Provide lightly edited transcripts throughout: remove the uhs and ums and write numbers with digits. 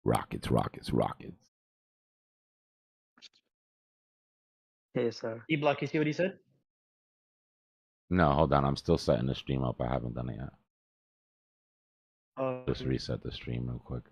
Rockets, rockets, rockets. Okay, sir. Dbloc, you see what he said? No, hold on. I'm still setting the stream up. I haven't done it yet. Oh, Just reset the stream real quick.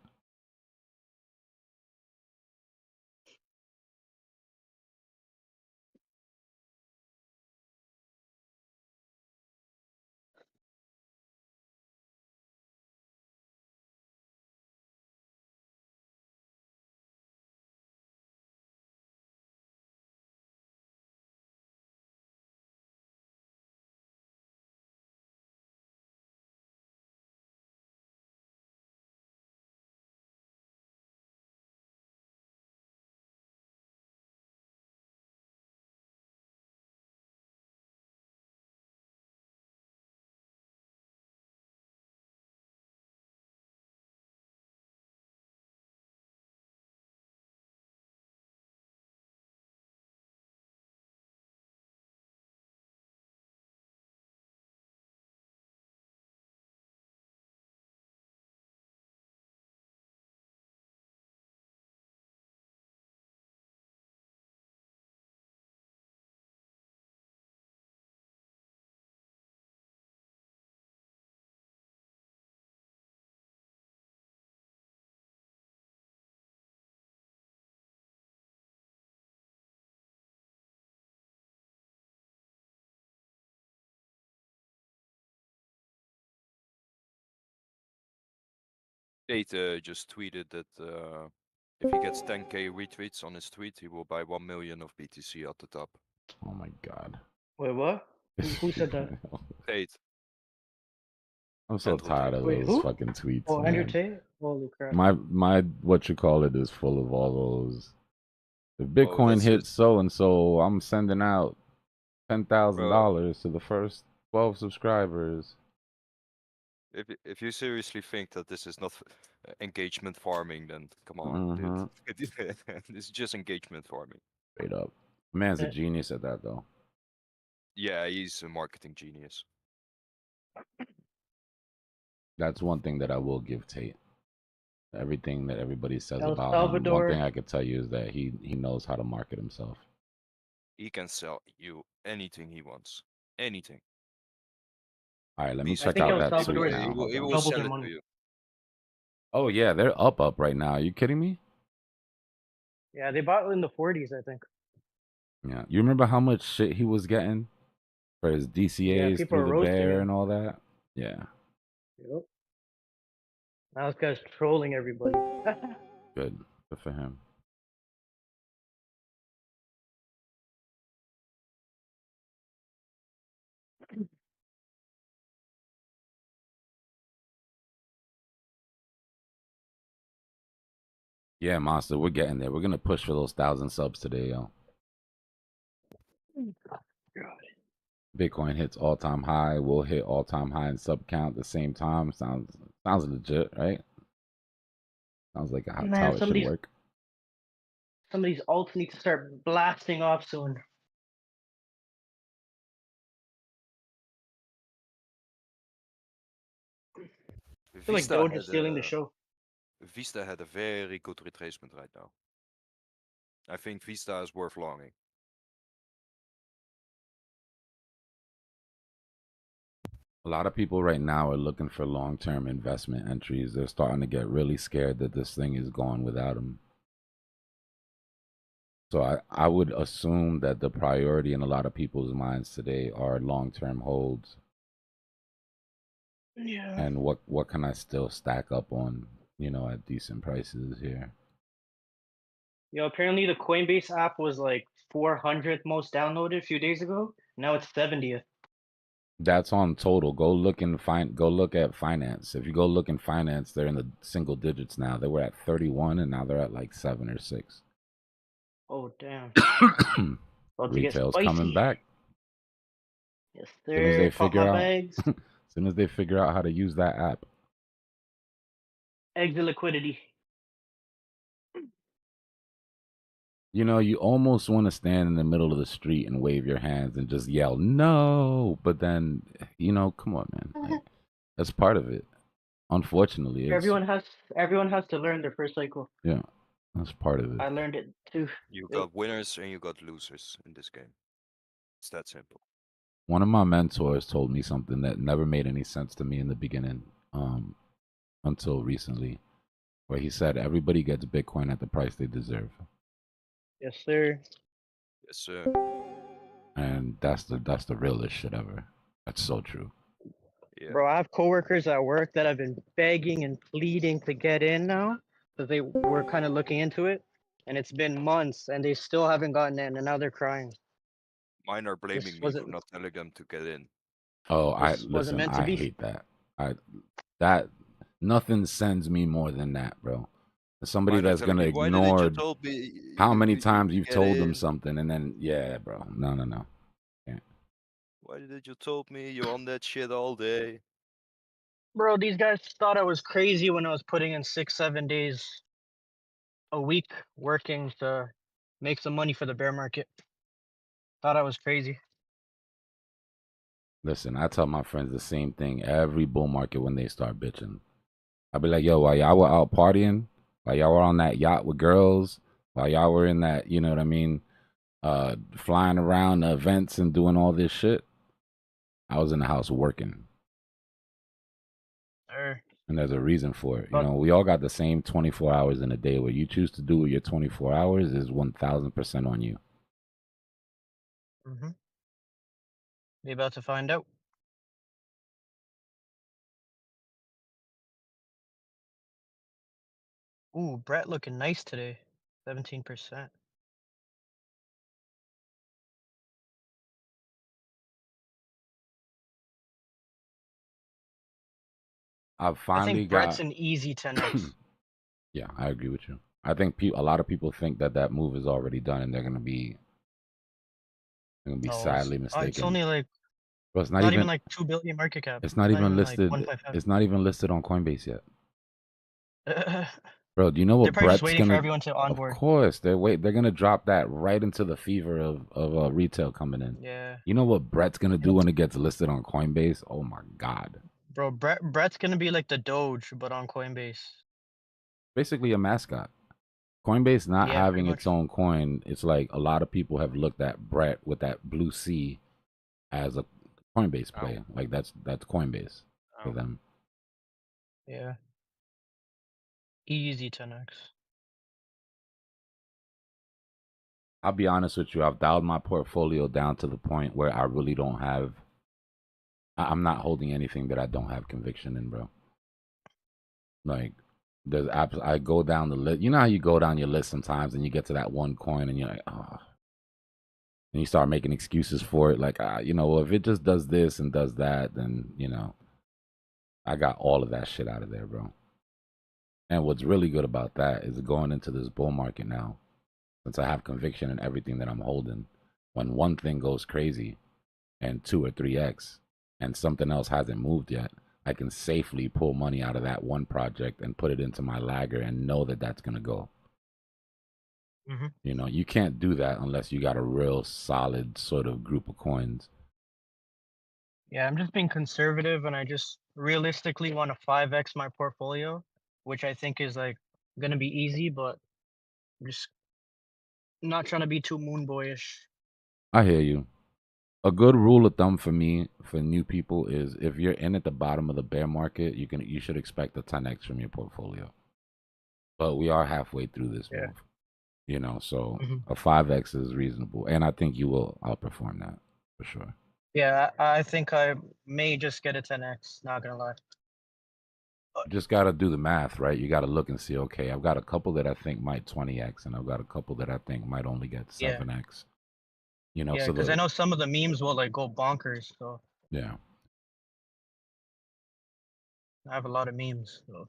Tate just tweeted that if he gets 10k retweets on his tweet, he will buy 1 million of BTC at the top. Oh my god. wait, what? Who said that? Tate. I'm so Andrew tired Tate. of Wait, those who? fucking tweets, Oh, Andrew man. Tate? Holy crap. My what you call it is full of all those. If Oh, Bitcoin that's hits just... so and so, I'm sending out Bro, $10,000 to the first 12 subscribers. if you seriously think that this is not engagement farming, then come on, dude. This is just engagement farming. Straight up. Man's a genius at that, though. Yeah, he's a marketing genius. That's one thing that I will give Tate. Everything that everybody says El about him, one Salvador. thing I could tell you is that he knows how to market himself. He can sell you anything he wants. Anything. All right, let me He's check think out El that tweet Salvador now. he Hold on. will doubled sell their it money. to you. Oh yeah, they're up right now. Are you kidding me? Yeah, they bought in the 40s, I think. Yeah. You remember how much shit he was getting for his DCAs people through are the roasting bear him. and all that? Yeah. Yep. Now this guy's trolling everybody. Good. Good for him. Yeah, Monster, we're getting there. We're gonna push for those 1,000 subs today, yo. God. Bitcoin hits all-time high. We'll hit all-time high in sub count at the same time. Sounds legit, right? Sounds like how Man, it should work. some of these alts need to start blasting off soon. I feel like Doge is stealing the show. Vista had a very good retracement right now. I think Vista is worth longing. A lot of people right now are looking for long-term investment entries. They're starting to get really scared that this thing is going without them. So I would assume that the priority in a lot of people's minds today are long-term holds. Yeah. And what can I still stack up on, at decent prices here? Apparently the Coinbase app was like 400th most downloaded a few days ago. Now it's 70th. That's on total. Go look at finance. If you go look in finance, they're in the single digits now. They were at 31 and now they're at like 7 or 6. Oh damn. Retail's coming back. Yes, As soon as they Pop my figure out bags. as soon as they figure out how to use that app. Exit liquidity. You almost want to stand in the middle of the street and wave your hands and just yell no, but then come on, man. Like, that's part of it. Unfortunately, it's everyone has to learn their first cycle. yeah, that's part of it. I learned it too. You got winners and you got losers in this game. It's that simple. One of my mentors told me something that never made any sense to me in the beginning, until recently, where he said everybody gets Bitcoin at the price they deserve. Yes, sir. Yes, sir. And that's the realest shit ever. That's so true. Yeah. Bro, I have coworkers at work that have been begging and pleading to get in now because they were kind of looking into it, and it's been months and they still haven't gotten in, and now they're crying. Mine are blaming This me wasn't for not telling them to get in. Oh, this wasn't meant to I be. hate that. That nothing sends me more than that, bro. Somebody Mine are that's telling gonna me, why didn't you ignore told me how many you times you've get told them in? something and then yeah, bro. No. Why didn't you told me you're on that shit all day? Bro, these guys thought I was crazy when I was putting in 6-7 days a week working to make some money for the bear market. Thought I was crazy. Listen, I tell my friends the same thing every bull market when they start bitching. I'll be like, yo, while y'all were out partying, while y'all were on that yacht with girls, while y'all were in that, you know what I mean, flying around the events and doing all this shit, I was in the house working. And there's a reason for it. You know, we all got the same 24 hours in a day. What you choose to do with your 24 hours is 1,000% on you. Mm-hmm. Be about to find out. Ooh, Brett looking nice today. 17%. I've I finally think Brett's got. an easy 10x. Yeah, I agree with you. I think a lot of people think that move is already done, and they're gonna be sadly It's mistaken. only like But it's not even like 2 billion market cap. It's not even like listed. 1.5. It's not even listed on Coinbase yet. They're Bro, do you know what probably just Brett's waiting for gonna? everyone to Of onboard. course, they're gonna drop that right into the fever of retail coming in. Yeah. You know what Brett's gonna do when it gets listed on Coinbase? Oh my god! Bro, Brett's gonna be like the Doge, but on Coinbase. Basically a mascot. Coinbase not Yeah, having pretty its much. own coin, it's like a lot of people have looked at Brett with that blue C as a Coinbase play. Like that's Coinbase for them. Yeah. Easy 10x. I'll be honest with you, I've dialed my portfolio down to the point where I really don't have. I'm not holding anything that I don't have conviction in, bro. Like, there's apps. I go down the list. You know how you go down your list sometimes, and you get to that one coin, and you're like, oh, and you start making excuses for it. Like, well, if it just does this and does that, then I got all of that shit out of there, bro. And what's really good about that is going into this bull market now, since I have conviction in everything that I'm holding. When one thing goes crazy, and 2 or 3x, and something else hasn't moved yet, I can safely pull money out of that one project and put it into my lagger and know that that's going to go. Mm-hmm. You can't do that unless you got a real solid sort of group of coins. Yeah, I'm just being conservative, and I just realistically want to 5x my portfolio, which I think is like gonna be easy, but I'm just not trying to be too moon boyish. I hear you. A good rule of thumb for me, for new people, is if you're in at the bottom of the bear market, you should expect a 10x from your portfolio. But we are halfway through this move, so a 5x is reasonable, and I think you will outperform that for sure. Yeah, I think I may just get a 10x. Not gonna lie. You just got to do the math, right? You got to look and see, okay, I've got a couple that I think might 20x, and I've got a couple that I think might only get 7x. Yeah, so because I know some of the memes will like go bonkers. So yeah, I have a lot of memes. So.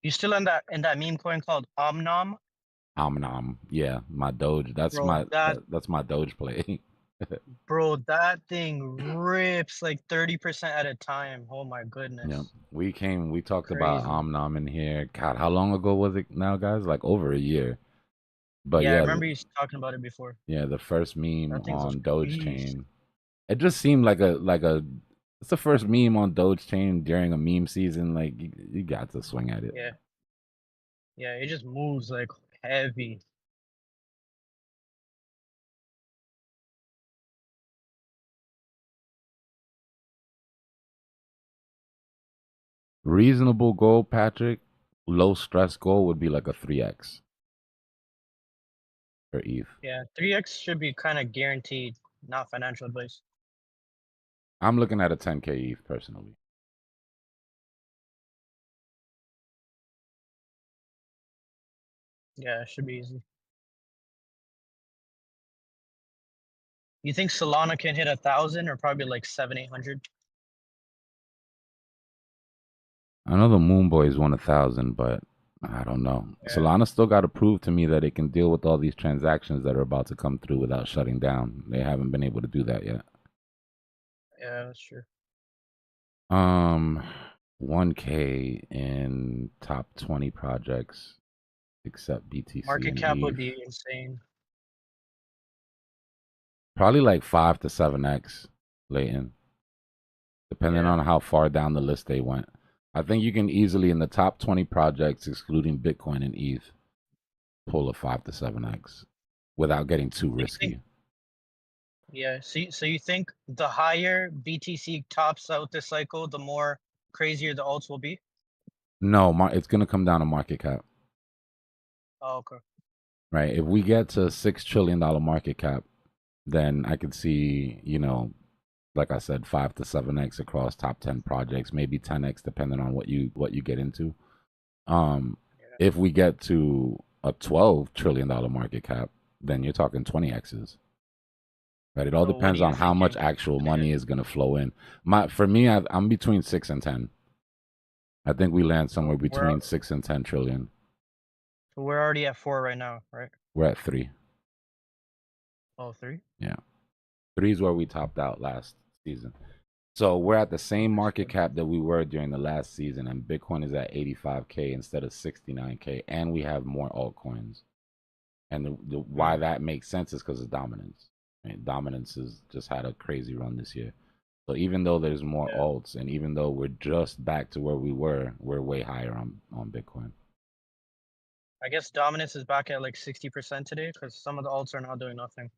You still in that meme coin called Omnom? Omnom, yeah, my Doge. That's Bro, that's my Doge play. Bro, that thing rips like 30% at a time. Oh my goodness. Yeah, we talked about Crazy. Omnom in here. God, how long ago was it now, guys? Like over a year. But Yeah, I yeah, remember you talking about it before. yeah, the first meme That thing was on Doge beast. Chain. It just seemed like a It's the first meme on Doge Chain during a meme season. Like you got to swing at it. Yeah. Yeah, it just moves like heavy. Reasonable goal, Patrick. Low stress goal would be like a 3x for ETH. Yeah, 3x should be kind of guaranteed, not financial advice. I'm looking at a 10k ETH personally. Yeah, it should be easy. You think Solana can hit 1,000 or probably like 700-800? I know the Moon Boys won 1,000, but I don't know. Yeah. Solana still got to prove to me that it can deal with all these transactions that are about to come through without shutting down. They haven't been able to do that yet. Yeah, that's true. 1k in top 20 projects except BTC Market and cap ETH. would be insane. Probably like 5 to 7x, Leighton, depending Yeah. on how far down the list they went. I think you can easily, in the top 20 projects, excluding Bitcoin and ETH, pull a 5 to 7x without getting too risky. Yeah, so you think the higher BTC tops out this cycle, the more crazier the alts will be? No, it's going to come down to market cap, Oh, okay. right? If we get to $6 trillion market cap, then I could see, like I said, 5 to 7x across top 10 projects, maybe 10x depending on what you get into. If we get to a $12 trillion market cap, then you're talking 20x's. Right, it all So what depends are you on how much thinking? actual money is going to flow in. For me, I'm between 6 and 10. I think we land somewhere between 6 and 10 trillion. So we're already at 4 right now, right? We're at 3. Oh, 3? Yeah, 3 is where we topped out last season. So we're at the same market cap that we were during the last season, and Bitcoin is at 85k instead of 69k, and we have more altcoins. And the why that makes sense is because of dominance. Right? Dominance has just had a crazy run this year. So even though there's more alts, and even though we're just back to where we were, we're way higher on Bitcoin. I guess dominance is back at like 60% today because some of the alts are now doing nothing.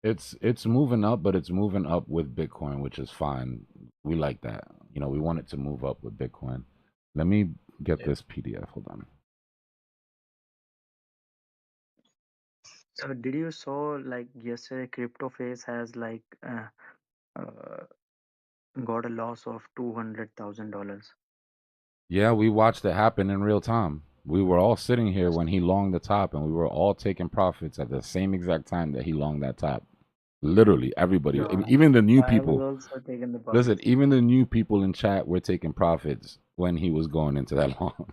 It's moving up, but it's moving up with Bitcoin, which is fine. We like that. We want it to move up with Bitcoin. Let me get this PDF. Hold on. So did you saw like yesterday crypto face has like got a loss of $200,000? Yeah, we watched it happen in real time. We were all sitting here when he longed the top, and we were all taking profits at the same exact time that he longed that top. Literally, everybody, Yeah, even the new I was people. also taking the Listen, profits. even the new people in chat were taking profits when he was going into that long.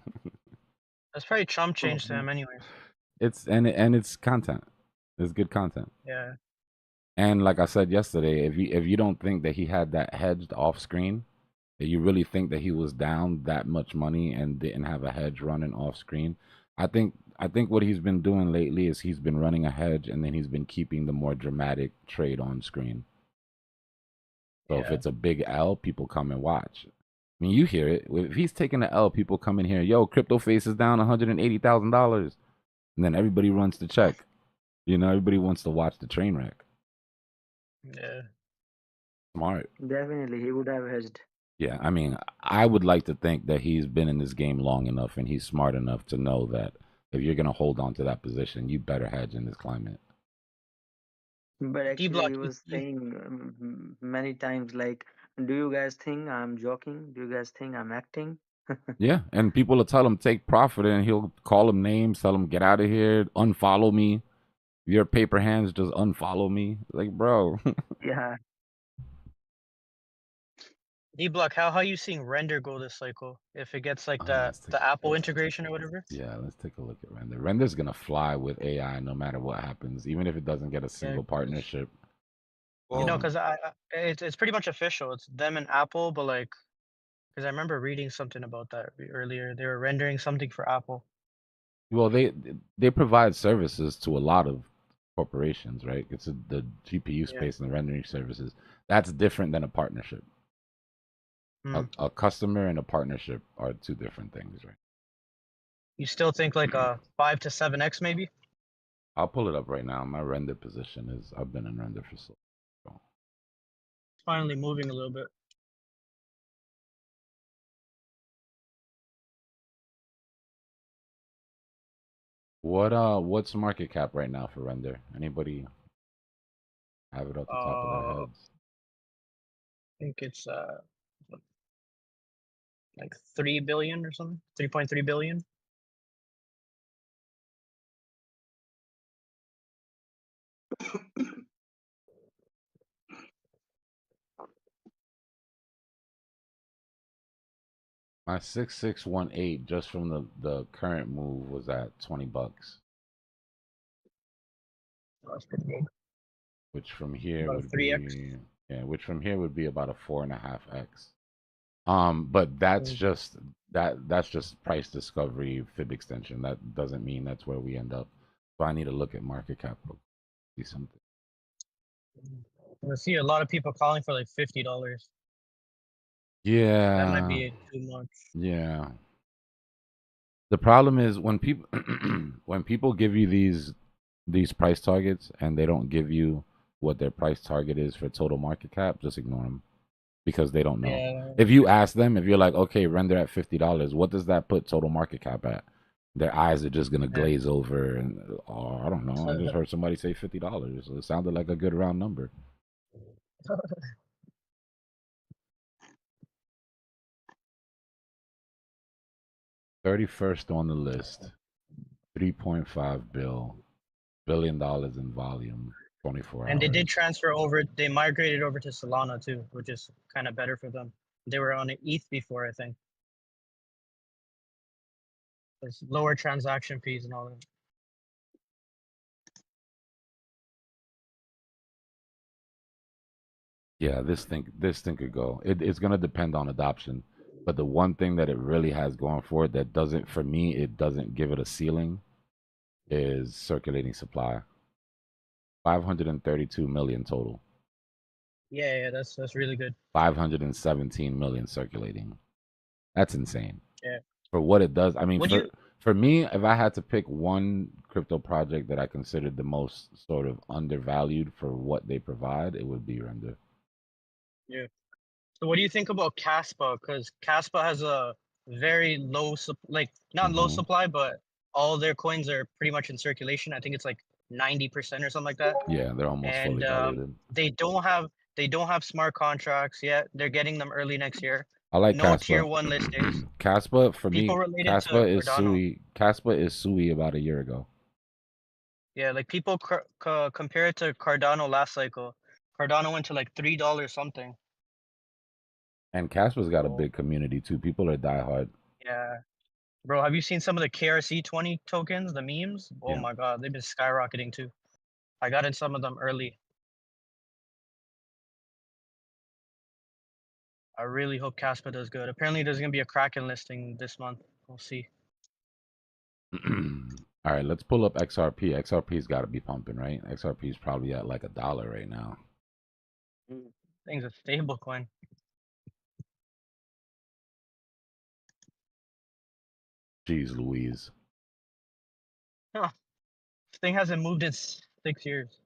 That's probably Trump changed to him anyways. It's content. It's good content. Yeah. And like I said yesterday, if you don't think that he had that hedged off screen, that you really think that he was down that much money and didn't have a hedge running off screen, I think what he's been doing lately is he's been running a hedge and then he's been keeping the more dramatic trade on screen. So if it's a big L, people come and watch. I mean, you hear it. If he's taking an L, people come in here, yo, crypto face is down $180,000. And then everybody runs to check. Everybody wants to watch the train wreck. Yeah. Smart. Definitely, he would have hedged. Yeah, I mean, I would like to think that he's been in this game long enough and he's smart enough to know that if you're going to hold on to that position, you better hedge in this climate. But actually, Dbloc, he was saying many times, like, do you guys think I'm joking? Do you guys think I'm acting? Yeah, and people will tell him take profit and he'll call him names, tell him get out of here, unfollow me. Your paper hands just unfollow me. Like, bro. Yeah. Dbloc, how are you seeing render go this cycle? If it gets like the Apple integration or whatever? Yeah, let's take a look at render. Render's gonna fly with AI no matter what happens, even if it doesn't get a single partnership. Because it's pretty much official. It's them and Apple, but like, because I remember reading something about that earlier. They were rendering something for Apple. Well, they provide services to a lot of corporations, right? It's the GPU space and the rendering services. That's different than a partnership. A customer and a partnership are two different things, right? You still think like a 5 to 7x maybe? I'll pull it up right now. My render position is I've been in render for so long. It's finally moving a little bit. What's market cap right now for render? Anybody have it off the top of their heads? I think it's like 3 billion or something. 3.3 billion. My 6618 just from the current move was at $20. That's pretty good. Which from here About would 3x. be which from here would be about a 4.5x. But that's just that's just price discovery fib extension. That doesn't mean that's where we end up. So I need to look at market cap. See something. I see a lot of people calling for like $50. Yeah. That might be too much. Yeah. The problem is when people when people give you these price targets and they don't give you what their price target is for total market cap, just ignore them because they don't know. Yeah. If you ask them, if you're like, okay, render at $50, what does that put total market cap at? Their eyes are just gonna glaze over, and oh, I don't know. I just heard somebody say $50. It sounded like a good round number. 31st on the list, 3.5 billion in volume, 24 hours. And they did transfer over. They migrated over to Solana too, which is kind of better for them. They were on ETH before, I think. There's lower transaction fees and all that. Yeah, this thing could go. It's gonna depend on adoption, but the one thing that it really has going for it that doesn't, for me, it doesn't give it a ceiling, is circulating supply. 532 million total. Yeah, that's really good. 517 million circulating. That's insane. Yeah. For what it does, I mean, Would you? for me, if I had to pick one crypto project that I considered the most sort of undervalued for what they provide, it would be Render. Yeah. So what do you think about Caspa? Because Caspa has a very low, like not low supply, but all their coins are pretty much in circulation. I think it's like 90% or something like that. Yeah, they're almost fully diluted. They don't have smart contracts yet. They're getting them early next year. I like no Caspa. tier 1 listings. Caspa for People me. related Caspa to is Cardano. Sui. Caspa is Sui about a year ago. Yeah, like people compare it to Cardano last cycle. Cardano went to like $3 something. And Caspa's got a big community too. People are diehard. Yeah. Bro, have you seen some of the KRC20 tokens, the memes? Oh Yeah. my god, they've been skyrocketing too. I got in some of them early. I really hope Caspa does good. Apparently there's gonna be a Kraken listing this month. We'll see. All right, let's pull up XRP. XRP's got to be pumping, right? XRP's probably at like $1 right now. Thing's a stable coin. Jeez Louise. Huh. This thing hasn't moved in 6 years.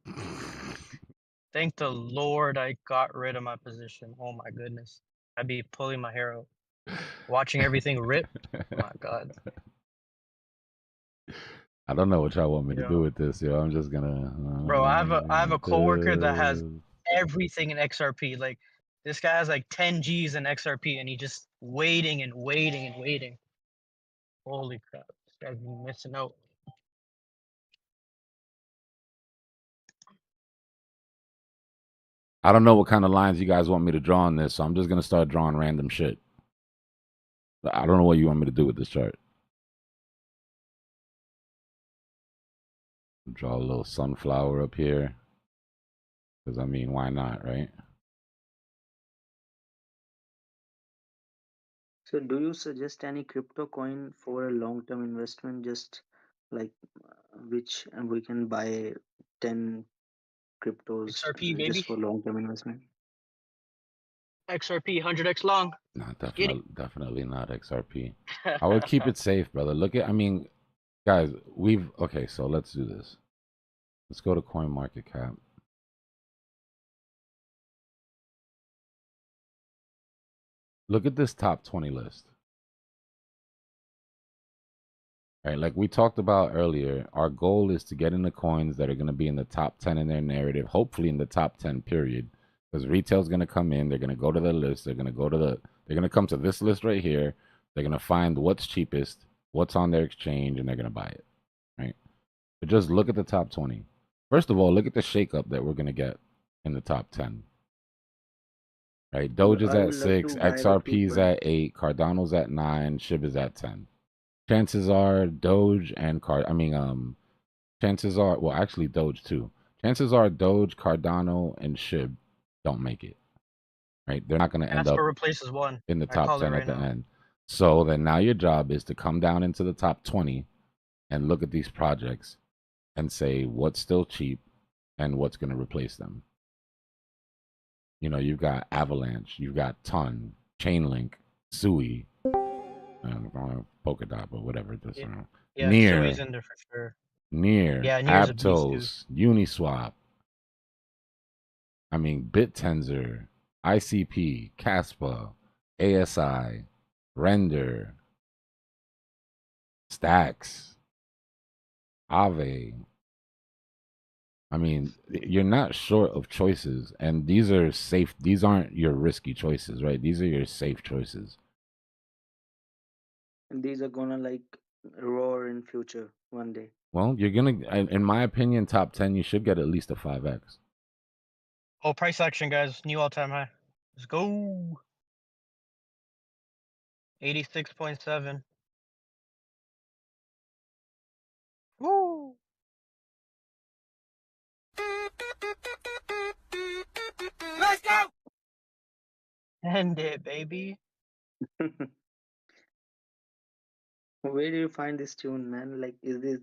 Thank the Lord I got rid of my position. Oh my goodness. I'd be pulling my hair out. Watching everything rip. Oh my god. I don't know what y'all want me to do with this, yo. I'm just gonna. Bro, I have a coworker that has everything in XRP. Like this guy has like 10 G's in XRP, and he just waiting and waiting and waiting. Holy crap! This guy's missing out. I don't know what kind of lines you guys want me to draw on this, so I'm just gonna start drawing random shit. I don't know what you want me to do with this chart. Draw a little sunflower up here. Because, I mean, why not, right? So do you suggest any crypto coin for a long-term investment, just like which we can buy 10 cryptos XRP, baby. just for long-term investment? XRP 100x long. No, Get it. definitely not XRP. I would keep it safe, brother. Look at, I mean, guys, okay, so let's do this. Let's go to CoinMarketCap. Look at this top 20 list. Right, like we talked about earlier, our goal is to get into coins that are going to be in the top 10 in their narrative, hopefully in the top 10 period. Because retail's going to come in, they're going to go to the list, they're going to come to this list right here. They're going to find what's cheapest, what's on their exchange, and they're going to buy it. Right? But just look at the top 20. First of all, look at the shakeup that we're going to get in the top 10. Right? Doge is I at would love 6, to buy the XRP's Q1. at 8, Cardano's at 9, SHIB is at 10. Chances are Doge and chances are, well, actually Doge too. Chances are Doge, Cardano, and SHIB don't make it. Right? They're not going to end up Casper replaces one. in the I top call it 10 right at the now. end. So then now your job is to come down into the top 20 and look at these projects and say what's still cheap and what's going to replace them. You know, you've got Avalanche, you've got Ton, Chainlink, Sui, Polkadot, or whatever this. Yeah, Near, Sui's in there for sure. Near, Yeah, Near's a beast too. Aptos, Uniswap. I mean, BitTensor, ICP, Caspa, ASI, Render, Stacks, Aave. I mean, you're not short of choices, and these are safe. These aren't your risky choices, right? These are your safe choices. And these are gonna like roar in future one day. Well, you're gonna, in my opinion, top 10, you should get at least a 5x. Oh, price action, guys. New all-time high. Let's go. 86.7. Woo. Let's go. End it, baby. Where do you find this tune, man? Like, is this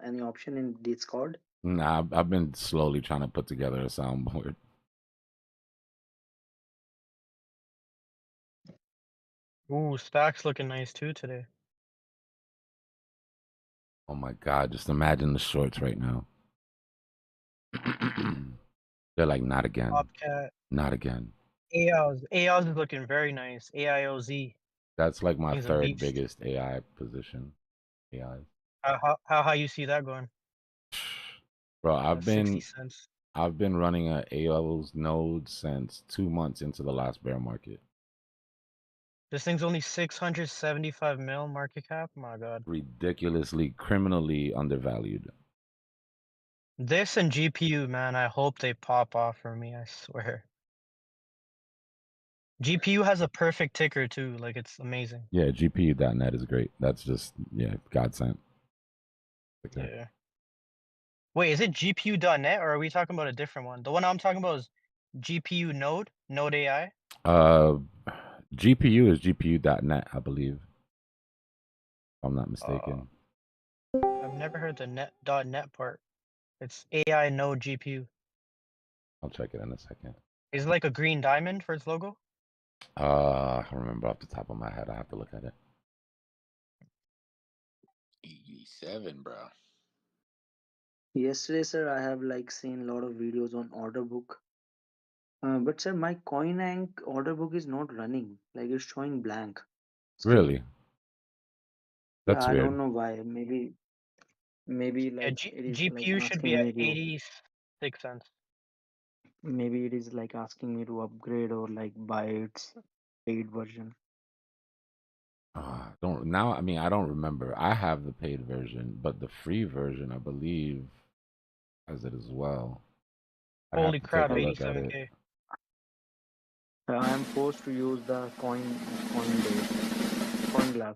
any option in Discord? Nah, I've been slowly trying to put together a soundboard. Ooh, Stacks looking nice too today. Oh my God, just imagine the shorts right now. They're like, not again. Bobcat. Not again. AIOS is looking very nice. AIOZ. That's like my He's a third beast. biggest AI position. AI. How high you see that going? Bro, I've 60 been cents. running a AO's node since 2 months into the last bear market. This thing's only 675 mil market cap. My God. Ridiculously, criminally undervalued. This and GPU, man. I hope they pop off for me. I swear. GPU has a perfect ticker too. Like, it's amazing. Yeah, GPU.net is great. That's just, yeah, godsend. Okay. Yeah. Wait, is it GPU.net or are we talking about a different one? The one I'm talking about is GPU Node AI. GPU is GPU.net, I believe. If I'm not mistaken. I've never heard the .net part. It's AI Node GPU. I'll check it in a second. Is it like a green diamond for its logo? I don't remember off the top of my head. I have to look at it. 87, bro. Yesterday, sir, I have like seen a lot of videos on order book. But sir, my CoinAnk order book is not running. Like it's showing blank. Still. Really? That's I weird. don't know why. Maybe Yeah, like it is like GPU should be asking at me to 86 cents. maybe it is like asking me to upgrade or like buy its paid version. I don't remember. I have the paid version, but the free version, I believe, has it as well. I'd have Holy to crap, take a look at 87K. it. I am forced to use the coin glass.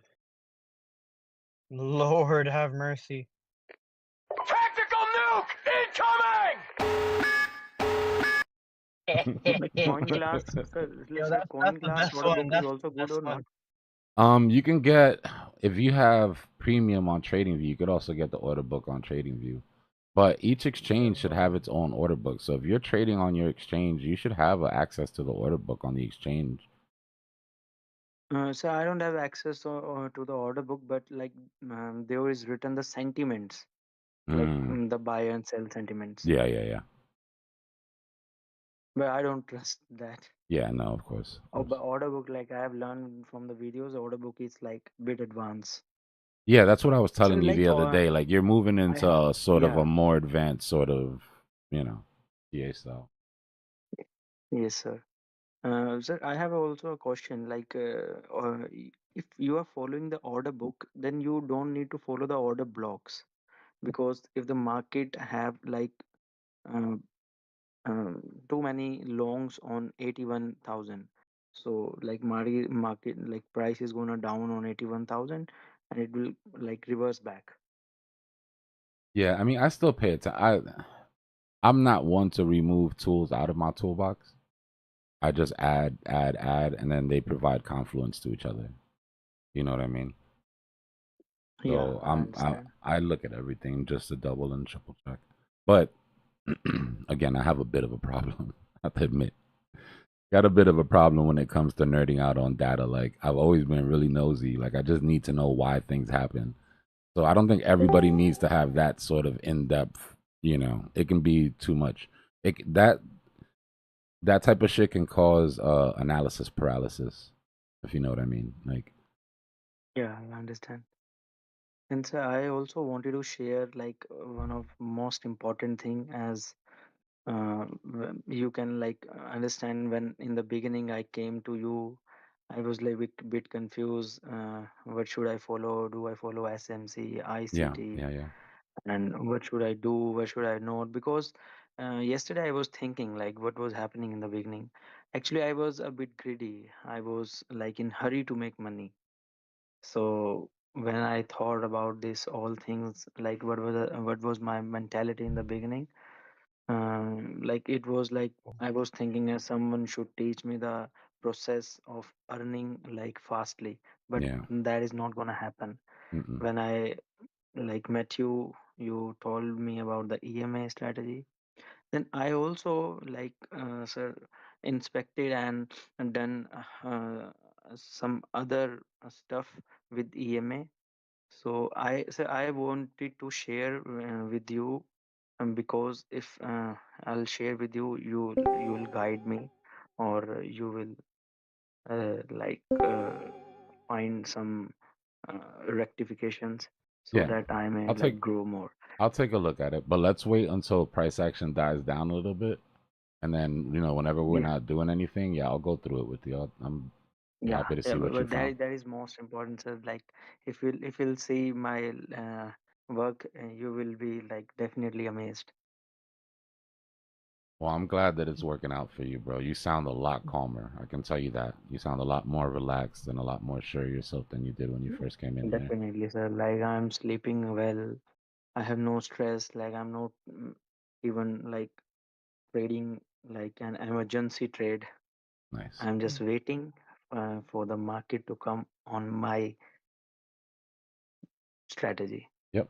Lord have mercy. Tactical nuke incoming. Coin glass, sir, Yo, sir, coin that's the glass best order one. book is That's also the good best or not? one. You can get, if you have premium on TradingView, you could also get the order book on TradingView. But each exchange should have its own order book. So if you're trading on your exchange, you should have access to the order book on the exchange. So I don't have access to the order book, but like there is written the sentiments, like Mm. the buy and sell sentiments. Yeah, yeah, yeah. But I don't trust that. Yeah, no, of course. Of But course. order book, like I have learned from the videos, order book is like bit advanced. Yeah, that's what I was So telling you like the other day. Like you're moving I into have, a sort of a yeah, more advanced sort of, PA style. yes, sir. Sir, I have also a question. Like, if you are following the order book, then you don't need to follow the order blocks, because if the market have like uh, too many longs on 81,000, so like market like price is gonna down on 81,000, and it will like reverse back. Yeah, I mean, I still pay attention. I'm not one to remove tools out of my toolbox. I just add, and then they provide confluence to each other. You know what I mean? Yeah, So I understand. I look at everything just to double and triple check. But again, I have a bit of a problem. I have to admit, got a bit of a problem when it comes to nerding out on data. Like I've always been really nosy. Like I just need to know why things happen. So I don't think everybody needs to have that sort of in depth. It can be too much. That type of shit can cause analysis paralysis, if you know what I mean. Like, Yeah, I understand. And so I also wanted to share like one of most important thing, as you can like understand, when in the beginning I came to you, I was like bit confused. What should I follow? Do I follow SMC, yeah, ICT, yeah, yeah, and what should I do? What should I not? Because yesterday I was thinking like what was happening in the beginning. Actually, I was a bit greedy. I was like in hurry to make money. So when I thought about this all things, like what was my mentality in the beginning? Like it was like I was thinking as someone should teach me the process of earning like fastly, but yeah. that is not gonna happen. Mm-mm. When I like met you, you told me about the EMA strategy. Then I also like sir inspected and done some other stuff with EMA. So I wanted to share with you, because if I'll share with you, you will guide me, or you will like find some rectifications, so Yeah, that I may I'll take like grow more. I'll take a look at it, but let's wait until price action dies down a little bit, and then whenever we're Yeah, not doing anything, yeah, I'll go through it with you. I'm be yeah, happy to yeah. see But, what you but found. that is most important, sir. Like if you'll see my work, you will be like definitely amazed. Well, I'm glad that it's working out for you, bro. You sound a lot calmer. I can tell you that. You sound a lot more relaxed and a lot more sure of yourself than you did when you first came in here. Definitely, sir. Like I'm sleeping well. I have no stress. Like I'm not even like trading like an emergency trade. Nice. I'm just waiting for the market to come on my strategy. Yep.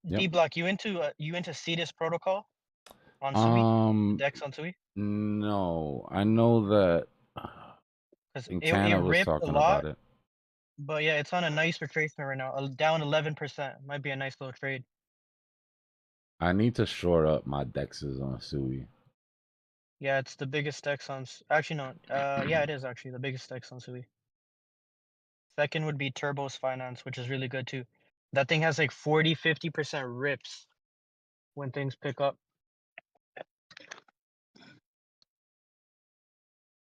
Yep. Dbloc, you into Cetus protocol on Sui? The Um, Dex on Sui? no, I know that. I Because think it Tana was ripped a talking lot, about it. but yeah, it's on a nice retracement right now, down 11%. Might be a nice little trade. I need to shore up my dexes on Sui. Yeah, it's the biggest Dex on. Actually, no. Yeah, it is actually the biggest Dex on Sui. Second would be Turbo's Finance, which is really good too. That thing has like 40-50% rips when things pick up.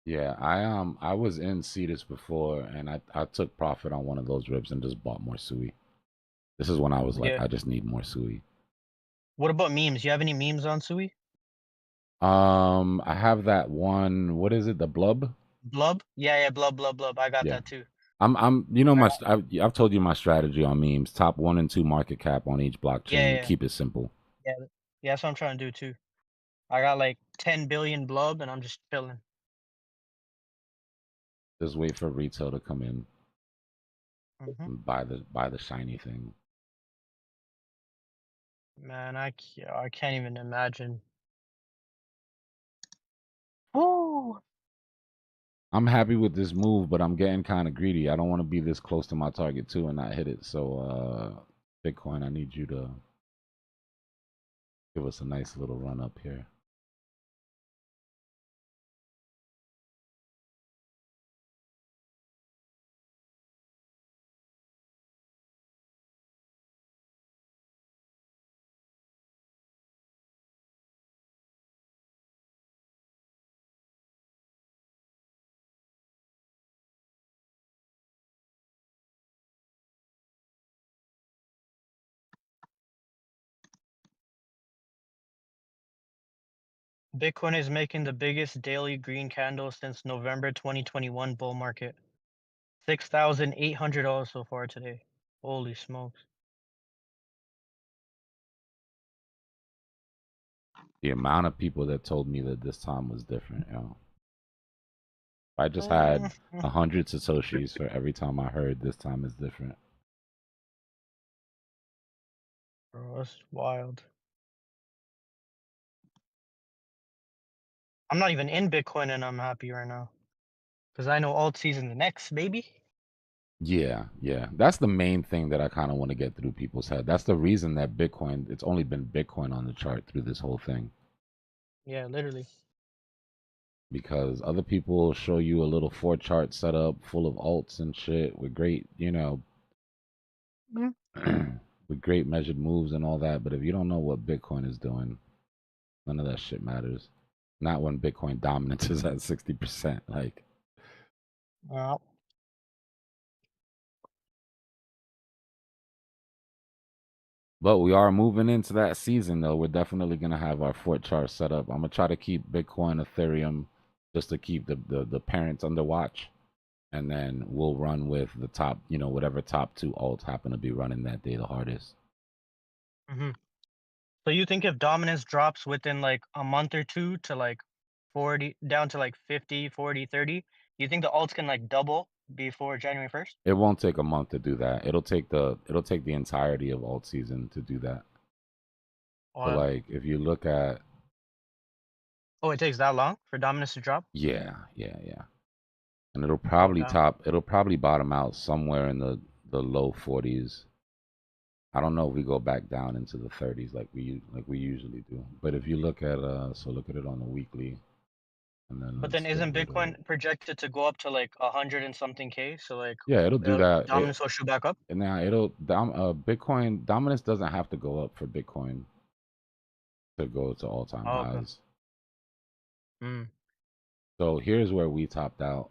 Yeah, I was in Cetus before, and I took profit on one of those ribs and just bought more Sui. This is when I was like, Yeah. I just need more Sui. What about memes? You have any memes on Sui? I have that one. What is it? The blub? Blub? Yeah, yeah, blub, blub, blub. I got Yeah. that too. My I've told you my strategy on memes. Top 1 and 2 market cap on each Yeah, blockchain. yeah, Keep it simple. yeah. Yeah, that's what I'm trying to do too. I got like 10 billion blub, and I'm just chilling. Just wait for retail to come in Hmm and buy the shiny thing. Man, I can't even imagine. Oh, I'm happy with this move, but I'm getting kind of greedy. I don't want to be this close to my target too and not hit it. So, Bitcoin, I need you to give us a nice little run up here. Bitcoin is making the biggest daily green candle since November 2021 bull market. $6,800 so far today. Holy smokes. The amount of people that told me that this time was different, you know. I just had 100 Satoshis for every time I heard this time is different. Bro, that's wild. I'm not even in Bitcoin and I'm happy right now. Because I know alt season the next, baby. Yeah, yeah. That's the main thing that I kind of want to get through people's head. That's the reason that Bitcoin, it's only been Bitcoin on the chart through this whole thing. Yeah, literally. Because other people will show you a little 4 chart setup full of alts and shit with great, you know, with great measured moves and all that. But if you don't know what Bitcoin is doing, none of that shit matters. Not when Bitcoin dominance is at 60%. Like, Well, but we are moving into that season, though. We're definitely going to have our 4 chart set up. I'm going to try to keep Bitcoin, Ethereum, just to keep the parents under watch. And then we'll run with the top, you know, whatever top 2 alts happen to be running that day the hardest. so you think if dominance drops within like a month or two to like 40, down to like 50, 40, 30, you think the alts can like double before January 1st? It won't take a month to do that. It'll take the entirety of alt season to do that. So Wow. like if you look at Oh, it takes that long for dominance to drop? yeah. And it'll Oh, probably damn. it'll probably bottom out somewhere in the low 40s. I don't know if we go back down into the 30s like we usually do. But if you look at so look at it on the weekly and then But then let's isn't go to Bitcoin projected to go up to like 100 and something K? So like yeah, it'll do that. dominance will shoot back up? And now Bitcoin dominance doesn't have to go up for Bitcoin to go to all-time Oh, okay. highs. Mm. So here's where we topped out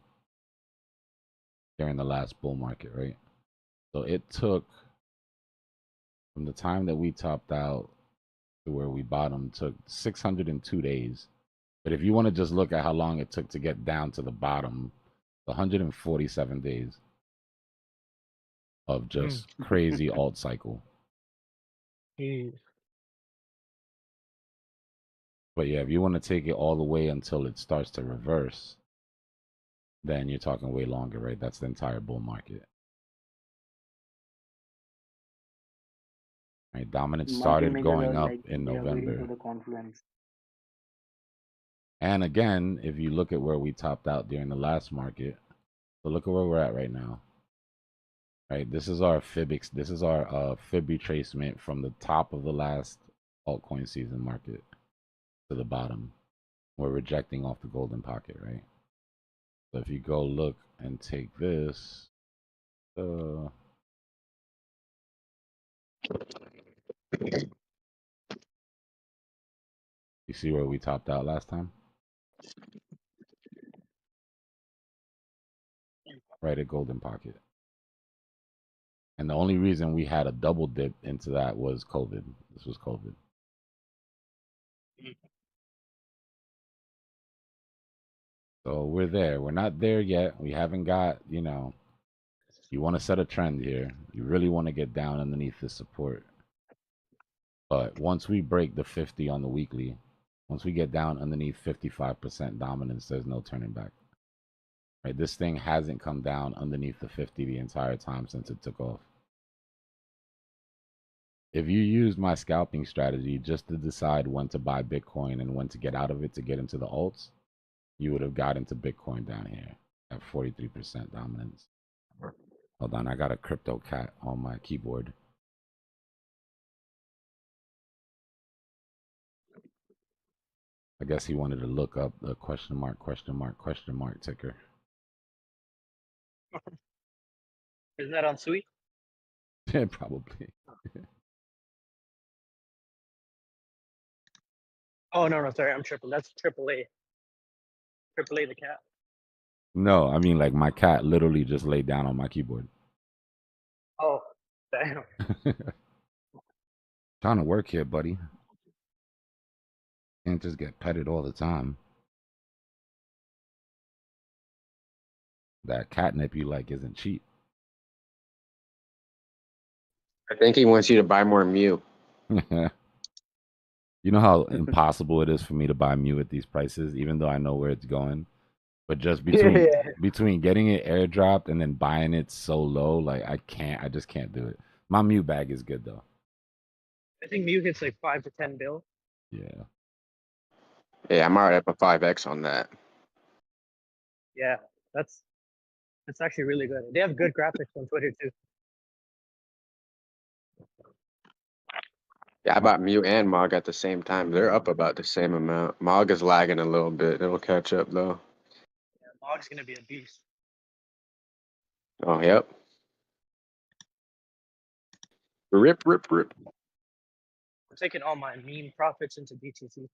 during the last bull market, right? So it took from the time that we topped out to where we bottomed took 602 days. But if you want to just look at how long it took to get down to the bottom, 147 days of just crazy alt cycle. Jeez. But yeah, if you want to take it all the way until it starts to reverse, then you're talking way longer, right? That's the entire bull market. Right? Dominance Market started makers going are up like in they are waiting November. for the confluence. And again, if you look at where we topped out during the last market, so look at where we're at right now. Right, this is our This is our fib retracement from the top of the last altcoin season market to the bottom. We're rejecting off the golden pocket, right? So if you go look and take this, you see where we topped out last time? Right at golden pocket. And the only reason we had a double dip into that was COVID. This was COVID. So we're there. We're not there yet. We haven't got, you know, you want to set a trend here. You really want to get down underneath the support. But once we break the 50 on the weekly, once we get down underneath 55% dominance, there's no turning back. Right? This thing hasn't come down underneath the 50 the entire time since it took off. If you used my scalping strategy just to decide when to buy Bitcoin and when to get out of it to get into the alts, you would have got into Bitcoin down here at 43% dominance. Hold on, I got a crypto cat on my keyboard. I guess he wanted to look up the question mark ticker. Is that on Sweet? Yeah, probably. Oh no, sorry, I'm triple. That's AAA. AAA the cat. No, I mean like my cat literally just laid down on my keyboard. Oh, damn. Trying to work here, buddy. Can't just get petted all the time. That catnip you like isn't cheap. I think he wants you to buy more Mew. You know how impossible it is for me to buy Mew at these prices, even though I know where it's going. But just between getting it airdropped and then buying it so low, like I just can't do it. My Mew bag is good though. I think Mew hits like 5 to 10 bill. Yeah. Yeah, I'm already up a 5x on that. Yeah, that's actually really good. They have good graphics on Twitter too. Yeah, I bought Mew and Mog at the same time. They're up about the same amount. Mog is lagging a little bit. It'll catch up though. Yeah, Mog's gonna be a beast. Oh, yep. Rip. I'm taking all my meme profits into BTC.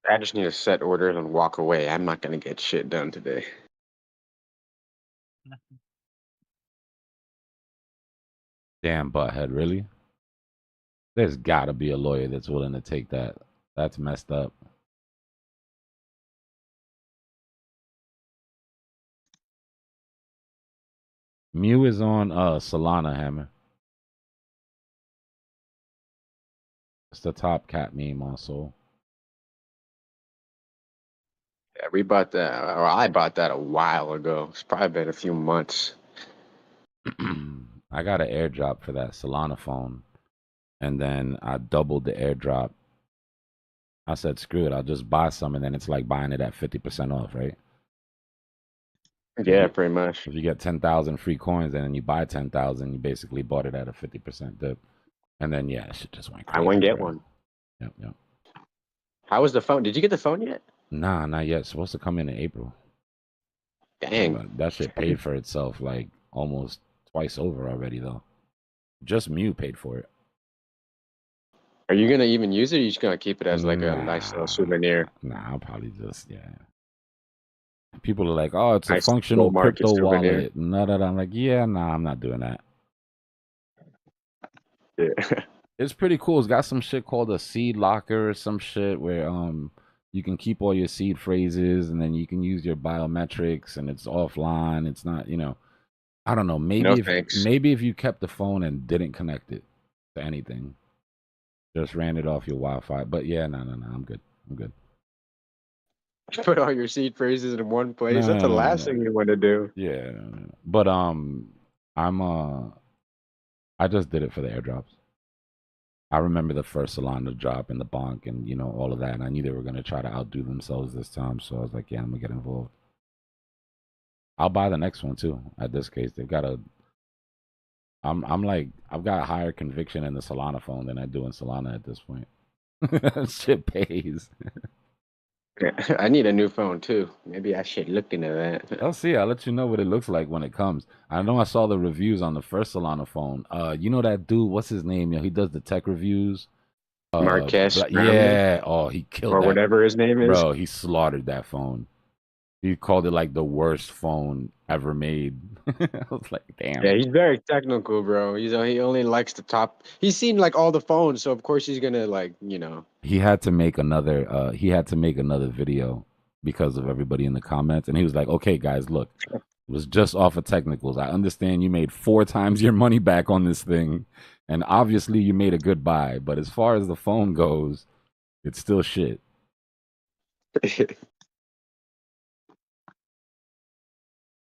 I just need to set orders and walk away. I'm not gonna get shit done today. Damn, butthead, really? There's gotta be a lawyer that's willing to take that. That's messed up. Mew is on Solana, Hammer. It's the top cat meme also. Yeah, we bought that, or I bought that a while ago. It's probably been a few months. I got an airdrop for that Solana phone, and then I doubled the airdrop. I said, screw it, I'll just buy some, and then it's like buying it at 50% off, right? Yeah, pretty much. If you get 10,000 free coins and then you buy 10,000, you basically bought it at a 50% dip. And then, yeah, shit just went crazy. I wouldn't get bro. one. Yep. How was the phone? Did you get the phone yet? Nah, not yet. It's supposed to come in April. Dang. But that shit paid for itself like almost twice over already, though. Just Mew paid for it. Are you gonna even use it? Or are you just gonna keep it as like a nice little souvenir? Nah, I'll probably just, yeah. People are like, oh, it's Nice a functional crypto souvenir. wallet. I'm like, yeah, nah, I'm not doing that. Yeah. It's pretty cool. It's got some shit called a seed locker or some shit where you can keep all your seed phrases and then you can use your biometrics and it's offline. It's not, I don't know. Maybe if you kept the phone and didn't connect it to anything, just ran it off your Wi-Fi. But yeah, no, I'm good. Put all your seed phrases in one place. That's the last thing you want to do. Yeah, but I just did it for the airdrops. I remember the first Solana drop in the bonk and all of that, and I knew they were gonna try to outdo themselves this time, so I was like, yeah, I'm gonna get involved. I'll buy the next one too. At this case, they've got a. I'm like, I've got higher conviction in the Solana phone than I do in Solana at this point. Shit pays. I need a new phone too. Maybe I should look into that. I'll see. I'll let you know what it looks like when it comes. I know I saw the reviews on the first Solana phone. You know that dude? What's his name? He does the tech reviews. Marquez. Yeah. Oh, he killed or that. whatever his name is. Bro, he slaughtered that phone. He called it like the worst phone ever made. I was like, damn. Yeah, he's very technical, bro. He only likes the top. He's seen like all the phones, so of course he's gonna He had to make another. He had to make another video because of everybody in the comments, and he was like, "Okay, guys, look, it was just off of technicals. I understand you made 4 times your money back on this thing, And obviously you made a good buy, but as far as the phone goes, it's still shit.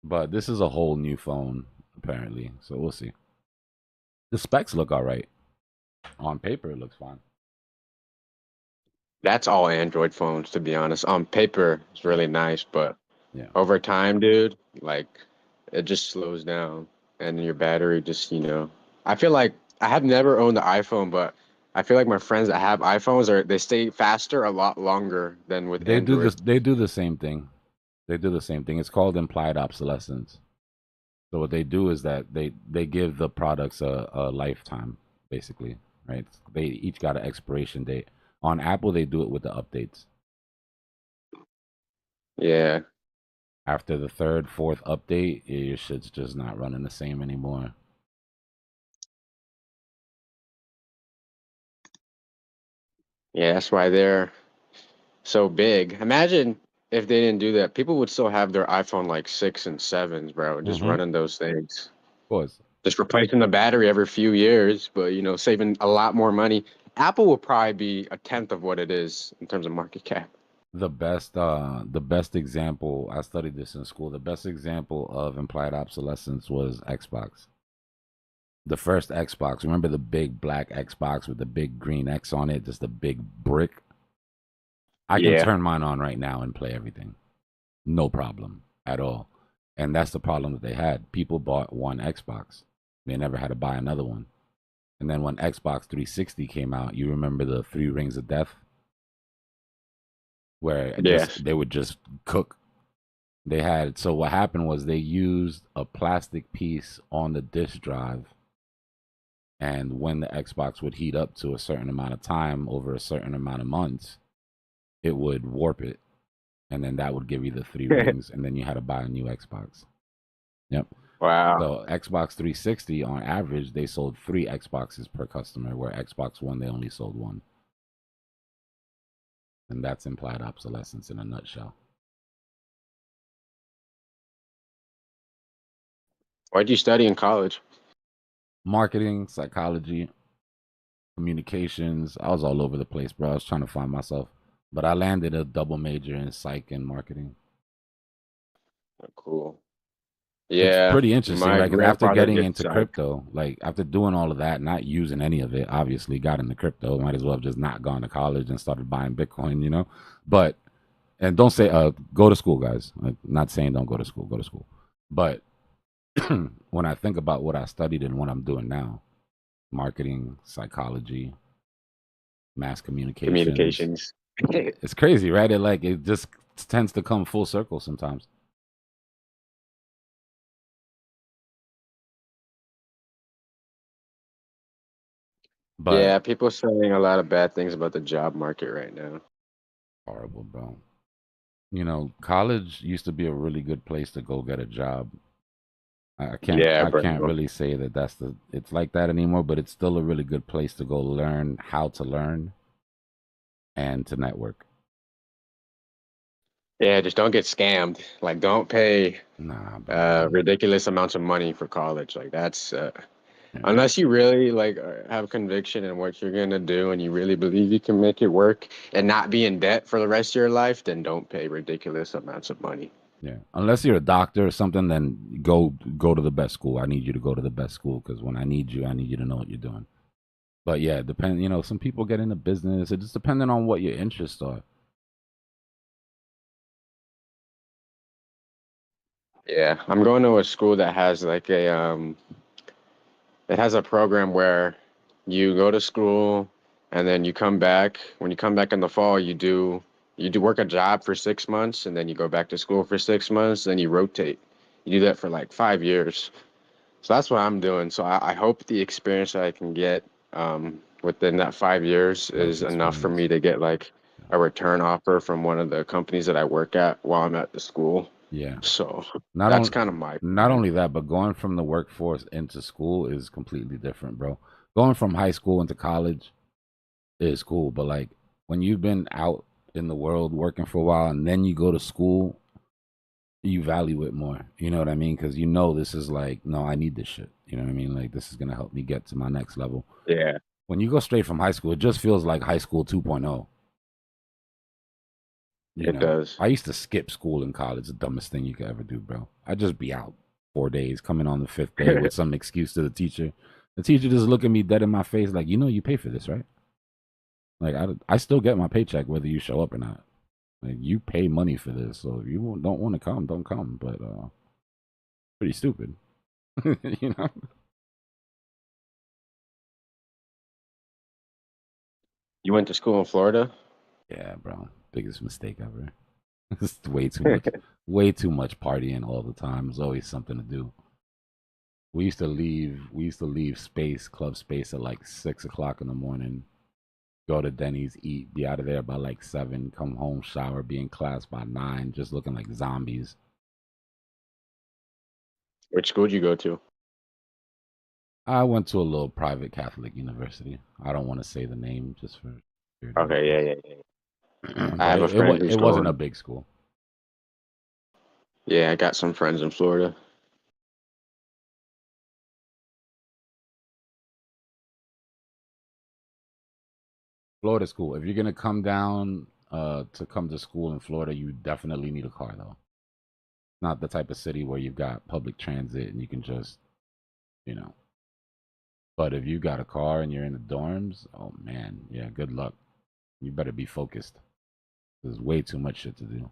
But this is a whole new phone, apparently. So we'll see. The specs look all right. On paper, it looks fine. That's all Android phones, to be honest. On paper, it's really nice, but Yeah. over time, dude, like it just slows down, and your battery just, I feel like I have never owned the iPhone, but I feel like my friends that have iPhones they stay faster a lot longer than with They do this. Android. They do the same thing. They do the same thing. It's called implied obsolescence. So what they do is that they give the products a lifetime, basically, right? They each got an expiration date. On Apple, they do it with the updates. Yeah. After the third, fourth update, your shit's just not running the same anymore. Yeah, that's why they're so big. Imagine if they didn't do that. People would still have their iPhone like 6 and 7s, bro, just running those things. Of course. Just replacing the battery every few years, but saving a lot more money. Apple will probably be a tenth of what it is in terms of market cap. The best example, I studied this in school. The best example of implied obsolescence was Xbox. The first Xbox, remember the big black Xbox with the big green X on it, just a big brick? I can turn mine on right now and play everything. No problem at all. And that's the problem that they had. People bought one Xbox. They never had to buy another one. And then when Xbox 360 came out, you remember the 3 Rings of Death? Where they would just cook. So what happened was they used a plastic piece on the disk drive. And when the Xbox would heat up to a certain amount of time over a certain amount of months, it would warp it. And then that would give you the 3 rings. And then you had to buy a new Xbox. Yep. Wow. So Xbox 360, on average, they sold 3 Xboxes per customer, where Xbox One, they only sold 1. And that's implied obsolescence in a nutshell. What'd you study in college? Marketing, psychology, communications. I was all over the place, bro. I was trying to find myself. But I landed a double major in psych and marketing. Oh, cool. Yeah. It's pretty interesting, right? Because after getting into psych. crypto, like after doing all of that, not using any of it, obviously got into crypto. Might as well have just not gone to college and started buying Bitcoin, But, and don't say, go to school, guys. I'm not saying don't go to school, go to school. But when I think about what I studied and what I'm doing now, marketing, psychology, mass communications. It's crazy, right? It just tends to come full circle sometimes. But yeah, people are saying a lot of bad things about the job market right now. Horrible, bro. College used to be a really good place to go get a job. I can't really say that it's like that anymore, but it's still a really good place to go learn how to learn and to network. Yeah, just don't get scammed. Like, don't pay bro. ridiculous amounts of money for college. Like, that's unless you really have conviction in what you're gonna do and you really believe you can make it work and not be in debt for the rest of your life, then don't pay ridiculous amounts of money. Yeah, unless you're a doctor or something, then go to the best school. I need you to go to the best school because when I need you to know what you're doing. But yeah, some people get into business. It just depending on what your interests are. Yeah, I'm going to a school that has it has a program where you go to school and then you come back. When you come back in the fall, you do work a job for 6 months and then you go back to school for 6 months, then you rotate. You do that for like 5 years. So that's what I'm doing. So I hope the experience that I can get within that 5 years is enough for me to get like a return offer from one of the companies that I work at while I'm at the school. Yeah. So that's kind of my not only that, but going from the workforce into school is completely different, bro. Going from high school into college is cool, but like when you've been out in the world working for a while and then you go to school, you value it more. You know what I mean? Because this is like, no, I need this shit. You know what I mean? Like, this is gonna help me get to my next level. Yeah. When you go straight from high school, it just feels like high school 2.0. You It know, does. I used to skip school in college. The dumbest thing you could ever do, bro. I'd just be out 4 days, coming on the 5th day with some excuse to the teacher. The teacher just look at me dead in my face like, you know, you pay for this, right? Like, I still get my paycheck whether you show up or not. Like, you pay money for this, so if you don't want to come, don't come. But pretty stupid, you know. You went to school in Florida? Yeah, bro. Biggest mistake ever. It's way too much partying all the time. There's always something to do. We used to leave club space at like 6 o'clock in the morning, go to Denny's, eat, be out of there by like 7, come home, shower, be in class by 9, just looking like zombies. Which school did you go to? I went to a little private Catholic university. I don't want to say the name just for Okay, yeah. I but have a friend it who's wasn't a going. big school. Yeah, I got some friends in Florida. Florida's cool. If you're gonna come down to come to school in Florida, you definitely need a car though. Not the type of city where you've got public transit and you can just, you know. But if you got a car and you're in the dorms, oh man, yeah, good luck. You better be focused. There's way too much shit to do.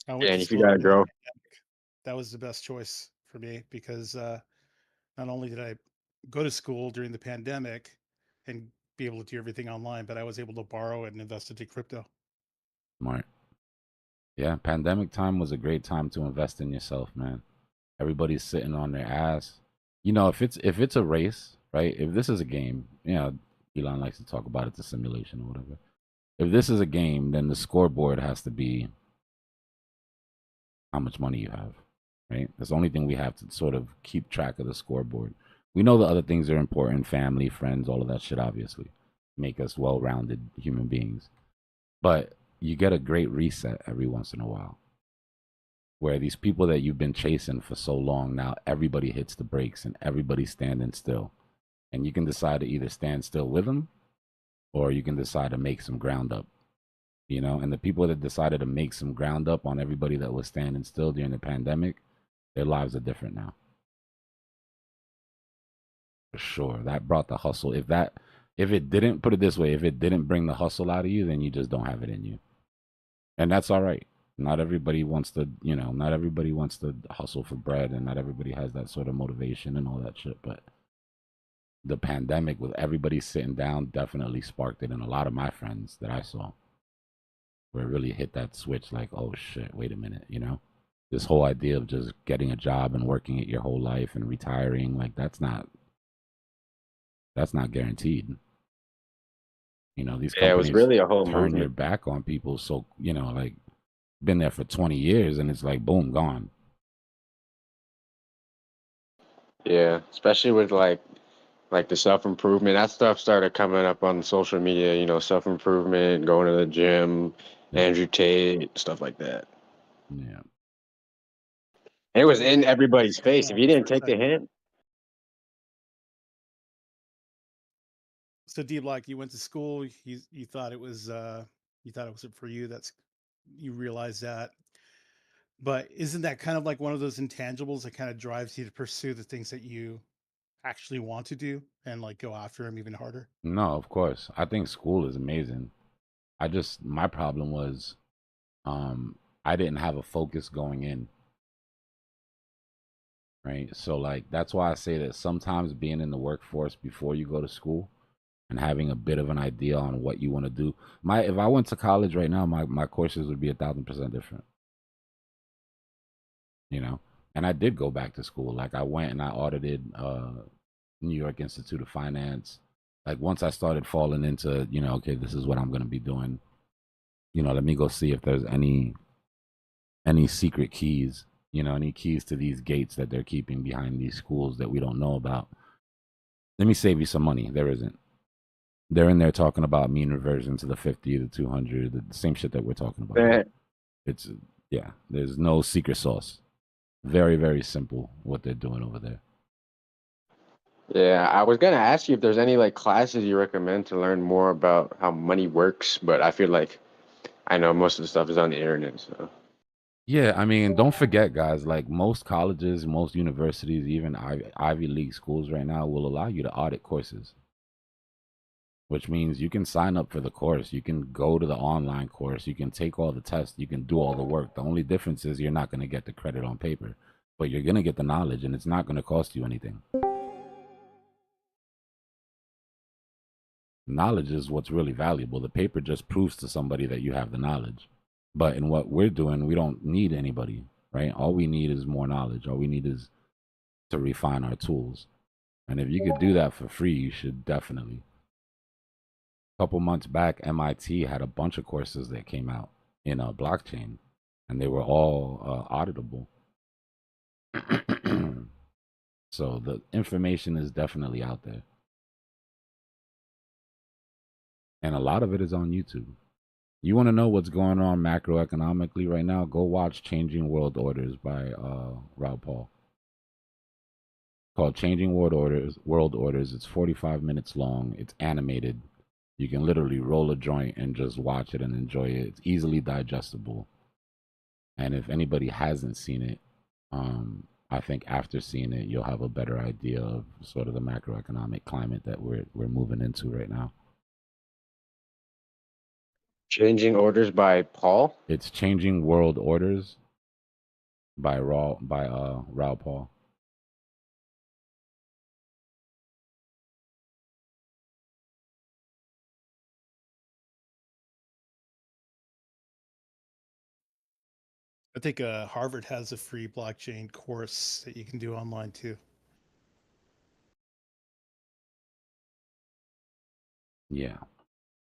I went Yeah, to and if you school got a during the girl. pandemic. That was the best choice for me because not only did I go to school during the pandemic and be able to do everything online, but I was able to borrow and invest into crypto. Smart. Yeah, pandemic time was a great time to invest in yourself, man. Everybody's sitting on their ass. You know, if it's a race, right? If this is a game, you know, Elon likes to talk about it's a simulation or whatever. If this is a game, then the scoreboard has to be how much money you have, right? That's the only thing we have to sort of keep track of the scoreboard. We know the other things are important, family, friends, all of that shit, obviously, make us well rounded human beings. But you get a great reset every once in a while where these people that you've been chasing for so long now, everybody hits the brakes and everybody's standing still. And you can decide to either stand still with them or you can decide to make some ground up. You know, and the people that decided to make some ground up on everybody that was standing still during the pandemic, their lives are different now. For sure. That brought the hustle. If it didn't, put it this way, if it didn't bring the hustle out of you, then you just don't have it in you. And that's all right. Not everybody wants to, you know, not everybody wants to hustle for bread and not everybody has that sort of motivation and all that shit. But the pandemic with everybody sitting down definitely sparked it in a lot of my friends that I saw. Where it really hit that switch like, oh shit, wait a minute, you know? This whole idea of just getting a job and working it your whole life and retiring, like that's not guaranteed. You know, these Yeah, it was companies really a whole turn your movement. back on people. So, you know, like been there for 20 years and it's like, boom, gone. Yeah, especially with like the self-improvement. That stuff started coming up on social media, you know, self-improvement, going to the gym, Yeah. Andrew Tate, stuff like that. Yeah. And it was in everybody's That's face. one If of you the didn't first take I the hint, So Dbloc, you went to school, you thought it was for you. That's you realize that. But isn't that kind of like one of those intangibles that kind of drives you to pursue the things that you actually want to do and like go after them even harder? No, of course. I think school is amazing. My problem was I didn't have a focus going in. Right. So like that's why I say that sometimes being in the workforce before you go to school and having a bit of an idea on what you want to do. If I went to college right now, my courses would be 1,000% different. You know? And I did go back to school. Like I went and I audited New York Institute of Finance. Like once I started falling into, you know, okay, this is what I'm gonna be doing. You know, let me go see if there's any secret keys, you know, any keys to these gates that they're keeping behind these schools that we don't know about. Let me save you some money. There isn't. They're in there talking about mean reversion to the 50, the 200, the same shit that we're talking about. eh, It's yeah. There's no secret sauce. Very very simple what they're doing over there. Yeah, I was gonna ask you if there's any like classes you recommend to learn more about how money works, but I feel like I know most of the stuff is on the internet, so. Yeah, I mean, don't forget, guys. Like most colleges, most universities, even Ivy League schools right now will allow you to audit courses, which means you can sign up for the course. You can go to the online course. You can take all the tests. You can do all the work. The only difference is you're not going to get the credit on paper, but you're going to get the knowledge, and it's not going to cost you anything. Knowledge is what's really valuable. The paper just proves to somebody that you have the knowledge. But in what we're doing, we don't need anybody, right? All we need is more knowledge. All we need is to refine our tools. And if you could do that for free, you should definitely. A couple months back, MIT had a bunch of courses that came out in a blockchain, and they were all auditable. So the information is definitely out there. And a lot of it is on YouTube. You want to know what's going on macroeconomically right now? Go watch Changing World Orders by Raoul Paul. Called Changing World Orders. World Orders. It's 45 minutes long. It's animated. You can literally roll a joint and just watch it and enjoy it. It's easily digestible. And if anybody hasn't seen it, I think after seeing it, you'll have a better idea of sort of the macroeconomic climate that we're moving into right now. Changing Orders by Paul? It's Changing World Orders by Raoul Paul. I think Harvard has a free blockchain course that you can do online too. Yeah.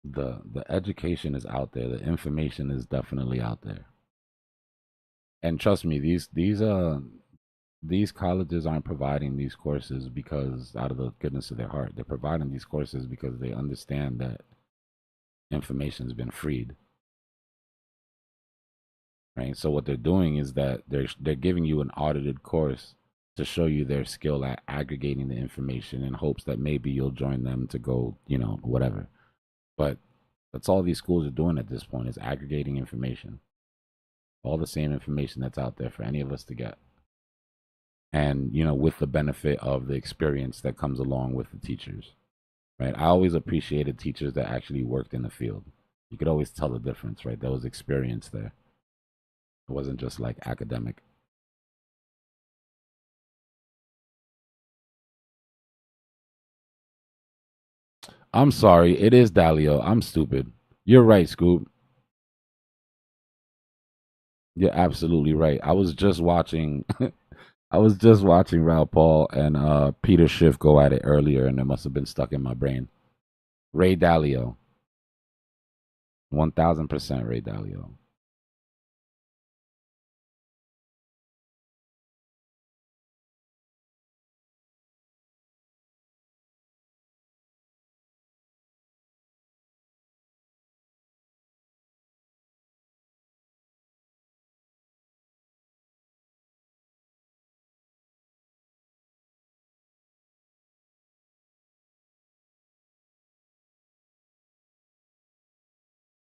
The education is out there. The information is definitely out there. And trust me, these colleges aren't providing these courses because out of the goodness of their heart. They're providing these courses because they understand that information's been freed. Right? So what they're doing is that they're giving you an audited course to show you their skill at aggregating the information in hopes that maybe you'll join them to go, whatever. But that's all these schools are doing at this point is aggregating information. All the same information that's out there for any of us to get. And, with the benefit of the experience that comes along with the teachers. Right? I always appreciated teachers that actually worked in the field. You could always tell the difference, right? There was experience there. It wasn't just like academic. I'm sorry. It is Dalio. I'm stupid. You're right, Scoop. You're absolutely right. I was just watching Raoul Paul and Peter Schiff go at it earlier, and it must have been stuck in my brain. Ray Dalio. 1000% Ray Dalio.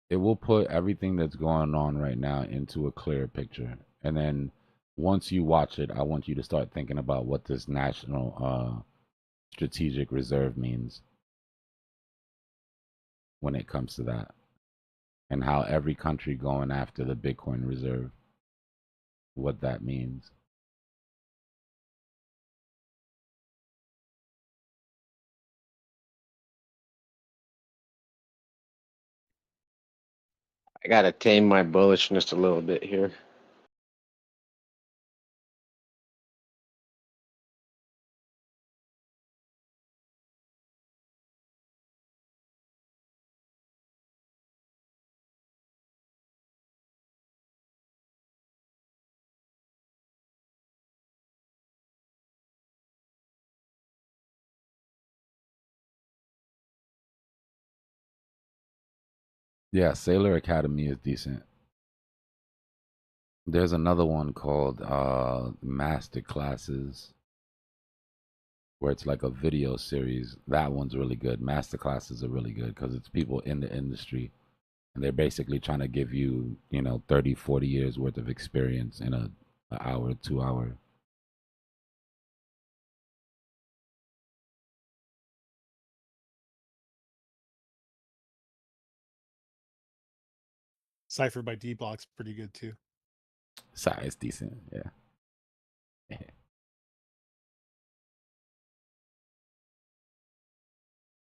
It will put everything that's going on right now into a clear picture. And then once you watch it, I want you to start thinking about what this national strategic reserve means when it comes to that, and how every country going after the Bitcoin reserve, what that means. I gotta tame my bullishness a little bit here. Yeah, Sailor Academy is decent. There's another one called Master Classes, where it's like a video series. That one's really good. Master Classes are really good because it's people in the industry, and they're basically trying to give you, 30, 40 years worth of experience in a hour, 2 hour. Cypher by Dbloc's pretty good too. Sorry, it's decent. Yeah.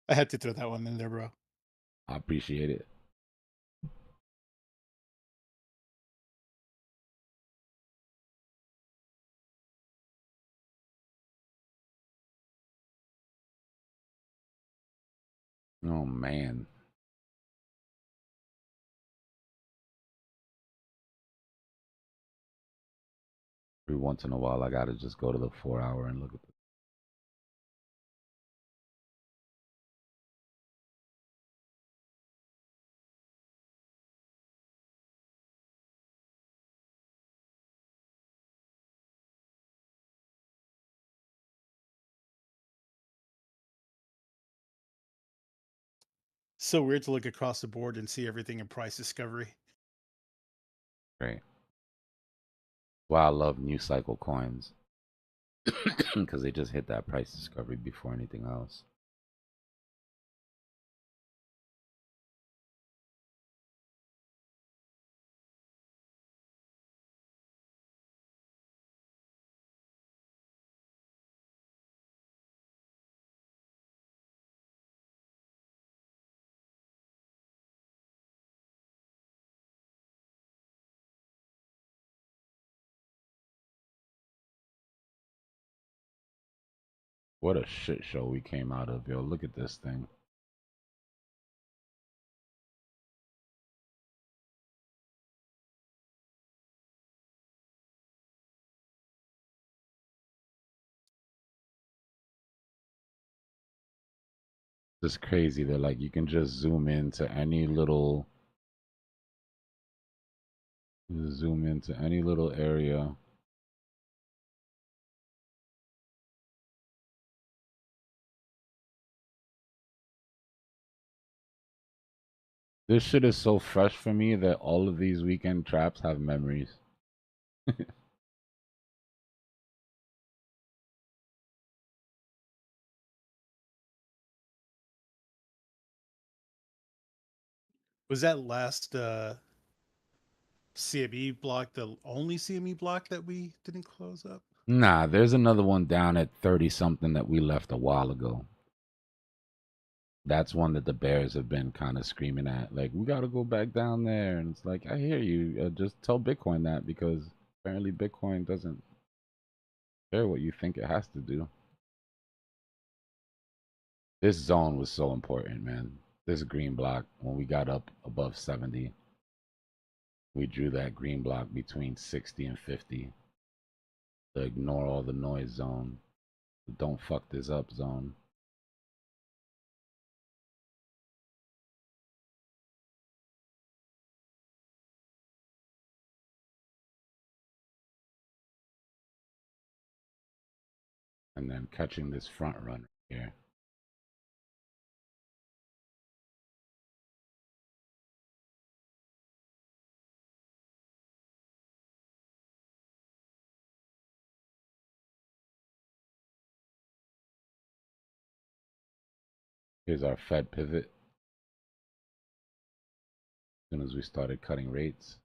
I had to throw that one in there, bro. I appreciate it. Oh man. Every once in a while I gotta just go to the 4 hour and look at the So weird to look across the board and see everything in price discovery. Great. Well, I love new cycle coins because they just hit that price discovery before anything else. What a shit show we came out of, yo. Look at this thing. It's crazy. They're like, you can just zoom into any little area. This shit is so fresh for me that all of these weekend traps have memories. Was that last CME block the only CME block that we didn't close up? Nah, there's another one down at 30 something that we left a while ago. That's one that the Bears have been kind of screaming at. Like, we got to go back down there. And it's like, I hear you. Just tell Bitcoin that because apparently Bitcoin doesn't care what you think it has to do. This zone was so important, man. This green block, when we got up above 70, we drew that green block between 60 and 50 to ignore all the noise zone. Don't fuck this up zone. And then catching this front run here. Here's our Fed pivot. As soon as we started cutting rates.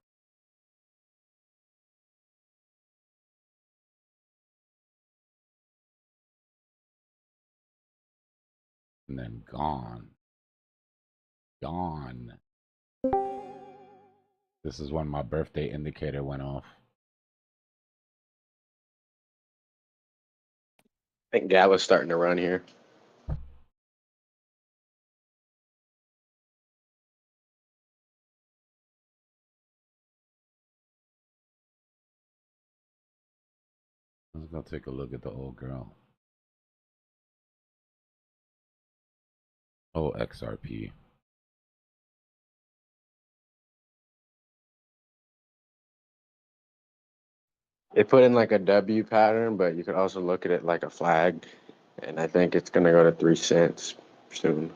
And then gone. Gone. This is when my birthday indicator went off. I think Gala's starting to run here. Let's go take a look at the old girl. Oh, XRP. It put in like a W pattern, but you could also look at it like a flag. And I think it's gonna go to 3 cents soon.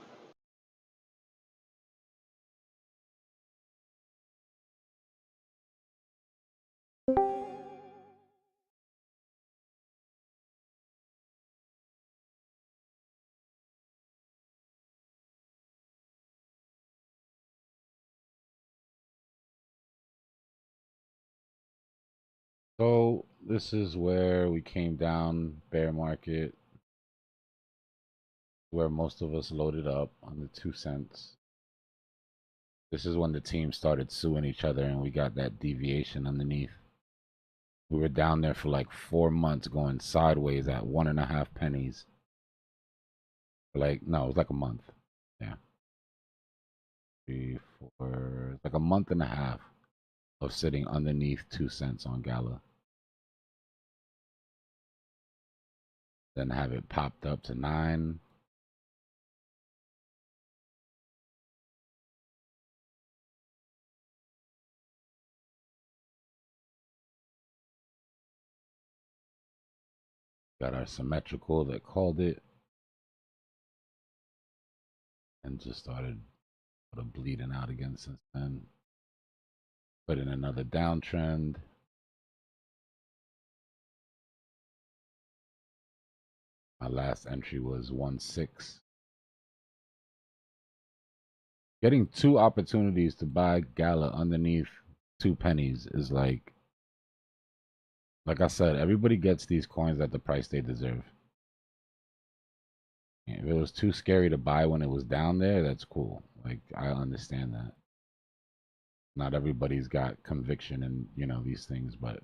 So this is where we came down bear market, where most of us loaded up on the 2 cents. This is when the team started suing each other and we got that deviation underneath. We were down there for like 4 months going sideways at 1.5 pennies. Like, no, it was like a month. Yeah. 3, 4, like a month and a half of sitting underneath 2 cents on Gala. Then have it popped up to 9. Got our symmetrical that called it. And just started sort of bleeding out again since then. Put in another downtrend. My last entry was 1.6. Getting 2 opportunities to buy Gala underneath 2 pennies is like I said, everybody gets these coins at the price they deserve. If it was too scary to buy when it was down there, that's cool. Like, I understand that. Not everybody's got conviction in, these things, but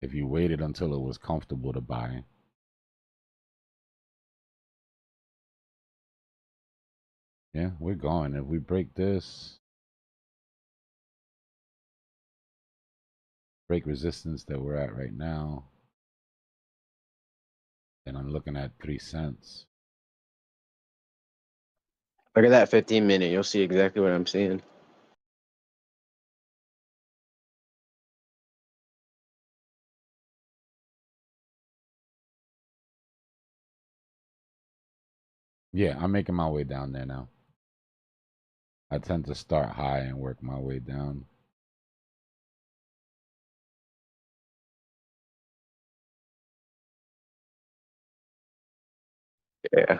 if you waited until it was comfortable to buy, yeah, we're going. If we break this, break resistance that we're at right now, then I'm looking at 3 cents. Look at that 15-minute. You'll see exactly what I'm seeing. Yeah, I'm making my way down there now. I tend to start high and work my way down. Yeah.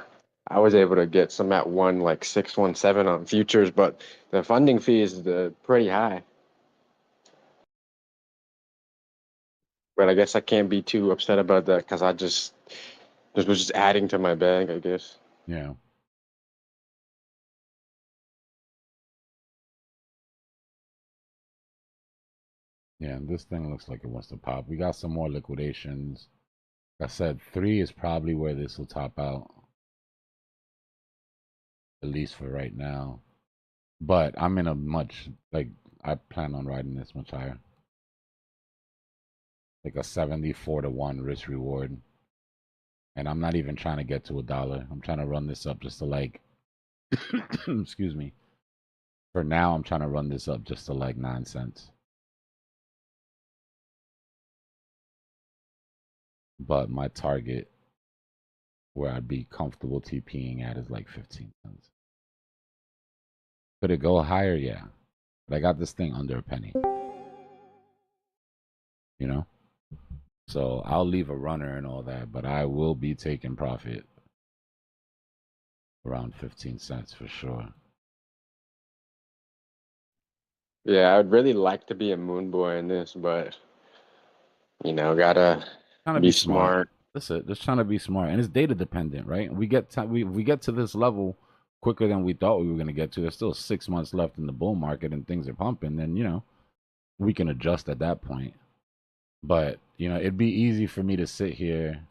I was able to get some at 617 on futures, but the funding fee is pretty high. But I guess I can't be too upset about that because this was just adding to my bag, I guess. Yeah. Yeah, this thing looks like it wants to pop. We got some more liquidations. Like I said, 3 is probably where this will top out. At least for right now. But I'm in a I plan on riding this much higher. Like a 74-to-1 risk reward. And I'm not even trying to get to $1. I'm trying to run this up just to excuse me. For now, I'm trying to run this up just to 9 cents. But my target where I'd be comfortable TPing at is 15 cents. Could it go higher? Yeah. But I got this thing under a penny. So I'll leave a runner and all that, but I will be taking profit around 15 cents for sure. Yeah, I'd really like to be a moon boy in this, but gotta be smart. That's it. Just trying to be smart, and it's data dependent, right? We get we get to this level quicker than we thought we were going to get to. There's still 6 months left in the bull market, and things are pumping. Then we can adjust at that point. But it'd be easy for me to sit here.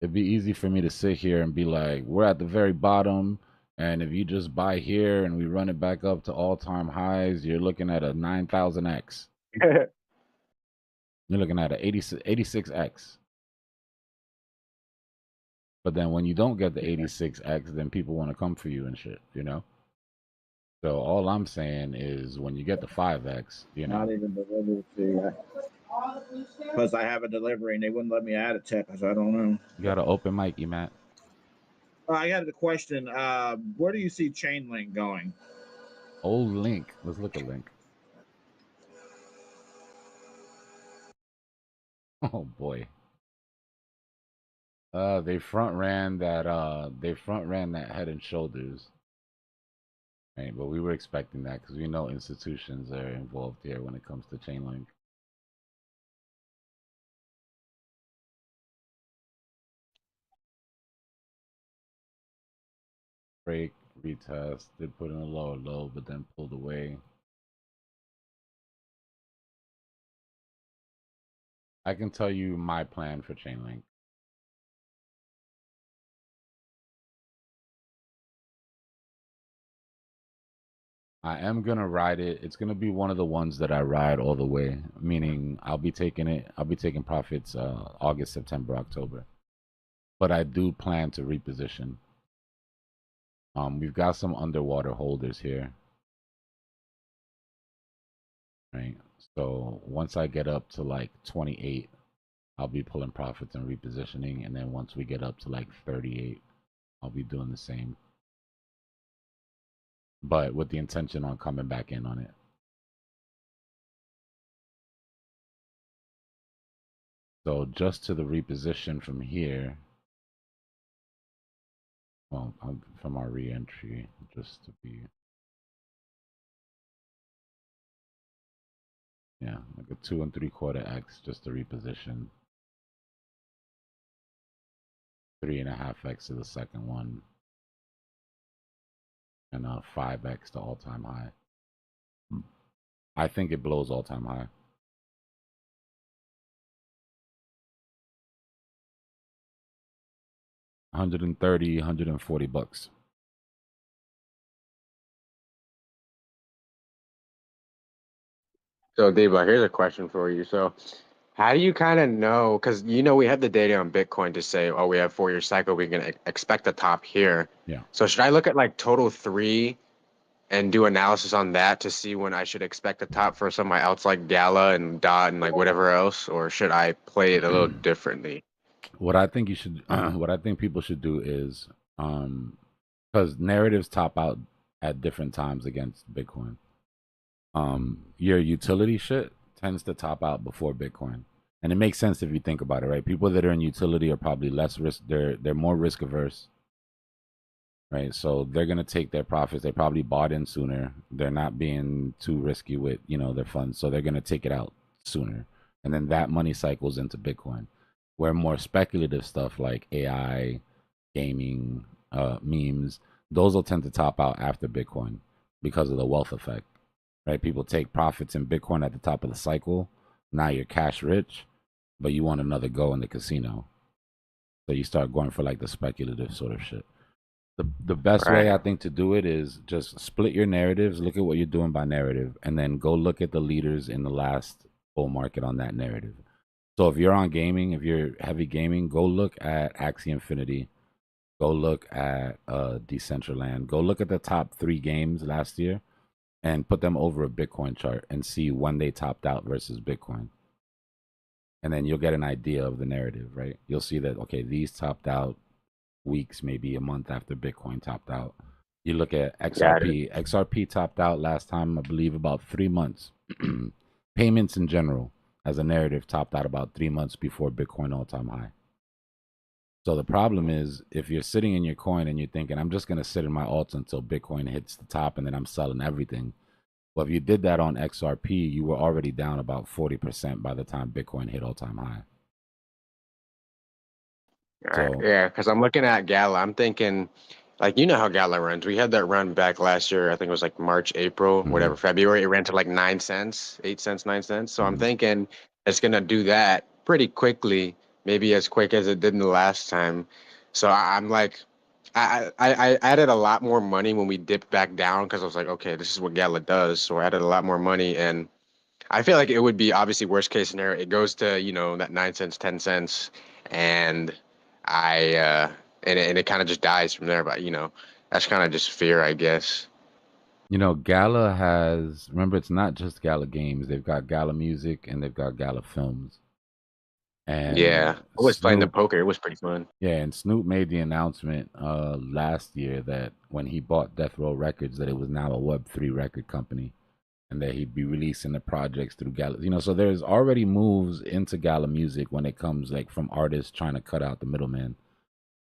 It'd be easy for me to sit here and be like, we're at the very bottom. And if you just buy here and we run it back up to all-time highs, you're looking at a 9,000x. You're looking at an 86x. But then when you don't get the 86x, then people want to come for you and shit, So all I'm saying is when you get the 5x, you know. Not even delivered to. Plus, I have a delivery and they wouldn't let me add a tip, so I don't know. You got an open mic, Matt. I got a question. Where do you see Chainlink going? Old Link. Let's look at Link. Oh boy. They front ran that Head and Shoulders. Right, but we were expecting that because we know institutions are involved here when it comes to Chainlink. Break, retest, did put in a lower low, but then pulled away. I can tell you my plan for Chainlink. I am gonna ride it. It's gonna be one of the ones that I ride all the way. Meaning I'll be taking profits August, September, October. But I do plan to reposition. We've got some underwater holders here. Right. So once I get up to like 28, I'll be pulling profits and repositioning. And then once we get up to like 38, I'll be doing the same. But with the intention on coming back in on it. So just to the reposition from here, well, from our re-entry, just to be, yeah, like a 2 3/4x just to reposition. 3.5x to the second one, and 5x to all-time high. I think it blows all-time high. $130, $140. So, Dbloc, here's a question for you. So, how do you kind of know? Because we have the data on Bitcoin to say, oh, we have 4-year cycle, we can expect a top here. Yeah. So, should I look at like total 3 and do analysis on that to see when I should expect a top for some of my outs like Gala and Dot and like whatever else, or should I play it a little differently? What I think you should, what I think people should do is, because narratives top out at different times against Bitcoin. Your utility shit tends to top out before Bitcoin, and it makes sense if you think about it, right? People that are in utility are probably less risk. They're more risk averse, right? So they're gonna take their profits. They probably bought in sooner. They're not being too risky with their funds, so they're gonna take it out sooner, and then that money cycles into Bitcoin. Where more speculative stuff like AI, gaming, memes, those will tend to top out after Bitcoin because of the wealth effect. Right? People take profits in Bitcoin at the top of the cycle. Now you're cash rich, but you want another go in the casino. So you start going for like the speculative sort of shit. The best way I think to do it is just split your narratives, look at what you're doing by narrative, and then go look at the leaders in the last bull market on that narrative. So if you're on gaming, if you're heavy gaming, go look at Axie Infinity. Go look at Decentraland. Go look at the top 3 games last year and put them over a Bitcoin chart and see when they topped out versus Bitcoin. And then you'll get an idea of the narrative, right? You'll see that, okay, these topped out weeks, maybe a month after Bitcoin topped out. You look at XRP. XRP topped out last time, I believe, about 3 months. Payments in general, as a narrative, topped out about 3 months before Bitcoin all-time high. So the problem is, if you're sitting in your coin and you're thinking, I'm just going to sit in my alts until Bitcoin hits the top and then I'm selling everything. Well, if you did that on XRP, you were already down about 40% by the time Bitcoin hit all-time high. All right. Yeah, because I'm looking at Gala. I'm thinking, like, how Gala runs. We had that run back last year. I think it was like March, April, whatever, February. It ran to like 9 cents, 8 cents, 9 cents. So I'm thinking it's going to do that pretty quickly, maybe as quick as it did in the last time. So I'm like, I added a lot more money when we dipped back down because I was like, okay, this is what Gala does. So I added a lot more money, and I feel like it would be obviously worst case scenario. It goes to, that 9 cents, 10 cents, and and it kind of just dies from there. But, that's kind of just fear, I guess. You know, Gala has, remember, it's not just Gala Games. They've got Gala Music and they've got Gala Films. Yeah, And I was playing the Snoop, poker. It was pretty fun. yeah, and Snoop made the announcement last year that when he bought Death Row Records, that it was now a Web3 record company and that he'd be releasing the projects through Gala. You know, so there's already moves into Gala Music when it comes like from artists trying to cut out the middleman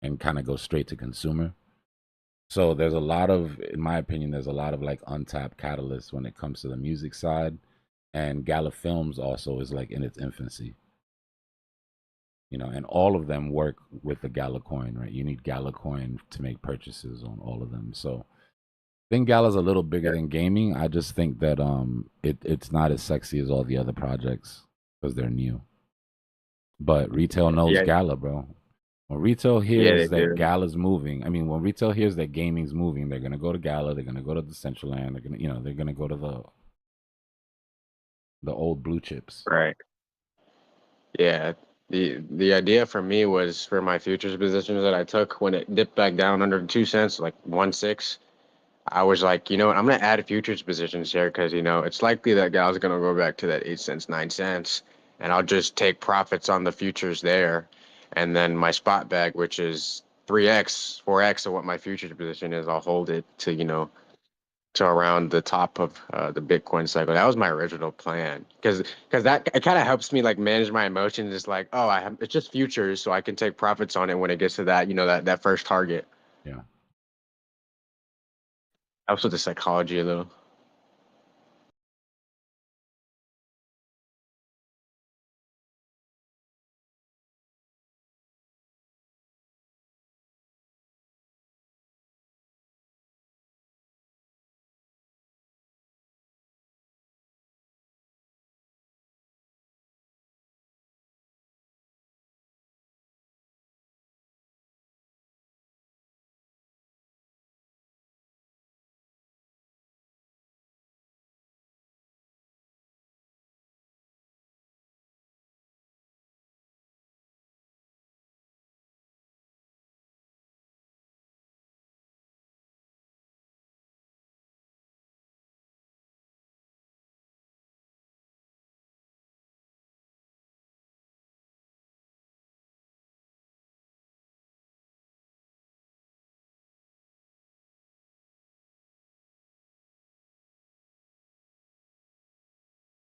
and kind of go straight to consumer. So there's a lot of, in my opinion, there's a lot of like untapped catalysts when it comes to the music side. And Gala Films also is like in its infancy, you know, and all of them work with the Gala coin, right? You need Gala coin to make purchases on all of them. So I think Gala's a little bigger than gaming. I just think that it's not as sexy as all the other projects because they're new. But retail knows Yeah, Gala, bro. When retail yeah, they hears that do. Gala's moving, I mean, when retail hears that gaming's moving, they're gonna go to Gala. They're gonna go to the Decentraland. They're gonna, you know, they're gonna go to the old blue chips. Right. Yeah. The idea for me was for my futures positions that I took when it dipped back down under 2 cents, like 1.6. I was like, you know what, I'm gonna add futures positions here because you know it's likely that gal's gonna go back to that 8 cents, 9 cents, and I'll just take profits on the futures there, and then my spot bag, which is 3x, 4x of what my futures position is, I'll hold it to to around the top of the Bitcoin cycle. That was my original plan because that it kind of helps me like manage my emotions. It's like, oh, it's just futures, so I can take profits on it when it gets to that that first target. Yeah. Helps with the psychology a little.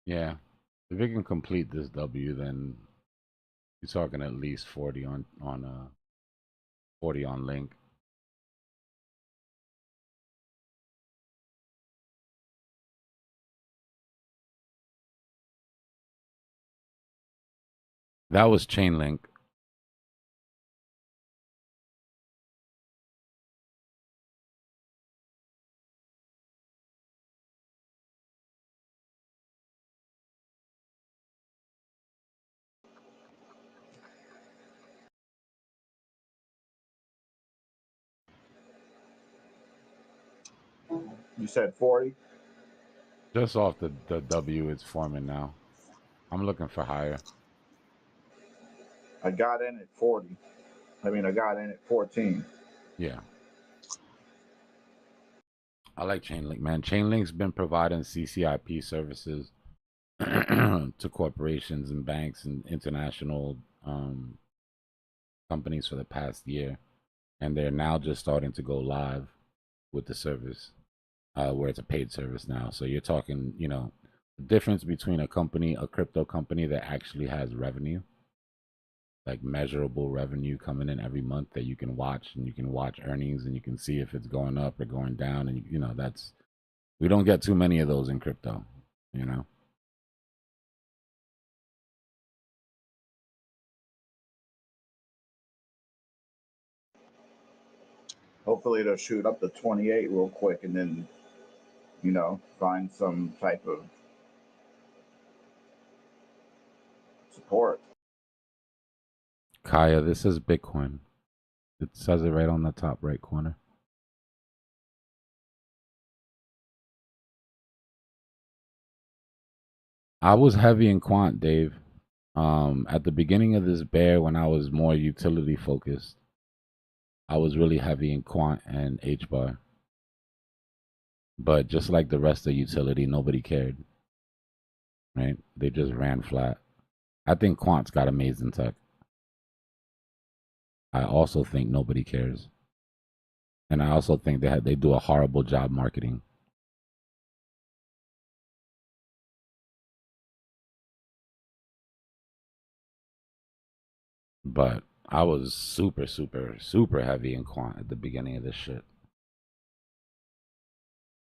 Yeah. If it can complete this W, then you're talking at least 40 on 40 on Link. That was Chainlink. You said 40? Just off the W it's forming now. I'm looking for higher. I got in at 40. I mean, I got in at 14. Yeah. I like Chainlink, man. Chainlink's been providing CCIP services to corporations and banks and international companies for the past year. And they're now just starting to go live with the service, where it's a paid service now. So you're talking, you know, the difference between a company, a crypto company that actually has revenue, like measurable revenue coming in every month that you can watch, and you can watch earnings and you can see if it's going up or going down. And, you know, that's, we don't get too many of those in crypto, you know? Hopefully, it'll shoot up to 28 real quick and then, find some type of support. Kaya, this is Bitcoin. It says it right on the top right corner. I was heavy in quant, Dave. At the beginning of this bear, when I was more utility focused, I was really heavy in quant and H bar. But just like the rest of utility, nobody cared, right? They just ran flat. I think Quant's got amazing tech. I also think nobody cares. And I also think they do a horrible job marketing. But I was super, super, super heavy in Quant at the beginning of this shit.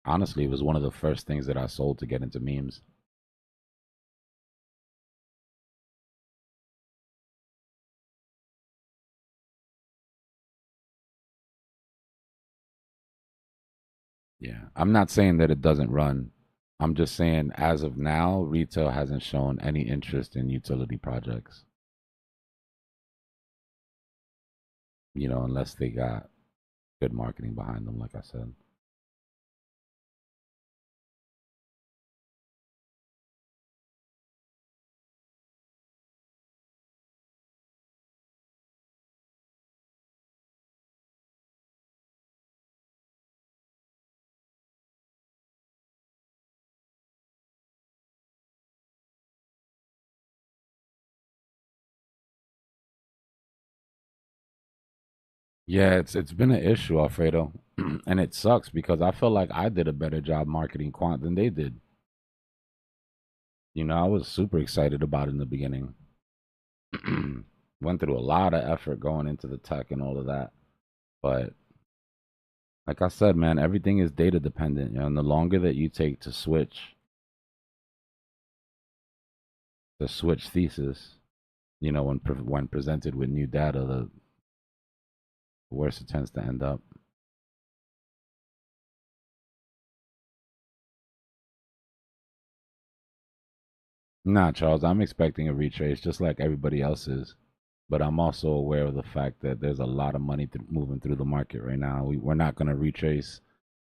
Honestly, it was one of the first things that I sold to get into memes. Yeah. I'm not saying that it doesn't run. I'm just saying as of now, retail hasn't shown any interest in utility projects. You know, unless they got good marketing behind them, like I said. Yeah, it's been an issue, Alfredo. And it sucks because I feel like I did a better job marketing Quant than they did. You know, I was super excited about it in the beginning. Went through a lot of effort going into the tech and all of that. But like I said, man, everything is data dependent. You know, and the longer that you take to switch thesis, you know, when presented with new data, the worse it tends to end up. Nah, Charles, I'm expecting a retrace just like everybody else is. But I'm also aware of the fact that there's a lot of money moving through the market right now. We're not going to retrace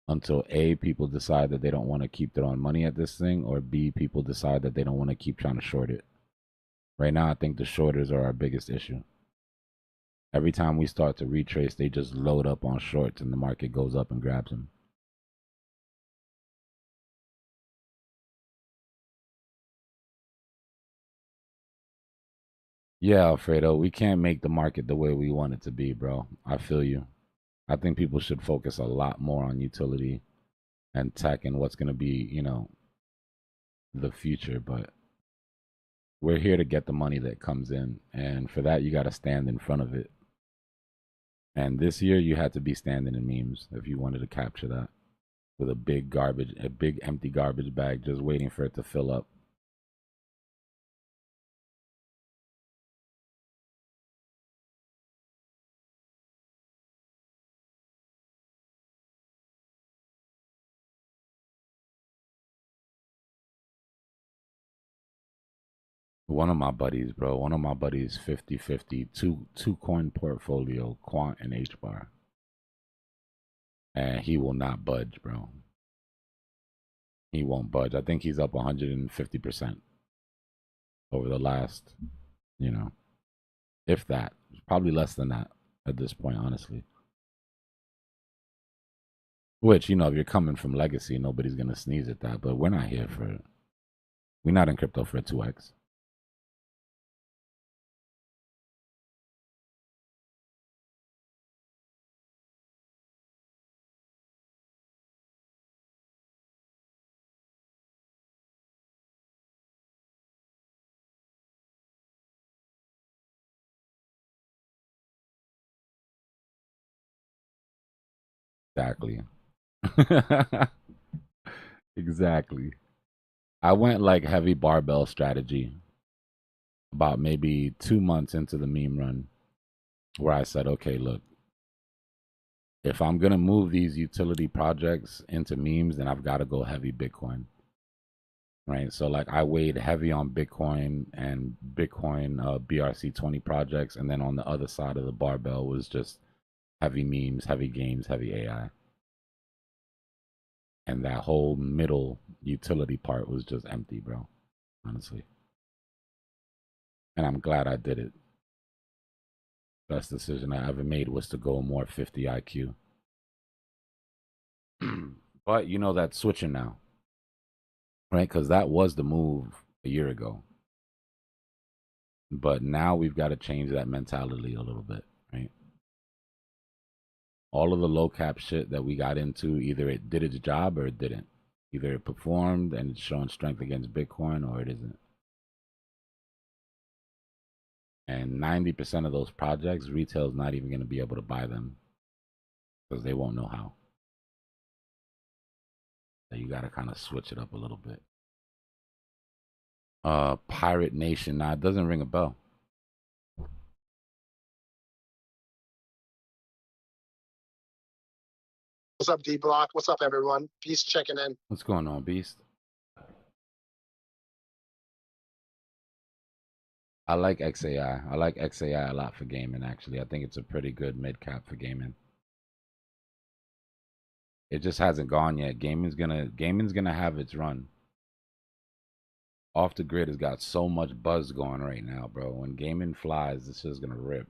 until A, people decide that they don't want to keep their own money at this thing, or B, people decide that they don't want to keep trying to short it. Right now, I think the shorters are our biggest issue. Every time we start to retrace, they just load up on shorts and the market goes up and grabs them. Yeah, Alfredo, we can't make the market the way we want it to be, bro. I feel you. I think people should focus a lot more on utility and tech and what's going to be, you know, the future. But we're here to get the money that comes in. And for that, you got to stand in front of it. And this year, you had to be standing in memes if you wanted to capture that with a big empty garbage bag just waiting for it to fill up. One of my buddies, bro, 50-50, two coin portfolio, Quant and H bar. And he will not budge, bro. He won't budge. I think he's up 150% over the last, you know, if that. Probably less than that at this point, honestly. Which, you know, if you're coming from legacy, nobody's going to sneeze at that. But we're not here for it. We're not in crypto for a 2x. Exactly. Exactly. I went like heavy barbell strategy about maybe 2 months into the meme run, where I said, okay, look, if I'm going to move these utility projects into memes, then I've got to go heavy Bitcoin. Right. So like I weighed heavy on Bitcoin and Bitcoin BRC20 projects. And then on the other side of the barbell was just heavy memes, heavy games, heavy AI. And that whole middle utility part was just empty, bro. Honestly. And I'm glad I did it. Best decision I ever made was to go more 50 IQ. But you know that's switching now, right? Because that was the move a year ago. But now we've got to change that mentality a little bit, right? All of the low cap shit that we got into, either it did its job or it didn't. Either it performed and it's showing strength against Bitcoin or it isn't. And 90% of those projects, retail's not even going to be able to buy them because they won't know how. So you got to kind of switch it up a little bit. Pirate Nation, nah, it doesn't ring a bell. What's up, Dbloc? What's up, everyone? Peace checking in. What's going on, Beast? I like XAI. I like XAI a lot for gaming, actually. I think it's a pretty good mid-cap for gaming. It just hasn't gone yet. Gaming's gonna have its run. Off the Grid has got so much buzz going right now, bro. When gaming flies, this is gonna rip.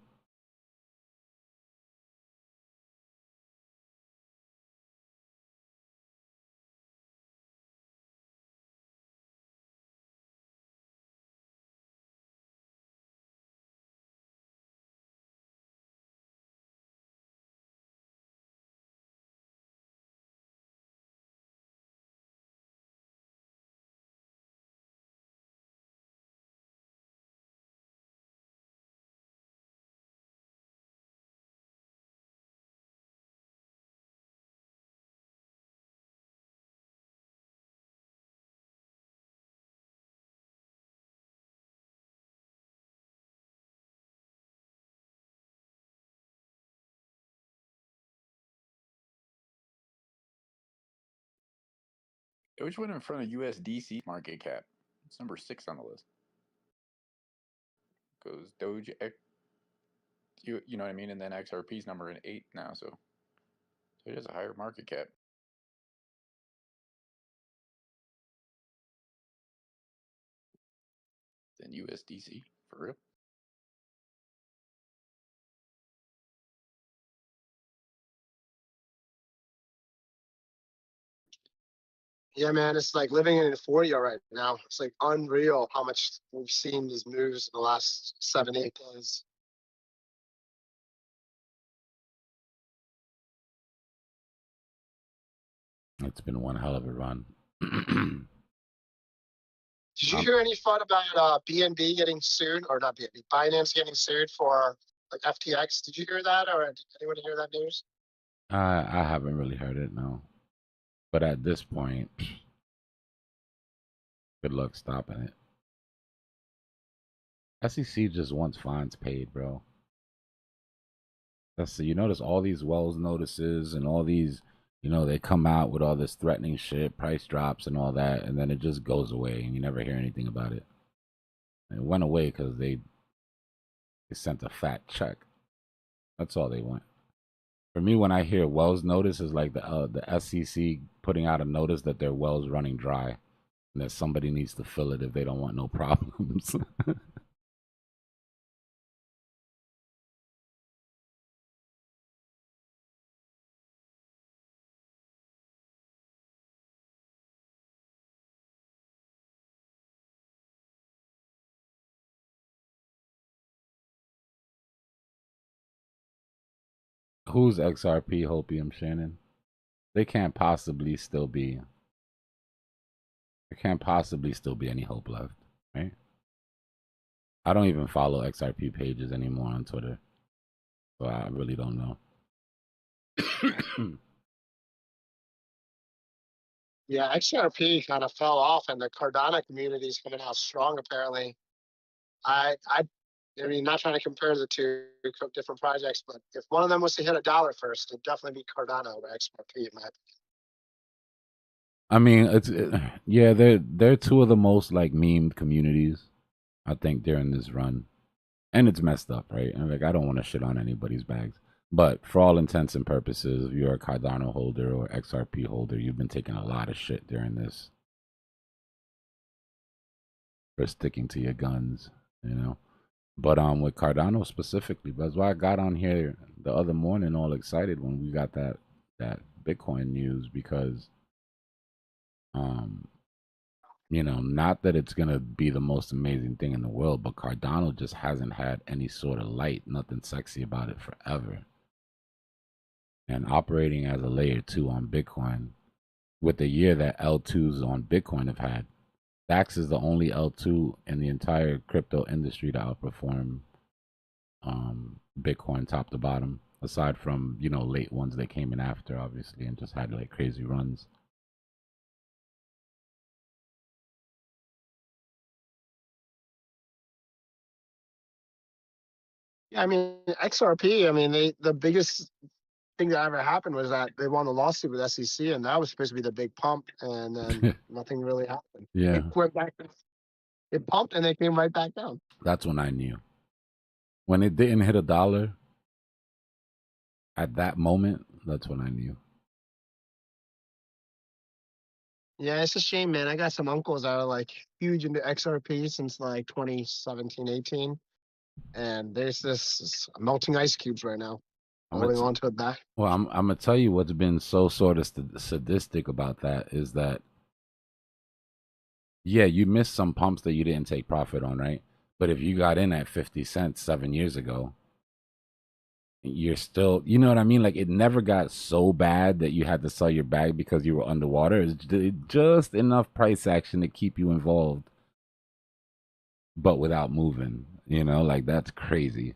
Which one in front of USDC market cap? It's number 6 on the list. Goes Doge, you know what I mean? And then XRP's number 8 now, so it has a higher market cap. Than USDC, for real. Yeah, man, it's like living in euphoria right now. It's like unreal how much we've seen these moves in the last 7, 8 days. It's been one hell of a run. Did you hear any thought about BNB getting sued, or not BNB, Binance getting sued for like FTX? Did you hear that, or did anyone hear that news? I haven't really heard it, no. But at this point, good luck stopping it. SEC just wants fines paid, bro. You notice all these Wells notices and all these, they come out with all this threatening shit, price drops and all that, and then it just goes away and you never hear anything about it. And it went away because they sent a fat check. That's all they want. For me, when I hear Wells notice, is like the SEC putting out a notice that their well's running dry and that somebody needs to fill it if they don't want no problems. Who's XRP Hopium, Shannon? They can't possibly still be. There can't possibly still be any hope left, right? I don't even follow XRP pages anymore on Twitter, so I really don't know. Yeah, XRP kind of fell off, and the Cardano community is coming out strong. Apparently, I mean, not trying to compare the two different projects, but if one of them was to hit $1 first, it'd definitely be Cardano or XRP, in my opinion. I mean, yeah, they're two of the most like memed communities, I think, during this run, and it's messed up, right? And like, I don't want to shit on anybody's bags, but for all intents and purposes, if you're a Cardano holder or XRP holder, you've been taking a lot of shit during this for sticking to your guns, But with Cardano specifically, that's why I got on here the other morning all excited when we got that Bitcoin news, because You know, not that it's gonna be the most amazing thing in the world, but Cardano just hasn't had any sort of light, nothing sexy about it forever. And operating as a layer 2 on Bitcoin, with the year that L2s on Bitcoin have had, DAX is the only L2 in the entire crypto industry to outperform Bitcoin top to bottom, aside from, you know, late ones that came in after, obviously, and just had like crazy runs. Yeah, I mean XRP. I mean the biggest thing that ever happened was that they won a lawsuit with SEC, and that was supposed to be the big pump, and then nothing really happened. Yeah. It went back. It pumped and they came right back down. That's when I knew. When it didn't hit $1 at that moment, that's when I knew. Yeah, it's a shame, man. I got some uncles that are like huge into XRP since like 2017, 18. And there's this melting ice cubes right now, holding on to it back. Well, I'm gonna tell you what's been so sort of sadistic about that is that, yeah, you missed some pumps that you didn't take profit on, right? But if you got in at 50 cents 7 years ago, you're still, you know what I mean? Like, it never got so bad that you had to sell your bag because you were underwater. It's just enough price action to keep you involved, but without moving, you know? Like, that's crazy.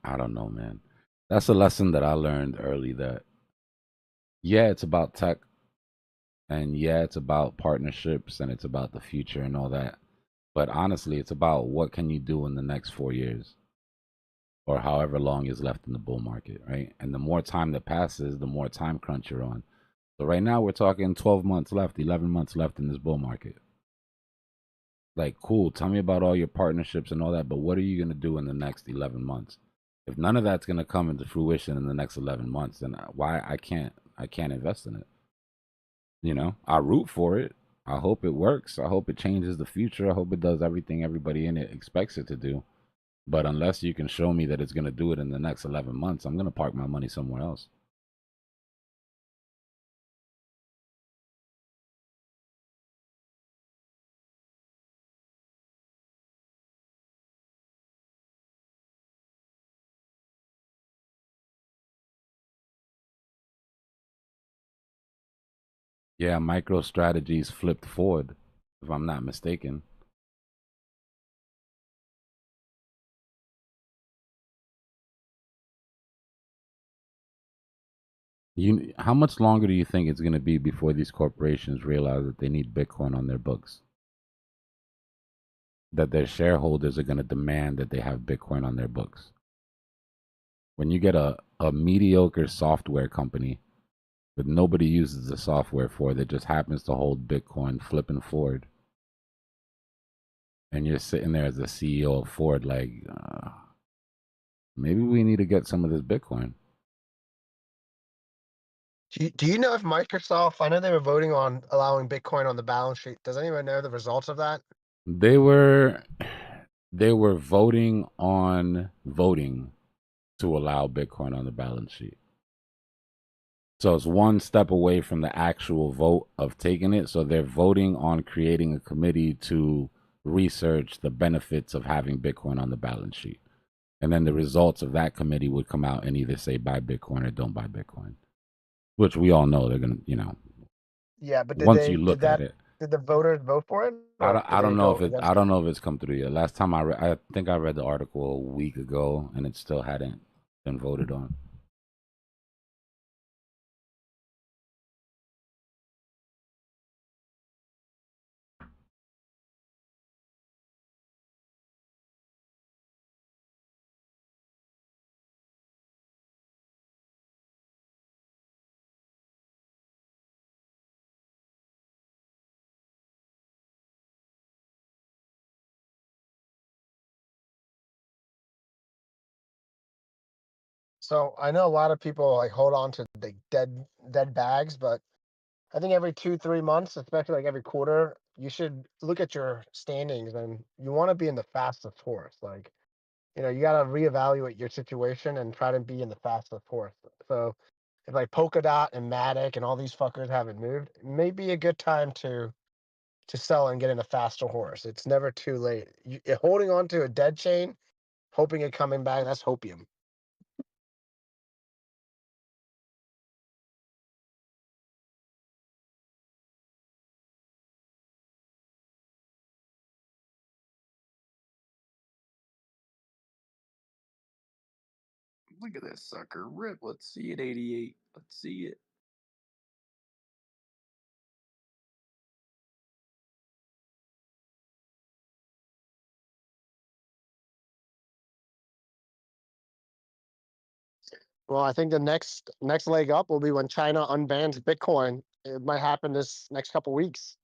I don't know, man. That's a lesson that I learned early that, yeah, it's about tech, and yeah, it's about partnerships, and it's about the future and all that. But honestly, it's about what can you do in the next 4 years or however long is left in the bull market, right? And the more time that passes, the more time crunch you're on. So right now we're talking 12 months left, 11 months left in this bull market. Like, cool, tell me about all your partnerships and all that, but what are you going to do in the next 11 months? If none of that's going to come into fruition in the next 11 months, then why I can't invest in it. You know, I root for it. I hope it works. I hope it changes the future. I hope it does everything everybody in it expects it to do. But unless you can show me that it's going to do it in the next 11 months, I'm going to park my money somewhere else. Yeah, MicroStrategy's flipped forward, if I'm not mistaken. How much longer do you think it's going to be before these corporations realize that they need Bitcoin on their books? That their shareholders are going to demand that they have Bitcoin on their books? When you get a mediocre software company that nobody uses the software for, that just happens to hold Bitcoin flipping forward, and you're sitting there as the CEO of Ford, like, maybe we need to get some of this Bitcoin. Do you know if Microsoft, I know they were voting on allowing Bitcoin on the balance sheet. Does anyone know the results of that? They were voting to allow Bitcoin on the balance sheet. So it's one step away from the actual vote of taking it. So they're voting on creating a committee to research the benefits of having Bitcoin on the balance sheet. And then the results of that committee would come out and either say buy Bitcoin or don't buy Bitcoin, which we all know they're going to, you know, Yeah, but once you look at it. Did the voters vote for it? I Or don't did they know go if against I don't know if it's come through yet. Last time I think I read the article a week ago and it still hadn't been voted on. So I know a lot of people like hold on to the dead bags, but I think every 2, 3 months, especially like every quarter, you should look at your standings and you want to be in the fastest horse. Like you got to reevaluate your situation and try to be in the fastest horse. So if like Polkadot and Matic and all these fuckers haven't moved, it may be a good time to sell and get in a faster horse. It's never too late. Holding on to a dead chain, hoping it coming back, that's hopium. Look at this sucker rip. Let's see it, 88. Let's see it. Well, I think the next leg up will be when China unbans Bitcoin. It might happen this next couple weeks.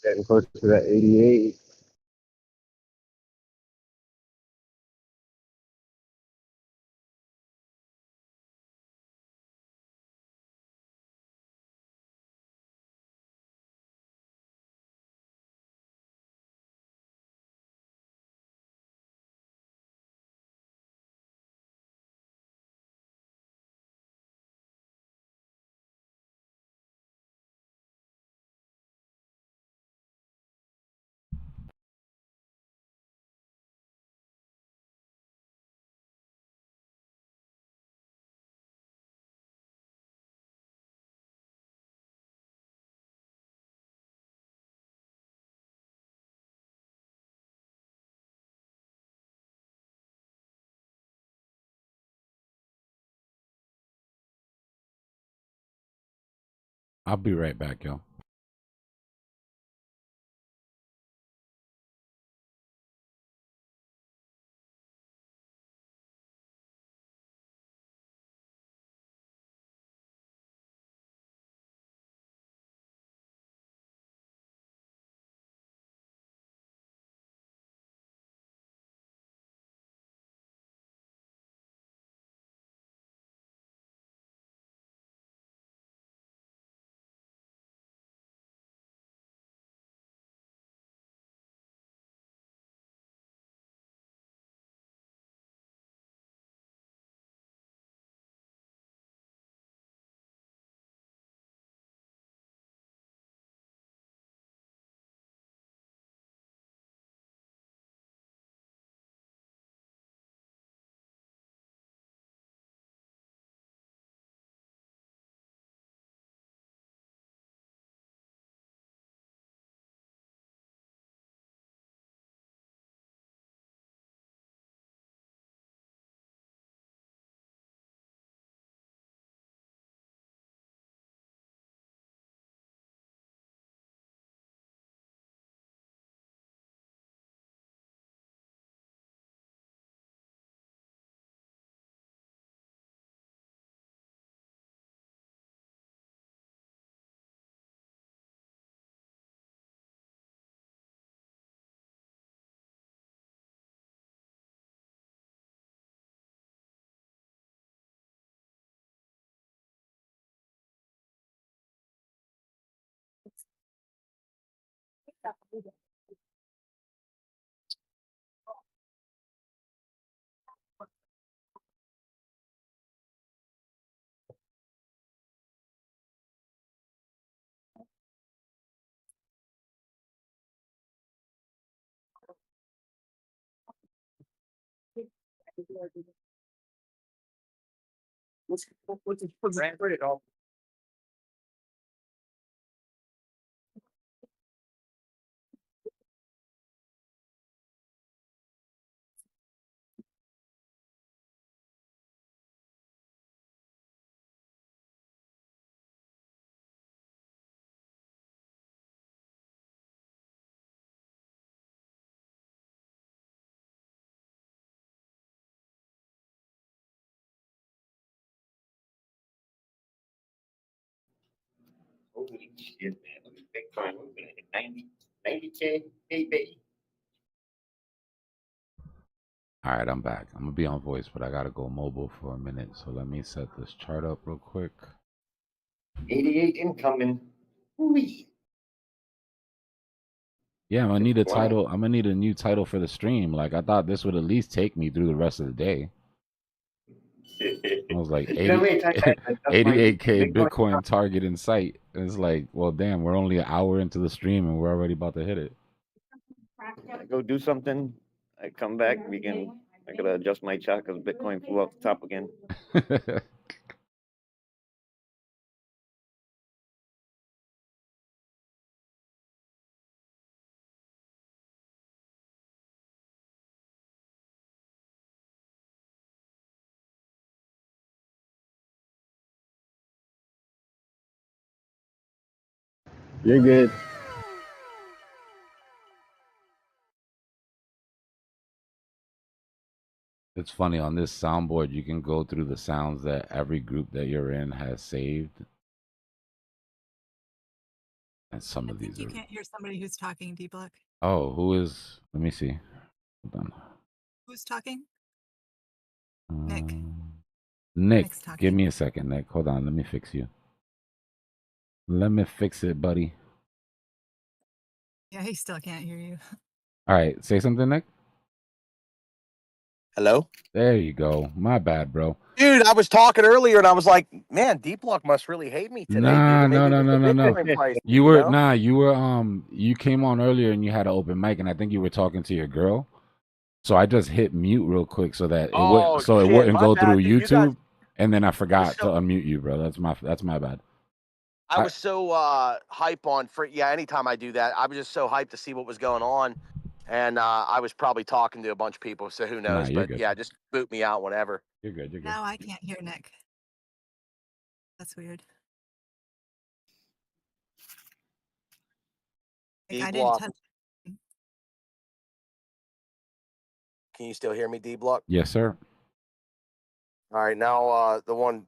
Getting close to that 88. I'll be right back, yo. Holy shit, man. Look at Bitcoin moving at 90K, baby. All right, I'm back. I'm gonna be on voice, but I gotta go mobile for a minute. So let me set this chart up real quick. 88 incoming. Whee. Yeah, I'm gonna need a title. I'm gonna need a new title for the stream. Like I thought this would at least take me through the rest of the day. I was like 88K Bitcoin target in sight. It's like, well, damn, we're only an hour into the stream and we're already about to hit it. I go do something. I come back. I gotta adjust my chart because Bitcoin flew off the top again. You're good. It's funny, on this soundboard, you can go through the sounds that every group that you're in has saved. And some of these You are... can't hear somebody who's talking, Dbloc. Oh, who is... Let me see. Hold on. Who's talking? Nick. Nick, give me a second, Nick. Hold on, let me fix you. Let me fix it, buddy. Yeah, he still can't hear you. All right, say something, Nick. Hello? There you go. My bad, bro. Dude, I was talking earlier and I was like, man, Dbloc must really hate me today, Nah, dude. Maybe no. Bitcoin price, You were you came on earlier and you had an open mic and I think you were talking to your girl. So I just hit mute real quick so that it wouldn't go through YouTube. And then I forgot to unmute you, bro. That's my bad. I was so hype on anytime I do that, I was just so hyped to see what was going on. And I was probably talking to a bunch of people, so who knows? You're But good. yeah, just boot me out whenever. You're good. You're good. Now I can't hear Nick. That's weird. Like, I didn't touch. Can you still hear me, Dbloc? Yes, sir. All right, now the one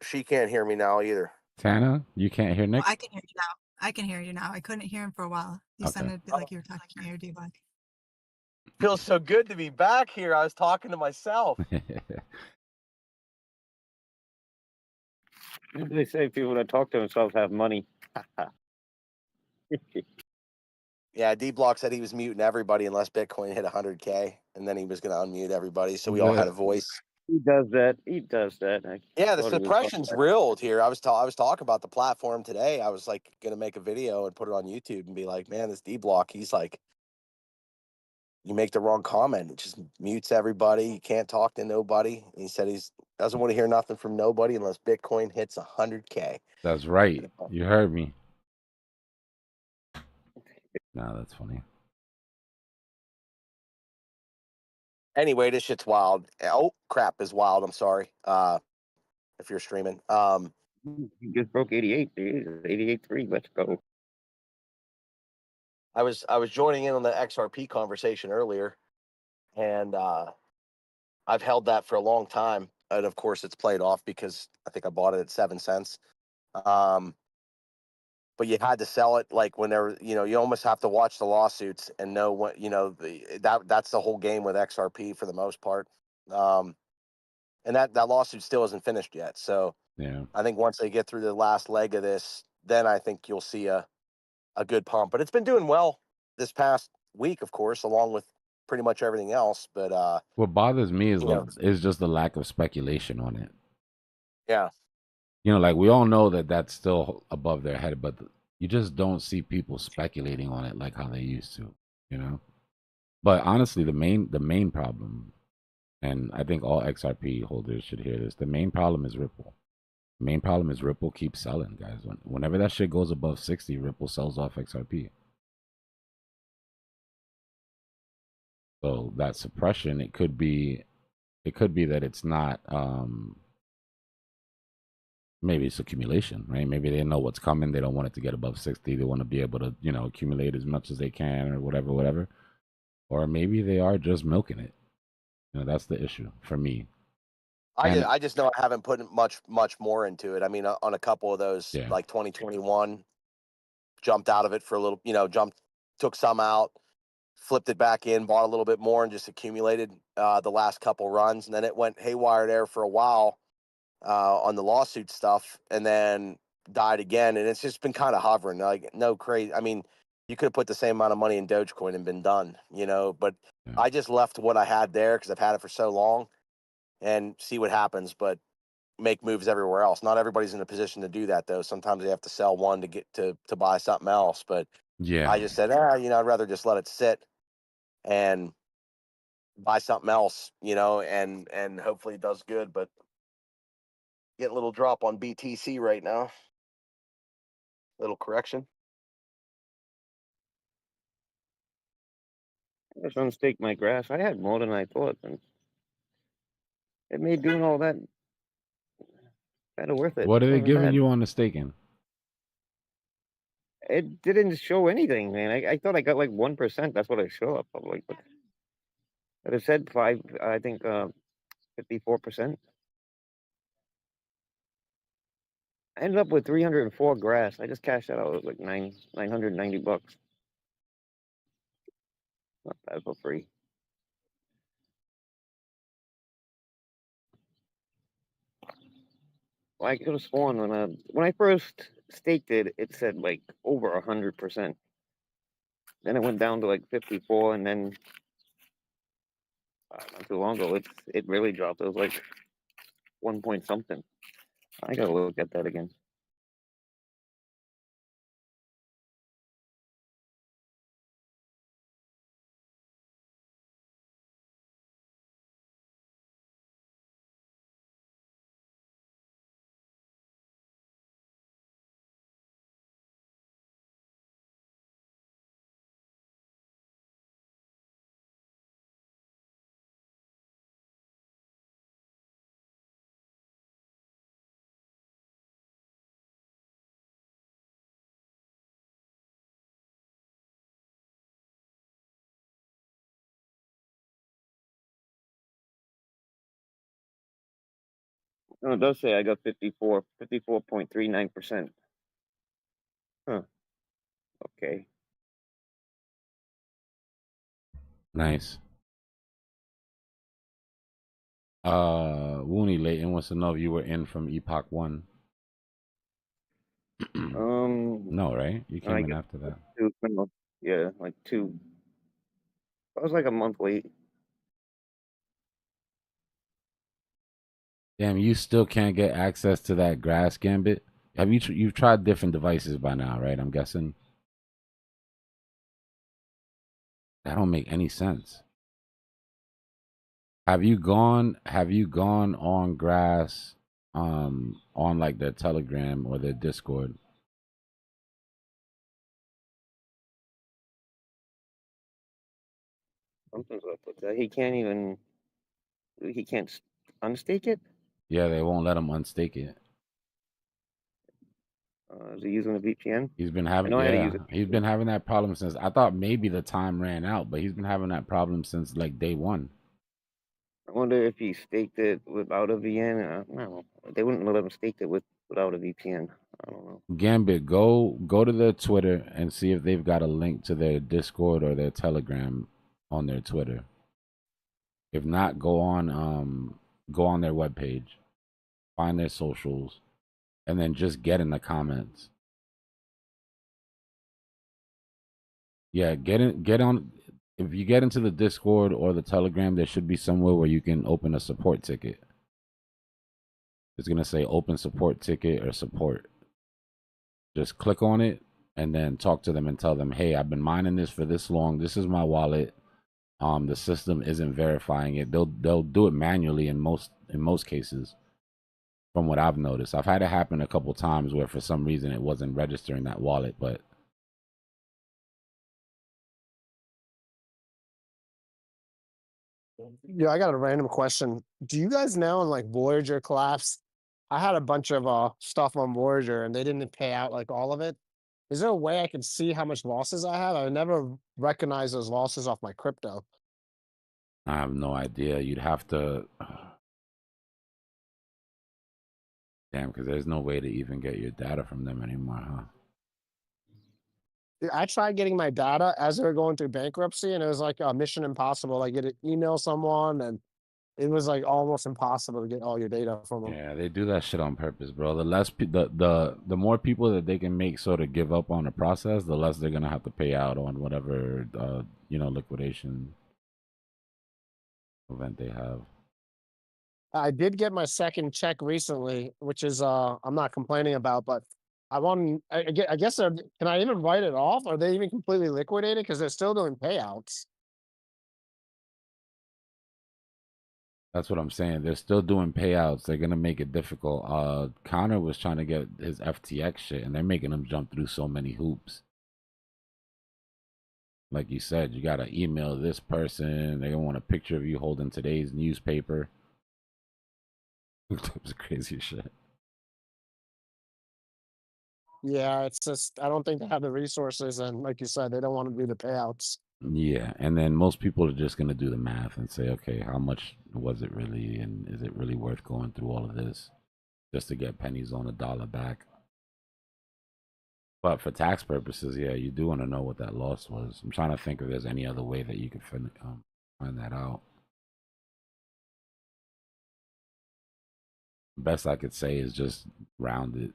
she can't hear me now either. Tana, you can't hear Nick? Oh, I can hear you now. I can hear you now. I couldn't hear him for a while. You sounded like you were talking to me or Dbloc. Feels so good to be back here. I was talking to myself. They say people that talk to themselves have money. Yeah, Dbloc said he was muting everybody unless Bitcoin hit 100K, and then he was going to unmute everybody, so we all had a voice. He does that. Yeah, the suppression's real here. I was talking about the platform today. I was like going to make a video and put it on YouTube and be like, man, this Dbloc, he's like, you make the wrong comment, it just mutes everybody. You can't talk to nobody. And he said he doesn't want to hear nothing from nobody unless Bitcoin hits 100K. That's right. You heard me. No, that's funny. Anyway, this shit's wild. Oh, crap is wild. I'm sorry. If you're streaming. You just broke 88, dude. 88.3. Let's go. I was joining in on the XRP conversation earlier, and I've held that for a long time. And of course, it's played off because I think I bought it at 7 cents. But you had to sell it like whenever, you almost have to watch the lawsuits and know what, that's the whole game with XRP for the most part. And that lawsuit still isn't finished yet. So yeah, I think once they get through the last leg of this, then I think you'll see a a good pump. But it's been doing well this past week, of course, along with pretty much everything else. But what bothers me is you know, is just the lack of speculation on it. yeah, You know, like we all know that that's still above their head, but you just don't see people speculating on it like how they used to. You know, but honestly, the main problem, and I think all XRP holders should hear this. The main problem is Ripple. The main problem is Ripple keeps selling, guys. Whenever that shit goes above 60, Ripple sells off XRP. So that suppression, it could be that it's not maybe it's accumulation, right? Maybe they know what's coming, they don't want it to get above 60, they want to be able to, you know, accumulate as much as they can or whatever. Or maybe they are just milking it. You know, that's the issue for me. I just know I haven't put much more into it. I mean, on a couple of those, Yeah. like 2021, jumped out of it for a little, you know, took some out, flipped it back in, bought a little bit more, and just accumulated the last couple runs, and then it went haywire there for a while on the lawsuit stuff, and then died again, and it's just been kind of hovering, like no crazy. I mean, you could have put the same amount of money in Dogecoin and been done, you know. But Yeah. I just left what I had there because I've had it for so long, and see what happens. But make moves everywhere else. Not everybody's in a position to do that, though. Sometimes they have to sell one to get to buy something else. But Yeah. I just said, you know, I'd rather just let it sit and buy something else, you know, and hopefully it does good. But get a little drop on BTC right now. Little correction. I just unstake my grass. I had more than I thought, and it made doing all that better worth it. What are It they wasn't giving bad. you on the staking? It didn't show anything, man. I thought I got like 1%. That's what I show up. I'm like, but it said 54%. I ended up with 304 grass. I just cashed that out. It was like $990. Not bad for free. Well, I could have sworn when I first staked it, it said like over 100%. Then it went down to like 54, and then not too long ago, it really dropped. It was like 1 point something. I gotta look at that again. No, it does say I got 54.39%. Huh. Okay. Nice. Woony Layton wants to know if you were in from Epoch 1. No, right? You came in after that. Yeah, like 2. I was like a month late. Damn, you still can't get access to that grass gambit? Have you've tried different devices by now, right? I'm guessing. That don't make any sense. Have you gone on grass on like their Telegram or their Discord? Something's up with that. He can't unstake it? Yeah, they won't let him unstake it. Is he using a VPN? He's been having he's been having that problem since I thought maybe the time ran out, but he's been having that problem since like day one. I wonder if he staked it without a VPN. No, they wouldn't let him stake it without a VPN. I don't know. Gambit, go to their Twitter and see if they've got a link to their Discord or their Telegram on their Twitter. If not, go on their webpage, find their socials, and then just get in the comments. Yeah, get on. If you get into the Discord or the Telegram, there should be somewhere where you can open a support ticket. It's gonna say open support ticket or support. Just click on it and then talk to them and tell them, hey, I've been mining this for this long. This is my wallet. The system isn't verifying it. They'll do it manually in most cases. From what I've noticed, I've had it happen a couple times where for some reason it wasn't registering that wallet, but Yeah, I got a random question. Do you guys know in like Voyager collapse? I had a bunch of stuff on Voyager and they didn't pay out like all of it. Is there a way I can see how much losses I have? I never recognize those losses off my crypto. I have no idea. You'd have to. Damn, because there's no way to even get your data from them anymore, huh? I tried getting my data as they were going through bankruptcy, and it was like a mission impossible. Like, you had to email someone, and it was like almost impossible to get all your data from them. Yeah, they do that shit on purpose, bro. The less the more people that they can make sort of give up on the process, the less they're gonna have to pay out on whatever liquidation event they have. I did get my second check recently, which is I'm not complaining about, but I guess can I even write it off? Are they even completely liquidated? Because they're still doing payouts. That's what I'm saying. They're still doing payouts. They're gonna make it difficult. Connor was trying to get his FTX shit, and they're making him jump through so many hoops. Like you said, you gotta email this person. They're gonna want a picture of you holding today's newspaper. Types of crazy shit. Yeah, it's just I don't think they have the resources, and like you said, they don't want to do the payouts. Yeah, and then most people are just gonna do the math and say, okay, how much was it really, and is it really worth going through all of this just to get pennies on a dollar back? But for tax purposes, yeah, you do want to know what that loss was. I'm trying to think if there's any other way that you could find that out. Best I could say is just round it,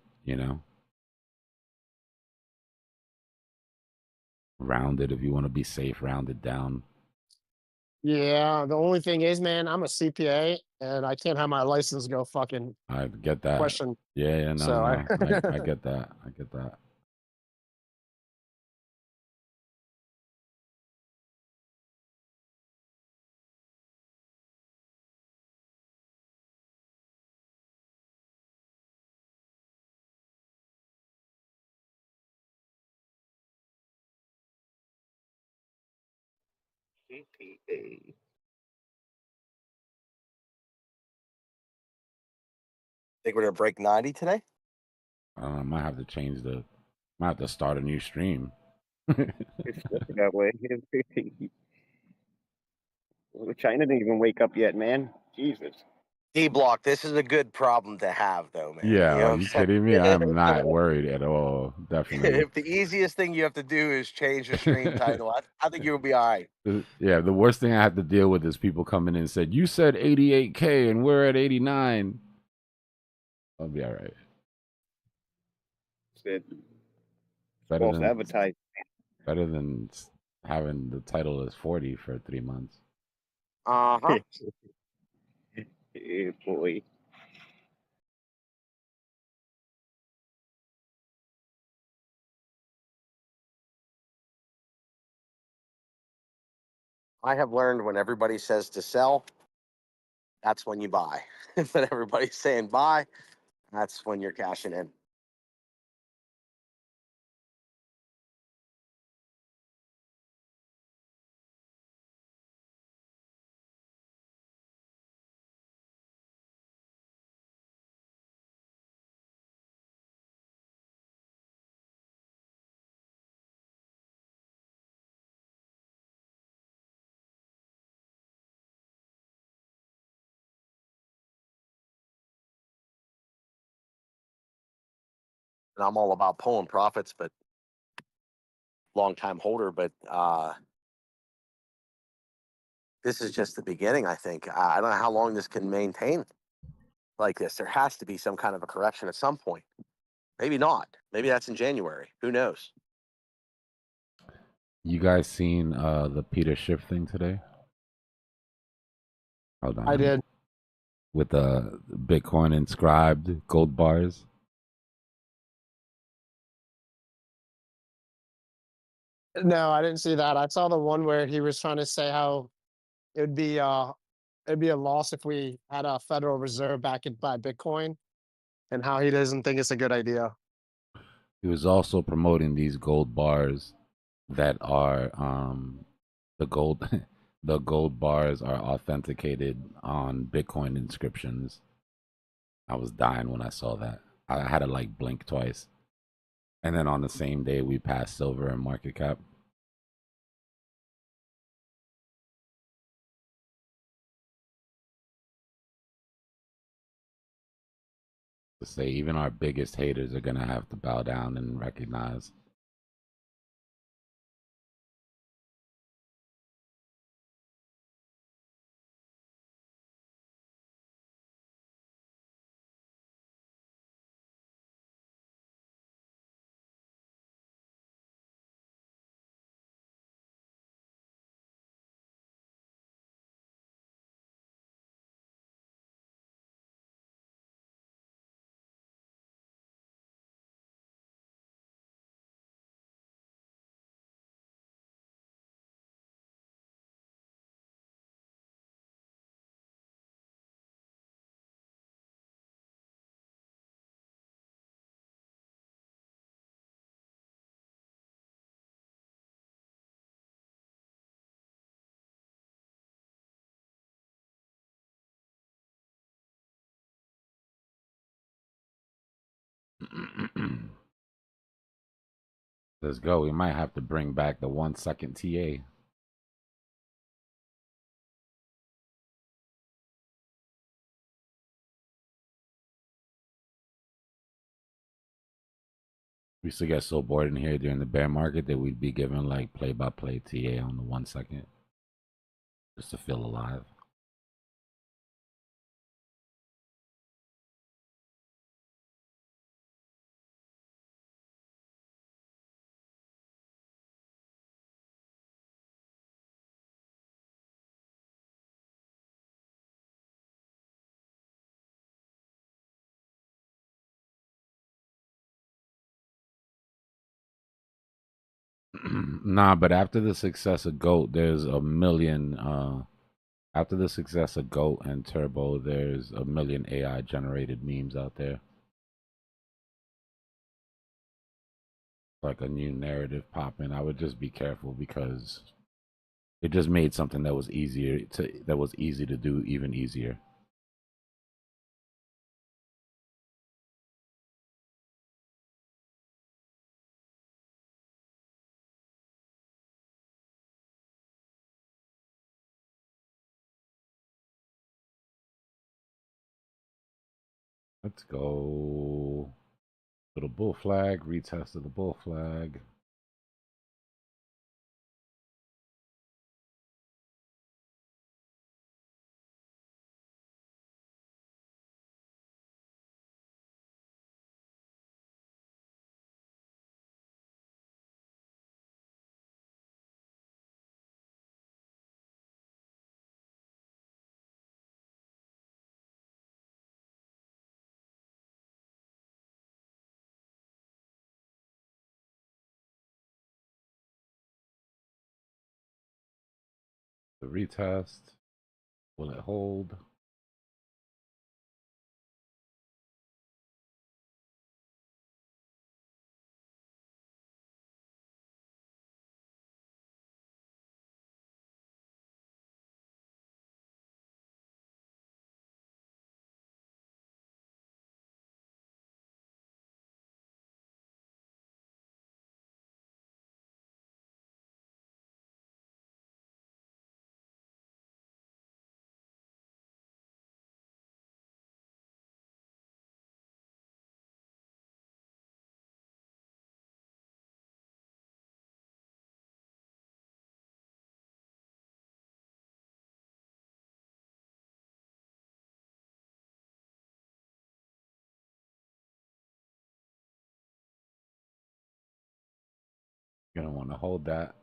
round it if you want to be safe, round it down. Yeah, the only thing is, man, I'm a CPA and I can't have my license go fucking I get that. question. Yeah, no, So no. I get that. I get that. CPA. Think we're gonna break 90 today? I might have to might have to start a new stream. It's that way. China didn't even wake up yet, man. Jesus. Dbloc, this is a good problem to have, though, man. Yeah, You know are what I'm you saying? kidding me? I'm not worried at all. Definitely. If the easiest thing you have to do is change the stream title, I think you'll be all right. Yeah, the worst thing I have to deal with is people coming in and said, you said 88K and we're at 89. I'll be all right. Said Better false than advertising. better than having the title as 40 for 3 months. Uh-huh. Yeah, boy. I have learned when everybody says to sell, that's when you buy. If everybody's saying buy, that's when you're cashing in. And I'm all about pulling profits, but long time holder, but this is just the beginning, I think. I don't know how long this can maintain like this. There has to be some kind of a correction at some point. Maybe not. Maybe that's in January. Who knows? You guys seen the Peter Schiff thing today? Hold on. I did. With the Bitcoin inscribed gold bars. No, I didn't see that. I saw the one where he was trying to say how it'd be uh it'd be a loss if we had a Federal Reserve back and buy Bitcoin, and how he doesn't think it's a good idea. He was also promoting these gold bars that are the gold the gold bars are authenticated on Bitcoin inscriptions. I was dying when I saw that. I had to like blink twice. And then on the same day we passed silver and market cap. To say even our biggest haters are gonna have to bow down and recognize. Let's go. We might have to bring back the 1 second TA. We used to get so bored in here during the bear market that we'd be given like play-by-play TA on the 1 second just to feel alive. Nah, but after the success of GOAT, there's a million. After the success of GOAT and Turbo, there's a million AI generated memes out there. Like a new narrative popping. I would just be careful because it just made something that was easy to do even easier. Let's go. Little bull flag, retest of the bull flag. The retest. Will it hold? Gonna want to hold that.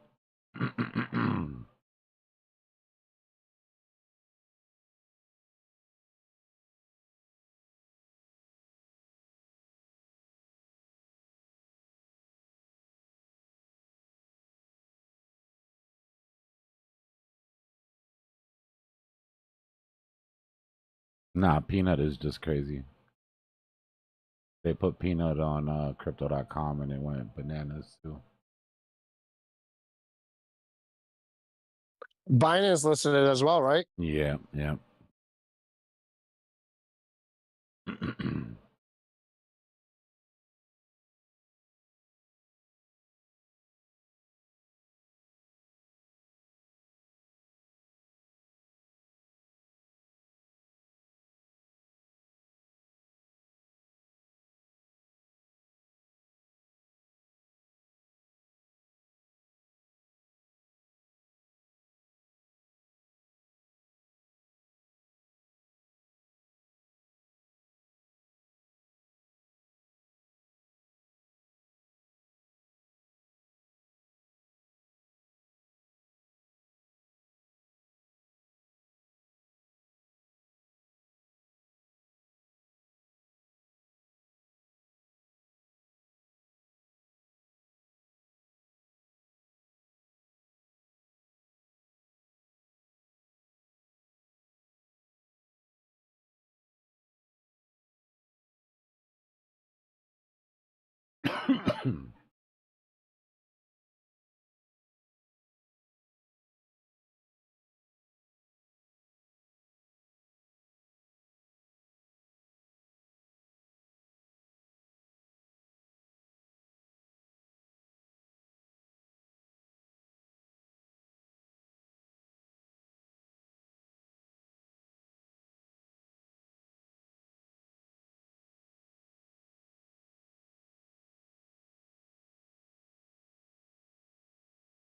Nah, Peanut is just crazy. They put Peanut on crypto.com and it went bananas too. Binance listed it as well, right? Yeah, yeah.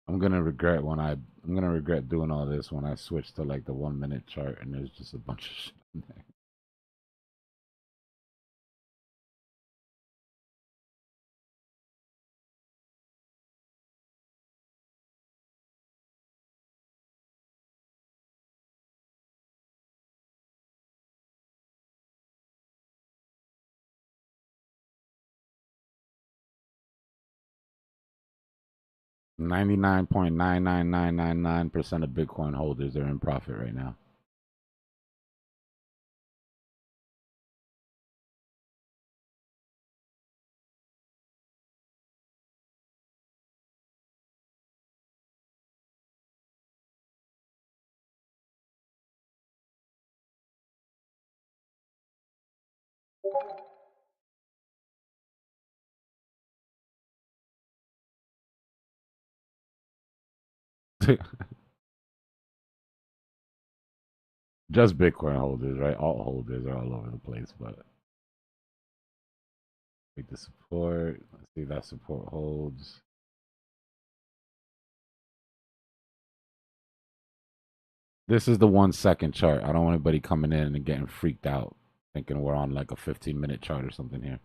I'm gonna regret doing all this when I switch to like the 1 minute chart and there's just a bunch of shit in there. %99.99999% of Bitcoin holders are in profit right now. Just Bitcoin holders, right? Alt holders are all over the place, but take the support. Let's see if that support holds. This is the 1 second chart. I don't want anybody coming in and getting freaked out, thinking we're on like a 15-minute chart or something here.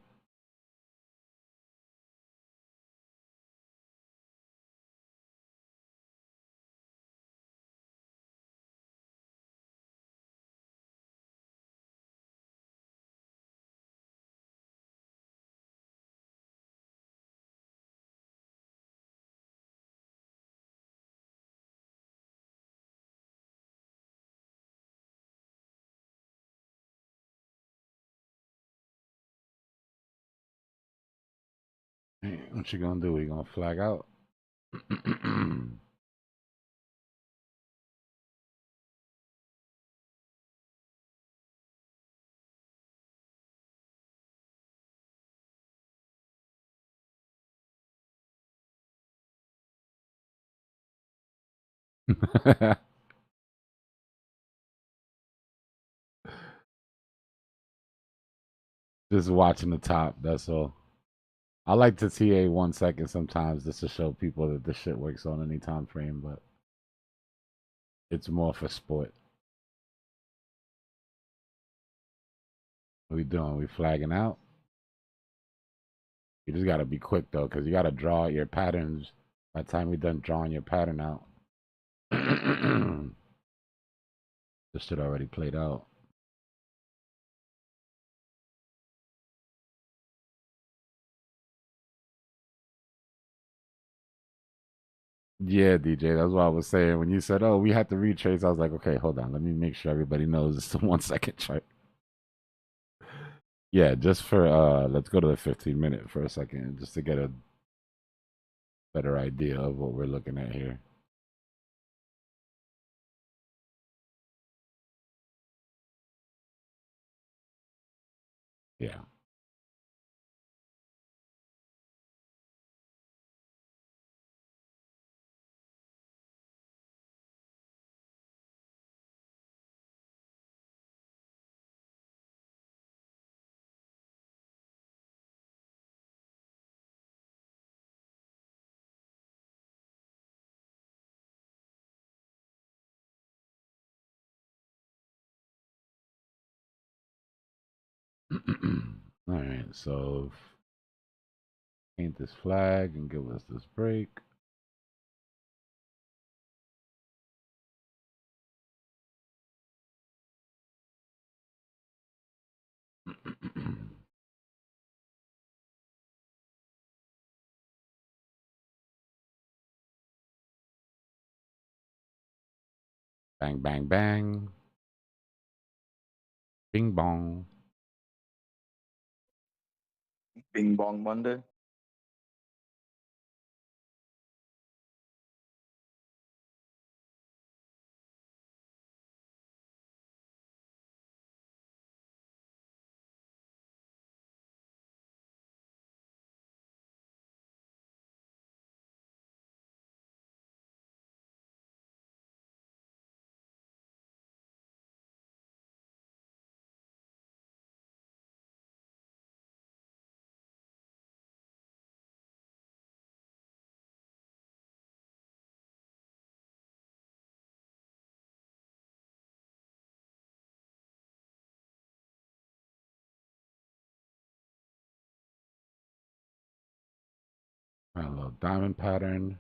Hey, what you gonna do? You gonna flag out? Just watching the top, that's all. I like to TA 1 second sometimes just to show people that this shit works on any time frame, but it's more for sport. What we doing? We flagging out? You just gotta be quick though, because you gotta draw your patterns By the time we're done drawing your pattern out, this shit already played out. Yeah, DJ, that's what I was saying. When you said, oh, we had to retrace, I was like, okay, hold on. Let me make sure everybody knows it's a 1 second chart. Yeah, just for, let's go to the 15-minute for a second, just to get a better idea of what we're looking at here. Yeah. All right, so paint this flag and give us this break. Bang, bang, bang. Bing bong. Bing Bong Monday. A little diamond pattern.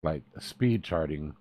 Like speed charting.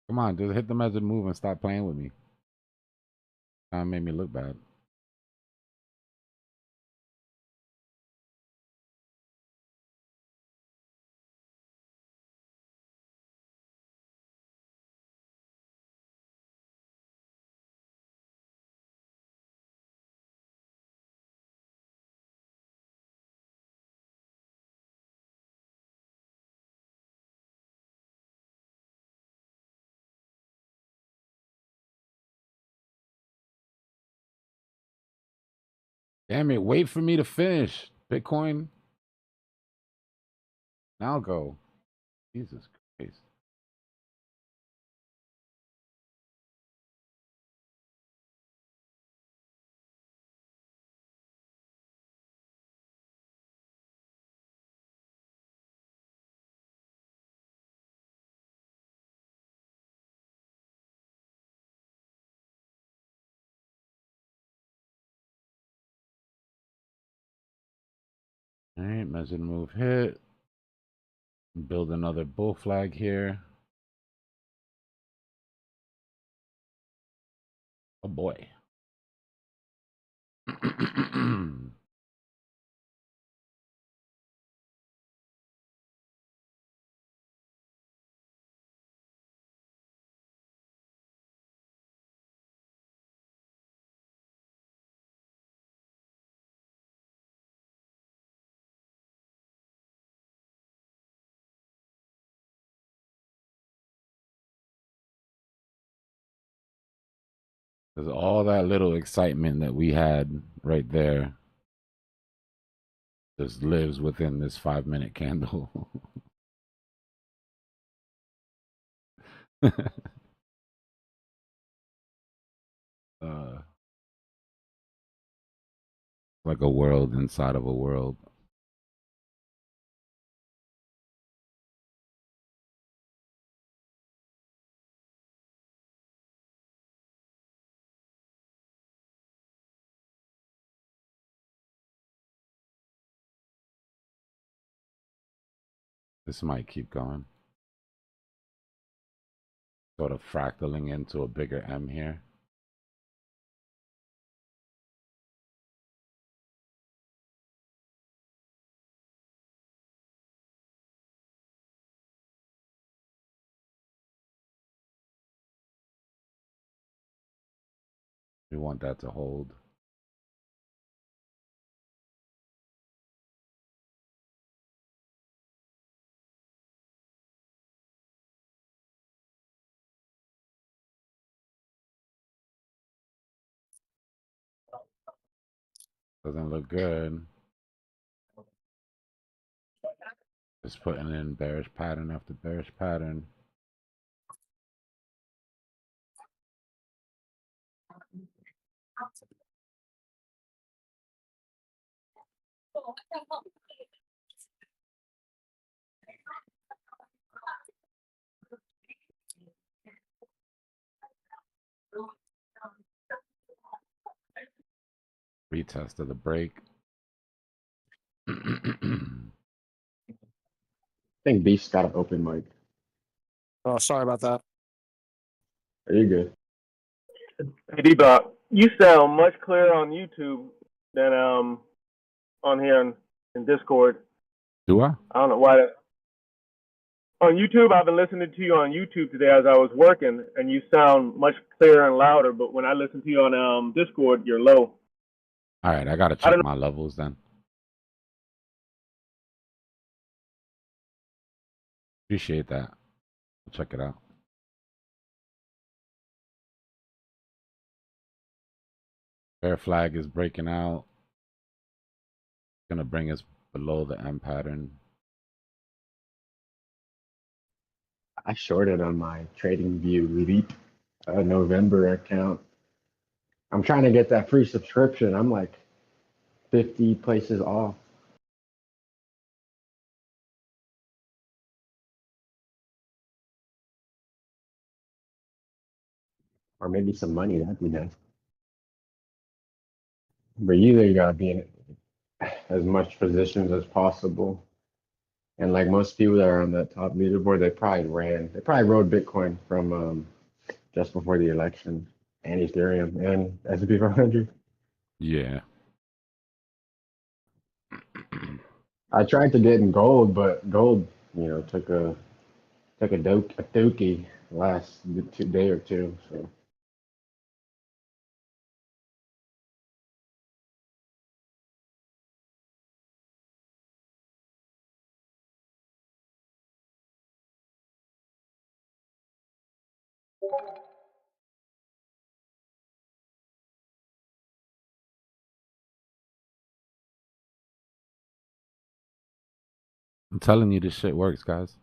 Come on, just hit them as it move and stop playing with me. That made me look bad. Damn it, wait for me to finish. Bitcoin. Now go. Jesus Christ. All right, measured move hit. Build another bull flag here. Oh boy. Because all that little excitement that we had right there just lives within this 5-minute candle. Like a world inside of a world. This might keep going. Sort of fractaling into a bigger M here. We want that to hold. Doesn't look good. Just putting in bearish pattern after bearish pattern. Retest of the break. I think Beast's got an open mic. Oh, sorry about that. Are you good? Hey, Dbloc, you sound much clearer on YouTube than on here in Discord. Do I? I don't know why. On YouTube, I've been listening to you on YouTube today as I was working, and you sound much clearer and louder. But when I listen to you on Discord, you're low. All right, I gotta check my levels then. Appreciate that. I'll check it out. Bear flag is breaking out. Gonna bring us below the M pattern. I shorted on my TradingView Leap November account. I'm trying to get that free subscription. I'm like 50 places off. Or maybe some money, that'd be nice. But you either gotta be in as much positions as possible. And like most people that are on that top leaderboard, they probably rode Bitcoin from just before the election, and Ethereum and S&P 500. Yeah. I tried to get in gold, but gold, took a dookie last day or two. So I'm telling you, this shit works, guys.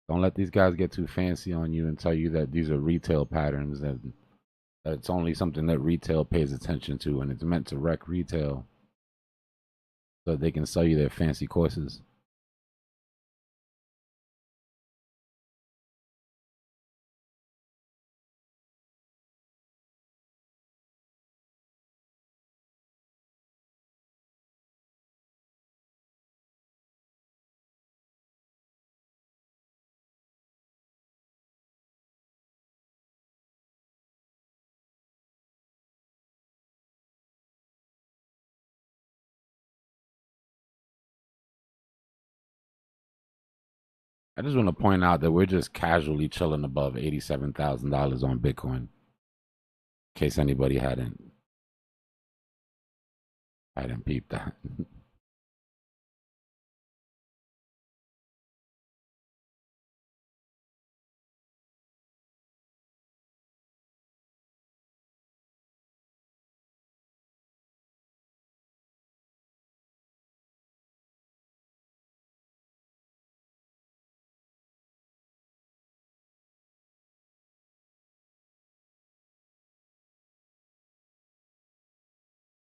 Don't let these guys get too fancy on you and tell you that these are retail patterns, that it's only something that retail pays attention to, and it's meant to wreck retail so they can sell you their fancy courses. I just want to point out that we're just casually chilling above $87,000 on Bitcoin, in case anybody hadn't peeped that.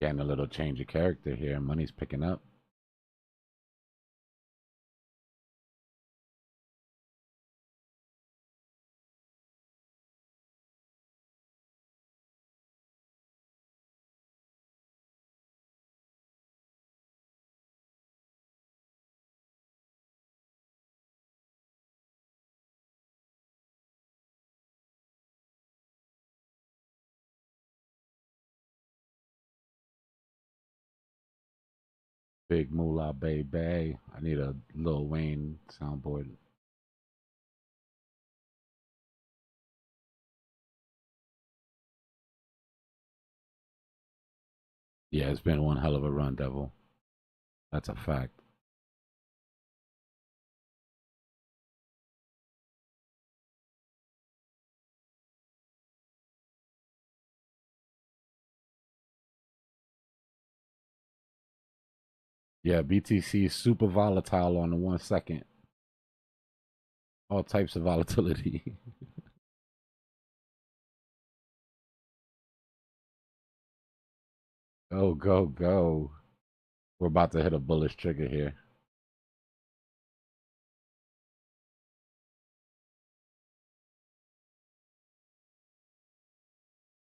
Getting a little change of character here. Money's picking up. Big moolah, baby. I need a Lil Wayne soundboard. Yeah, it's been one hell of a run, Devil. That's a fact. Yeah, BTC is super volatile on the 1 second. All types of volatility. Go, go, go. We're about to hit a bullish trigger here.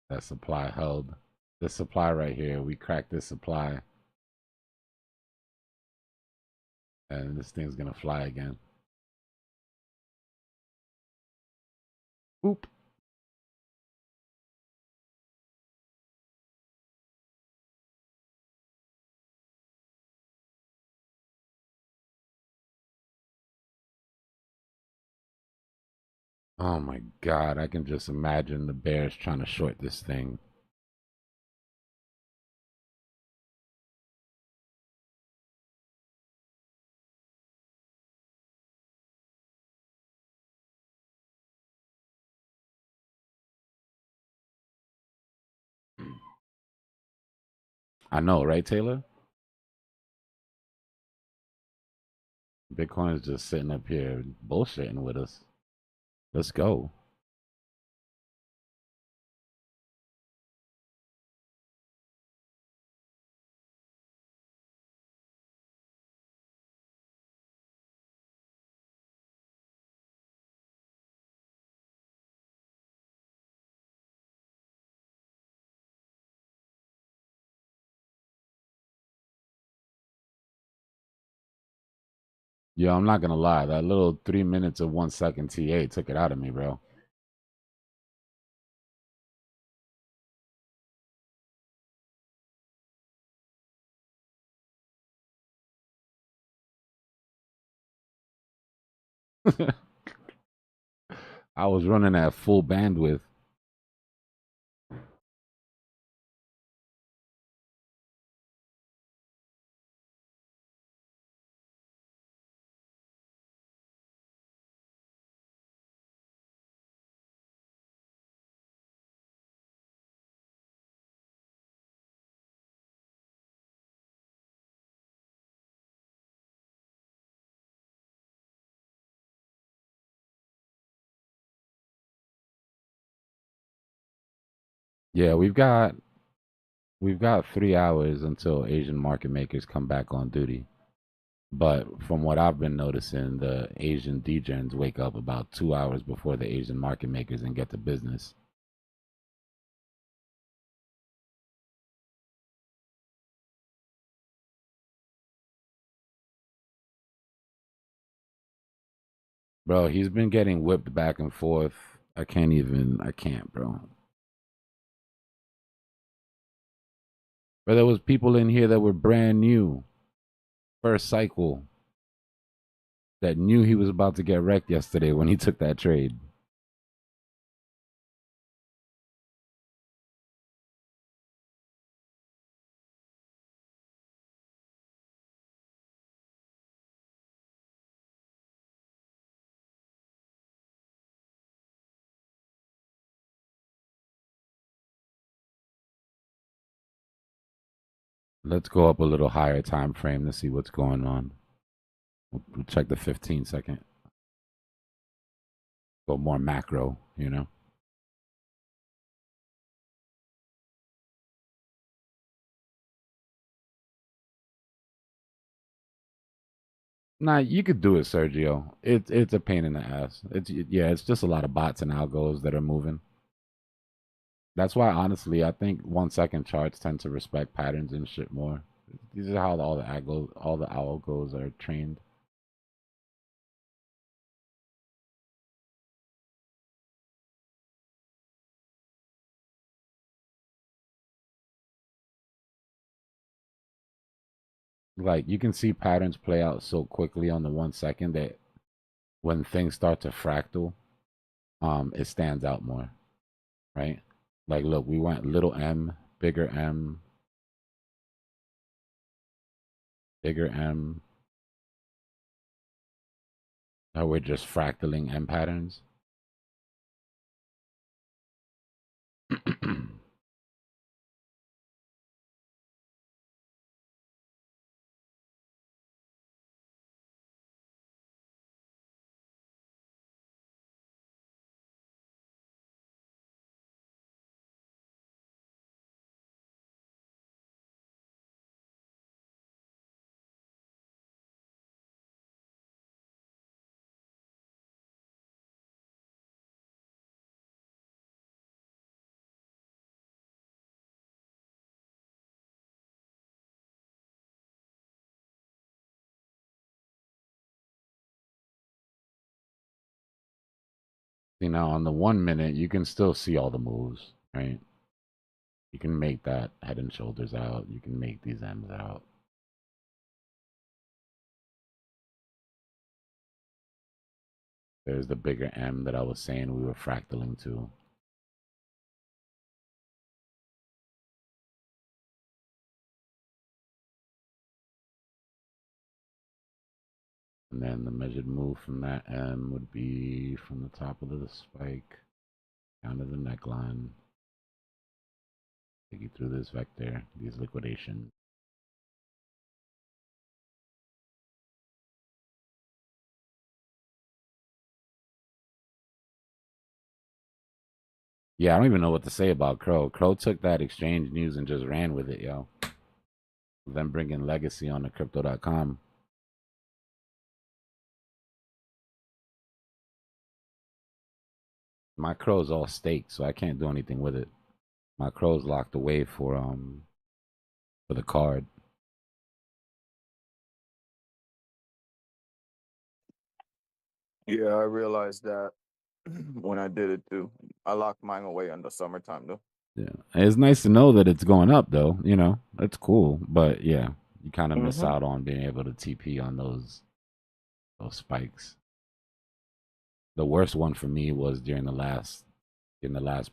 That supply held. This supply right here, we cracked this supply. And this thing's gonna fly again. Oop. Oh my God, I can just imagine the bears trying to short this thing. I know, right, Taylor? Bitcoin is just sitting up here bullshitting with us. Let's go. Yo, I'm not gonna lie. That little 3 minutes of 1 second TA took it out of me, bro. I was running at full bandwidth. Yeah, we've got 3 hours until Asian market makers come back on duty. But from what I've been noticing, the Asian degens wake up about 2 hours before the Asian market makers and get to business. Bro, he's been getting whipped back and forth. I can't, bro. But there was people in here that were brand new, first cycle, that knew he was about to get wrecked yesterday when he took that trade. Let's go up a little higher time frame to see what's going on. We'll check the 15-second. Go more macro, you know? Nah, you could do it, Sergio. It's a pain in the ass. It's just a lot of bots and algos that are moving. That's why, honestly, I think 1 second charts tend to respect patterns and shit more. These are how all the algos are trained. Like, you can see patterns play out so quickly on the 1 second that when things start to fractal, it stands out more, right? Like, look, we went little m, bigger m, bigger m. Now we're just fractaling m patterns. See, now on the 1 minute, you can still see all the moves, right? You can make that head and shoulders out. You can make these M's out. There's the bigger M that I was saying we were fractaling to. And then the measured move from that M would be from the top of the spike down to the neckline. Take you through this vector, these liquidations. Yeah, I don't even know what to say about Crow. Crow took that exchange news and just ran with it, yo. Then bringing legacy on the crypto.com. My Crow's all staked, so I can't do anything with it. My Crow's locked away for the card. Yeah, I realized that when I did it too. I locked mine away in the summertime though. Yeah, it's nice to know that it's going up, though. You know, that's cool. But yeah, you kind of miss out on being able to TP on those spikes. The worst one for me was during the last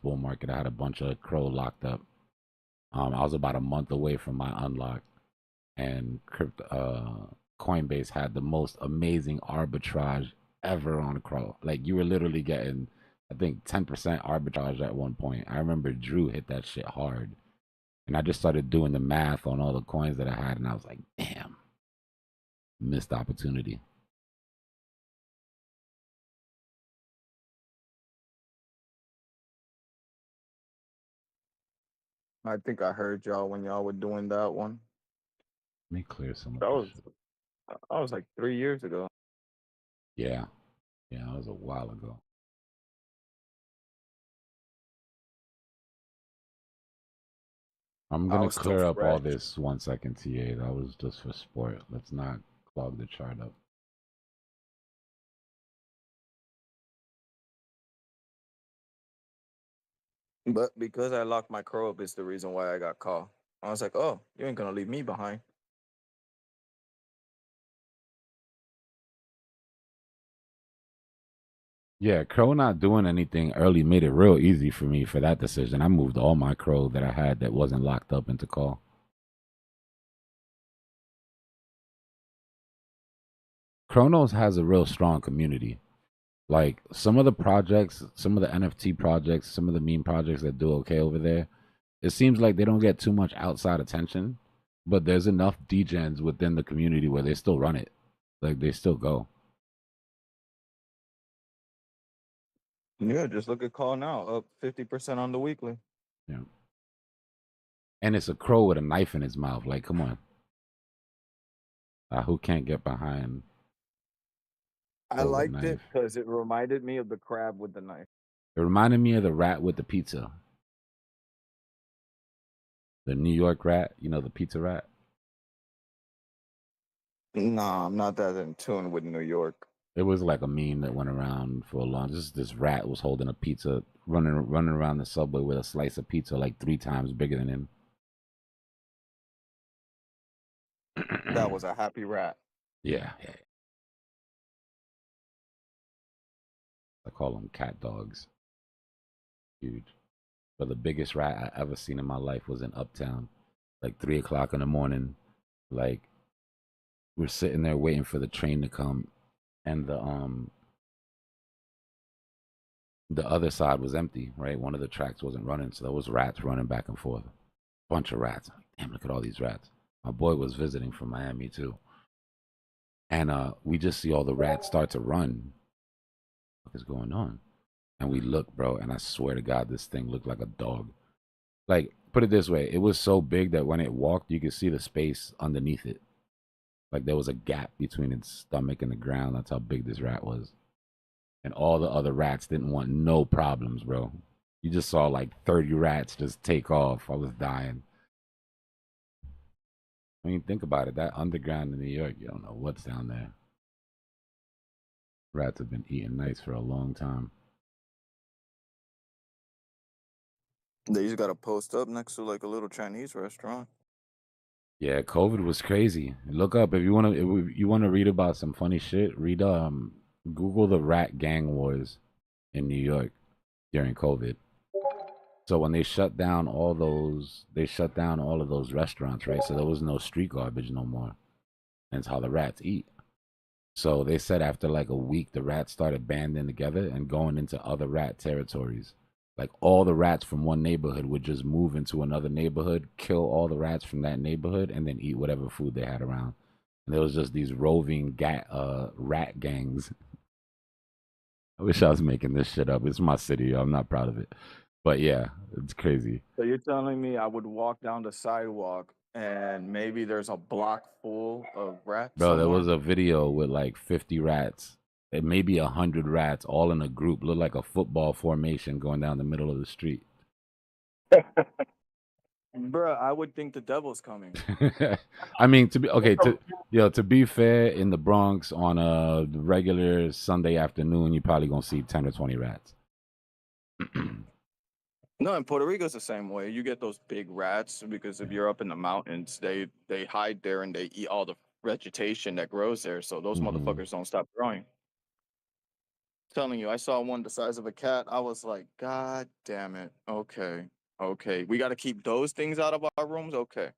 bull market. I had a bunch of Crow locked up. I was about a month away from my unlock, and Coinbase had the most amazing arbitrage ever on Crow. Like, you were literally getting, I think, 10% arbitrage at one point. I remember Drew hit that shit hard. And I just started doing the math on all the coins that I had, and I was like, damn, missed opportunity. I think I heard y'all when y'all were doing that one. Let me clear some of That this was shit. I was like 3 years ago. Yeah. Yeah, that was a while ago. I'm I going to was still clear up all fresh. this 1 second, TA. That was just for sport. Let's not clog the chart up. But because I locked my Crow up is the reason why I got caught. I was like, oh, you ain't gonna leave me behind. Yeah, Crow not doing anything early made it real easy for me for that decision. I moved all my Crow that I had that wasn't locked up into call. Chronos has a real strong community. Like, some of the projects, some of the NFT projects, some of the meme projects that do okay over there, it seems like they don't get too much outside attention, but there's enough degens within the community where they still run it. Like, they still go. Yeah, just look at call now, up 50% on the weekly. Yeah. And it's a crow with a knife in his mouth. Like, come on. Who can't get behind I or with liked it knife. because it reminded me of the crab with the knife. It reminded me of the rat with the pizza. The New York rat, you know, the pizza rat. Nah, I'm not that in tune with New York. It was like a meme that went around for a long. This rat was holding a pizza, running around the subway with a slice of pizza like 3 times bigger than him. That was a happy rat. Yeah. I call them cat dogs. Huge. But the biggest rat I ever seen in my life was in Uptown, like 3 o'clock in the morning. Like we're sitting there waiting for the train to come, and the other side was empty. Right, one of the tracks wasn't running, so there was rats running back and forth. Bunch of rats. Damn, look at all these rats. My boy was visiting from Miami too, and we just see all the rats start to run. What is going on? And we look, bro, and I swear to God, this thing looked like a dog. Like, put it this way, it was so big that when it walked, you could see the space underneath it. Like there was a gap between its stomach and the ground. That's how big this rat was. And all the other rats didn't want no problems, bro. You just saw like 30 rats just take off. I was dying. I mean, think about it. That underground in New York, you don't know what's down there. Rats have been eating nice for a long time. They just got to post up next to like a little Chinese restaurant. Yeah, COVID was crazy. Look up if you want to read about some funny shit. Read Google the rat gang wars in New York during COVID. So when they shut down all of those restaurants, right? So there was no street garbage no more. And it's how the rats eat. So they said after like a week, the rats started banding together and going into other rat territories. Like all the rats from one neighborhood would just move into another neighborhood, kill all the rats from that neighborhood, and then eat whatever food they had around. And there was just these roving rat gangs. I wish I was making this shit up. It's my city. I'm not proud of it. But yeah, it's crazy. So you're telling me I would walk down the sidewalk and maybe there's a block full of rats? Bro, there somewhere? was a video with like 50 rats. Maybe 100 rats all in a group. Looked like a football formation going down the middle of the street. Bruh, I would think the devil's coming. I mean, to be fair, in the Bronx on a regular Sunday afternoon, you're probably gonna see 10 or 20 rats. No, in Puerto Rico it's the same way. You get those big rats because if you're up in the mountains, they hide there and they eat all the vegetation that grows there. So those motherfuckers don't stop growing. Telling you, I saw one the size of a cat. I was like, God damn it. Okay. We got to keep those things out of our rooms. Okay.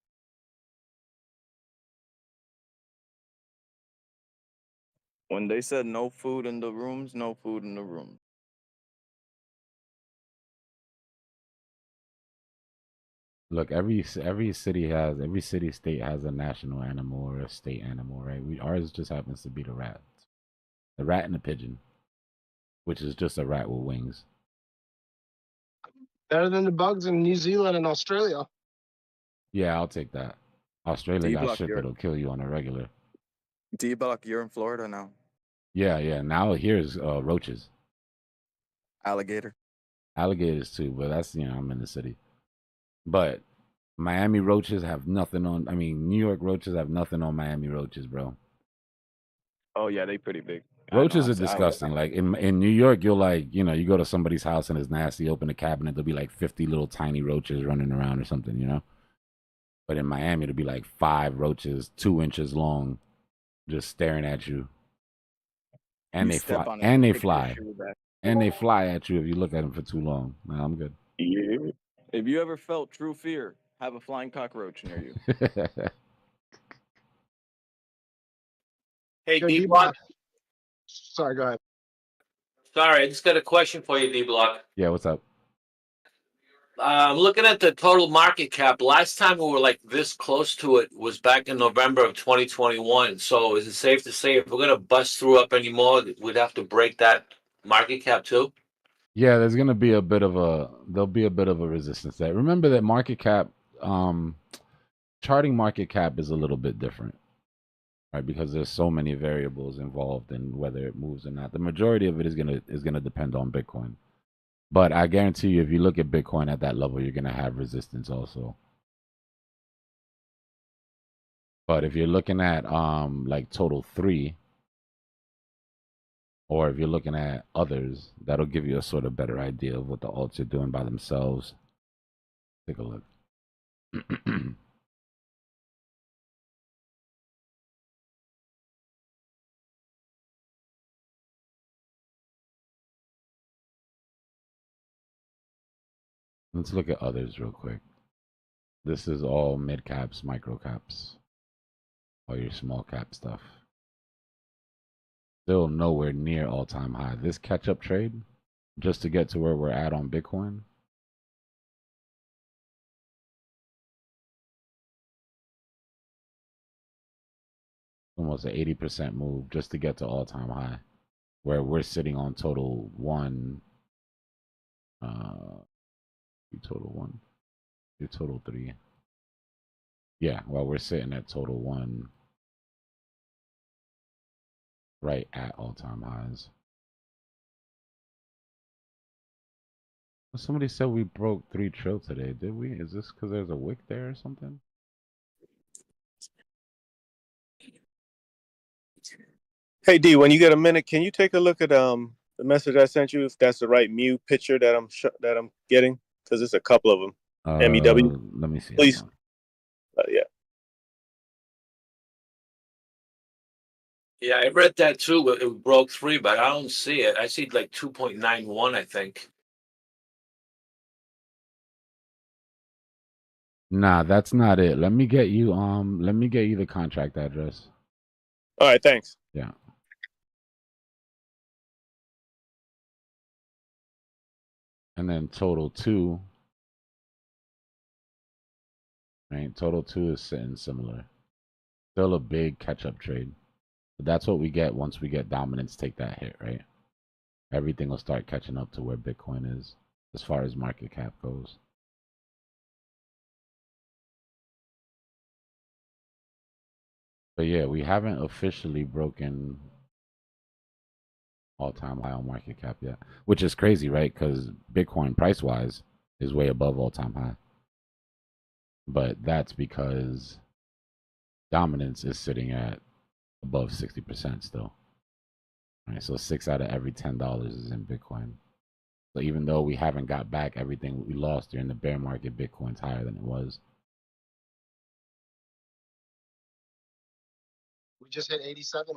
When they said no food in the rooms, no food in the room. Look, every city state has a national animal or a state animal, right? Ours just happens to be the rat, the rat and the pigeon, which is just a rat with wings. Better than the bugs in New Zealand and Australia. Yeah, I'll take that. Australia got Dbloc, shit that'll kill you on a regular. Dbloc, you're in Florida now. Yeah. Now here's roaches, Alligator. alligators too, but that's I'm in the city. But Miami roaches have nothing on. I mean, New York roaches have nothing on Miami roaches, bro. Oh yeah, they pretty big. Roaches are disgusting. Like in New York, you'll you go to somebody's house and it's nasty. Open the cabinet, there'll be like 50 little tiny roaches running around or something, But in Miami, it'll be like 5 roaches, 2 inches long, just staring at you. And they fly. And they fly. And they fly at you if you look at them for too long. No, I'm good. Yeah. If you ever felt true fear, have a flying cockroach near you. Hey, Dbloc. Sorry, go ahead. Sorry, I just got a question for you, Dbloc. Yeah, what's up? I'm looking at the total market cap. Last time we were like this close to it was back in November of 2021. So is it safe to say if we're going to bust through up anymore, we'd have to break that market cap too? Yeah, there'll be a bit of a resistance there. Remember that market cap, charting market cap is a little bit different, right? Because there's so many variables involved in whether it moves or not. The majority of it is gonna depend on Bitcoin. But I guarantee you, if you look at Bitcoin at that level, you're gonna have resistance also. But if you're looking at like total 3, or if you're looking at others, that'll give you a sort of better idea of what the alts are doing by themselves. Take a look. Let's look at others real quick. This is all mid caps, micro caps, all your small cap stuff. Still nowhere near all-time high. This catch-up trade, just to get to where we're at on Bitcoin, almost an 80% move just to get to all-time high, where we're sitting on total 1, you total 1, you total 3. Yeah, well, we're sitting at total 1, right at all-time highs. Somebody said we broke 3 trill today, did we? Is this because there's a wick there or something? Hey D, when you get a minute, can you take a look at the message I sent you? If that's the right Mew picture that I'm getting, because it's a couple of them. MEW. Let me see. Please. Yeah. Yeah, I read that too. It broke 3, but I don't see it. I see like 2.91, I think. Nah, that's not it. Let me get you the contract address. All right, thanks. Yeah. And then total 2. Right? Total 2 is sitting similar. Still a big catch-up trade. But that's what we get once we get dominance take that hit, right? Everything will start catching up to where Bitcoin is as far as market cap goes. But yeah, we haven't officially broken all-time high on market cap yet, which is crazy, right? Because Bitcoin price-wise is way above all-time high. But that's because dominance is sitting at above 60% still. All right, so 6 out of every $10 is in Bitcoin. So even though we haven't got back everything we lost during the bear market, Bitcoin's higher than it was. We just hit 87.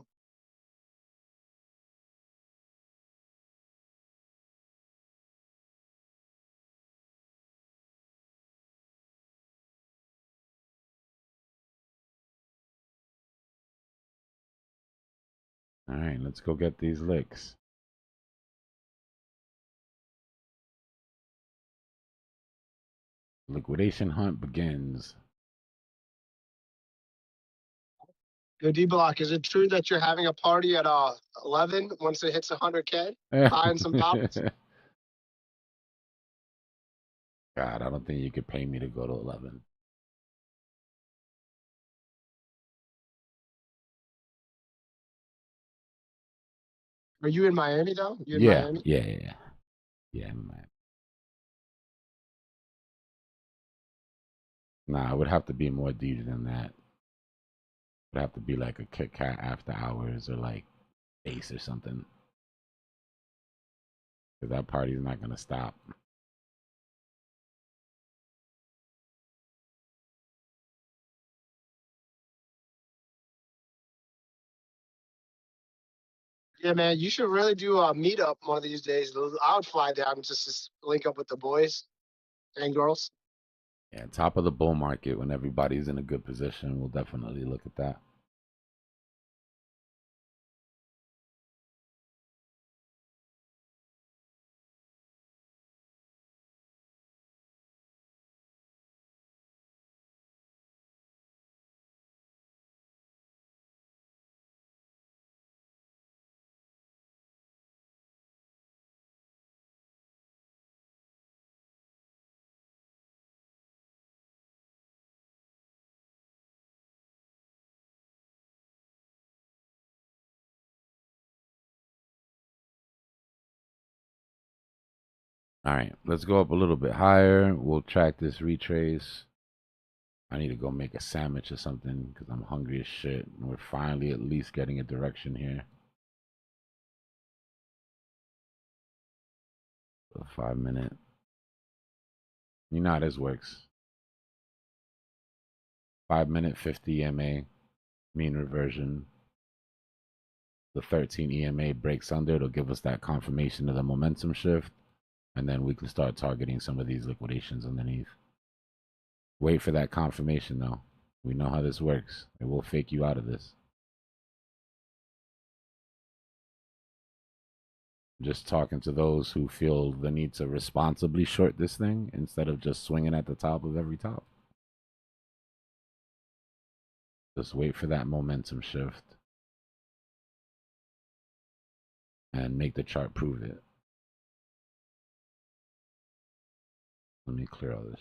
All right, let's go get these licks. Liquidation hunt begins. Yo, Dbloc, is it true that you're having a party at 11 once it hits 100K? Buying some pops? God, I don't think you could pay me to go to 11. Are you in Miami though? You in Yeah, Miami? yeah. Man. Nah, it would have to be more deep than that. It would have to be like a Kit Kat after hours or like Ace or something. Because that party's not gonna stop. Yeah, man, you should really do a meetup one of these days. I would fly down just to link up with the boys and girls. Yeah, top of the bull market when everybody's in a good position, we'll definitely look at that. All right, let's go up a little bit higher. We'll track this retrace. I need to go make a sandwich or something because I'm hungry as shit. We're finally at least getting a direction here. A 5 minute. You know how this works. 5 minute 50 EMA, mean reversion. The 13 EMA breaks under. It'll give us that confirmation of the momentum shift. And then we can start targeting some of these liquidations underneath. Wait for that confirmation though. We know how this works. It will fake you out of this. Just talking to those who feel the need to responsibly short this thing instead of just swinging at the top of every top. Just wait for that momentum shift and make the chart prove it. Let me clear all this.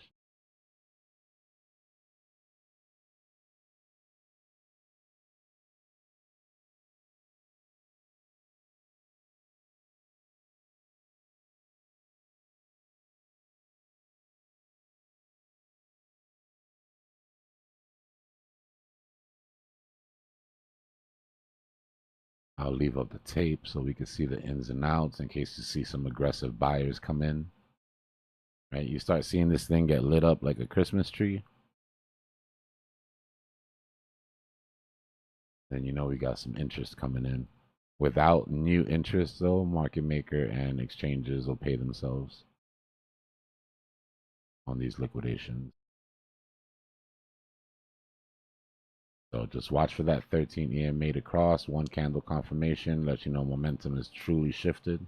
I'll leave up the tape so we can see the ins and outs in case you see some aggressive buyers come in. Right, you start seeing this thing get lit up like a Christmas tree. Then you know we got some interest coming in. Without new interest though, market maker and exchanges will pay themselves on these liquidations. So just watch for that 13 EMA to cross, one candle confirmation, let you know momentum is truly shifted.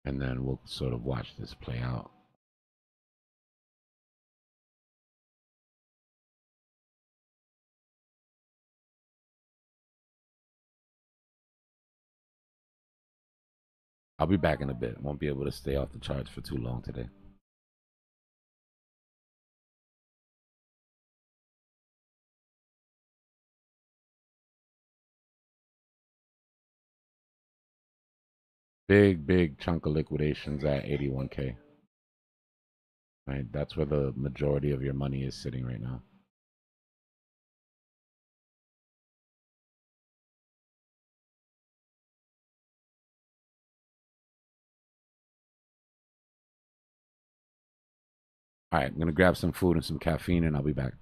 And then we'll sort of watch this play out. I'll be back in a bit. Won't be able to stay off the charts for too long today. Big chunk of liquidations at 81K. Right, that's where the majority of your money is sitting right now. All right, I'm going to grab some food and some caffeine and I'll be back.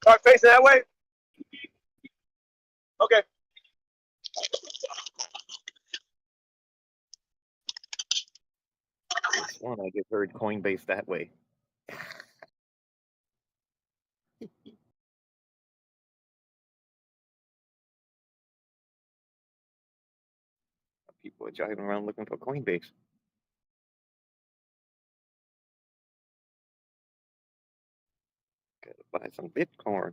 Start facing that way. Okay. It's one I just heard Coinbase that way. People are driving around looking for Coinbase. Gotta buy some Bitcoin.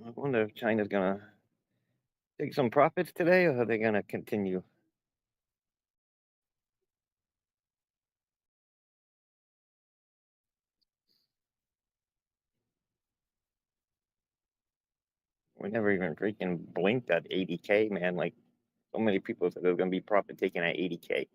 I wonder if China's gonna take some profits today, or are they gonna continue? We never even freaking blinked at 80K, man. Like, so many people said there was gonna be profit taken at 80K.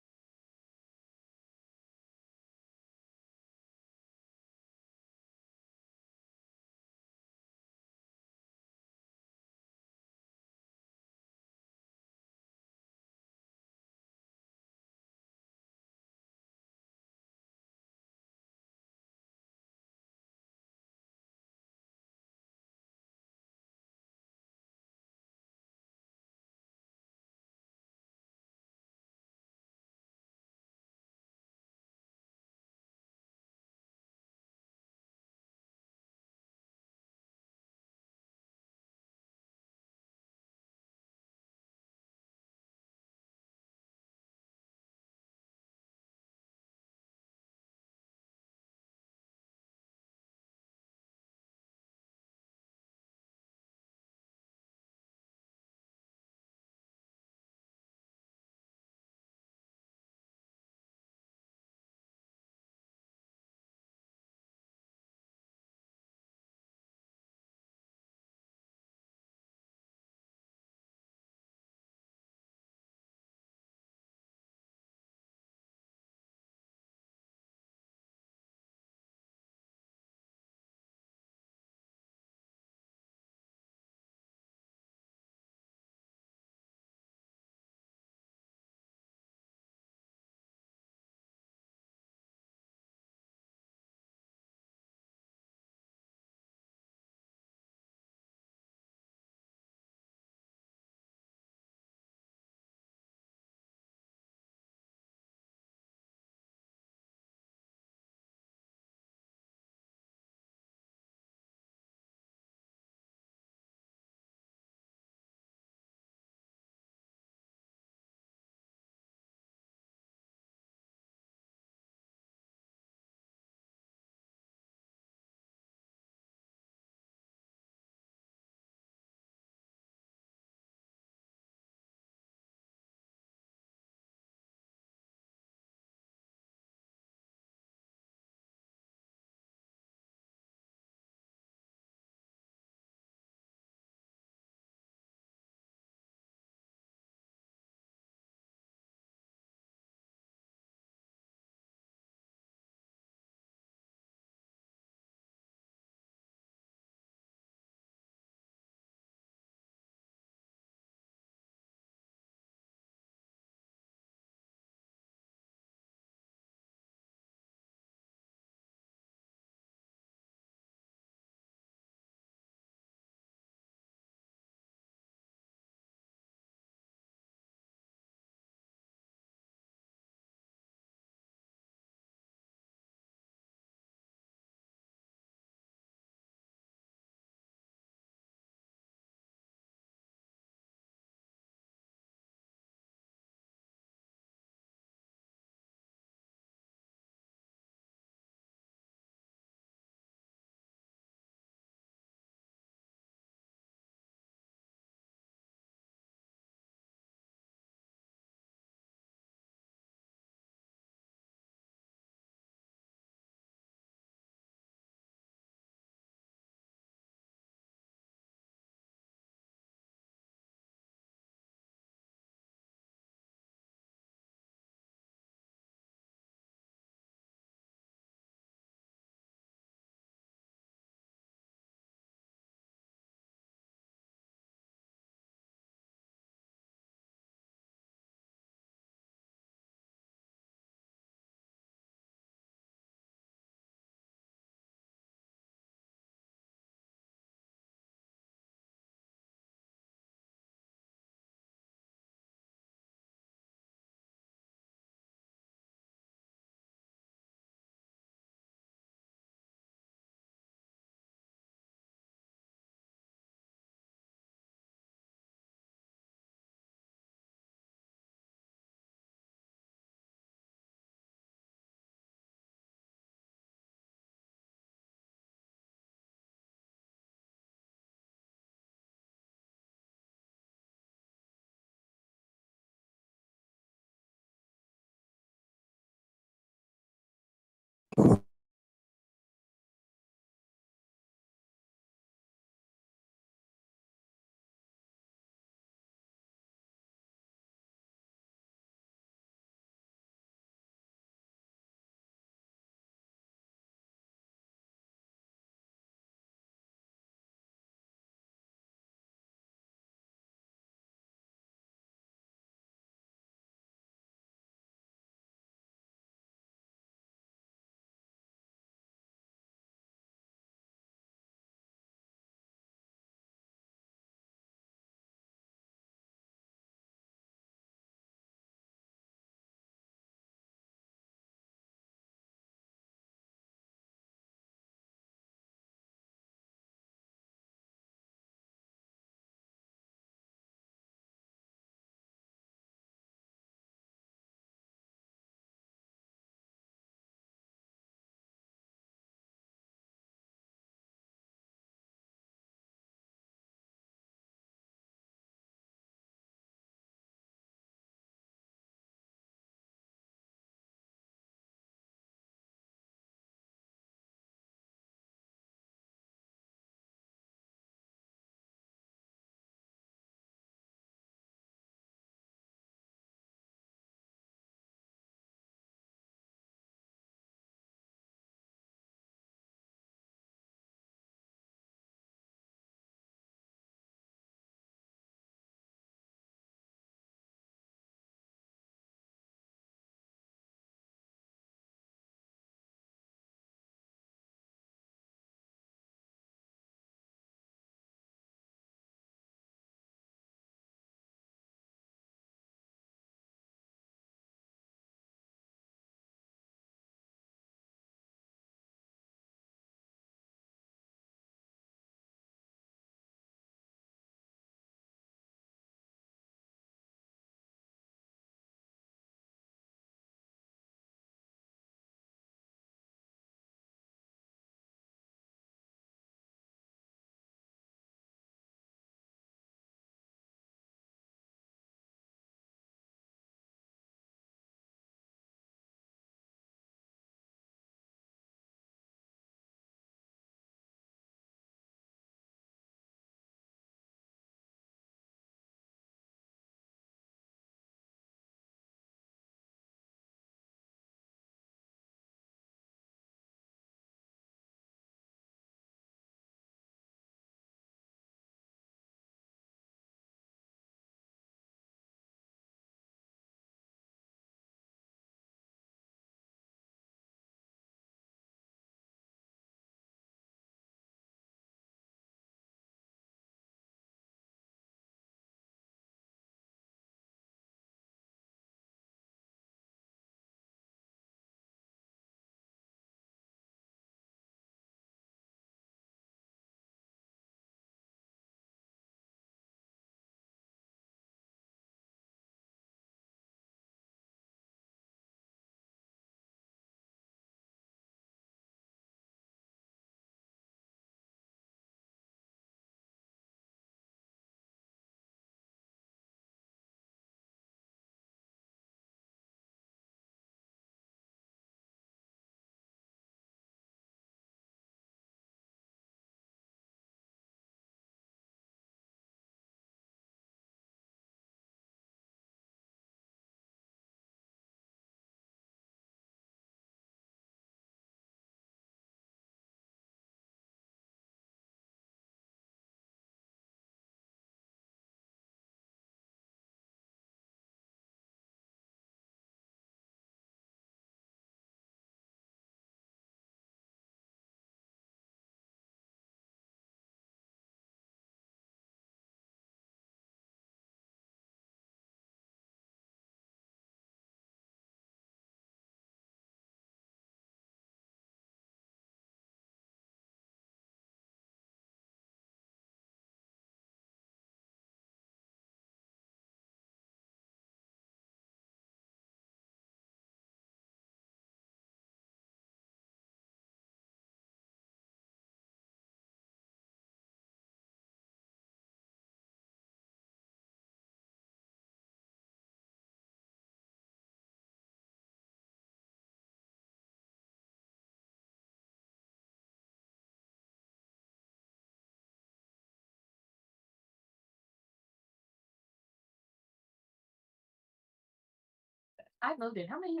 I moved it. How many?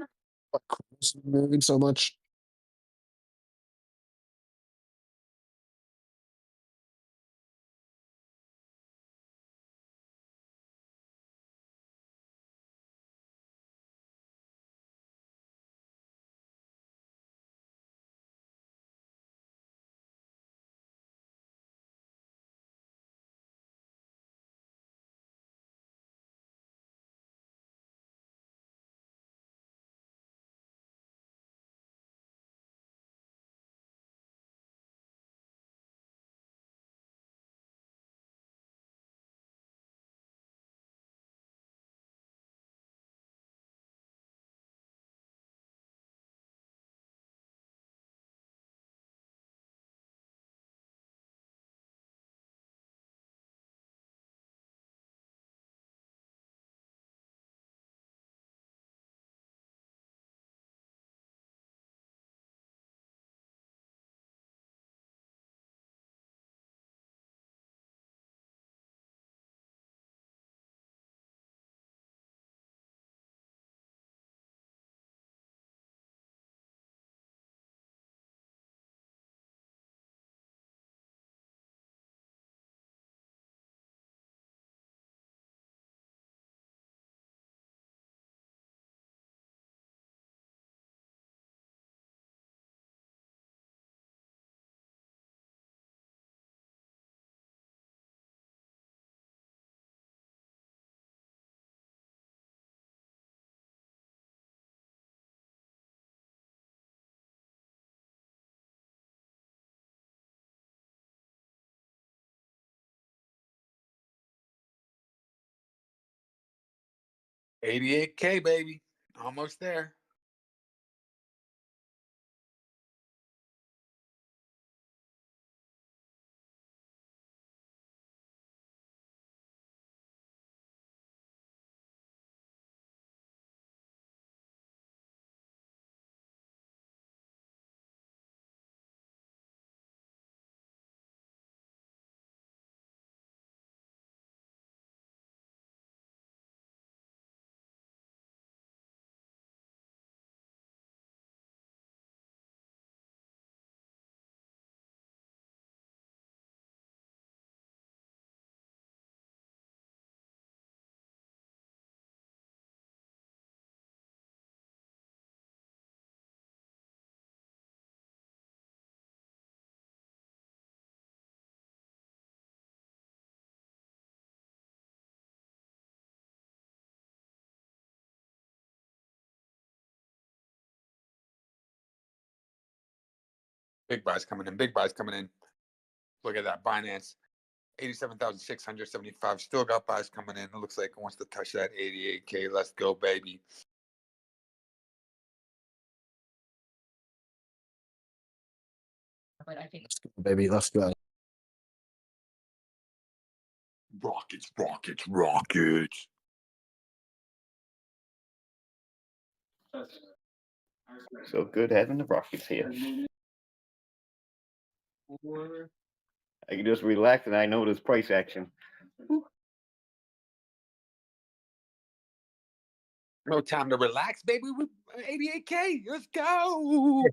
Moving so much. $88K, baby. Almost there. Big buys coming in. Big buys coming in. Look at that. Binance, 87,675. Still got buys coming in. It looks like it wants to touch that 88K. Let's go, baby. Let's go, baby. Let's go. Rockets, rockets, rockets. So good having the Rockets here. I can just relax and I know there's price action. No time to relax, baby. We're 88K. Let's go.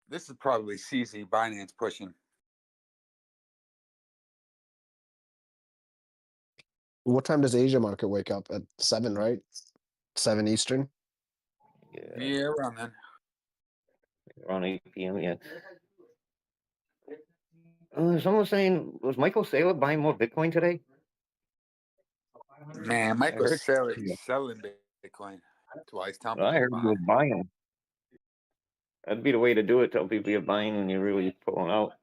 This is probably CZ Binance pushing. What time does Asia market wake up? At 7, right? 7 Eastern? Yeah, around then. Around 8 p.m., yeah. Someone was saying, was Michael Saylor buying more Bitcoin today? Man, Michael's selling Bitcoin. That's why he's telling I people heard to he buy. was buying. That'd be the way to do it. Tell people you're buying when you're really pulling out.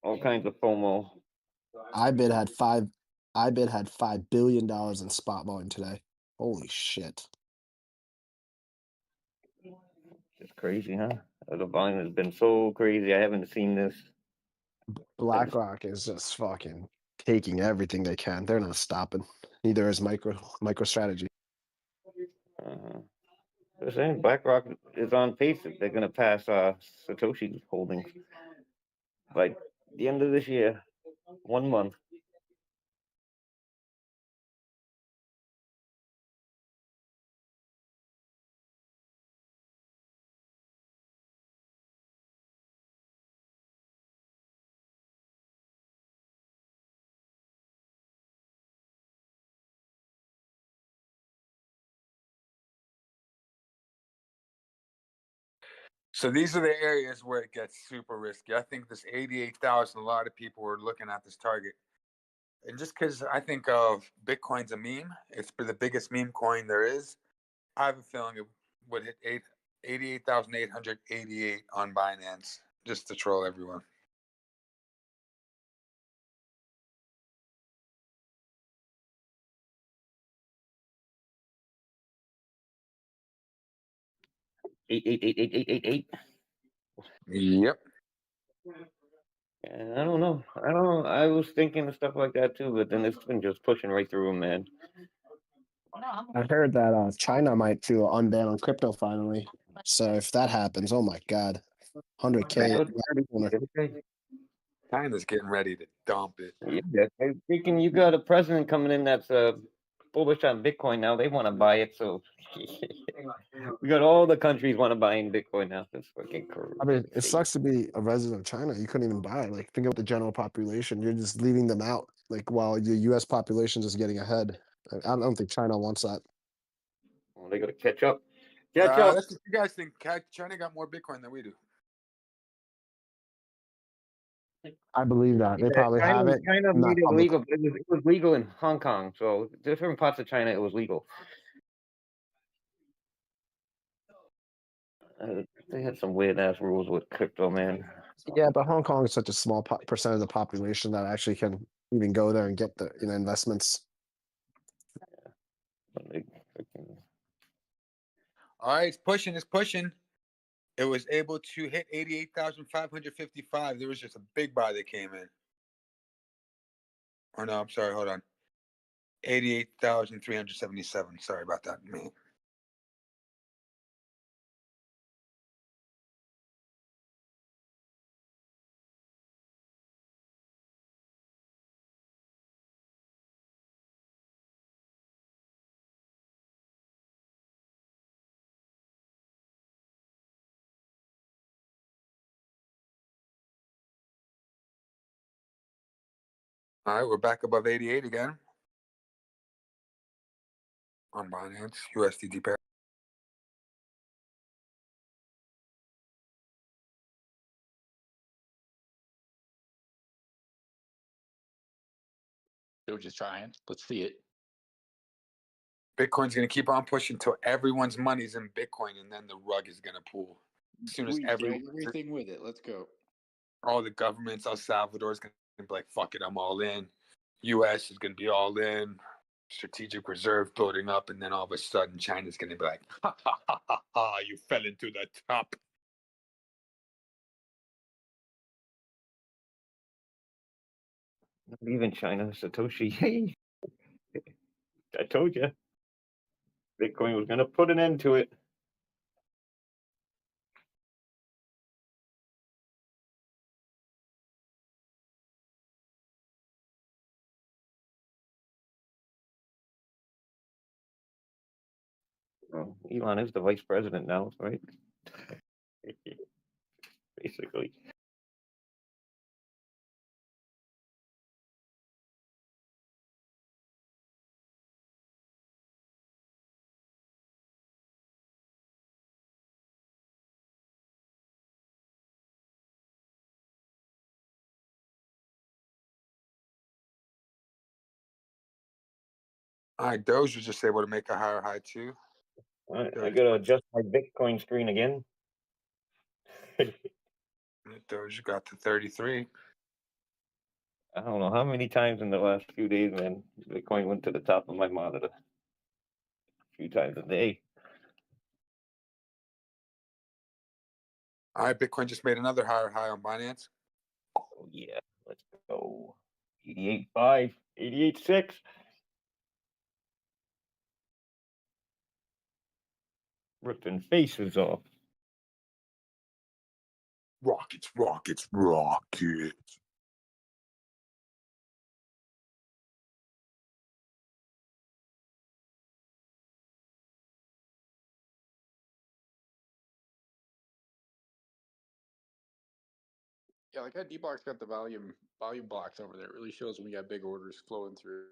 All kinds of FOMO. IBIT had $5 billion in spot volume today. Holy shit. It's crazy, huh? The volume has been so crazy. I haven't seen this. BlackRock is just fucking taking everything they can. They're not stopping. Neither is MicroStrategy. They're saying BlackRock is on pace. They're gonna pass Satoshi's holdings by the end of this year. 1 month. So these are the areas where it gets super risky. I think this 88,000, a lot of people were looking at this target. And just because I think of Bitcoin's a meme, it's the biggest meme coin there is, I have a feeling it would hit 88,888 on Binance just to troll everyone. Eight. Yep. I don't know. I was thinking of stuff like that too, but then it's been just pushing right through them, man. I heard that China might do an unban on crypto finally. So if that happens, oh my god, 100K. China's getting ready to dump it. Yeah, I'm thinking you got a president coming in that's bullish on Bitcoin now. They want to buy it, so we got all the countries want to buy in Bitcoin now. That's fucking crazy. I mean, it sucks to be a resident of China. You couldn't even buy. Like, think about the general population. You're just leaving them out. Like, while your U.S. population is getting ahead. I don't think China wants that. Well, they got to catch up. Catch up. That's what you guys think. China got more Bitcoin than we do. I believe that. They probably have it. China not made it public. legal. It was legal in Hong Kong, so different parts of China it was legal. They had some weird ass rules with crypto, man. Yeah, but Hong Kong is such a small percent of the population that actually can even go there and get the investments. All right, it's pushing. It's pushing. It was able to hit 88,555. There was just a big buy that came in. Or no, I'm sorry. Hold on. 88,377. Sorry about that, man. All right, we're back above 88 again on Binance USDT pair. They were just trying. Let's see it. Bitcoin's going to keep on pushing until everyone's money's in Bitcoin, and then the rug is going to pull. As soon as We take everything with it. Let's go. All the governments, El Salvador is going to be like, fuck it, I'm all in. US is going to be all in. Strategic reserve building up, and then all of a sudden China's going to be like, ha ha ha ha ha, you fell into the top. Not even China, Satoshi. I told you. Bitcoin was going to put an end to it. Well, Elon is the vice president now, right? Basically. All right, Doge was just able to make a higher high too. All right, I gotta adjust my Bitcoin screen again. Doge got to 33. I don't know how many times in the last few days, man, Bitcoin went to the top of my monitor. A few times a day. All right, Bitcoin just made another higher high on Binance. Oh yeah, let's go. 88.5, 88.6. Ripping faces off. Rockets, rockets, rockets. Yeah, like that Dbloc's got the volume blocks over there. It really shows when you got big orders flowing through.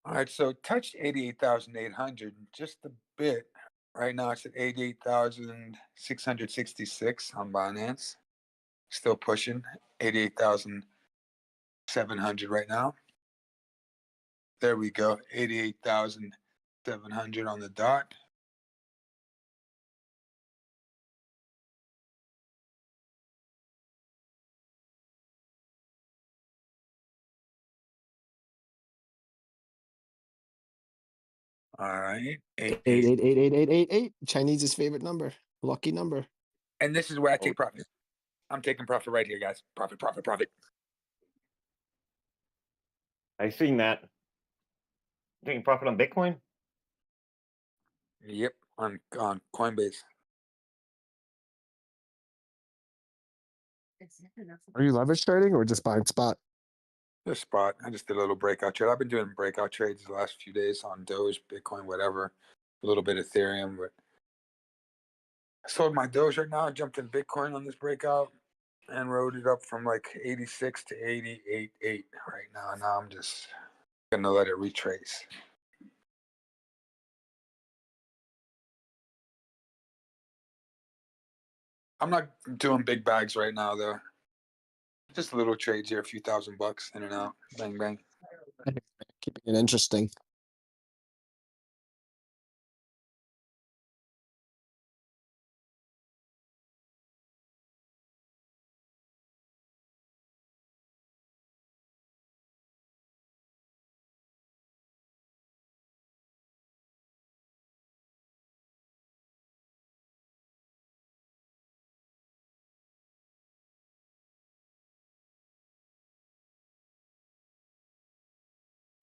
All right, so it touched 88,800 just a bit. Right now it's at 88,666 on Binance. Still pushing 88,700 right now. There we go, 88,700 on the dot. All right, 8. Chinese's favorite number. Lucky number. and this is where I take profit. I'm taking profit right here, guys. Profit, profit, profit. I seen that. Taking profit on Bitcoin? Yep, on Coinbase. Are you leverage trading or just buying spot? Just spot. I just did a little breakout trade. I've been doing breakout trades the last few days on Doge, Bitcoin, whatever. A little bit of Ethereum, but I sold my Doge right now. I jumped in Bitcoin on this breakout and rode it up from like 86 to 88.8 right now. Now I'm just gonna let it retrace. I'm not doing big bags right now though. Just little trades here, a few $1,000 in and out. Bang bang. Keeping it interesting.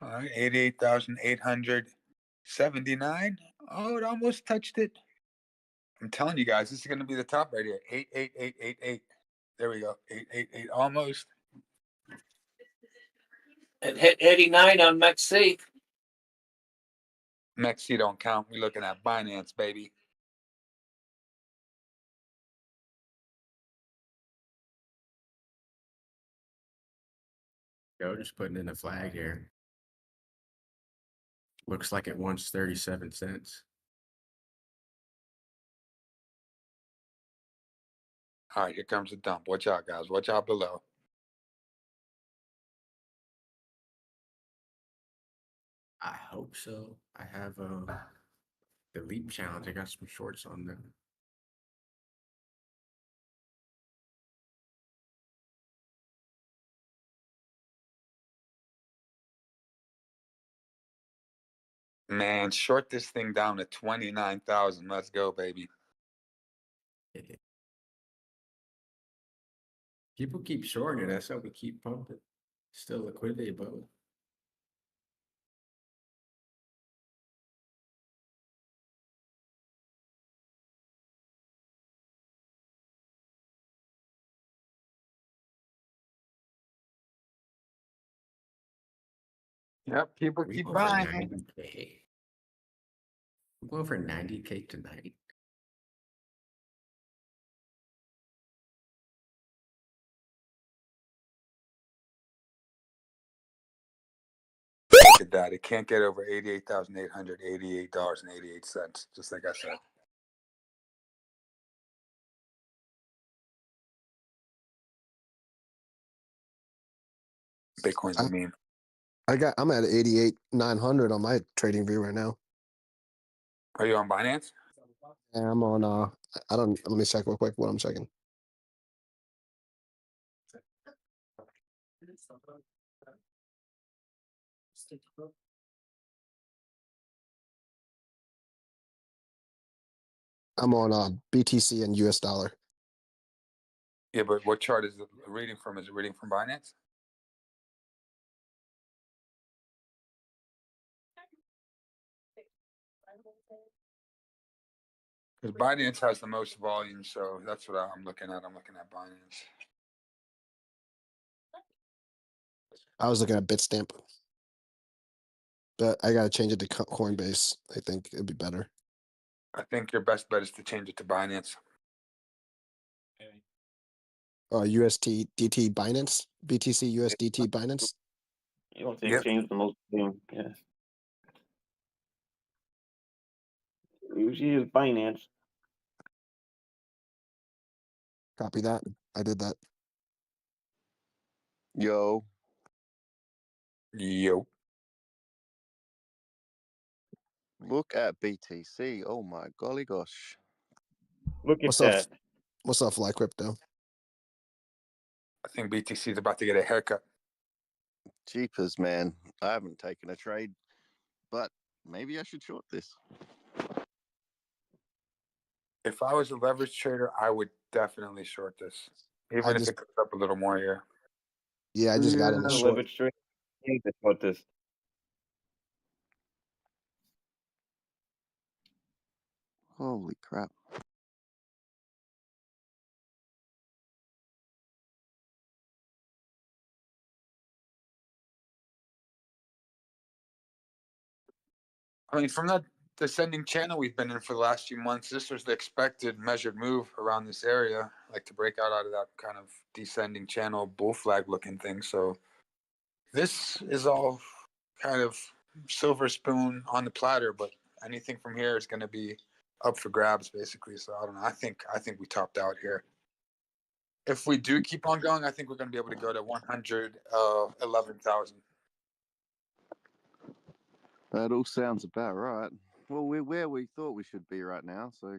All right, 88,879. Oh, it almost touched it. I'm telling you guys, this is going to be the top right here. 88888. There we go. 888 almost. It hit 89 on MEXC. MEXC don't count. We're looking at Binance, baby. Yo, just putting in a flag here. Looks like it wants 37 cents. All right, here comes the dump. Watch out, guys. Watch out below. I hope so. I have the leap challenge. I got some shorts on them. Man, short this thing down to 29,000. Let's go, baby. People keep shorting it. That's how we keep pumping. Still liquidity above. Yep, people We keep go for buying. 90K. We're going for 90K tonight. Look at that. It can't get over $88,888.88, just like I said. Bitcoin's a meme. I'm at 88,900 on my trading view right now. Are you on Binance? And I'm on I don't let me check real quick what I'm checking. I'm on BTC and US dollar. Yeah, but what chart is it reading from? Is it reading from Binance? Because Binance has the most volume, so that's what I'm looking at. I'm looking at Binance. I was looking at Bitstamp. But I gotta change it to Coinbase. I think it'd be better. I think your best bet is to change it to Binance. USDT Binance? BTC USDT Binance? You don't think change the most thing, yeah. Usually is Binance. Copy that. I did that. Yo. Yo. Look at BTC. Oh my golly gosh. Look at What's that. up? What's up, Fly Crypto? I think BTC is about to get a haircut. Jeepers, man. I haven't taken a trade, but maybe I should short this. If I was a leverage trader, I would definitely short this, even if it goes up a little more here. Yeah, I just got in the short. Leverage trade. Yeah, that's what this. Holy crap. I mean, from that descending channel we've been in for the last few months, this was the expected measured move around this area, like to break out of that kind of descending channel bull flag looking thing. So this is all kind of silver spoon on the platter, but anything from here is going to be up for grabs, basically. So I don't know. I think we topped out here. If we do keep on going, I think we're going to be able to go to 111,000. That all sounds about right. Well, we're where we thought we should be right now. So,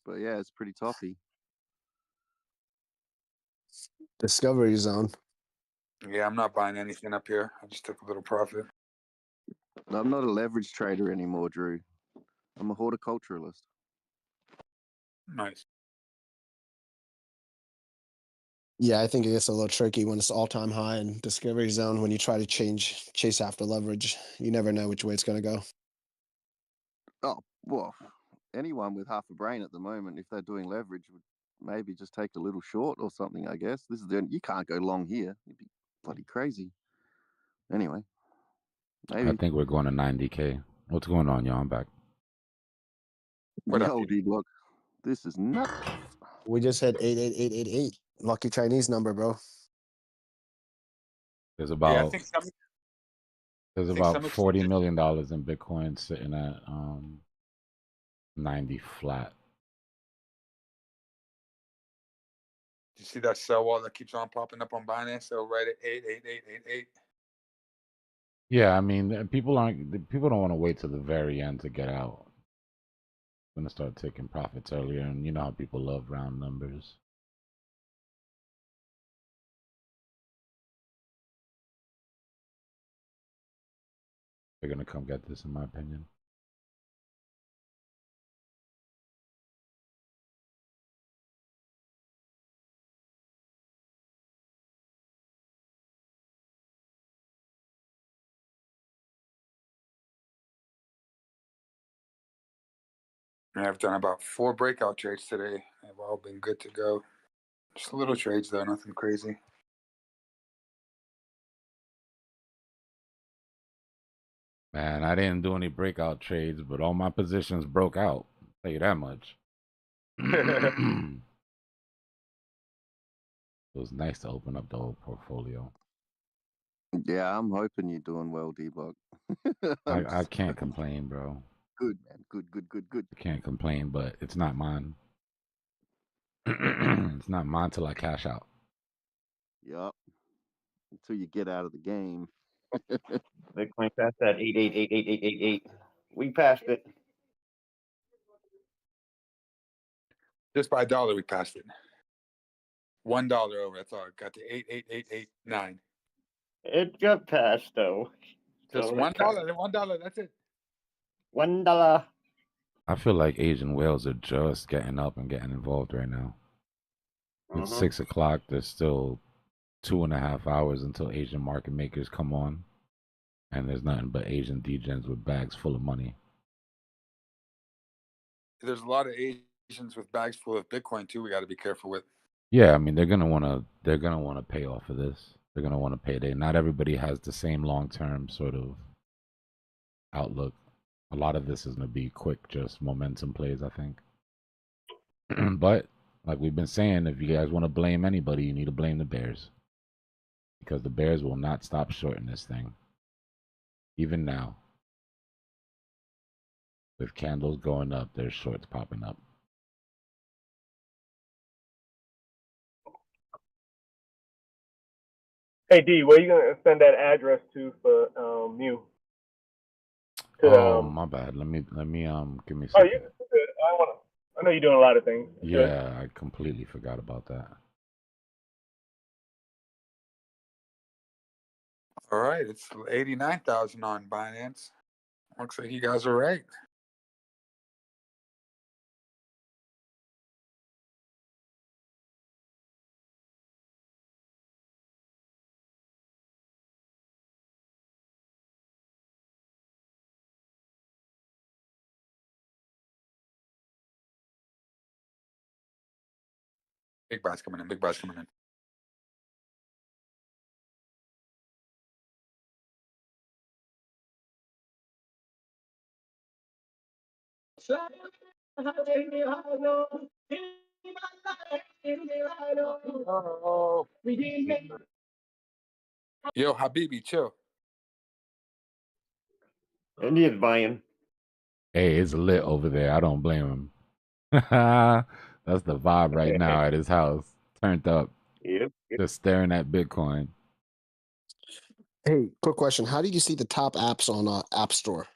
but yeah, it's pretty toppy. Discovery zone. Yeah, I'm not buying anything up here. I just took a little profit. I'm not a leverage trader anymore, Drew. I'm a horticulturalist. Nice. Yeah, I think it gets a little tricky when it's all-time high in discovery zone when you try to chase after leverage. You never know which way it's going to go. Oh, well, anyone with half a brain at the moment, if they're doing leverage, would maybe just take a little short or something, I guess. You can't go long here. You'd be bloody crazy. Anyway, maybe. I think we're going to 90K. What's going on, y'all? I'm back. Yo, Dbloc, this is nuts. We just hit 88888. Lucky Chinese number, bro. There's about I think about $40 million in Bitcoin sitting at 90 flat. Do you see that sell wall that keeps on popping up on Binance? So right at 88888. Yeah, I mean, people don't want to wait till the very end to get out. I'm gonna start taking profits earlier, and you know how people love round numbers. They're gonna come get this, in my opinion. I've done about 4 breakout trades today. They've all been good to go. Just little trades though, nothing crazy. Man, I didn't do any breakout trades, but all my positions broke out. I'll tell you that much. It was nice to open up the whole portfolio. Yeah, I'm hoping you're doing well, Dbloc. I can't complain, bro. Good, man. Good. I can't complain, but it's not mine. It's not mine till I cash out. Yup. until you get out of the game. Bitcoin passed that 88888888. We passed it. Just by $1, we passed it. $1 over. That's all. Got to 88889. It got passed though. Just So $1. $1. That's it. $1. I feel like Asian whales are just getting up and getting involved right now. It's 6 o'clock. There's still 2.5 hours until Asian market makers come on. And there's nothing but Asian degens with bags full of money. There's a lot of Asians with bags full of Bitcoin too. We got to be careful with. Yeah, I mean they're gonna wanna pay off of this. They're gonna want to pay. Not everybody has the same long-term sort of outlook. A lot of this is gonna be quick, just momentum plays, I think. But like we've been saying, if you guys want to blame anybody, you need to blame the bears, because the bears will not stop shorting this thing. Even now, with candles going up, there's shorts popping up. Hey D, where you gonna send that address to for Mew? Oh, my bad. Let me give me a Oh, second. you good. I know you're doing a lot of things. You're good. Yeah, I completely forgot about that. All right, it's 89,000 on Binance. Looks like you guys are right. Big buys coming in. Big buys coming in. Yo, Habibi, chill. India's buying. Hey, it's lit over there. I don't blame him. That's the vibe right now at his house. Turned up. Yep. Just staring at Bitcoin. Hey, quick question. How do you see the top apps on App Store?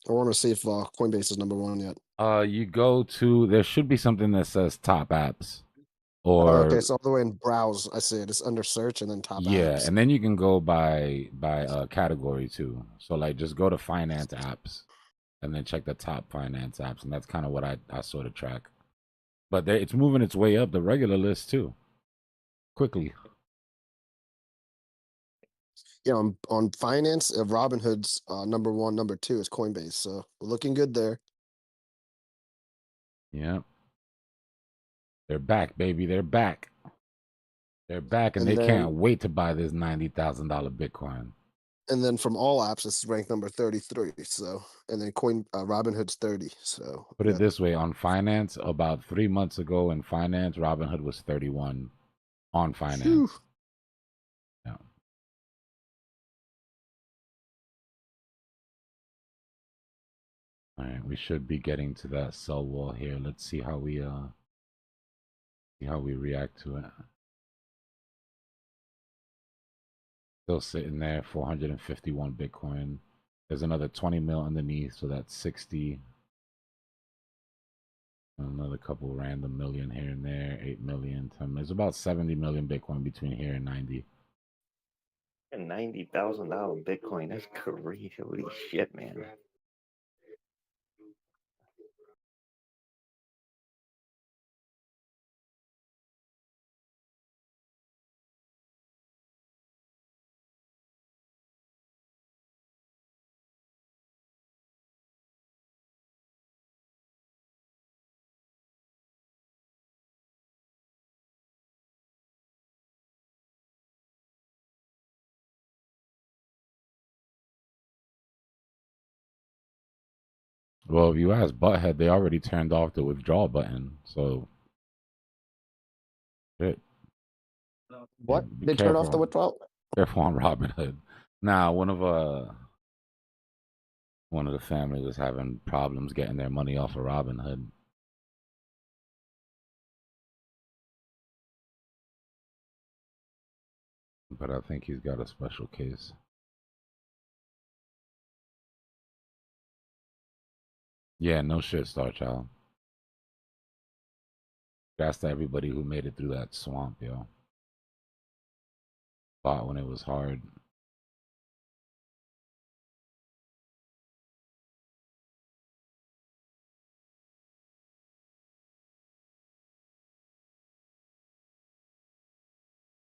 I want to see if Coinbase is number one yet. You go to, there should be something that says top apps. Okay, Or so all the way in browse, I see it. It's under search and then top yeah, apps. and then you can go by category too. So like just go to finance apps and then check the top finance apps, and that's kind of what I sort of track. But it's moving its way up the regular list too. Quickly. Yeah, on finance, Robinhood's number one, number two is Coinbase. So we're looking good there. Yeah. They're back, baby. They're back. They're back, and And they then- can't wait to buy this $90,000 Bitcoin. And then from all apps, it's ranked number 33. So, and then Robinhood's 30. So Put it this way, on finance, about 3 months ago in finance, Robinhood was 31 on finance. Phew. Yeah. All right, we should be getting to that sell wall here. Let's see how we react to it. Still sitting there, 451 Bitcoin. There's another 20 mil underneath, so that's 60. Another couple random million here and there, 8 million, 10 million. There's about 70 million Bitcoin between here and 90. $90,000 Bitcoin. That's crazy. Holy shit, man. Well, if you ask Butthead, they already turned off the withdrawal button. So, shit. What? Yeah, be They turn off the careful. withdrawal? Careful on Robinhood. Nah, one of the families was having problems getting their money off of Robinhood. But I think he's got a special case. Yeah, no shit, Star Child. That's to everybody who made it through that swamp, yo. Fought when it was hard.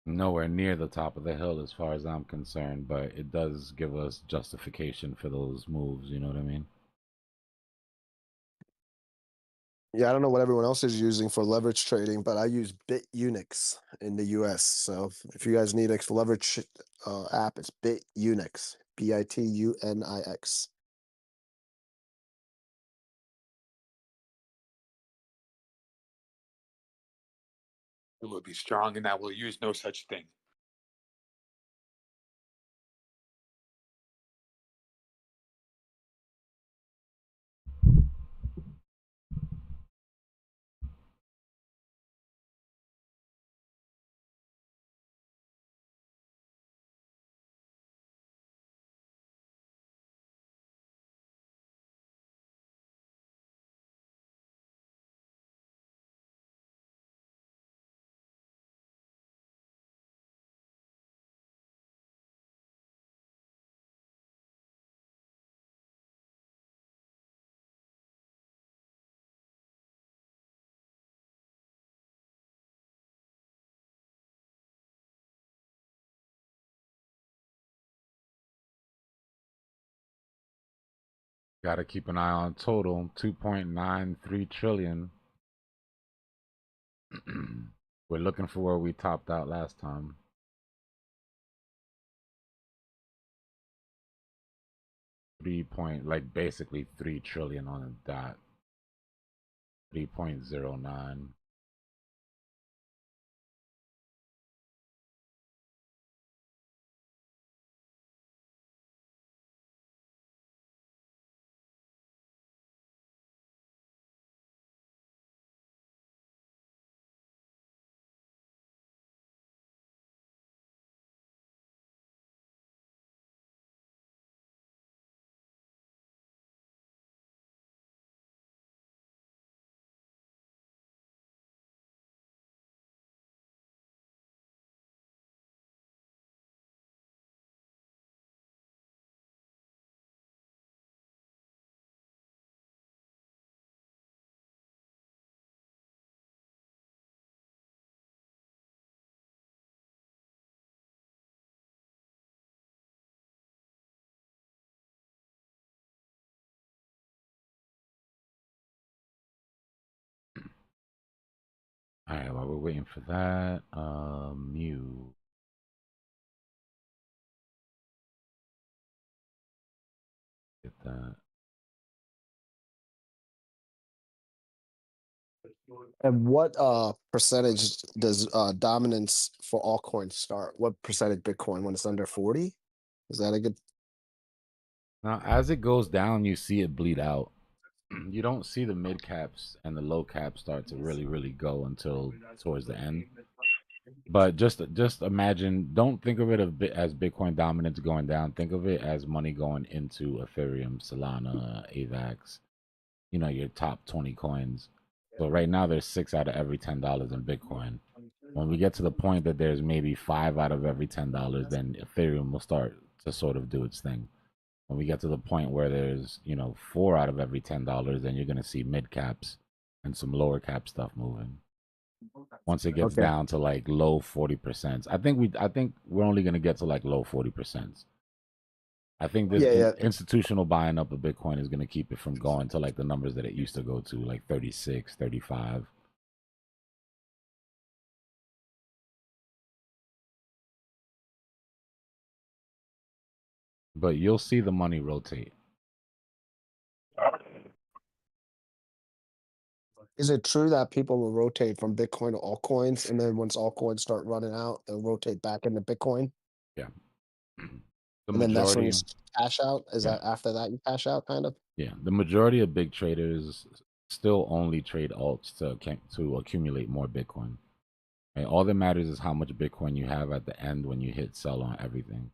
Nowhere near the top of the hill as far as I'm concerned, but it does give us justification for those moves, you know what I mean? Yeah, I don't know what everyone else is using for leverage trading, but I use BitUnix in the US. So if you guys need a leverage app, it's BitUnix, BITUNIX. It will be strong, and that will use no such thing. Got to keep an eye on total 2.93 trillion. We're looking for where we topped out last time. Basically 3 trillion on a dot. 3.09. All right, while we're waiting for that, Mew. Get that. And what percentage does dominance for altcoins start? What percentage Bitcoin when it's under 40? Is that a good? Now, as it goes down, you see it bleed out. You don't see the mid caps and the low caps start to really go until towards the end. But just imagine, don't think of it as Bitcoin dominance going down. Think of it as money going into Ethereum, Solana, AVAX, you know, your top 20 coins. So right now there's 6 out of every $10 in Bitcoin. When we get to the point that there's maybe 5 out of every $10, then Ethereum will start to sort of do its thing. When we get to the point where there's, you know, 4 out of every $10, then you're going to see mid caps and some lower cap stuff moving. Once it gets down to like low 40%, I think we're only going to get to like low 40%. I think this institutional buying up of Bitcoin is going to keep it from going to like the numbers that it used to go to, like 36, 35. But you'll see the money rotate. Is it true that people will rotate from Bitcoin to altcoins, and then once altcoins start running out, they'll rotate back into Bitcoin? Yeah. And then that's when you cash out? Is that after that you cash out, kind of? Yeah. The majority of big traders still only trade alts to accumulate more Bitcoin. Right? All that matters is how much Bitcoin you have at the end when you hit sell on everything.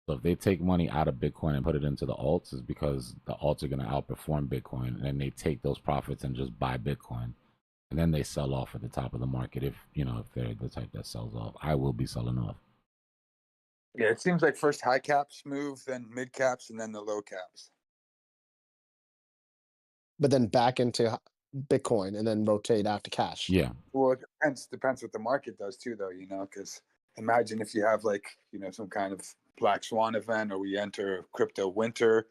So if they take money out of Bitcoin and put it into the alts, is because the alts are going to outperform Bitcoin, and then they take those profits and just buy Bitcoin, and then they sell off at the top of the market. If if they're the type that sells off, I will be selling off. Yeah, it seems like first high caps move, then mid caps, and then the low caps. But then back into Bitcoin and then rotate out to cash. Yeah. Well, it depends what the market does too, though. Because imagine if you have some kind of black swan event, or we enter crypto winter,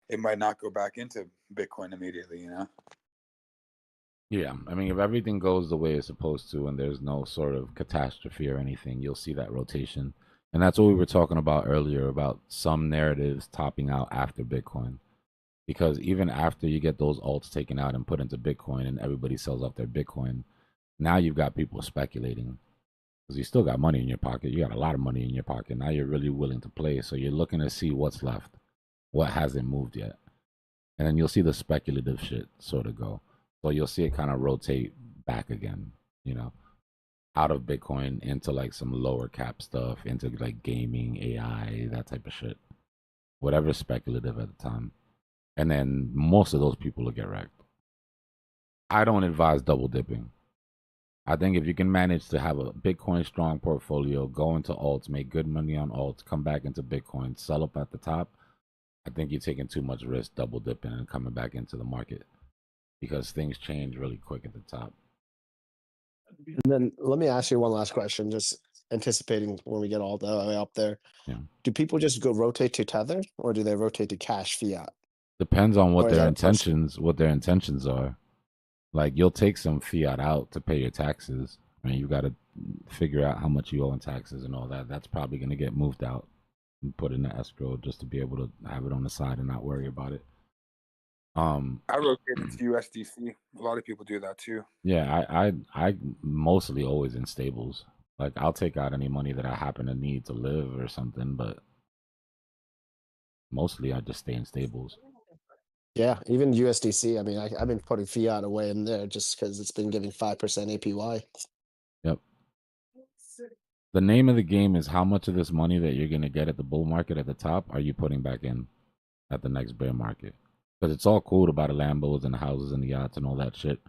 it might not go back into Bitcoin immediately. Yeah, I mean, if everything goes the way it's supposed to and there's no sort of catastrophe or anything, you'll see that rotation. And that's what we were talking about earlier about some narratives topping out after Bitcoin. Because even after you get those alts taken out and put into Bitcoin and everybody sells off their Bitcoin, now you've got people speculating. Because you still got money in your pocket. You got a lot of money in your pocket. Now you're really willing to play. So you're looking to see what's left, what hasn't moved yet. And then you'll see the speculative shit sort of go. So you'll see it kind of rotate back again, out of Bitcoin into like some lower cap stuff, into like gaming, AI, that type of shit. Whatever's speculative at the time. And then most of those people will get wrecked. I don't advise double dipping. I think if you can manage to have a Bitcoin strong portfolio, go into alts, make good money on alts, come back into Bitcoin, sell up at the top, I think you're taking too much risk double dipping and coming back into the market, because things change really quick at the top. And then let me ask you one last question, just anticipating when we get all the way up there. Yeah. Do people just go rotate to Tether, or do they rotate to cash fiat? Depends on what Or is their that intentions, are. Like, you'll take some fiat out to pay your taxes. I mean, you got to figure out how much you owe in taxes and all that. That's probably going to get moved out and put in the escrow just to be able to have it on the side and not worry about it. I rotated to USDC. A lot of people do that too. Yeah, I mostly always in stables. Like, I'll take out any money that I happen to need to live or something, but mostly I just stay in stables. Yeah, even USDC. I mean, I've been putting fiat away in there just because it's been giving 5% APY. Yep. The name of the game is how much of this money that you're going to get at the bull market at the top are you putting back in at the next bear market? Because it's all cool to buy the Lambos and the houses and the yachts and all that shit.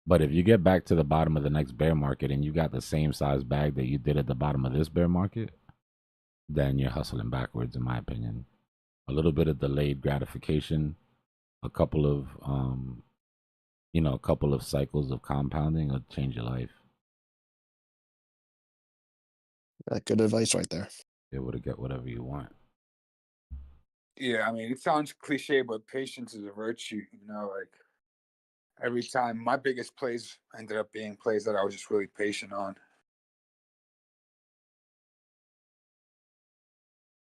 But if you get back to the bottom of the next bear market and you got the same size bag that you did at the bottom of this bear market, then you're hustling backwards, in my opinion. A little bit of delayed gratification, a couple of a couple of cycles of compounding will change your life. Good advice right there. Be able to get whatever you want. Yeah, I mean, it sounds cliche, but patience is a virtue. Like every time, my biggest plays ended up being plays that I was just really patient on.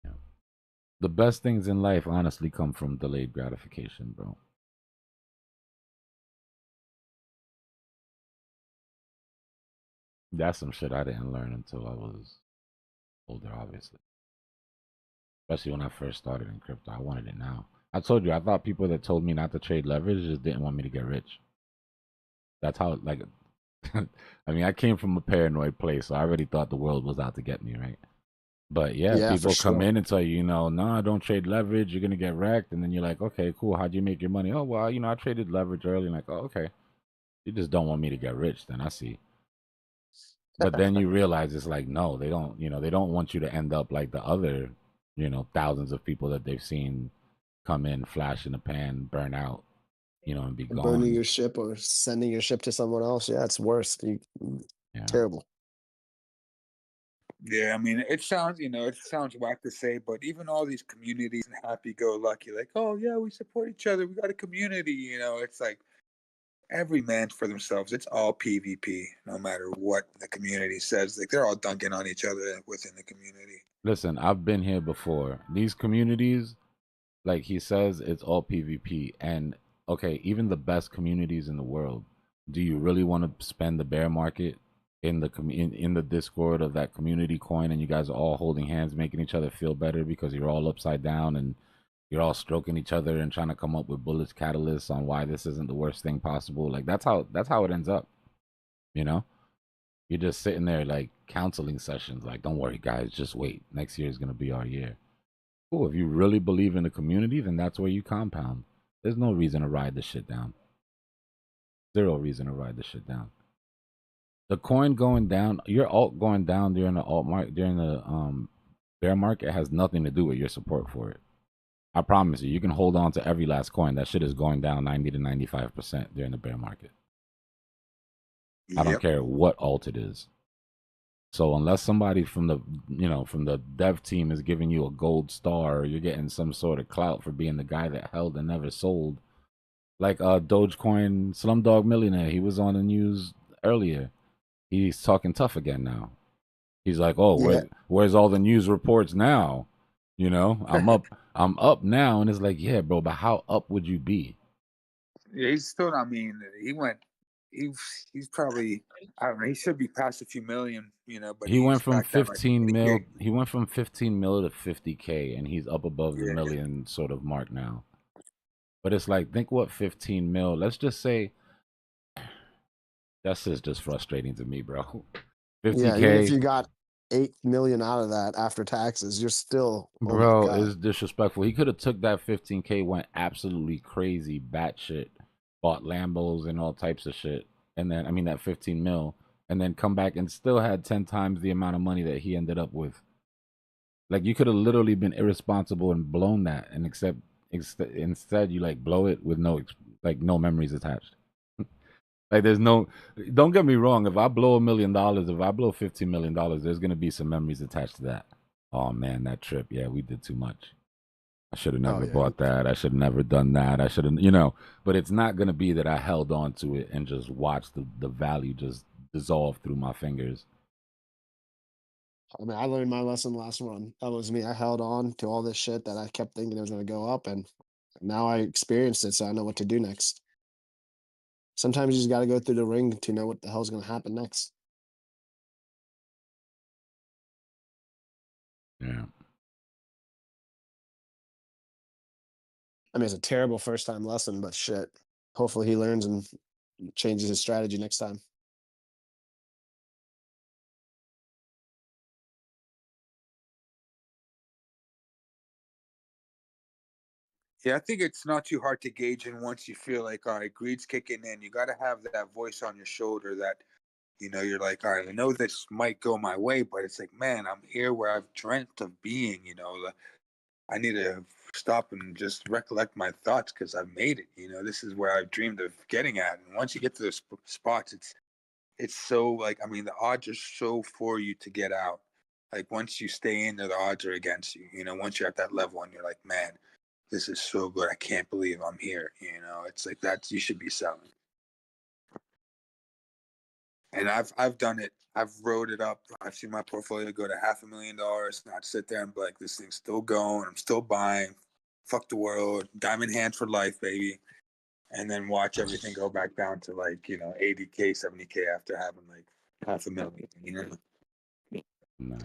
Yeah. The best things in life honestly come from delayed gratification, bro. That's some shit I didn't learn until I was older, obviously. Especially when I first started in crypto. I wanted it now. I told you, I thought people that told me not to trade leverage just didn't want me to get rich. That's how, like, I mean, I came from a paranoid place, so I already thought the world was out to get me, right? But yeah, people come in and tell you, no, don't trade leverage. You're going to get wrecked. And then you're like, okay, cool. How'd you make your money? Oh, well, I traded leverage early. Like, oh, okay. You just don't want me to get rich. Then I see. But then you realize it's like, no, they don't, they don't want you to end up like the other, thousands of people that they've seen come in, flash in the pan, burn out, and be gone. Burning your ship or sending your ship to someone else. Yeah, it's worse. Terrible. Yeah, I mean, it sounds whack to say, but even all these communities and happy-go-lucky, like, oh yeah, we support each other, we got a community. It's like every man for themselves. It's all PvP, no matter what the community says. Like, they're all dunking on each other within the community. Listen, I've been here before. These communities, like he says, it's all PvP. And okay, even the best communities in the world, do you really want to spend the bear market in the in the Discord of that community coin, and you guys are all holding hands, making each other feel better because you're all upside down and you're all stroking each other and trying to come up with bullish catalysts on why this isn't the worst thing possible? Like, that's how it ends up, You're just sitting there like counseling sessions. Like, don't worry, guys, just wait. Next year is gonna be our year. Cool. If you really believe in the community, then that's where you compound. There's no reason to ride this shit down. Zero reason to ride this shit down. The coin going down, your alt going down during the alt market, during the bear market has nothing to do with your support for it. I promise you, you can hold on to every last coin. That shit is going down 90 to 95% during the bear market. I don't care what alt it is. So unless somebody from the from the dev team is giving you a gold star, or you're getting some sort of clout for being the guy that held and never sold, like Dogecoin Slumdog Millionaire, he was on the news earlier. He's talking tough again now. He's like, "Oh, where's all the news reports now? You know, I'm up now." And it's like, "Yeah, bro, but how up would you be?" Yeah, he's still not mean. He's probably, I don't know. He should be past a few million, but He went he's from back down like 15 mil. 20K. He went from 15 mil to 50K, and he's up above the Yeah. million sort of mark now. But it's like, think what 15 mil. Let's just say that's just frustrating to me, bro. 50K. Yeah, even if you got 8 million out of that after taxes, you're still, bro, oh my God. is disrespectful. He could have took that 15K, went absolutely crazy, batshit, bought Lambos and all types of shit, and then that 15 mil, and then come back and still had 10 times the amount of money that he ended up with. Like, you could have literally been irresponsible and blown that, and instead you like blow it with no memories attached. Like, there's no. Don't get me wrong. If I blow $1 million, if I blow $15 million, there's gonna be some memories attached to that. Oh man, that trip. Yeah, we did too much. I should have never bought that. I should have never done that. I should have, But it's not gonna be that I held on to it and just watched the value just dissolve through my fingers. I mean, I learned my lesson last run. That was me. I held on to all this shit that I kept thinking it was going to go up, and now I experienced it, so I know what to do next. Sometimes you just got to go through the ring to know what the hell's going to happen next. Yeah. I mean, it's a terrible first time lesson, but shit. Hopefully he learns and changes his strategy next time. Yeah, I think it's not too hard to gauge. And once you feel like, all right, greed's kicking in, you got to have that voice on your shoulder that, you're like, all right, I know this might go my way, but it's like, man, I'm here where I've dreamt of being, I need to stop and just recollect my thoughts because I've made it. This is where I've dreamed of getting at. And once you get to those spots, it's so like, I mean, the odds are so for you to get out. Like once you stay in there, the odds are against you. Once you're at that level and you're like, man, this is so good. I can't believe I'm here. It's like you should be selling. And I've done it. I've rode it up. I've seen my portfolio go to $500,000. And I'd sit there and be like, this thing's still going. I'm still buying. Fuck the world. Diamond hands for life, baby. And then watch everything go back down to 80K, 70K after having $500,000. No.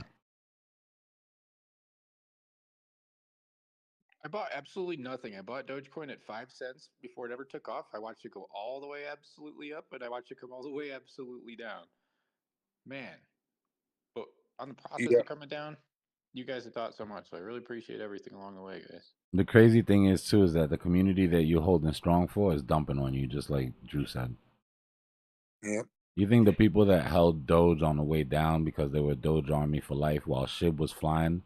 I bought absolutely nothing. I bought Dogecoin at 5 cents before it ever took off. I watched it go all the way absolutely up, and I watched it come all the way absolutely down. Man, but on the process of coming down, you guys have taught so much. So I really appreciate everything along the way, guys. The crazy thing is too is that the community that you're holding strong for is dumping on you, just like Drew said. Yep. You think the people that held Doge on the way down because they were Doge Army for life while SHIB was flying,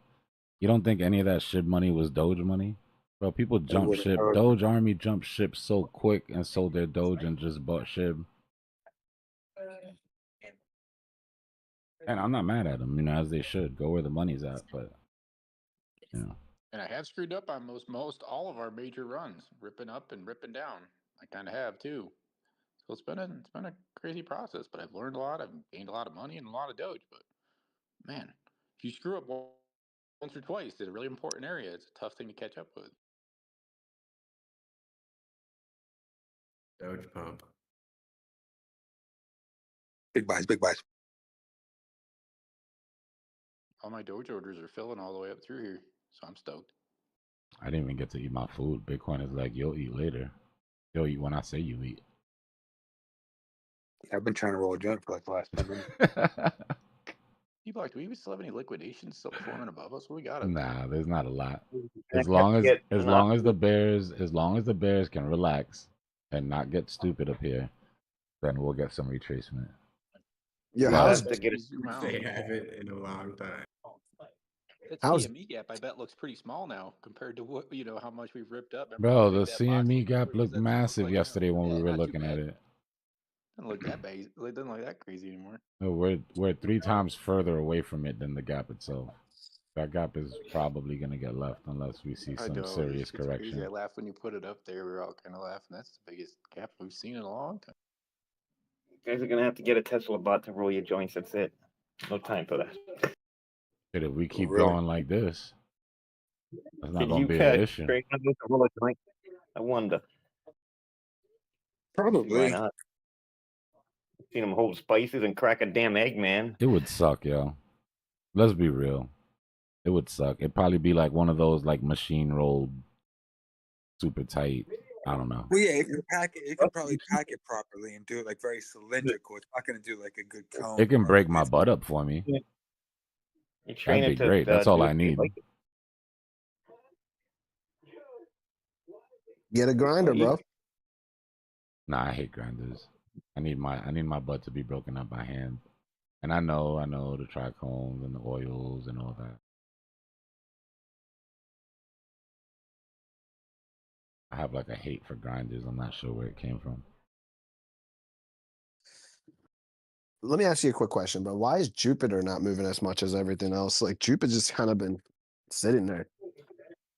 you don't think any of that SHIB money was Doge money? Bro, people jump ship. Doge Army jumped ship so quick and sold their Doge and just bought SHIB. And I'm not mad at them, as they should. Go where the money's at, but, And I have screwed up on most all of our major runs, ripping up and ripping down. I kind of have too. So it's been a crazy process, but I've learned a lot. I've gained a lot of money and a lot of Doge. But man, if you screw up once or twice in a really important area, it's a tough thing to catch up with. Doge pump. Big buys, big buys. All my Doge orders are filling all the way up through here, so I'm stoked. I didn't even get to eat my food. Bitcoin is like, you'll eat later. You'll eat when I say you eat. I've been trying to roll a joint for like the last 10 minutes. Dbloc, do we even still have any liquidations still forming above us? What we got up Nah, there's not a lot. I As have long to as get as an long as the option. Bears can relax and not get stupid up here, then we'll get some retracement. Yeah, We'll how's have to get it. They haven't in a long time. That how's CME gap, I bet, looks pretty small now compared to what how much we've ripped up. Remember how Bro, big the that box CME looked gap before? Does looked that still look massive like yesterday when we were not too looking at bad? it. Doesn't look that bad. It doesn't look that crazy anymore. No, we're 3 times further away from it than the gap itself. That gap is probably gonna get left unless we see I some know serious it's crazy. correction. I laughed when you put it up there. We were all kind of laughing. That's the biggest gap we've seen in a long time. You guys are gonna have to get a Tesla bot to roll your joints. That's it. No time for that. But if we keep Really? going like this, that's not Can gonna you be the catch issue. straight up with a roll a joint? I wonder. Why Probably. not? Seen him hold spices and crack a damn egg, man. It would suck, yo. Let's be real. It would suck. It'd probably be like one of those like machine rolled, super tight. I don't know. Well, yeah, if you pack it, you can probably pack it properly and do it like very cylindrical. It's not going to do like a good cone. It can or break anything. my butt up for me. You train That'd be it to great. That's all do I it need. like it. get a grinder, bro? Nah, I hate grinders. I need my butt to be broken up by hand. And I know the trichomes and the oils and all that. I have like a hate for grinders. I'm not sure where it came from. Let me ask you a quick question, bro. Why is Jupiter not moving as much as everything else? Like Jupiter just kind of been sitting there.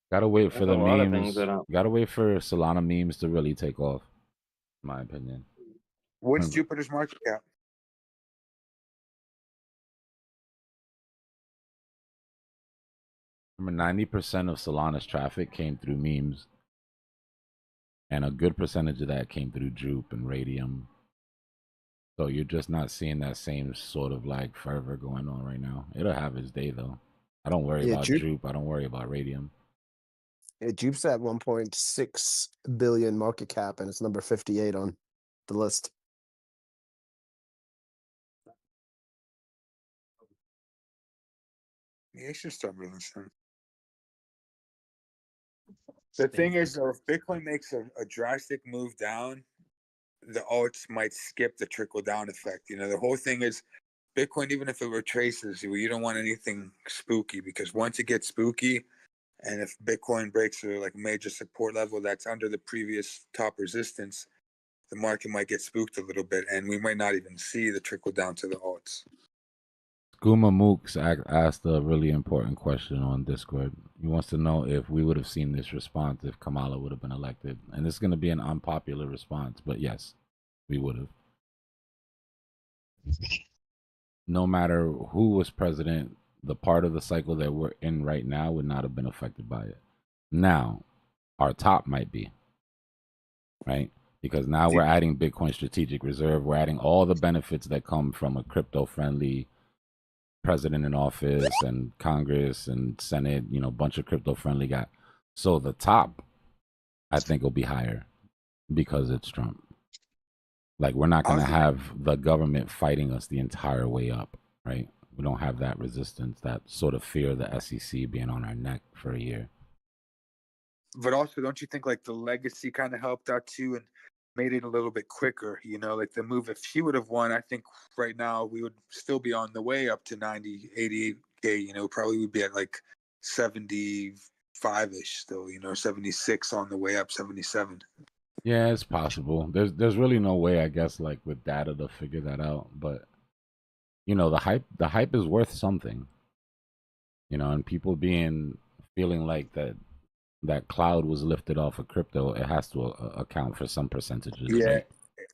Gotta wait for There's the a lot of things memes. that don't. Gotta wait for Solana memes to really take off, in my opinion. What's Jupiter's market cap? Remember, 90% of Solana's traffic came through memes, and a good percentage of that came through Jupe and Radium. So you're just not seeing that same sort of like fervor going on right now. It'll have its day though. I don't worry about Jupe. I don't worry about Radium. Yeah, Jupe's at 1.6 billion market cap, and it's number 58 on the list. Yeah, it should start moving soon. The thing is, though, if Bitcoin makes a drastic move down, the alts might skip the trickle down effect. The whole thing is Bitcoin, even if it retraces, you don't want anything spooky, because once it gets spooky, and if Bitcoin breaks like a major support level that's under the previous top resistance, the market might get spooked a little bit, and we might not even see the trickle down to the alts. Guma Mooks asked a really important question on Discord. He wants to know if we would have seen this response if Kamala would have been elected. And it's going to be an unpopular response, but yes, we would have. No matter who was president, the part of the cycle that we're in right now would not have been affected by it. Now, our top might be, right? Because now we're adding Bitcoin Strategic Reserve. We're adding all the benefits that come from a crypto-friendly president in office and Congress and Senate, a bunch of crypto-friendly guys. So the top, I think, will be higher because it's Trump. Like, we're not going to have the government fighting us the entire way up, right? We don't have that resistance, that sort of fear of the SEC being on our neck for a year. But also, don't you think like the legacy kind of helped out too and made it a little bit quicker? Like the move, if she would have won, I think right now we would still be on the way up to 90, 88K. Probably would be at like 75-ish still, 76 on the way up, 77. Yeah, it's possible. There's really no way, I guess, like with data to figure that out. But the hype is worth something. And people feeling like that cloud was lifted off of crypto, it has to account for some percentages. Yeah, right?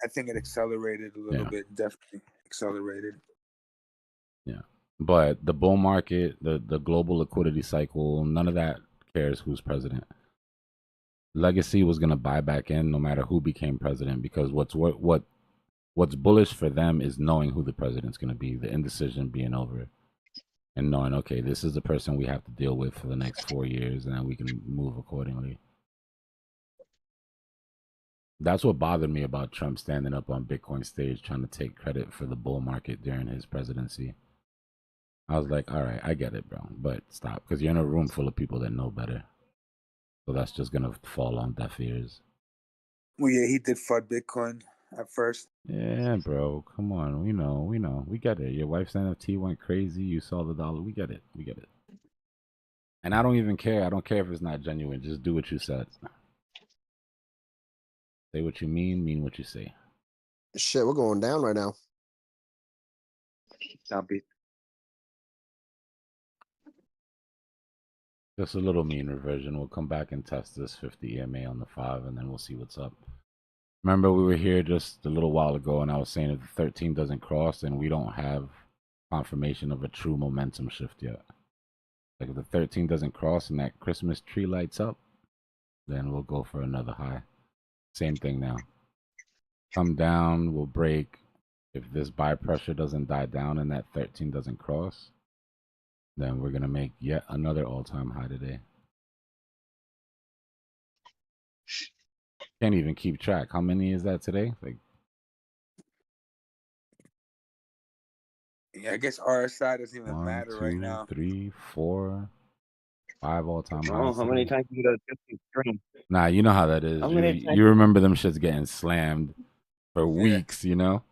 I think it accelerated a little bit. Definitely accelerated. Yeah, but the bull market, the global liquidity cycle, none of that cares who's president. Legacy was going to buy back in no matter who became president, because what's bullish for them is knowing who the president's going to be, the indecision being over, and knowing, okay, this is the person we have to deal with for the next 4 years, and then we can move accordingly. That's what bothered me about Trump standing up on Bitcoin stage trying to take credit for the bull market during his presidency. I was like, all right, I get it, bro, but stop, because you're in a room full of people that know better. So that's just going to fall on deaf ears. Well, yeah, he did FUD Bitcoin at first. Yeah, bro, come on. We know. We get it. Your wife's NFT went crazy. You saw the dollar. We get it. And I don't even care. I don't care if it's not genuine. Just do what you said. Say what you mean what you say. Shit, we're going down right now. Just a little mean reversion. We'll come back and test this 50 EMA on the 5, and then we'll see what's up. Remember, we were here just a little while ago, and I was saying if the 13 doesn't cross, then we don't have confirmation of a true momentum shift yet. Like if the 13 doesn't cross and that Christmas tree lights up, then we'll go for another high. Same thing now. Come down, we'll break. If this buy pressure doesn't die down and that 13 doesn't cross, then we're going to make yet another all-time high today. Can't even keep track. How many is that today? Like, Yeah, I guess RSI doesn't even 1, matter 2, right now. 3, 4, 5 all-time Oh, highs. how many times you got to stream? Nah, you know how that is. How many times? You remember them shits getting slammed for weeks, you know?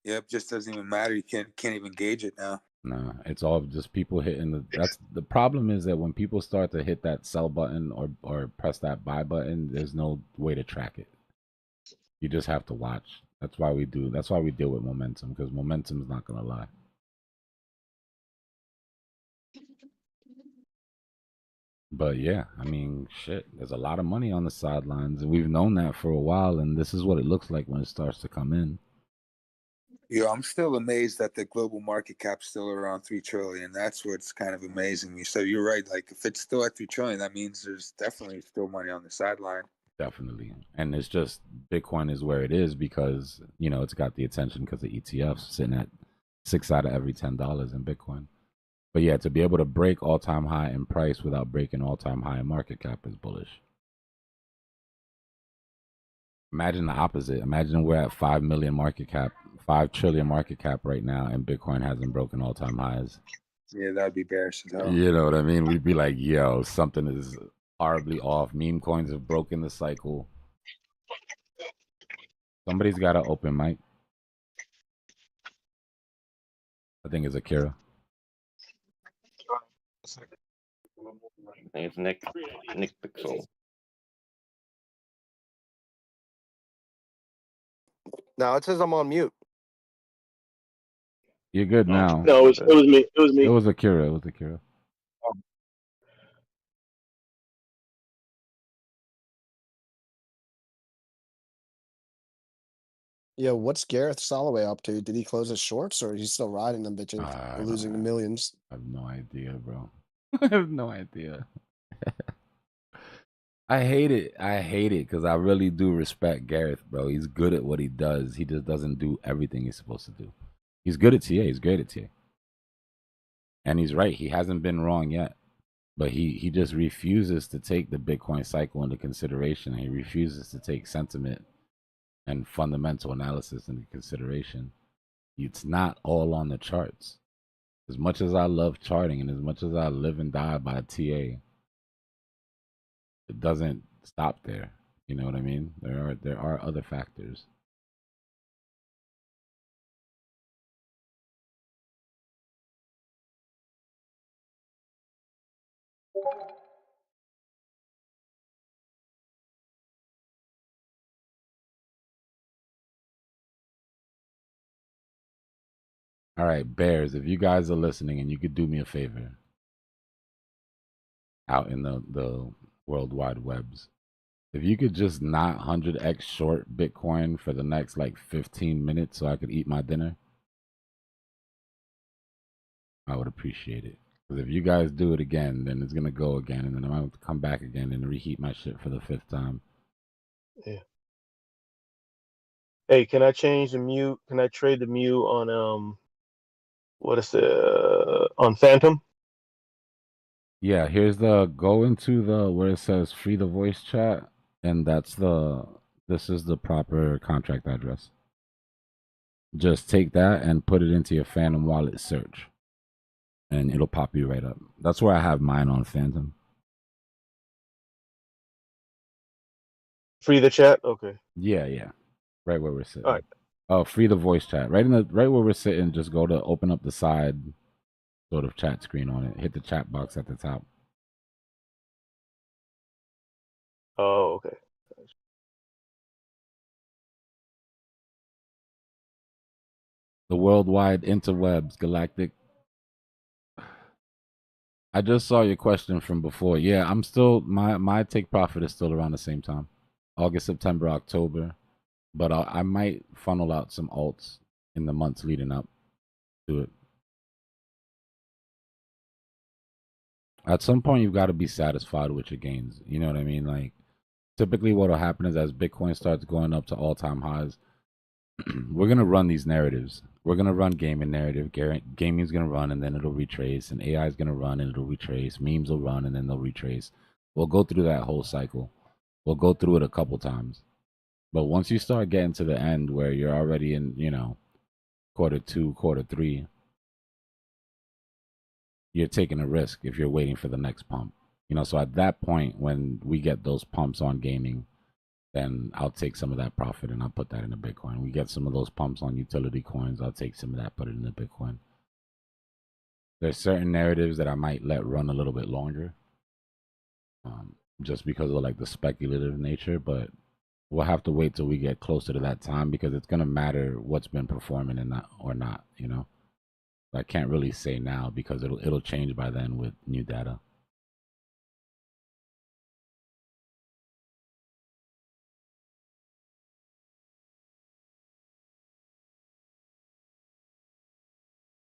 Yep, just doesn't even matter. You can't even gauge it now. No, it's all just people hitting that's the problem is that when people start to hit that sell button or press that buy button, there's no way to track it. You just have to watch. That's why we deal with momentum, because momentum's not gonna lie. But yeah, I mean, shit, there's a lot of money on the sidelines, and we've known that for a while, and this is what it looks like when it starts to come in. Yeah, I'm still amazed that the global market cap's still around 3 trillion. That's what's kind of amazing me. So you're right. Like if it's still at 3 trillion, that means there's definitely still money on the sideline. Definitely. And it's just Bitcoin is where it is because, you know, it's got the attention because of ETFs sitting at 6 out of every $10 in Bitcoin. But yeah, to be able to break all-time high in price without breaking all-time high in market cap is bullish. Imagine the opposite. Imagine we're at 5 million market cap, 5 trillion market cap right now, and Bitcoin hasn't broken all-time highs. Yeah, that'd be bearish as hell. You know what I mean? We'd be like, yo, something is horribly off. Meme coins have broken the cycle. Somebody's got an open mic. I think it's Akira. It's Nick Pixel. No, it says I'm on mute. You're good now. No, it was me. It was me. It was Akira. It was Akira. Yeah, what's Gareth Soloway up to? Did he close his shorts or is he still riding them bitches, losing the millions? I have no idea, bro. I have no idea. I hate it. I hate it because I really do respect Gareth, bro. He's good at what he does. He just doesn't do everything he's supposed to do. He's good at TA. He's great at TA. And he's right. He hasn't been wrong yet. But he just refuses to take the Bitcoin cycle into consideration. He refuses to take sentiment and fundamental analysis into consideration. It's not all on the charts. As much as I love charting and as much as I live and die by TA, it doesn't stop there. You know what I mean? There are other factors. All right, Bears, if you guys are listening and you could do me a favor out in the world wide webs, if you could just not 100x short Bitcoin for the next like 15 minutes so I could eat my dinner, I would appreciate it. Because if you guys do it again, then it's going to go again, and then I'm going to have to come back again and reheat my shit for the 5th time. Yeah. Hey, can I change the mute? Can I trade the mute on what is the on Phantom? Yeah, here's the go into the where it says free the voice chat, and that's the This is the proper contract address. Just take that and put it into your Phantom wallet search, and it'll pop you right up. That's where I have mine on Phantom. Free the chat? Okay. Yeah, yeah. Right where we're sitting. All right. Oh, free the voice chat. Right where we're sitting, just go to open up the side sort of chat screen on it. Hit the chat box at the top. Oh, okay. The worldwide interwebs, galactic. I just saw your question from before. Yeah, I'm still my take profit is still around the same time. August, September, October. But I might funnel out some alts in the months leading up to it. At some point, you've got to be satisfied with your gains. You know what I mean? Like, typically what will happen is as Bitcoin starts going up to all-time highs, we're going to run these narratives. We're going to run gaming narrative. Gaming's going to run, and then it'll retrace. And AI is going to run, and it'll retrace. Memes will run, and then they'll retrace. We'll go through that whole cycle. We'll go through it a couple times. But once you start getting to the end where you're already in, quarter 2, quarter 3, you're taking a risk if you're waiting for the next pump. So at that point, when we get those pumps on gaming, then I'll take some of that profit and I'll put that into Bitcoin. We get some of those pumps on utility coins, I'll take some of that, put it into Bitcoin. There's certain narratives that I might let run a little bit longer, just because of like the speculative nature, but we'll have to wait till we get closer to that time because it's gonna matter what's been performing and not or not. I can't really say now because it'll change by then with new data.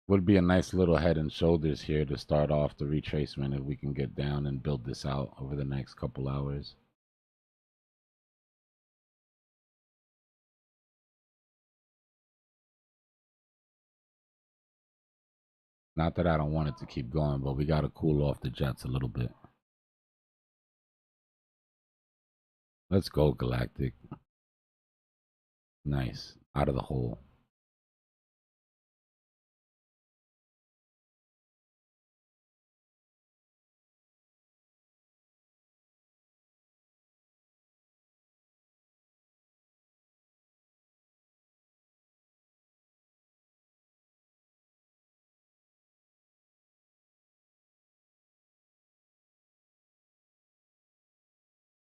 Would be a nice little head and shoulders here to start off the retracement if we can get down and build this out over the next couple hours. Not that I don't want it to keep going, but we got to cool off the jets a little bit. Let's go, Galactic. Nice. Out of the hole.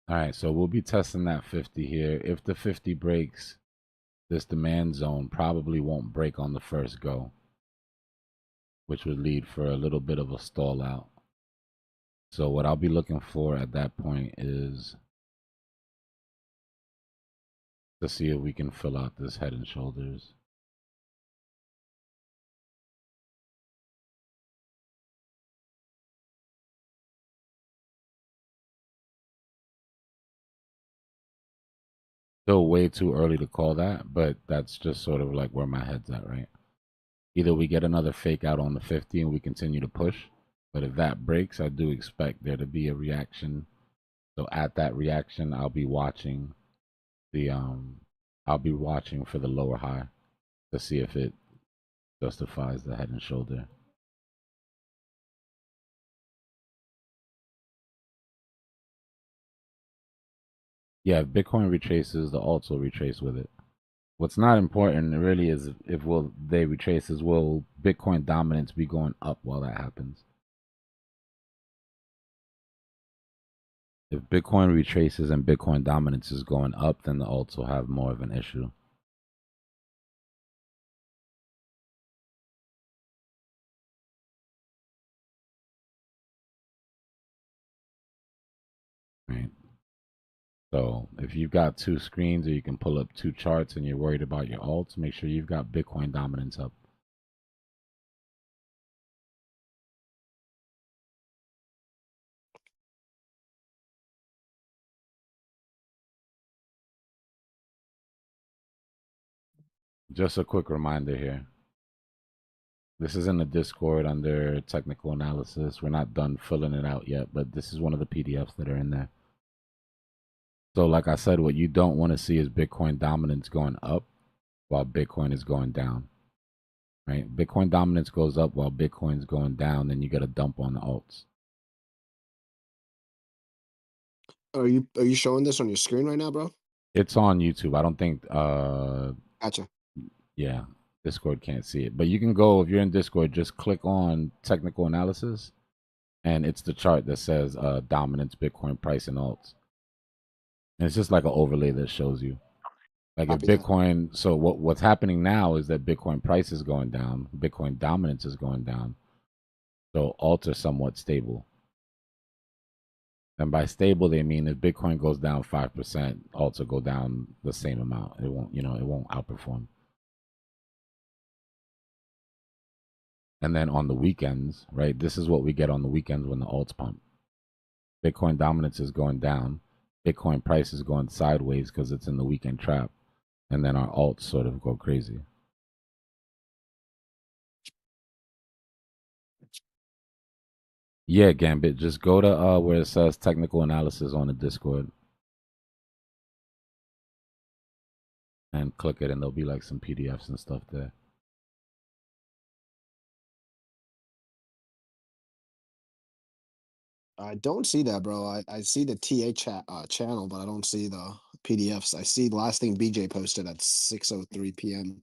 All right, so we'll be testing that 50 here. If the 50 breaks, this demand zone probably won't break on the first go, which would lead for a little bit of a stall out. So what I'll be looking for at that point is to see if we can fill out this head and shoulders. Still way too early to call that, but that's just sort of like where my head's at, right? Either we get another fake out on the 50 and we continue to push, but if that breaks, I do expect there to be a reaction. So at that reaction, I'll be watching for the lower high to see if it justifies the head and shoulder. Yeah, if Bitcoin retraces, the alts will retrace with it. What's not important really is if they retraces, will Bitcoin dominance be going up while that happens? If Bitcoin retraces and Bitcoin dominance is going up, then the alts will have more of an issue. Right. So if you've got two screens or you can pull up two charts and you're worried about your alts, make sure you've got Bitcoin dominance up. Just a quick reminder here. This is in the Discord under technical analysis. We're not done filling it out yet, but this is one of the PDFs that are in there. So like I said, what you don't want to see is Bitcoin dominance going up while Bitcoin is going down. Right? Bitcoin dominance goes up while Bitcoin's going down, then you get a dump on the alts. Are you showing this on your screen right now, bro? It's on YouTube. I don't think Gotcha. yeah, Discord can't see it. But you can go, if you're in Discord, just click on technical analysis and it's the chart that says dominance, Bitcoin price, and alts. And it's just like an overlay that shows you. Like if Copy that. Bitcoin, so what's happening now is that Bitcoin price is going down, Bitcoin dominance is going down. So alts are somewhat stable. And by stable, they mean if Bitcoin goes down 5%, alts will go down the same amount. It won't, it won't outperform. And then on the weekends, right? This is what we get on the weekends when the alts pump. Bitcoin dominance is going down. Bitcoin price is going sideways because it's in the weekend trap. And then our alts sort of go crazy. Yeah, Gambit, just go to where it says technical analysis on the Discord. And click it and there'll be like some PDFs and stuff there. I don't see that, bro. I see the TA channel, but I don't see the PDFs. I see the last thing BJ posted at 6:03 p.m.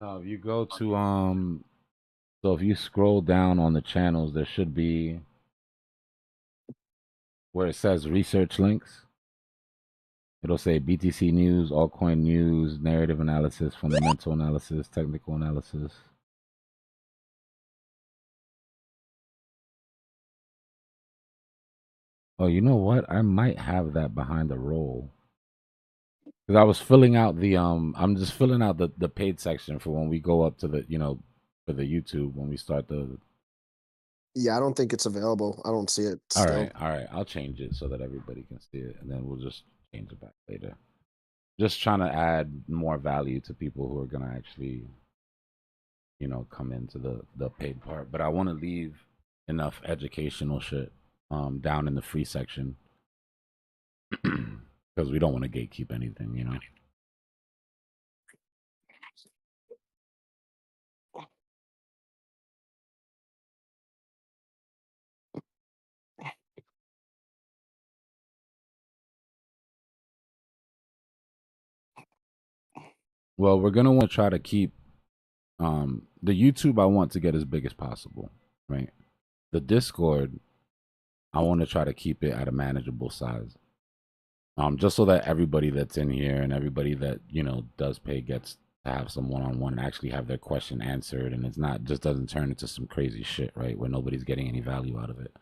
If you go to so if you scroll down on the channels, there should be where it says research links. It'll say BTC news, altcoin news, narrative analysis, fundamental analysis, technical analysis. Oh, you know what? I might have that behind the roll. Because I was filling out the I'm just filling out the paid section for when we go up to the for the YouTube when we start the. Yeah, I don't think it's available. I don't see it All still. right. I'll change it so that everybody can see it, and then we'll just change it back later. Just trying to add more value to people who are gonna actually, come into the paid part. But I want to leave enough educational shit down in the free section because we don't want to gatekeep anything. Well, we're gonna want to try to keep the YouTube. I want to get as big as possible, right? The Discord, I want to try to keep it at a manageable size, just so that everybody that's in here and everybody that does pay gets to have some one-on-one and actually have their question answered, and it's not just doesn't turn into some crazy shit, right? Where nobody's getting any value out of it.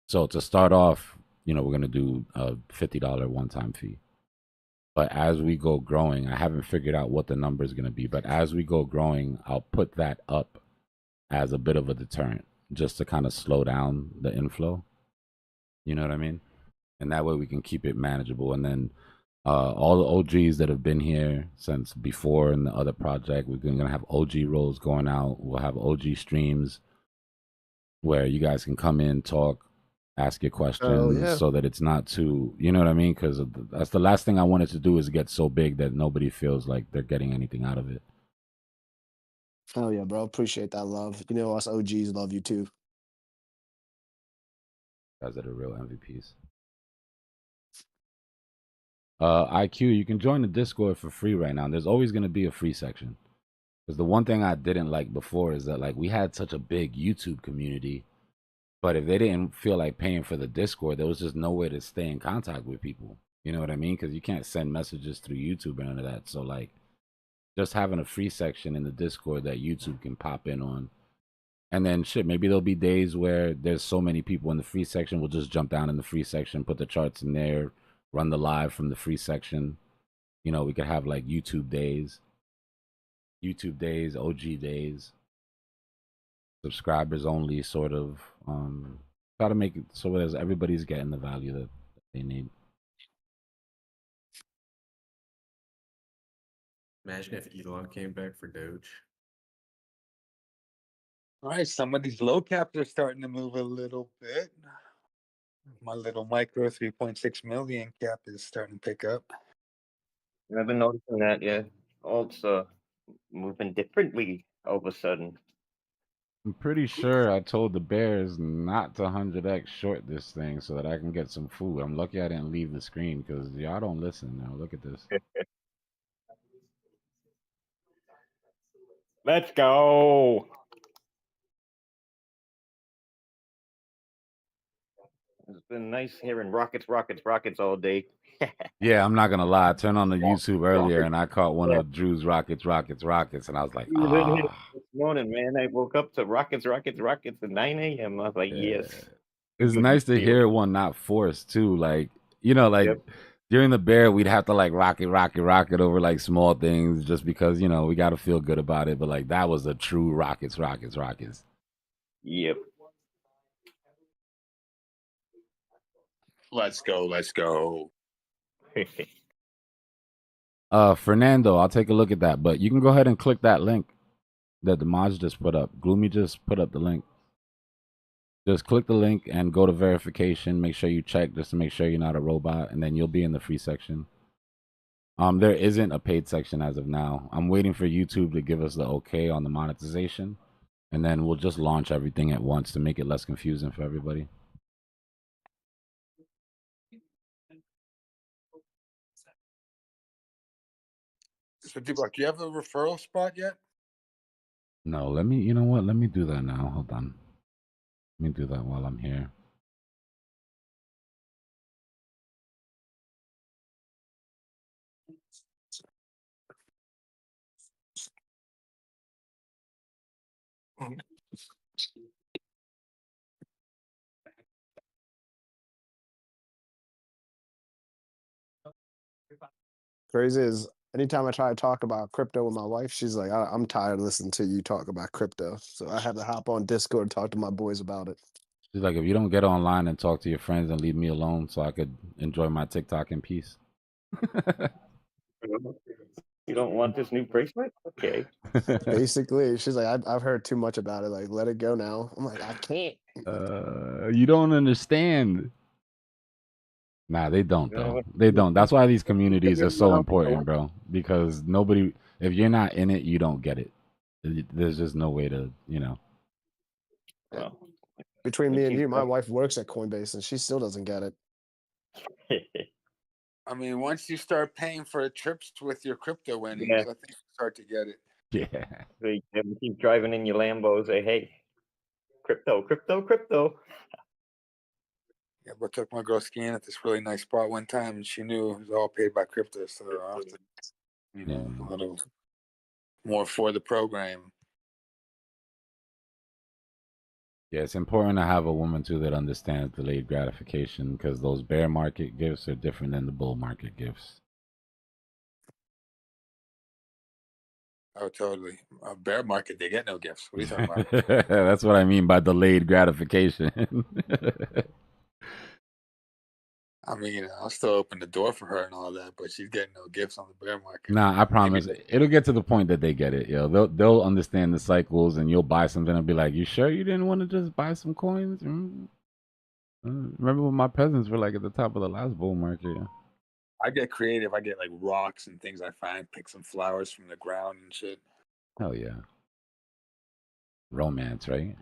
So to start off, we're gonna do a $50 one-time fee. But as we go growing, I haven't figured out what the number is going to be. But as we go growing, I'll put that up as a bit of a deterrent just to kind of slow down the inflow. You know what I mean? And that way we can keep it manageable. And then all the OGs that have been here since before in the other project, we're going to have OG roles going out. We'll have OG streams where you guys can come in, talk, ask your questions so that it's not too, you know what I mean? Because that's the last thing I wanted to do is get so big that nobody feels like they're getting anything out of it. Hell yeah, bro. Appreciate that love. Us OGs love you too. Guys that are real MVPs. IQ, you can join the Discord for free right now. There's always going to be a free section. Because the one thing I didn't like before is that like we had such a big YouTube community. But if they didn't feel like paying for the Discord, there was just no way to stay in contact with people. You know what I mean? Because you can't send messages through YouTube and none of that. So, like, just having a free section in the Discord that YouTube can pop in on. And then, shit, maybe there'll be days where there's so many people in the free section, we'll just jump down in the free section, put the charts in there, run the live from the free section. We could have, like, YouTube days, OG days. Subscribers only sort of try to make it so that everybody's getting the value that they need. Imagine if Elon came back for Doge. All right, some of these low caps are starting to move a little bit. My little micro 3.6 million cap is starting to pick up. I've been noticing that, yeah. Also moving differently all of a sudden. I'm pretty sure I told the Bears not to 100x short this thing so that I can get some food. I'm lucky I didn't leave the screen because y'all don't listen now. Look at this. Let's go. It's been nice hearing rockets, rockets, rockets all day. Yeah, I'm not gonna lie. I turned on the YouTube earlier Rockets. and I caught one Yeah. of Drew's rockets, and I was like, Even here ah. this morning, man, I woke up to rockets, rockets, rockets at 9 a.m. I was like, yes. It's Good nice to feeling. hear one not forced too. Like, you know, like during the bear, we'd have to like rocket over like small things just because, you know, we got to feel good about it. But like that was a true rockets. Yep. Let's go. Let's go. Fernando, I'll take a look at that. But you can go ahead and click that link that the mods just put up. Gloomy just put up the link. Just click the link and go to verification. Make sure you check just to make sure you're not a robot, and then you'll be in the free section. There isn't a paid section as of now. I'm waiting for YouTube to give us the okay on the monetization, and then we'll just launch everything at once to make it less confusing for everybody. So, Dbloc, do you have a referral spot yet? No, you know what? Let me do that now. Hold on. Let me do that while I'm here. Crazy is anytime I try to talk about crypto with my wife, she's like, I'm tired of listening to you talk about crypto. So I have to hop on Discord and talk to my boys about it. She's like, if you don't get online and talk to your friends and leave me alone so I could enjoy my TikTok in peace. You don't want this new bracelet? Okay. Basically, she's like, I've heard too much about it. Like, let it go now. I'm like, I can't. You don't understand. Nah, they don't though. They don't. That's why these communities are so important, bro. Because nobody, if you're not in it, you don't get it. There's just no way to, you know. Well, between me and you, my wife works at Coinbase and she still doesn't get it. I mean, once you start paying for trips with your crypto winnings, Yeah. I think you start to get it. Yeah. So you keep driving in your Lambo, say, hey, crypto. Yeah, but took my girl skiing at this really nice spot one time, and she knew it was all paid by crypto, so I was, you know, a little more for the program. Yeah, it's important to have a woman too that understands delayed gratification because those bear market gifts are different than the bull market gifts. Oh, totally. A bear market, they get no gifts. What are you talking about? That's what I mean by delayed gratification. I mean, I'll still open the door for her and all that, but she's getting no gifts on the bear market. Nah, I promise it'll get to the point that they get it. Yo, they'll understand the cycles, and you'll buy something and be like, "You sure you didn't want to just buy some coins?" Remember when my peasants were like at the top of the last bull market? Yeah. I get creative. I get like rocks and things I find, pick some flowers from the ground and shit. Hell yeah. Romance, right?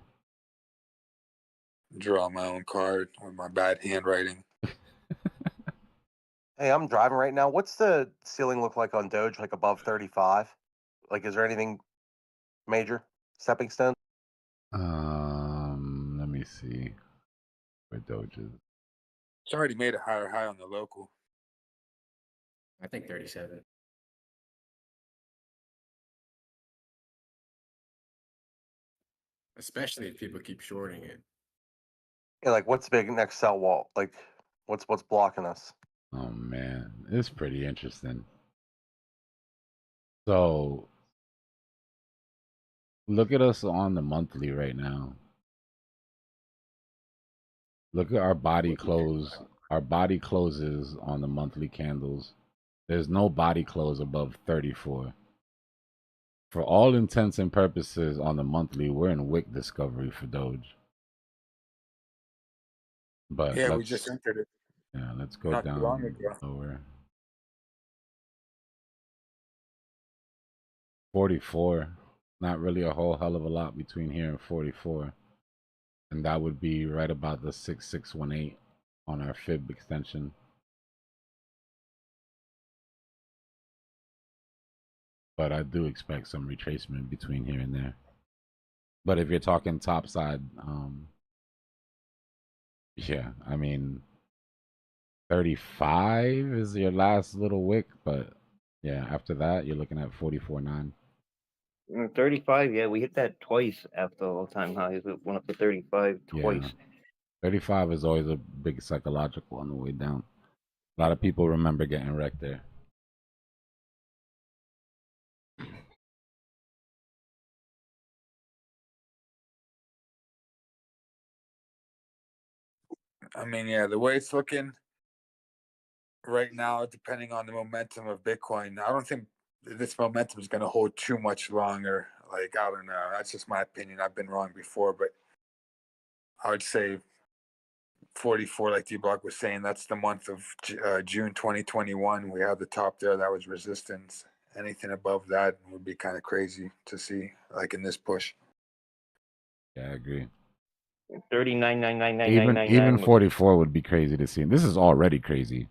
Draw my own card with my bad handwriting. Hey, I'm driving right now. What's the ceiling look like on Doge? Like above 35? Like, is there anything major? Stepping stone? Let me see. Where Doge is. It's already made a higher high on the local. I think 37. Especially if people keep shorting it. Yeah, like what's the big next sell wall? Like, what's blocking us? Oh man, it's pretty interesting. So look at us on the monthly right now. Look at our body close. Our body closes on the monthly candles. There's no body close above 34. For all intents and purposes on the monthly, we're in wick discovery for Doge. But Yeah, we just entered it yeah, let's go not too long down ago. lower. 44. Not really a whole hell of a lot between here and 44. And that would be right about the 6618 on our fib extension. But I do expect some retracement between here and there. But if you're talking top side, yeah, I mean, 35 is your last little wick, but yeah, after that, you're looking at 44.9. 35, yeah, we hit that twice after all-time highs. It went up to 35 twice. Yeah, 35 is always a big psychological on the way down. A lot of people remember getting wrecked there. I mean, yeah, the way it's looking right now, depending on the momentum of Bitcoin, I don't think this momentum is going to hold too much longer. Like, I don't know. That's just my opinion. I've been wrong before, but I would say 44, like Dbloc was saying, that's the month of June 2021. We have the top there. That was resistance. Anything above that would be kind of crazy to see, like in this push. Yeah, I agree. 39.99999. Even 44 would be crazy to see. This is already crazy.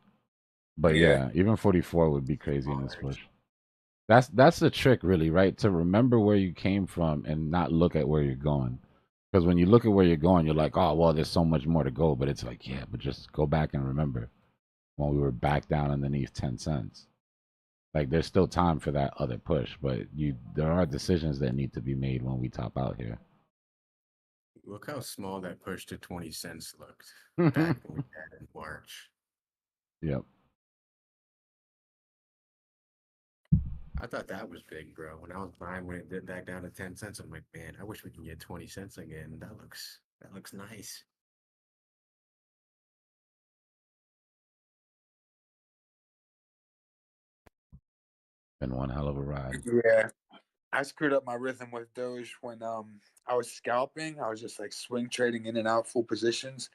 But yeah, even 44 would be crazy in this push. That's the trick, really, right? To remember where you came from and not look at where you're going. Because when you look at where you're going, you're like, oh, well, there's so much more to go. But it's like, yeah, but just go back and remember when we were back down underneath 10 cents. Like, there's still time for that other push, but there are decisions that need to be made when we top out here. Look how small that push to 20 cents looked back when we had in March. Yep. I thought that was big, bro. When I was buying when it did back down to 10 cents, I'm like, man, I wish we can get 20 cents again. That looks nice. Been one hell of a ride. Yeah. I screwed up my rhythm with Doge when I was scalping. I was just like swing trading in and out full positions.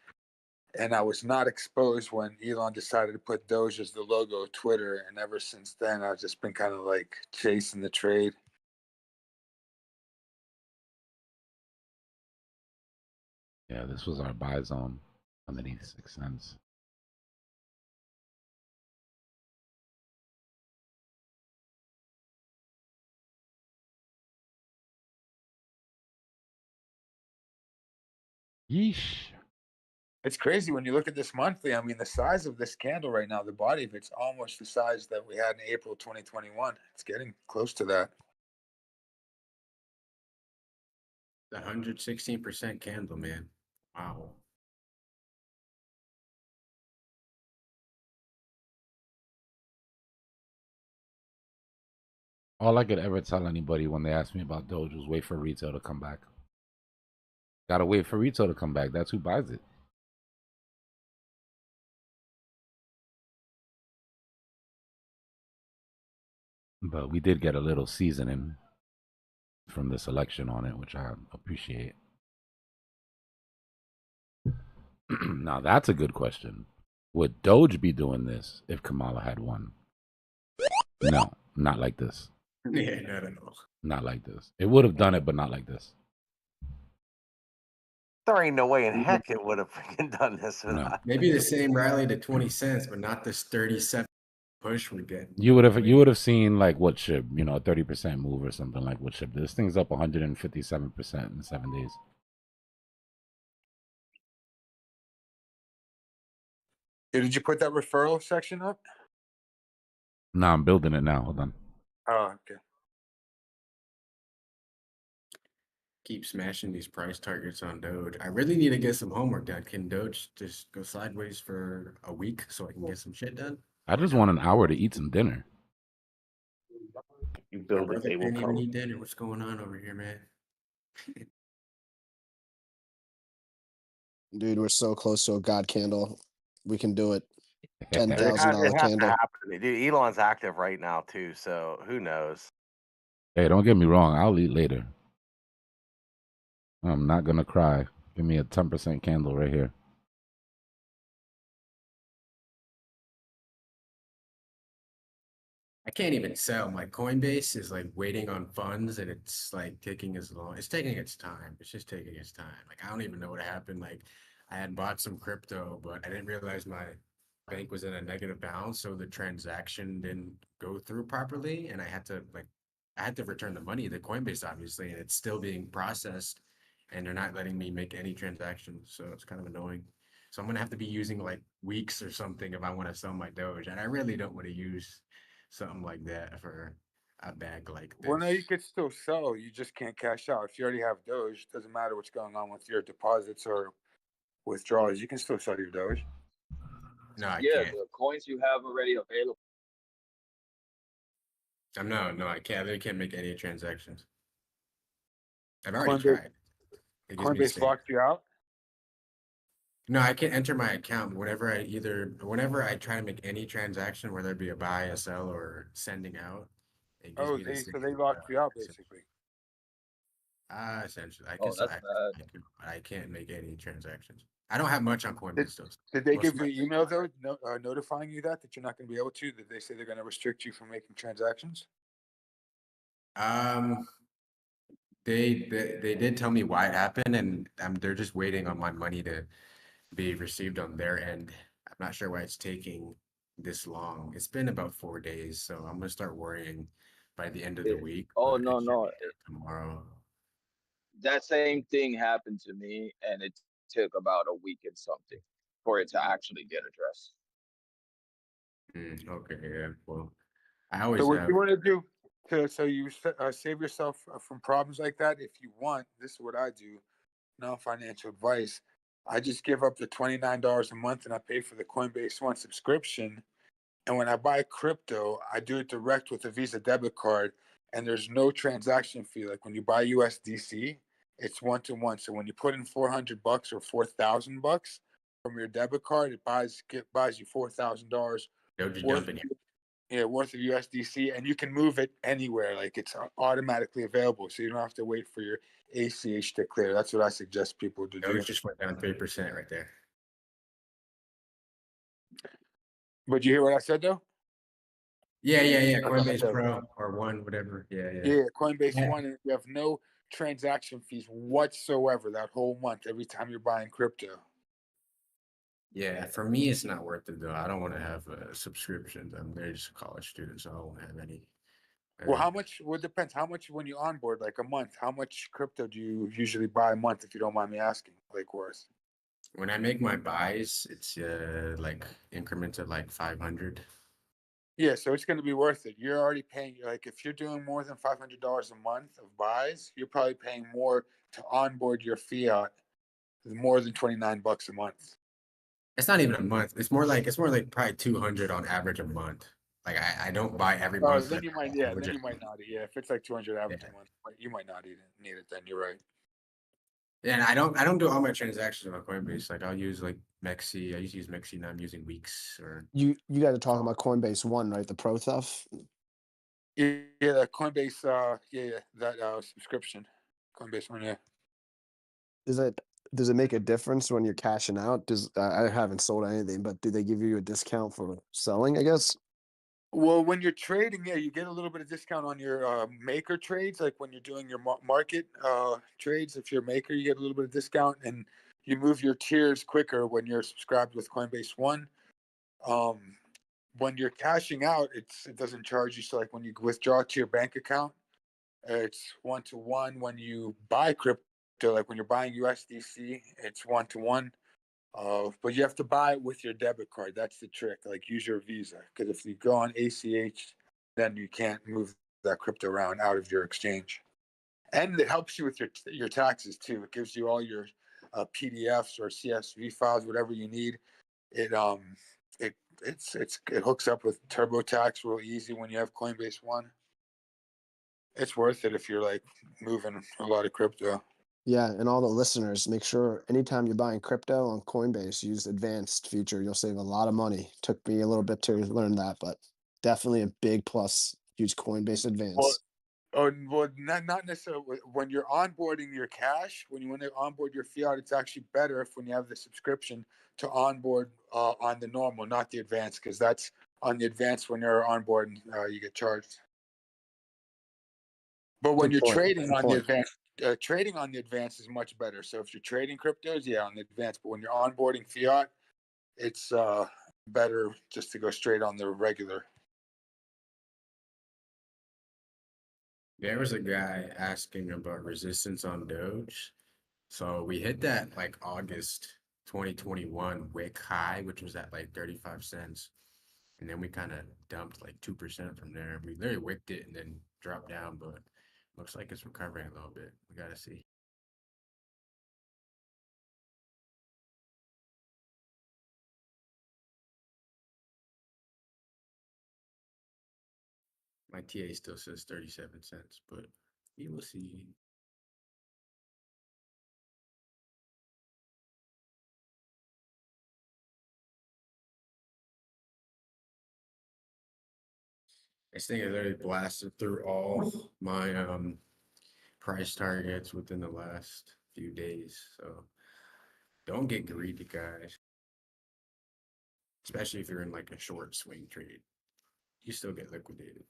And I was not exposed when Elon decided to put Doge as the logo of Twitter. And ever since then, I've just been kind of like chasing the trade. Yeah, this was our buy zone underneath 6 cents. Yeesh. It's crazy when you look at this monthly. I mean, the size of this candle right now, the body of it's almost the size that we had in April 2021. It's getting close to that. The 116% candle, man. Wow. All I could ever tell anybody when they ask me about Doge was wait for retail to come back. Gotta wait for retail to come back. That's who buys it. But we did get a little seasoning from this election on it, which I appreciate. Now, that's a good question. Would Doge be doing this if Kamala had won? No, not like this. Yeah, not at all. Not like this. It would have done it, but not like this. There ain't no way in heck it would have freaking done this. No. Maybe the same rally to 20 cents, but not this 37 push we get. You would have seen like what SHIB, a 30% move or something like what SHIB. This thing's up 157% in 7 days. Did you put that referral section up? No, I'm building it now. Hold on. Oh, okay. Keep smashing these price targets on Doge. I really need to get some homework done. Can Doge just go sideways for a week so I can get some shit done? I just want an hour to eat some dinner. You build it, they will Can't even come. eat dinner. What's going on over here, man? Dude, we're so close to a god candle. We can do it. It $10,000 has to candle. happen. Dude, Elon's active right now too, so who knows? Hey, don't get me wrong. I'll eat later. I'm not gonna cry. Give me a 10% candle right here. can't even sell. My Coinbase is like waiting on funds, and it's like taking as long. It's taking its time. It's just taking its time. Like I don't even know what happened. Like I had bought some crypto, but I didn't realize my bank was in a negative balance, so the transaction didn't go through properly, and I had to return the money to Coinbase, obviously, and it's still being processed, and they're not letting me make any transactions. So it's kind of annoying. So I'm gonna have to be using like weeks or something if I want to sell my Doge, and I really don't want to use something like that for a bag like this. Well, no, you could still sell. You just can't cash out. If you already have Doge, doesn't matter what's going on with your deposits or withdrawals. You can still sell your Doge. No, I Yeah, can't. the coins you have already available. No, I can't. I really can't make any transactions. I've already Coinbase, tried. It gives me the Coinbase same. locked you out. No, I can enter my account whenever I try to make any transaction, whether it be a buy, a sell, or sending out. It gives Oh, me the so same. they locked you out basically. Essentially, I Oh, can still that's access bad. my account, but I can't make any transactions. I don't have much on Coinbase though. Did they Most give of you my- an email though, notifying you that you're not going to be able to? Did they say they're going to restrict you from making transactions? They did tell me why it happened, and they're just waiting on my money to be received on their end. I'm not sure why it's taking this long. It's been about 4 days, so I'm gonna start worrying by the end of the week. Oh But no, it should no. be done tomorrow. That same thing happened to me, and it took about a week and something for it to actually get addressed. Okay, yeah. Well, I always So what have. you want to do so you save yourself from problems like that, if you want, this is what I do. Non-financial advice. I just give up the $29 a month and I pay for the Coinbase One subscription. And when I buy crypto, I do it direct with a Visa debit card, and there's no transaction fee. Like when you buy USDC, it's 1-to-1. So when you put in $400 or $4,000 from your debit card, it buys you $4,000 Doge worth dumping of, worth of USDC, and you can move it anywhere. Like it's automatically available, so you don't have to wait for your ACH to clear. That's what I suggest people to do. Doge just went down 3% right there. But you hear what I said though? Yeah. Coinbase Pro or One, whatever. Yeah. Coinbase One, and you have no transaction fees whatsoever that whole month every time you're buying crypto. Yeah, for me, it's not worth it though. I don't want to have a subscription. I'm just a college student, so I don't have any. Well, how much? Well, it depends. How much when you onboard, like a month? How much crypto do you usually buy a month, if you don't mind me asking? Like worth? When I make my buys, it's like increments of like 500. Yeah, so it's going to be worth it. You're already paying. Like if you're doing more than $500 a month of buys, you're probably paying more to onboard your fiat, more than $29 a month. It's not even a month. It's more like probably 200 on average a month. Like I don't buy every Oh, month. then you might. Yeah, then you might not. Yeah, if it's like 200 average a month, you might not need it. Then you're right. Yeah, and I don't do all my transactions on Coinbase. Like I'll use like Mexi. I used to use Mexi. Now I'm using Weeks or. You guys are talking about Coinbase One, right? The Pro stuff. Yeah, that Coinbase. That subscription, Coinbase One. Yeah. Does it make a difference when you're cashing out? I haven't sold anything, but do they give you a discount for selling, I guess? Well, when you're trading, yeah, you get a little bit of discount on your maker trades. Like when you're doing your market trades, if you're a maker, you get a little bit of discount, and you move your tiers quicker when you're subscribed with Coinbase One. When you're cashing out, it doesn't charge you. So like when you withdraw to your bank account, it's 1-to-1. When you buy crypto, like when you're buying USDC, it's 1-to-1. But you have to buy it with your debit card. That's the trick. Like use your Visa, because if you go on ACH, then you can't move that crypto around out of your exchange. And it helps you with your taxes too. It gives you all your PDFs or CSV files, whatever you need. It hooks up with TurboTax real easy when you have Coinbase One. It's worth it if you're like moving a lot of crypto. Yeah, and all the listeners, make sure anytime you're buying crypto on Coinbase, use advanced feature. You'll save a lot of money. Took me a little bit to learn that, but definitely a big plus. Use Coinbase Advanced. Well, not necessarily when you're onboarding your cash. When you want to onboard your fiat, it's actually better when you have the subscription to onboard on the normal, not the advanced, because that's On the advanced, when you're on board, you get charged. But when you're trading on the advanced, trading on the advanced is much better. So if you're trading cryptos, yeah, on the advanced. But when you're onboarding fiat, it's better just to go straight on the regular. There was a guy asking about resistance on Doge. So we hit that like August 2021 wick high, which was at like 35 cents. And then we kind of dumped like 2% from there. We literally wicked it and then dropped down, but looks like it's recovering a little bit. We got to see. My TA still says 37 cents, but you will see. This thing has literally blasted through all my price targets within the last few days. So don't get greedy, guys. Especially if you're in like a short swing trade. You still get liquidated.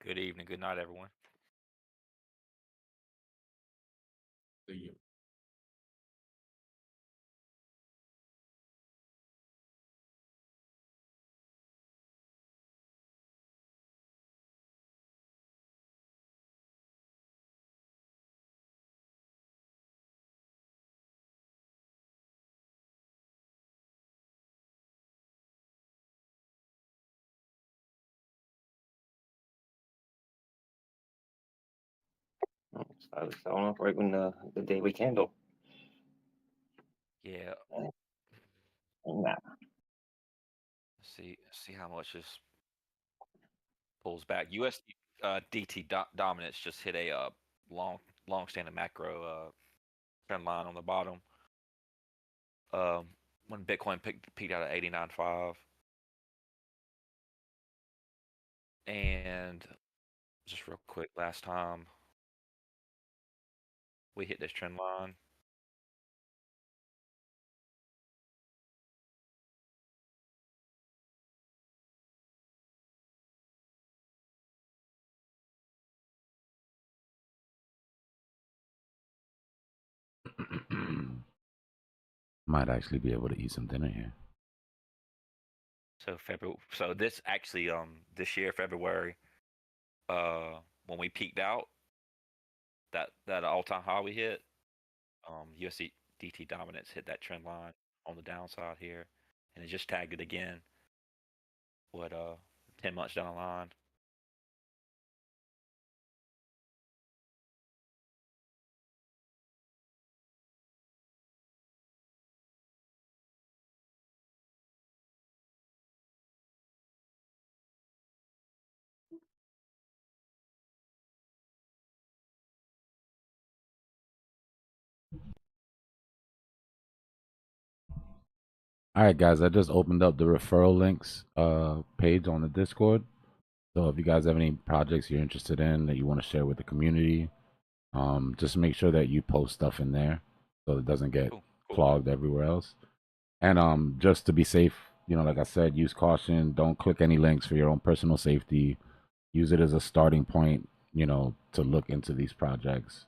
Good evening, good night, everyone. See you. I was selling off right when the daily candle. Yeah. Nah. See how much this pulls back. DT dominance just hit a long-standing macro trend line on the bottom. When Bitcoin peaked out at 89.5, and just real quick, last time we hit this trend line. Might actually be able to eat some dinner here. So this actually this year February, when we peaked out, that all-time high we hit, USDT dominance hit that trend line on the downside here, and it just tagged it again. 10 months down the line. All right, guys, I just opened up the referral links page on the Discord. So if you guys have any projects you're interested in that you want to share with the community, just make sure that you post stuff in there so it doesn't get clogged everywhere else. And just to be safe, like I said, use caution. Don't click any links for your own personal safety. Use it as a starting point, to look into these projects.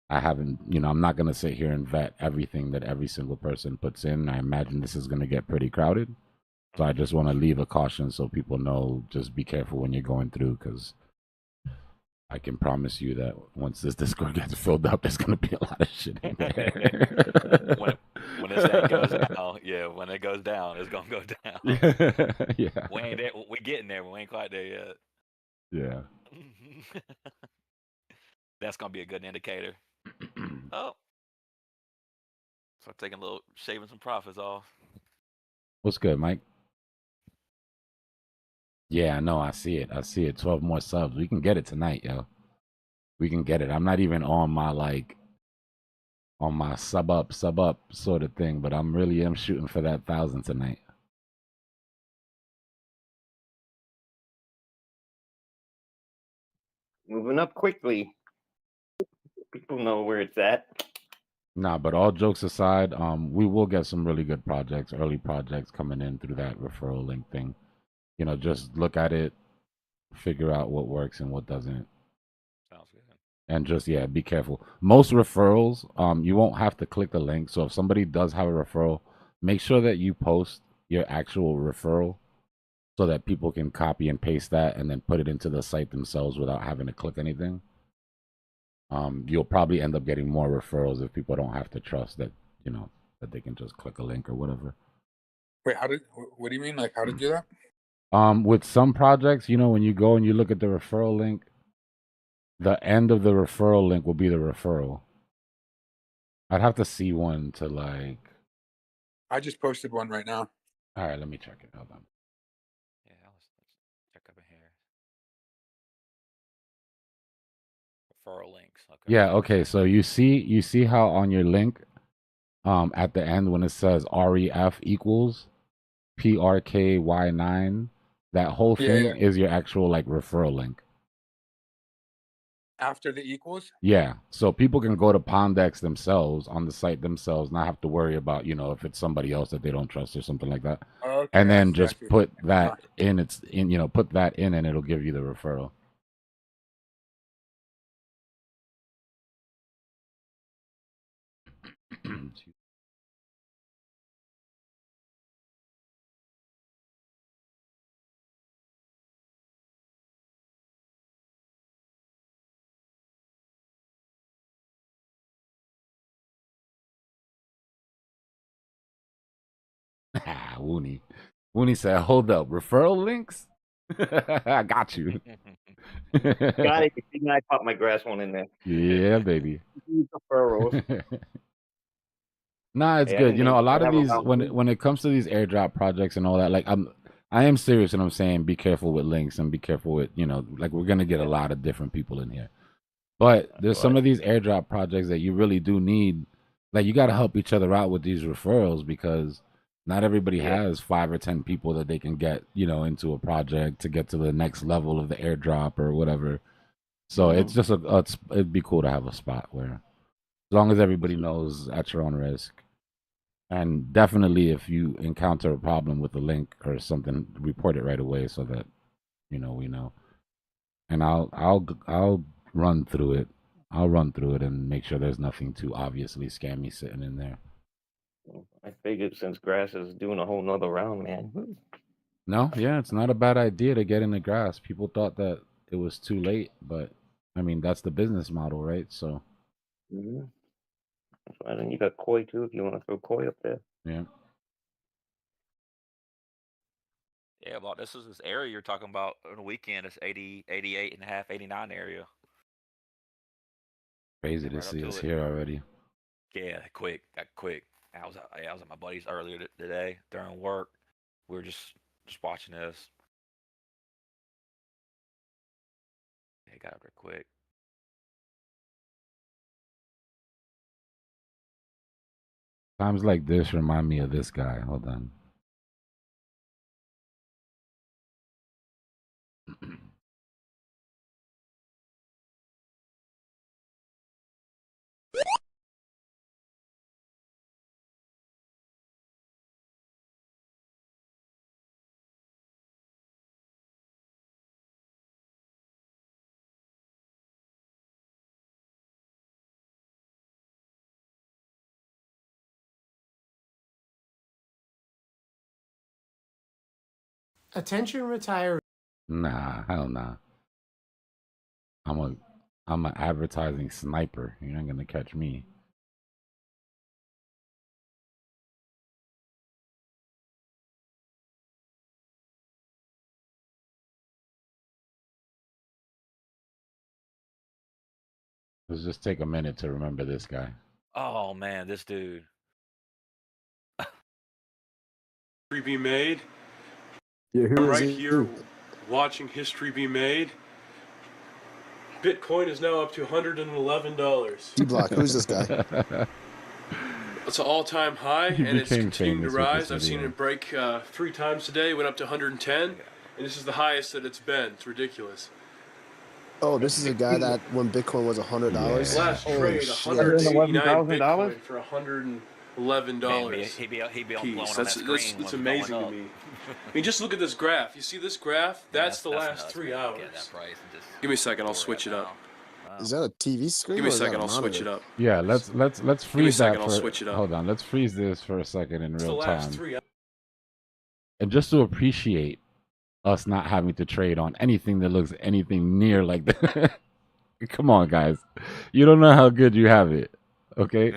I haven't, I'm not going to sit here and vet everything that every single person puts in. I imagine this is going to get pretty crowded. So I just want to leave a caution so people know, just be careful when you're going through, because I can promise you that once this Discord gets filled up, there's going to be a lot of shit in there. when this thing goes down, yeah, when it goes down, it's going to go down. Yeah. We ain't there. We getting there, but we ain't quite there yet. Yeah. That's going to be a good indicator. Oh. Start taking shaving some profits off. What's good, Mike? Yeah, no, I see it. 12 more subs. We can get it tonight, yo. We can get it. I'm not even on my sub up sort of thing, but I'm shooting for that 1,000 tonight. Moving up quickly. People know where it's at. Nah, but all jokes aside, we will get some really good early projects coming in through that referral link thing. Just look at it, figure out what works and what doesn't. Sounds good. And just, be careful. Most referrals, you won't have to click the link. So if somebody does have a referral, make sure that you post your actual referral so that people can copy and paste that and then put it into the site themselves without having to click anything. You'll probably end up getting more referrals if people don't have to trust that, that they can just click a link or whatever. Wait, what do you mean? Like, how to do that? With some projects, when you go and you look at the referral link, the end of the referral link will be the referral. I'd have to see one to like. I just posted one right now. All right, let me check it. Hold on. Yeah, let's check up in here. Referral links. Okay. Yeah. Okay. So you see how on your link, at the end when it says REF equals PRKY9, that whole thing is your actual like referral link. After the equals? Yeah. So people can go to Pondex themselves on the site themselves, not have to worry about, if it's somebody else that they don't trust or something like that. Okay, and then I just see. put that in put that in and it'll give you the referral. Woony. Woony said, hold up, referral links? I got you. Got it. You see, I popped my grass one in there. Yeah, baby. Referrals. Nah, it's Yeah, good. A lot of have these around when it comes to these airdrop projects and all that, like I am serious when I'm saying be careful with links and be careful with, like we're gonna get a lot of different people in here. But there's some of these airdrop projects that you really do need, like you got to help each other out with these referrals because not everybody has 5 or 10 people that they can get, into a project to get to the next level of the airdrop or whatever. So it's just it'd be cool to have a spot where, as long as everybody knows at your own risk, and definitely if you encounter a problem with the link or something, report it right away so that we know. And I'll run through it. I'll run through it and make sure there's nothing too obviously scammy sitting in there. I figured since grass is doing a whole nother round, man. No, yeah, it's not a bad idea to get in the grass. People thought that it was too late, but I mean that's the business model, right? So. Mm-hmm. That's why then you got koi too if you want to throw koi up there. Yeah. Yeah, well, this area you're talking about on the weekend. It's 80, 88 and a half, 89 area. Crazy to see us here already. Yeah, got quick. I was at my buddy's earlier today during work. We were just watching this. It got up there quick. Times like this remind me of this guy. Hold on. Attention retire. Nah, hell nah. I'm an advertising sniper. You ain't gonna catch me. Let's just take a minute to remember this guy. Oh man, this dude. Be made. Yeah, who I'm is right he? here watching history be made. Bitcoin is now up to $111. Dbloc, who's this guy? It's an all-time high, He and it's became continuing to famous with this rise. I've seen video. it break 3 times today. Went up to 110, and this is the highest that it's been. It's ridiculous. Oh, this is a guy that when Bitcoin was $100. Last Holy trade, shit! 189 Bitcoin for $111 Man, he'd be on blowing on that screen. That's amazing to me. I mean, just look at this graph. You see this graph? That's the last nuts, 3 man. hours. That price and just Give me a second. I'll switch it up. Is that a TV screen? Give me a or is that second. I'll switch monitor? it up. Yeah, let's Give me a freeze that second, I'll for. switch it up. Hold on, let's freeze this for a second in It's the real last time, 3 hours. and just to appreciate us not having to trade on anything that looks anything near like that. Come on, guys, you don't know how good you have it. Okay.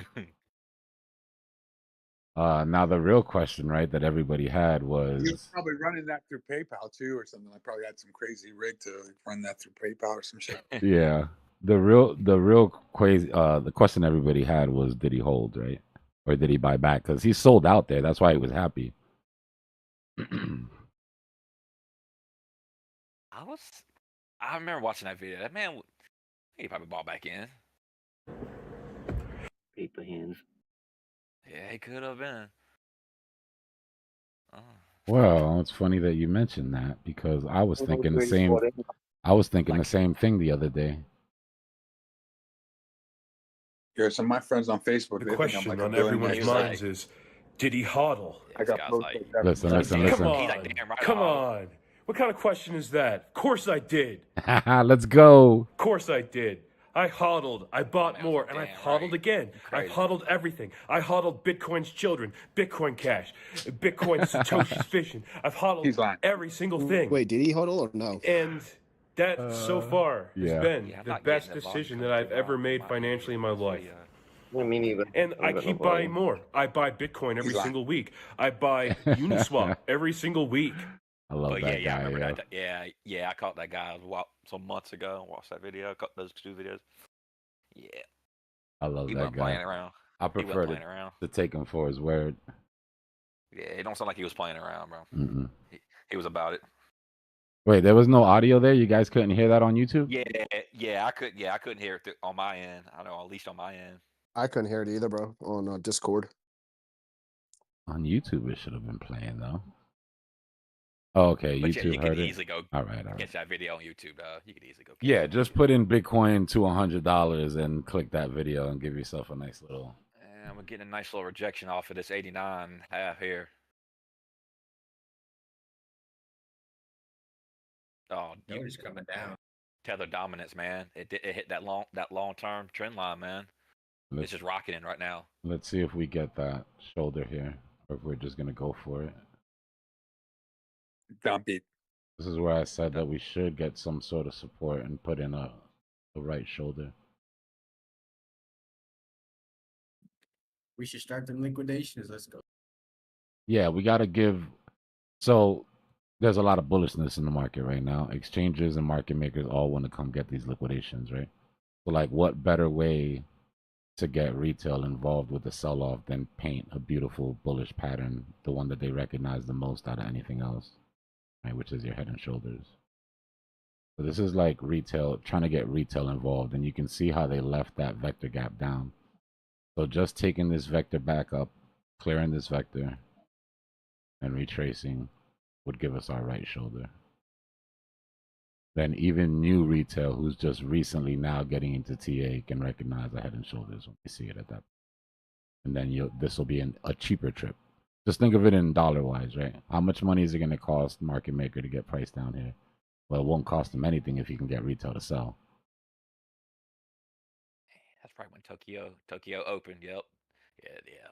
Now the real question, right, that everybody had You're was, probably running that through PayPal too, or something. I probably had some crazy rig to run that through PayPal or some shit. yeah, the question everybody had was, did he hold, right, or did he buy back? Because he sold out there. That's why he was happy. I remember watching that video. That man, he probably bought back in. Paper hands. Yeah, he could have been. Oh. Well, it's funny that you mentioned that because I was thinking the same. I was thinking the same thing the other day. Yeah, some of my friends on Facebook. The question on everyone's minds is, did he hodl? I got Listen. Come on, come on. What kind of question is that? Of course I did. Let's go. Of course I did. I hodled. I bought more, and I've hodled again. I've hodled everything. I hodled Bitcoin's children, Bitcoin Cash, Bitcoin Satoshi's fishing. I've hodled every single thing. Wait, did he hodl or no? And that so far has yeah. been the best decision that I've ever made financially in my life. Me neither. And I keep buying more. I buy Bitcoin every single week. I buy Uniswap every single week. I love But that yeah, guy. I remember that. Yeah, I caught that guy some months ago. Watched that video. I caught those 2 videos. Yeah. I love He that wasn't guy. playing around. I prefer to take him for his word. Yeah, it don't sound like he was playing around, bro. Mm-mm. He was about it. Wait, there was no audio there. You guys couldn't hear that on YouTube? Yeah, I couldn't hear it on my end. I know, at least on my end. I couldn't hear it either, bro. On Discord. On YouTube, it should have been playing though. Oh, okay, But YouTube you heard could it. easily go All right. catch that video on YouTube. You could easily go. Yeah, just put in Bitcoin to $100 and click that video and give yourself a nice little. And we're getting a nice little rejection off of this 89.5 here. Oh, It's coming down. Tether dominance, man. It hit that long term trend line, man. It's just rocketing right now. Let's see if we get that shoulder here, or if we're just gonna go for it. Dump it. This is where I said that we should get some sort of support and put in a right shoulder. We should start them liquidations. Let's go. Yeah, we gotta give. So there's a lot of bullishness in the market right now. Exchanges and market makers all want to come get these liquidations, right? So like, what better way to get retail involved with the sell-off than paint a beautiful bullish pattern, the one that they recognize the most out of anything else, right? Which is your head and shoulders. So this is like retail, trying to get retail involved, and you can see how they left that vector gap down. So just taking this vector back up, clearing this vector, and retracing would give us our right shoulder. Then even new retail who's just recently now getting into TA can recognize the head and shoulders when they see it at that. And then this will be a cheaper trip. Just think of it in dollar wise, right? How much money is it going to cost market maker to get price down here? Well, it won't cost them anything if you can get retail to sell. That's right when Tokyo opened. Yep. Yeah.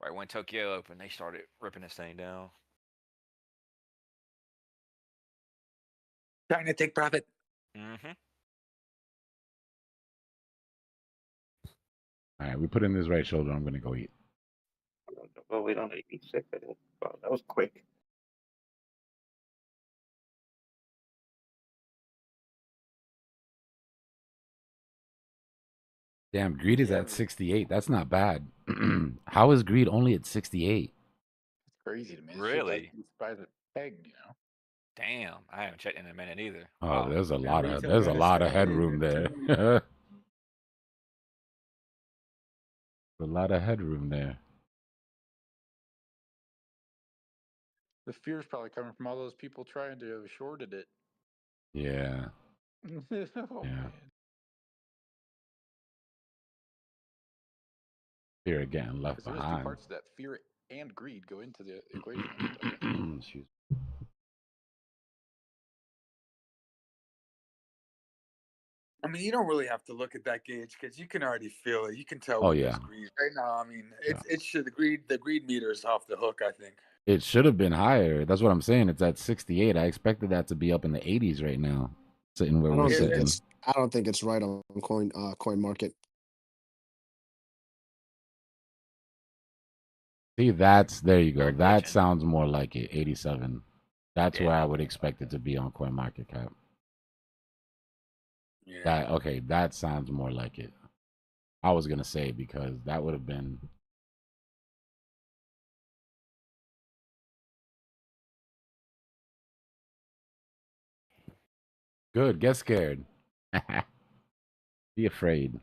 Right when Tokyo opened, they started ripping this thing down. Trying to take profit. Mm-hmm. All right, we put in this right shoulder. I'm gonna go eat. Oh, wait on 86. Wow, that was quick. Damn, greed is at 68. That's not bad. How is greed only at 68? It's crazy to me. This shit, Really? like, you buy the peg, you know. Damn, I haven't checked in a minute either. Oh, Wow. there's a And lot Reed's of gonna stay headroom there, there. A lot of headroom there. The fear's probably coming from all those people trying to have shorted it. Yeah. Oh, Yeah. man. Fear of getting left 'Cause there is two behind. parts to that. Fear and greed go into the equation. Let me tell you. Excuse me. I mean, you don't really have to look at that gauge because you can already feel it. You can tell Oh when yeah. there's greed right now. I mean, Yeah. it should the greed meter is off the hook. I think. It should have been higher. That's what I'm saying. It's at 68. I expected that to be up in the 80s right now, sitting where I we're don't think sitting. it's I don't think it's right on coin market. See, there you go. They're That glitching. sounds more like it. 87. That's where I Yeah. would expect it to be on CoinMarketCap. Yeah. That sounds more like it. I was gonna say because that would have been good. Get scared. Be afraid.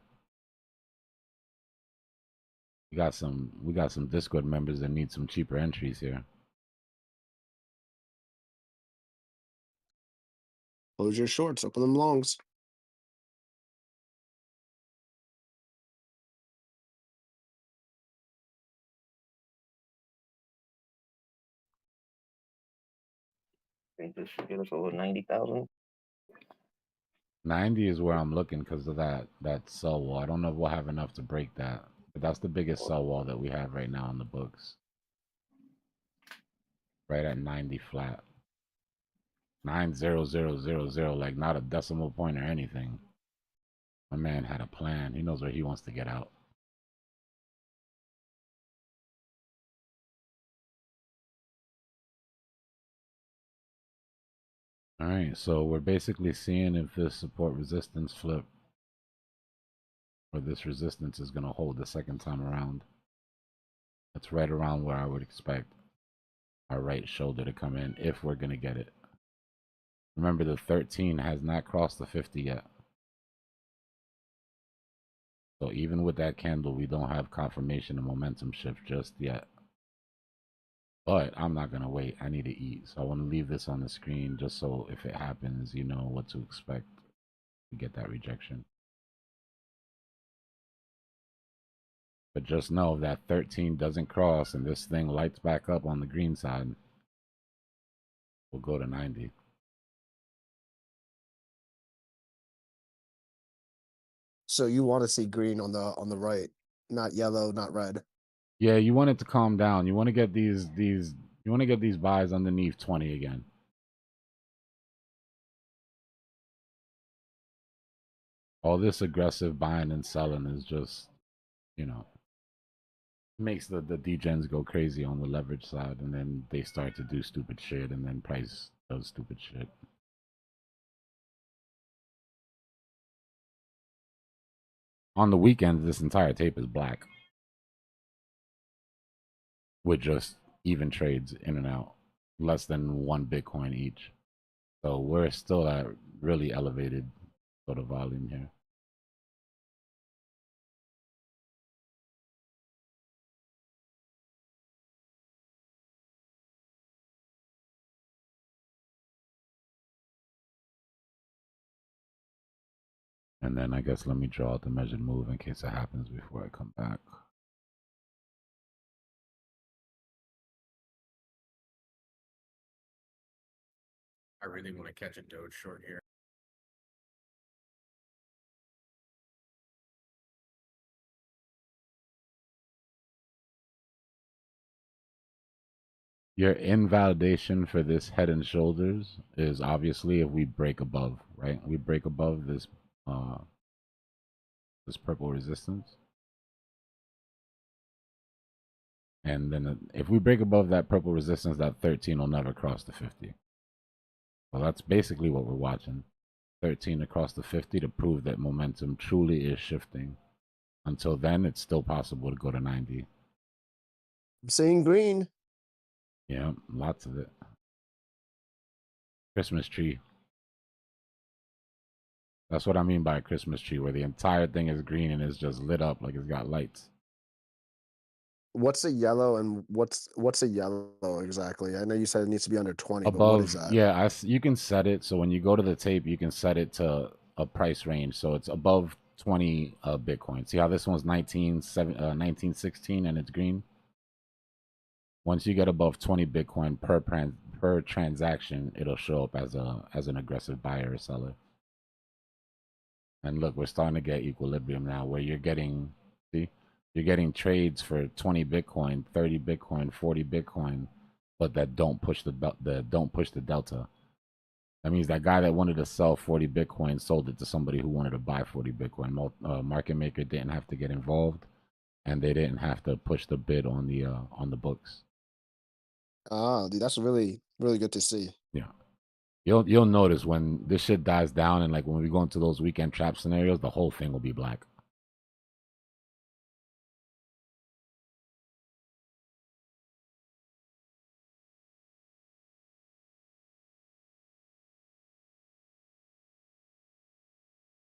We got some Discord members that need some cheaper entries here. Close your shorts, open them longs. I think this should give us over 90,000. 90 is where I'm looking because of that sell wall. I don't know if we'll have enough to break that, but that's the biggest sell wall that we have right now in the books. Right at 90 flat. 90000, like not a decimal point or anything. My man had a plan. He knows where he wants to get out. All right, so we're basically seeing if this support resistance flip or this resistance is going to hold the second time around. That's right around where I would expect our right shoulder to come in if we're going to get it. Remember, the 13 has not crossed the 50 yet. So even with that candle, we don't have confirmation of momentum shift just yet. But I'm not going to wait. I need to eat. So I want to leave this on the screen just so if it happens, you know what to expect to get that rejection. But just know if that 13 doesn't cross and this thing lights back up on the green side, we'll go to 90. So you want to see green on the right, not yellow, not red. Yeah, you want it to calm down. You want to get these buys underneath 20 again. All this aggressive buying and selling is just, you know, makes the degens go crazy on the leverage side, and then they start to do stupid shit, and then price does stupid shit. On the weekends, this entire tape is black with just even trades in and out, less than 1 Bitcoin each. So we're still at really elevated sort of volume here. And then I guess let me draw out the measured move in case it happens before I come back. I really want to catch a Doge short here. Your invalidation for this head and shoulders is obviously if we break above, right? We break above this this purple resistance. And then if we break above that purple resistance, that 13 will never cross the 50. Well, that's basically what we're watching. 13 across the 50 to prove that momentum truly is shifting. Until then, it's still possible to go to 90. I'm seeing green. Yeah, lots of it. Christmas tree. That's what I mean by a Christmas tree, where the entire thing is green and it's just lit up like it's got lights. What's a yellow and what's a yellow exactly? I know you said it needs to be under 20, but what is Above, that? yeah, you can set it. So when you go to the tape, you can set it to a price range. So it's above 20 Bitcoin. See how this one's 1916 and it's green? Once you get above 20 Bitcoin per transaction, it'll show up as an aggressive buyer or seller. And look, we're starting to get equilibrium now where you're getting trades for 20 Bitcoin, 30 Bitcoin, 40 Bitcoin, but that don't push the delta. That means that guy that wanted to sell 40 Bitcoin sold it to somebody who wanted to buy 40 Bitcoin. Market maker didn't have to get involved, and they didn't have to push the bid on the books. Ah, dude, that's really, really good to see. Yeah. You'll notice when this shit dies down and like when we go into those weekend trap scenarios, the whole thing will be black.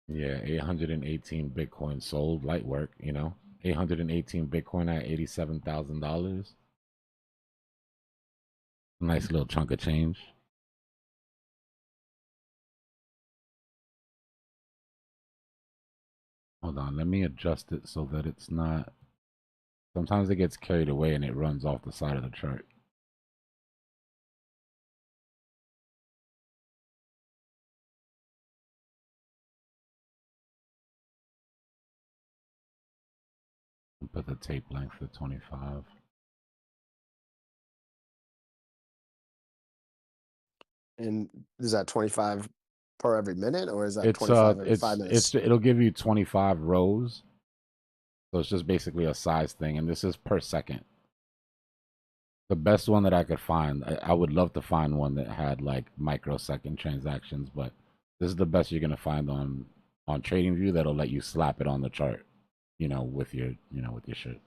Yeah, 818 Bitcoin sold. Light work, 818 Bitcoin at $87,000. Nice little chunk of change. Hold on, let me adjust it so that it's not. Sometimes it gets carried away and it runs off the side of the chart. I'll put the tape length at 25. And is that 25 per every minute, or is that 25 every 5 minutes? It'll give you 25 rows. So it's just basically a size thing, and this is per second. The best one that I could find, I would love to find one that had like microsecond transactions, but this is the best you're gonna find on TradingView that'll let you slap it on the chart, with your shit.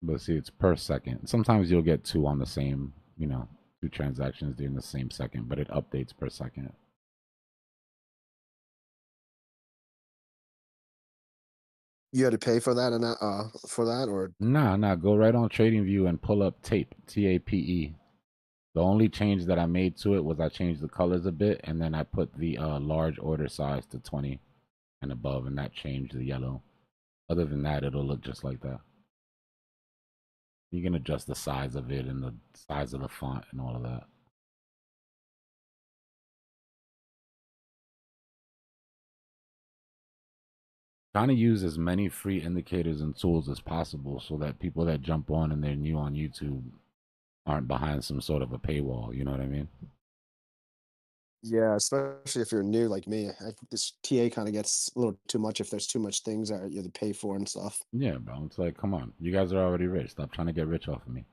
But see, it's per second. Sometimes you'll get two on the same, two transactions during the same second, but it updates per second. You had to pay for that or Nah. Go right on TradingView and pull up tape, TAPE. The only change that I made to it was I changed the colors a bit, and then I put the large order size to 20 and above, and that changed the yellow. Other than that, it'll look just like that. You can adjust the size of it and the size of the font and all of that. Trying to use as many free indicators and tools as possible so that people that jump on and they're new on YouTube aren't behind some sort of a paywall. You know what I mean? Yeah, especially if you're new like me. I think this TA kind of gets a little too much if there's too much things that you have to pay for and stuff. Yeah, bro. It's like, come on. You guys are already rich. Stop trying to get rich off of me.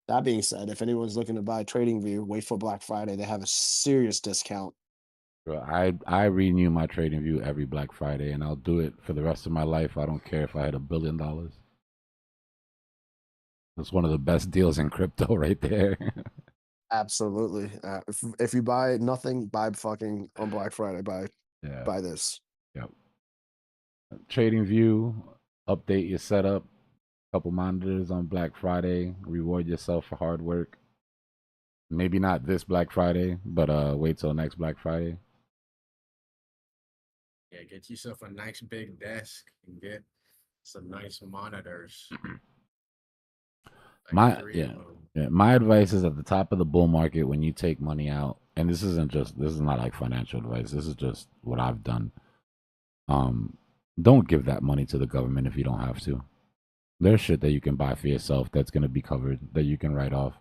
That being said, if anyone's looking to buy TradingView, wait for Black Friday. They have a serious discount. Bro, I renew my TradingView every Black Friday, and I'll do it for the rest of my life. I don't care if I had $1 billion. That's one of the best deals in crypto right there. Absolutely. If you buy nothing, buy fucking on Black Friday. Buy this. Yep. TradingView, update your setup. Couple monitors on Black Friday. Reward yourself for hard work. Maybe not this Black Friday, but wait till next Black Friday. Yeah, get yourself a nice big desk and get some nice monitors. My advice is at the top of the bull market when you take money out, and this is not like financial advice. This is just what I've done. Don't give that money to the government if you don't have to. There's shit that you can buy for yourself that's gonna be covered, that you can write off.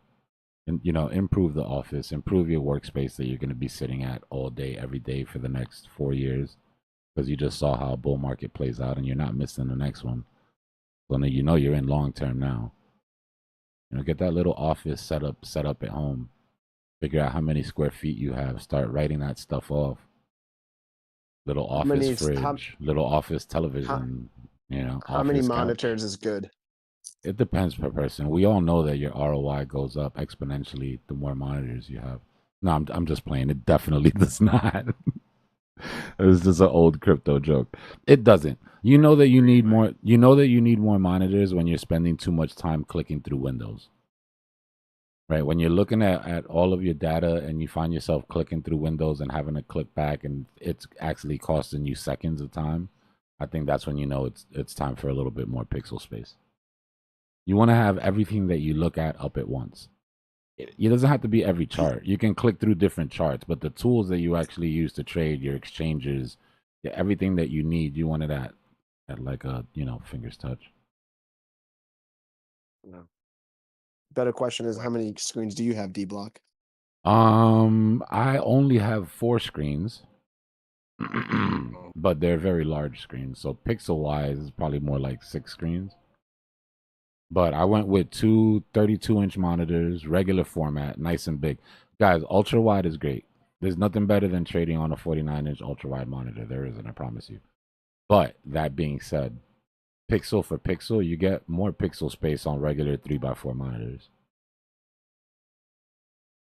And improve the office, improve your workspace that you're gonna be sitting at all day, every day for the next 4 years. Because you just saw how a bull market plays out and you're not missing the next one. So now you're in long term now. Get that little office set up at home. Figure out how many square feet you have. Start writing that stuff off. Little office fridge, little office television, How many office couch. monitors is good? It depends per person. We all know that your ROI goes up exponentially the more monitors you have. No, I'm just playing. It definitely does not. It's just an old crypto joke. It doesn't. You know that you need more. You know that you need more monitors when you're spending too much time clicking through windows. Right? When you're looking at all of your data and you find yourself clicking through windows and having to click back and it's actually costing you seconds of time, I think that's when you know it's time for a little bit more pixel space. You want to have everything that you look at up at once. It doesn't have to be every chart. You can click through different charts, but the tools that you actually use to trade, your exchanges, everything that you need, you want it at like a fingers touch. No. Better question is, how many screens do you have, Dbloc? I only have 4 screens, but they're very large screens. So pixel wise, it's probably more like 6 screens. But I went with 2 32-inch monitors, regular format, nice and big. Guys, ultra wide is great. There's nothing better than trading on a 49-inch ultra wide monitor. There isn't, I promise you. But that being said, pixel for pixel, you get more pixel space on regular 3x4 monitors.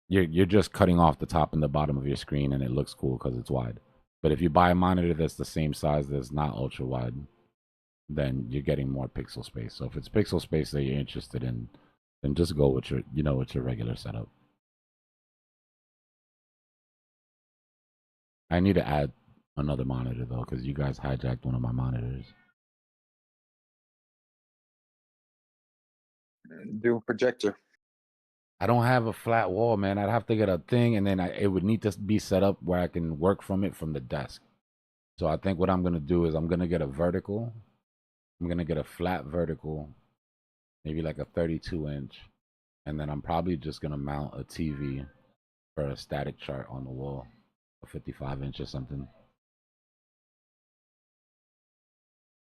You're just cutting off the top and the bottom of your screen, and it looks cool because it's wide. But if you buy a monitor that's the same size that's not ultra wide, then you're getting more pixel space. So if it's pixel space that you're interested in, then just go with your regular setup. I need to add another monitor though, because you guys hijacked one of my monitors. Do a projector. I don't have a flat wall, man. I'd have to get a thing, and then it would need to be set up where I can work from it from the desk. So I think what I'm gonna do is I'm gonna get a vertical. I'm gonna get a flat vertical, maybe like a 32-inch, and then I'm probably just gonna mount a TV for a static chart on the wall, a 55-inch or something.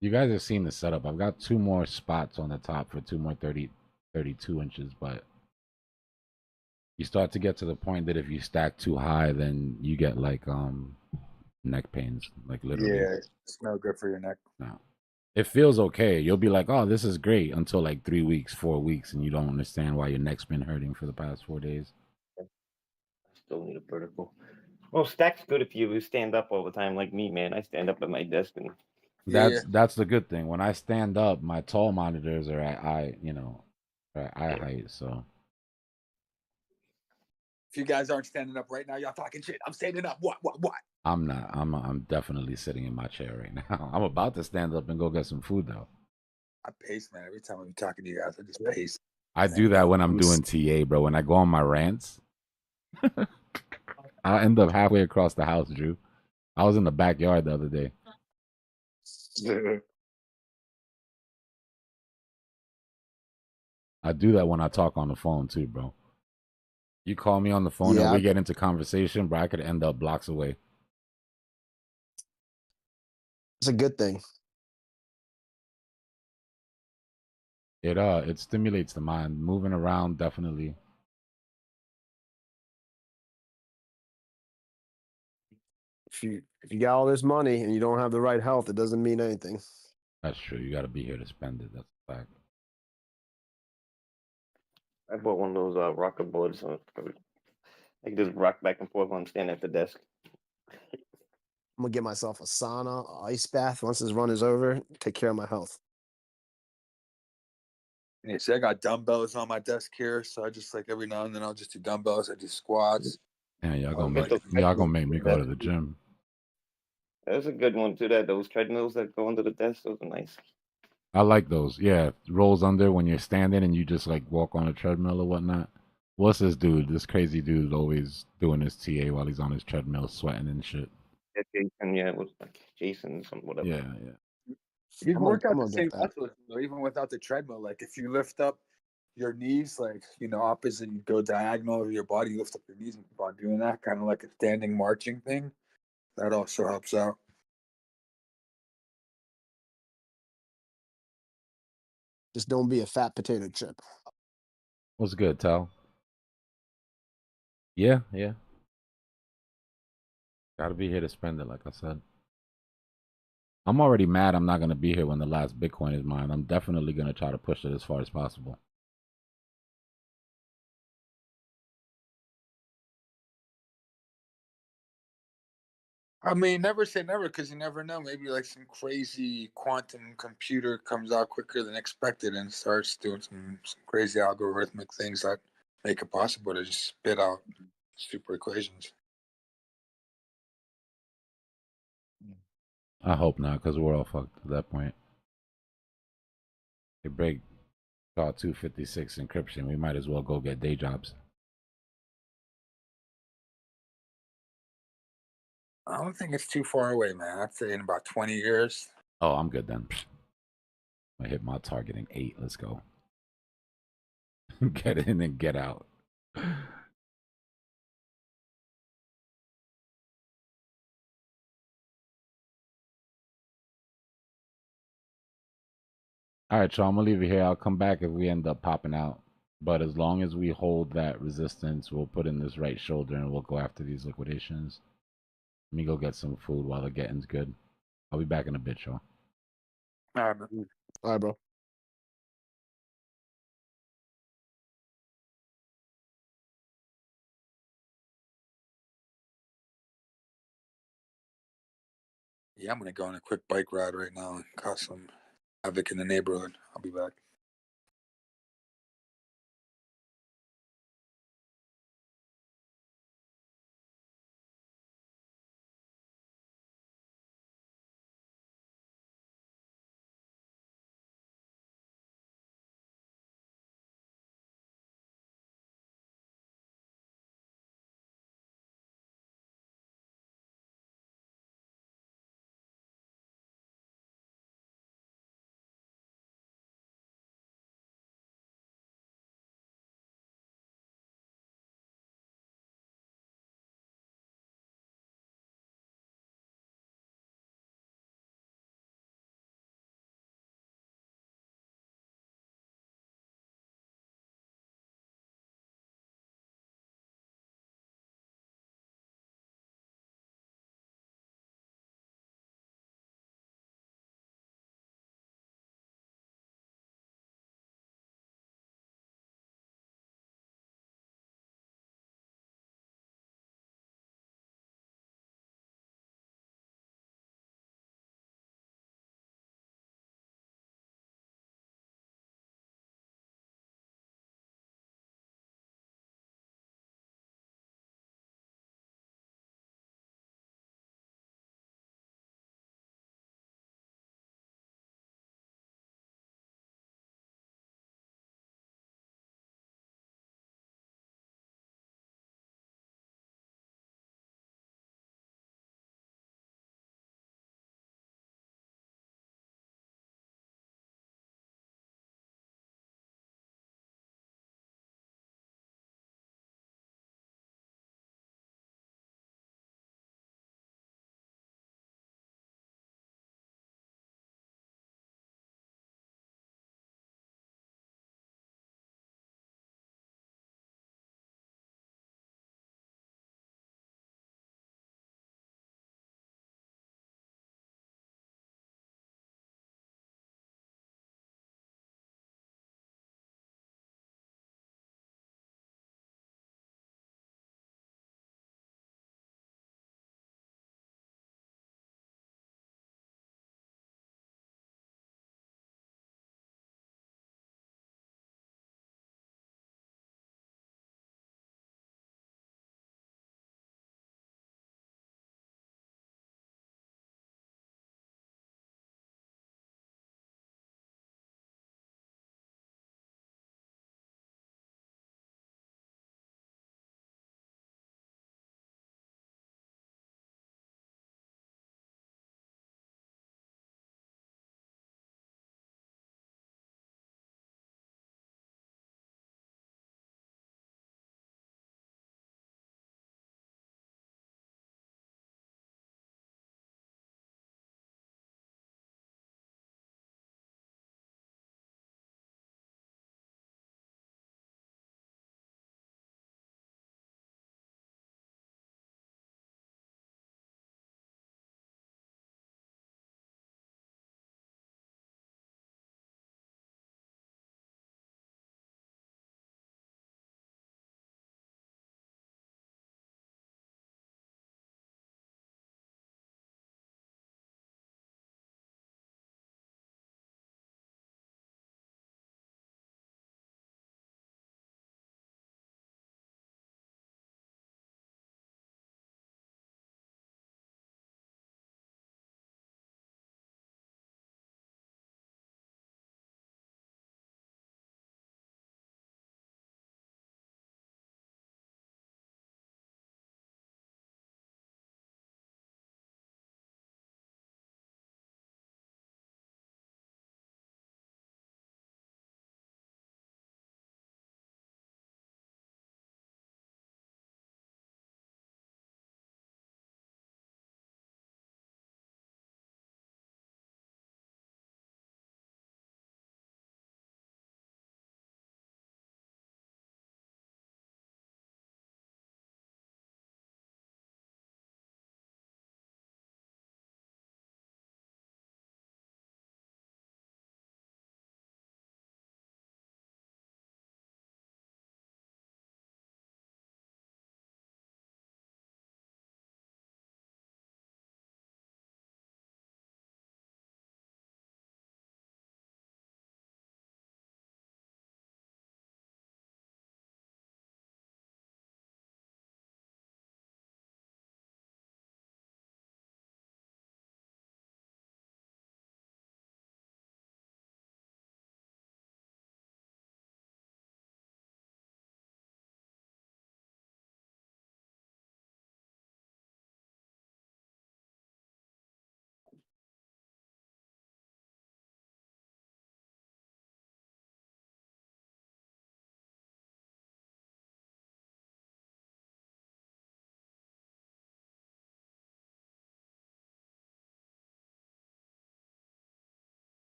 You guys have seen the setup. I've got 2 more spots on the top for 2 more 32 inches, but you start to get to the point that if you stack too high, then you get like neck pains, like literally. Yeah, it's no good for your neck. No. It feels okay. You'll be like, oh, this is great until like 3 weeks, 4 weeks, and you don't understand why your neck's been hurting for the past 4 days. Still need a vertical. Well, stack's good if you stand up all the time like me, man. I stand up at my desk and That's the good thing. When I stand up, my tall monitors are at eye height, so If you guys aren't standing up right now, y'all talking shit. I'm standing up. What? I'm not. I'm definitely sitting in my chair right now. I'm about to stand up and go get some food though. I pace, man. Every time I'm talking to you guys, I just pace. I do that when I'm doing TA, bro. When I go on my rants, I'll end up halfway across the house, Drew. I was in the backyard the other day. I do that when I talk on the phone too, bro. You call me on the phone and we get into conversation, bro, I could end up blocks away. It's a good thing. It stimulates the mind. Moving around, definitely. If you got all this money and you don't have the right health, it doesn't mean anything. That's true. You got to be here to spend it. That's a fact. I bought one of those rocker boards. So I can just rock back and forth when I'm standing at the desk. I'm gonna get myself a sauna, ice bath once this run is over. Take care of my health. Yeah, see, I got dumbbells on my desk here, so I just like every now and then I'll just do dumbbells. I do squats. Yeah, y'all gonna make me go to the gym. That's a good one too. Those treadmills that go under the desk, those are nice. I like those. Yeah, rolls under when you're standing and you just like walk on a treadmill or whatnot. What's this dude? This crazy dude always doing his TA while he's on his treadmill, sweating and shit. Yeah, Jason. Yeah, it was like Jason, some whatever. Yeah, yeah. You can work out the gonna same get that. muscles, even without the treadmill. Like if you lift up your knees, like opposite, you go diagonal of your body, you lift up your knees and keep on doing that, kind of like a standing marching thing. That also helps out. Just don't be a fat potato chip. What's good, Tal? Yeah, yeah. Gotta be here to spend it, like I said. I'm already mad I'm not gonna be here when the last Bitcoin is mine. I'm definitely gonna try to push it as far as possible. I mean, never say never because you never know. Maybe like some crazy quantum computer comes out quicker than expected and starts doing some crazy algorithmic things that make it possible to just spit out super equations. I hope not, because we're all fucked at that point. They break SHA 256 encryption. We might as well go get day jobs. I don't think it's too far away, man. I'd say in about 20 years. Oh, I'm good then. I hit my target in 8. Let's go. Get in and get out. All right, y'all. I'm gonna leave it here. I'll come back if we end up popping out. But as long as we hold that resistance, we'll put in this right shoulder and we'll go after these liquidations. Let me go get some food while the getting's good. I'll be back in a bit, y'all. All right, man. All right, bro. Yeah, I'm gonna go on a quick bike ride right now and cause some havoc in the neighborhood. I'll be back.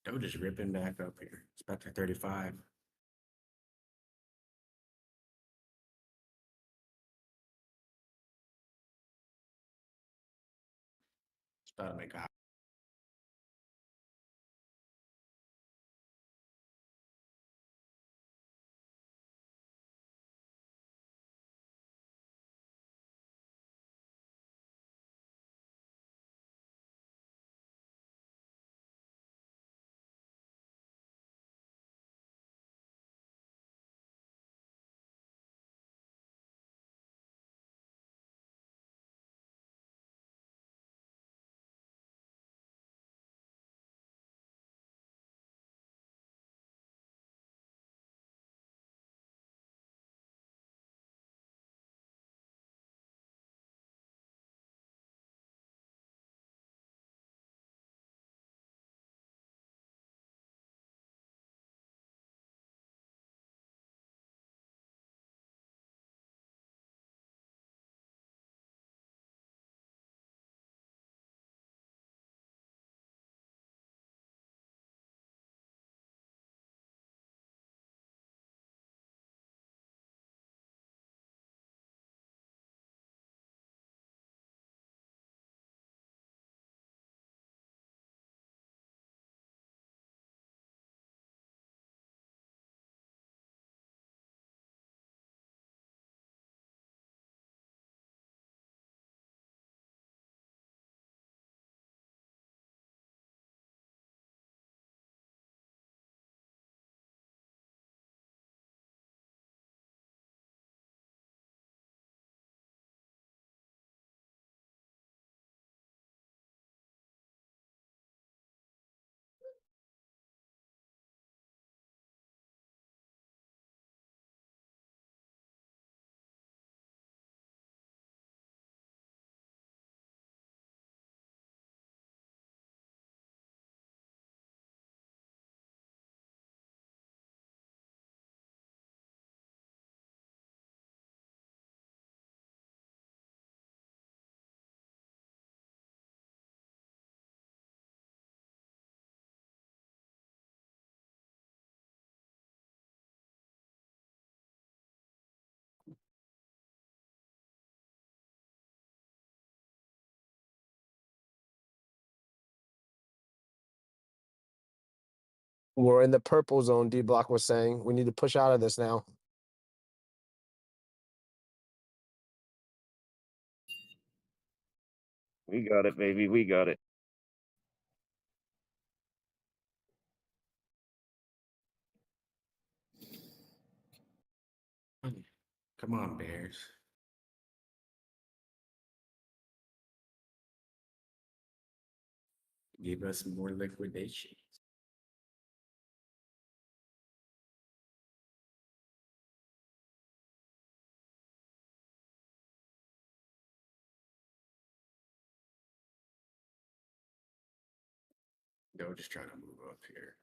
Doge is ripping back up here. It's back to 35. It's about to make a We're in the purple zone, Dbloc was saying. We need to push out of this now. We got it, baby. We got it. Come on, Bears. Give us more liquidation. They're just trying to move up here.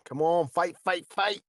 Come on, fight, fight, fight.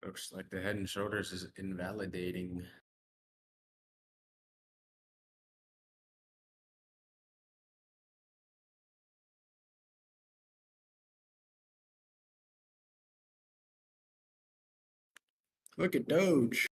Looks like the Head and Shoulders is invalidating. Look at Doge.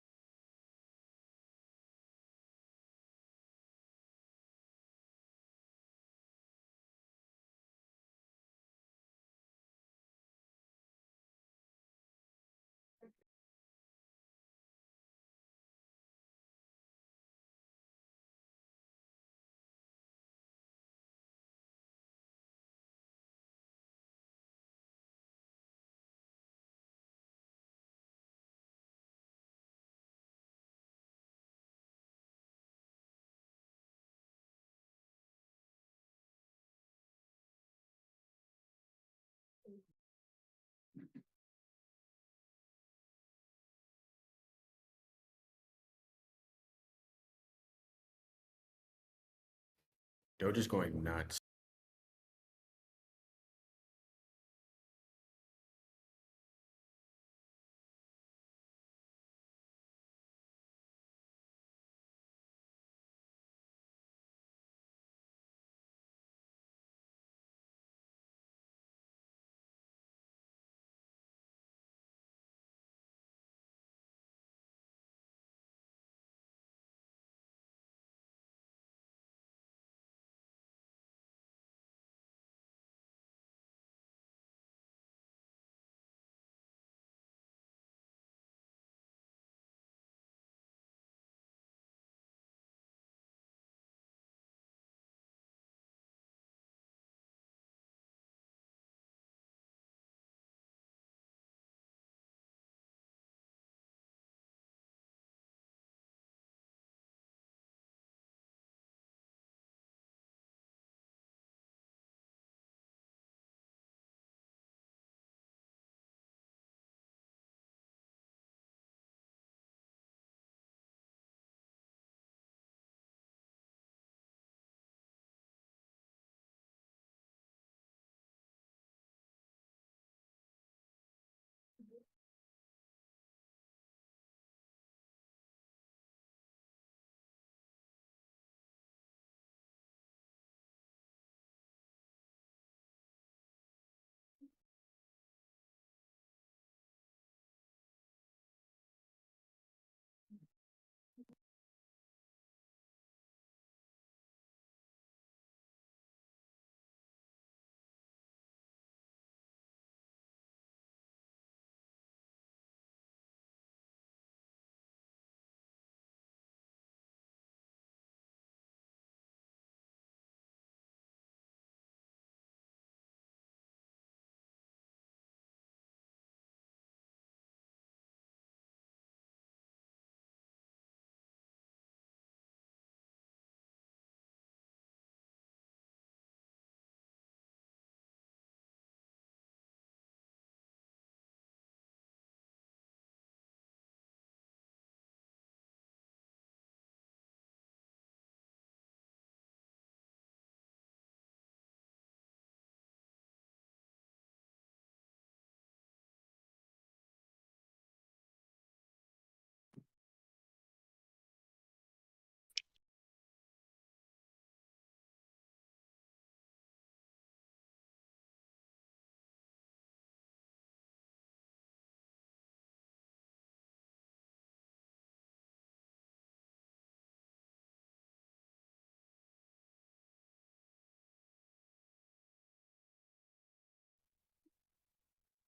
Doge is going nuts.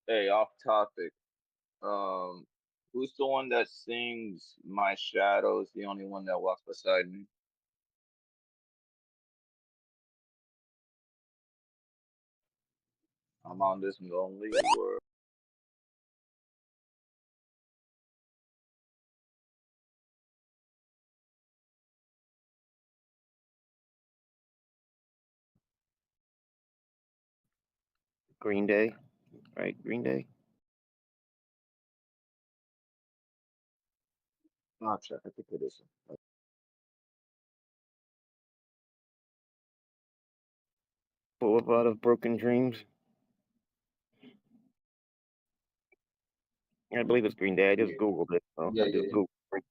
Hey, off topic. Um, who's the one that sings "My Shadow's the only one that walks beside me"? I'm on this lonely world. Green Day, right? Green Day. I'll check. I think it is. Boulevard of Broken Dreams. I believe it's Green Day. I just Googled it. So I just Googled it.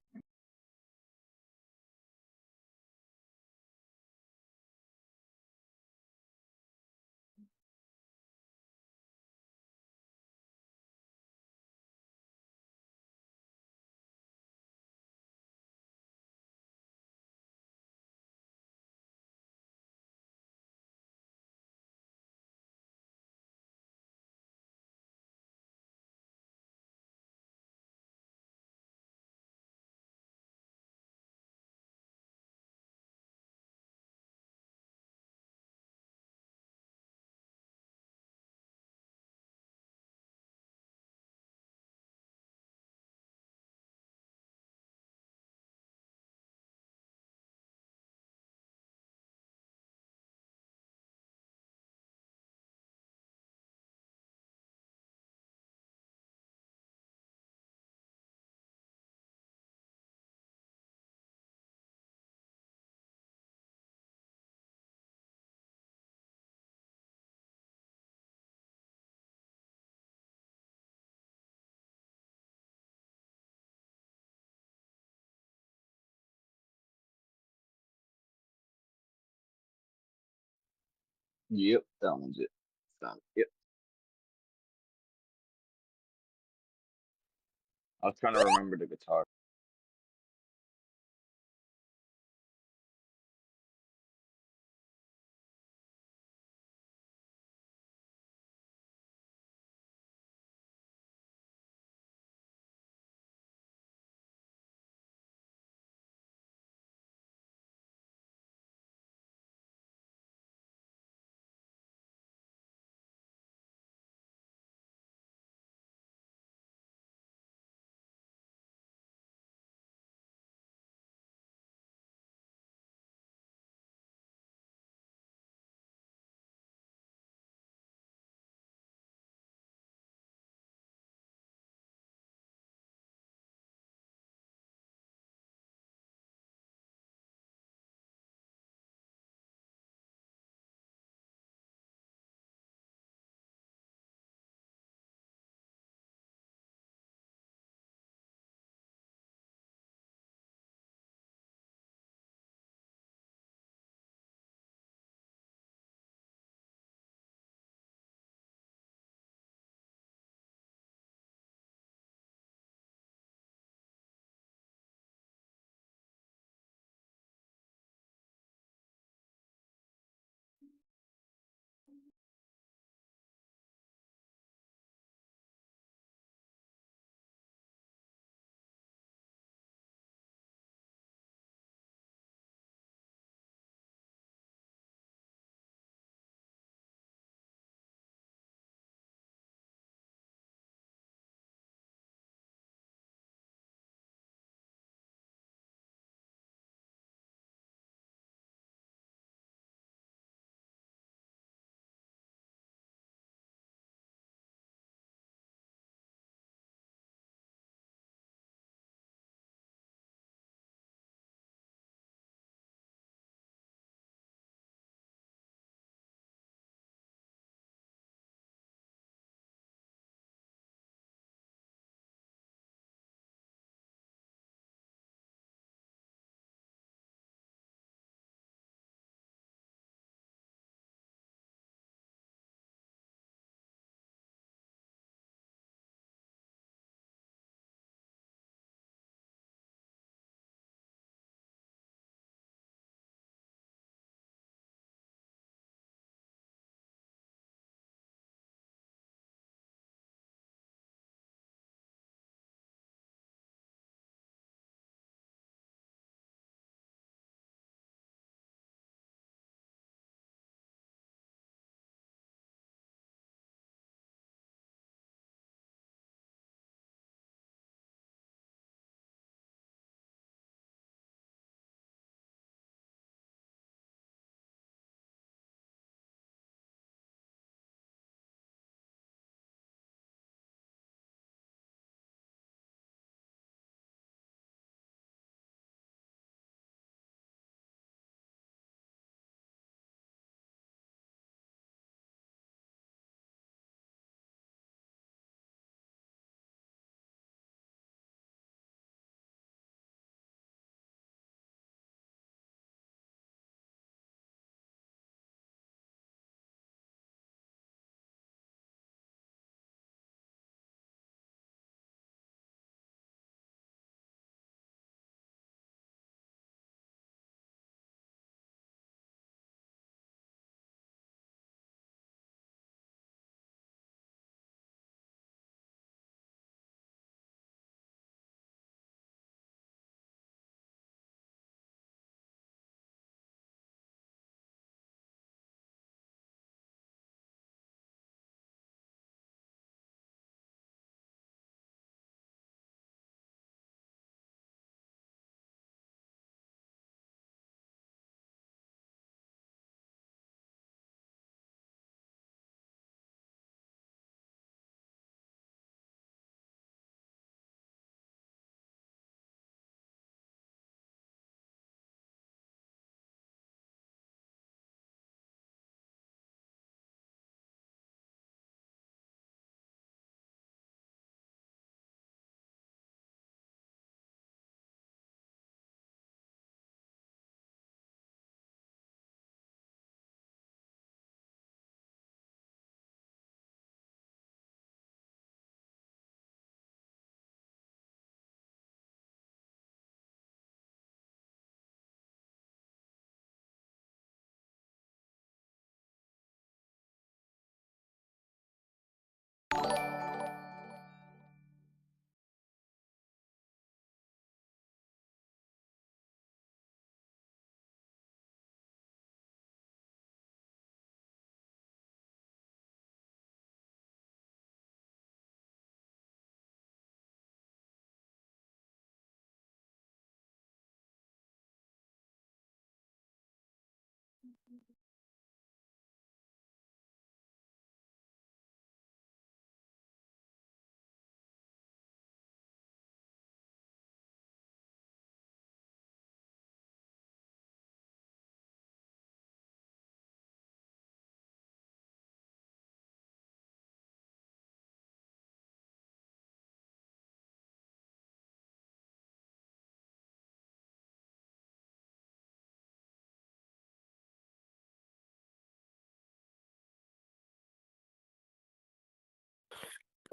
Yep, that one's it. Found it. Yep. I was trying to remember the guitar.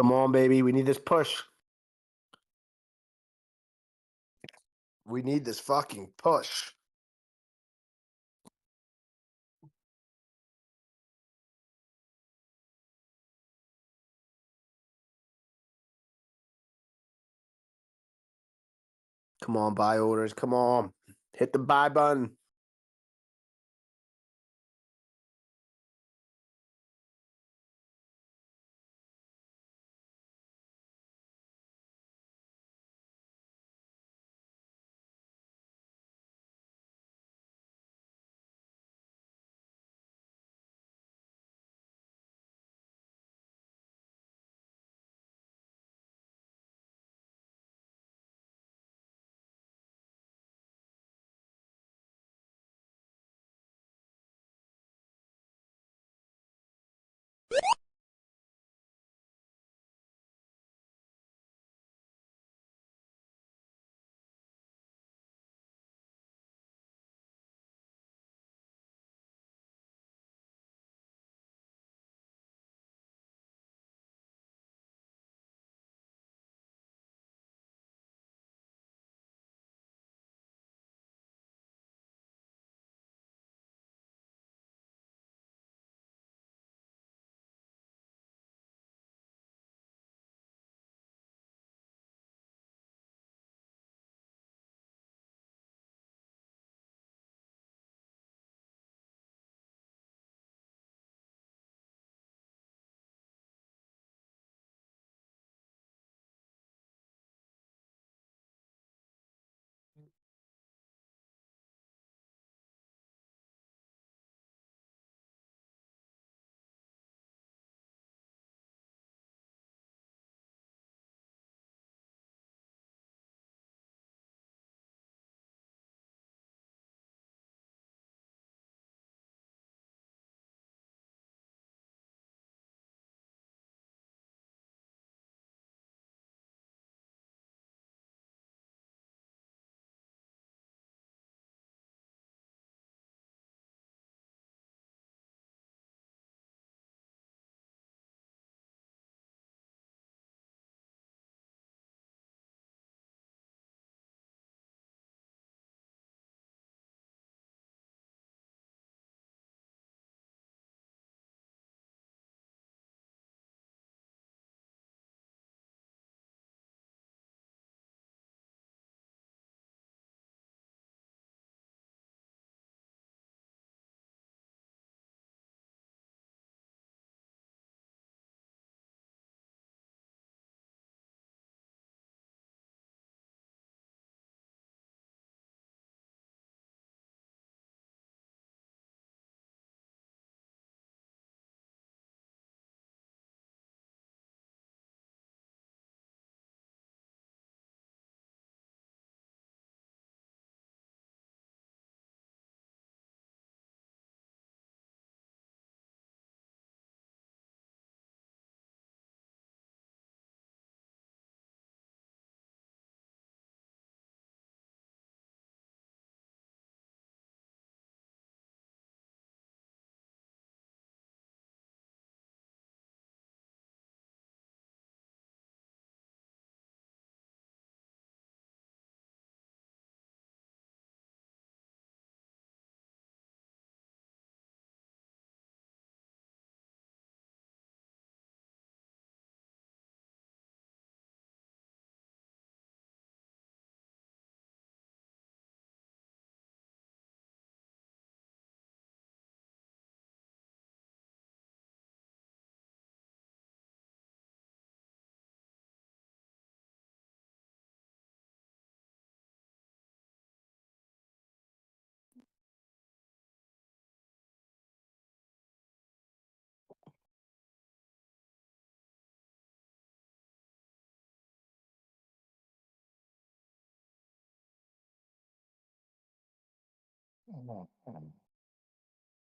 Come on, baby. We need this push. We need this fucking push. Come on, buy orders. Come on. Hit the buy button.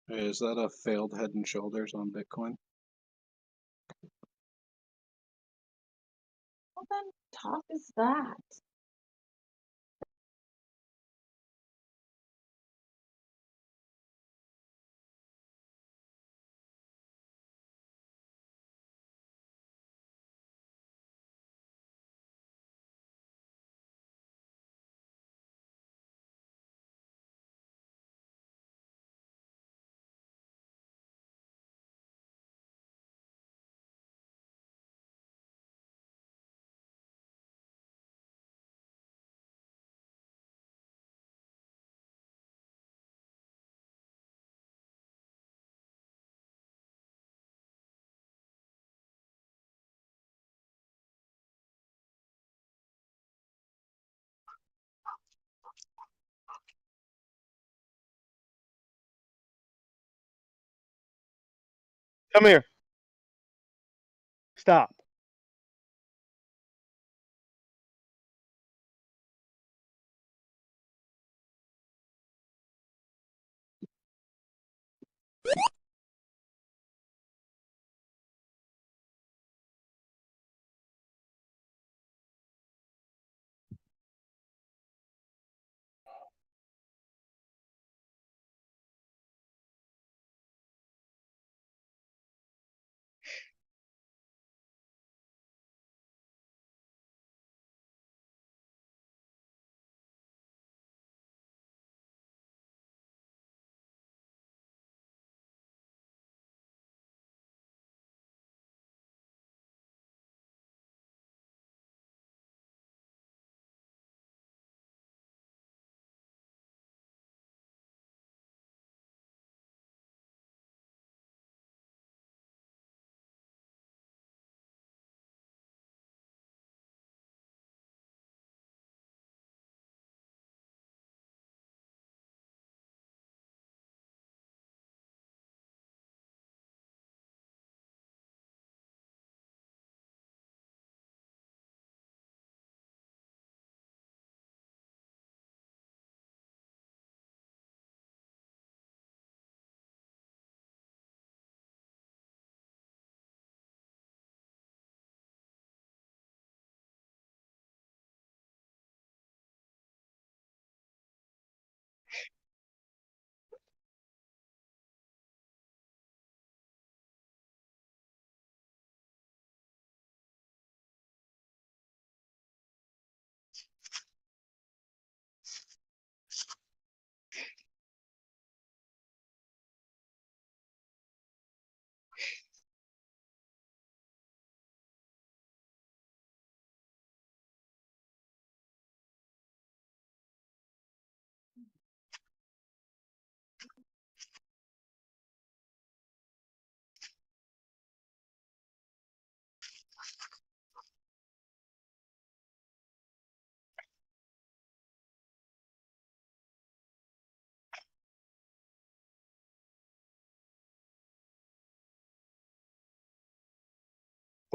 Is that a failed Head and Shoulders on Bitcoin? What the top is that? Come here. Stop.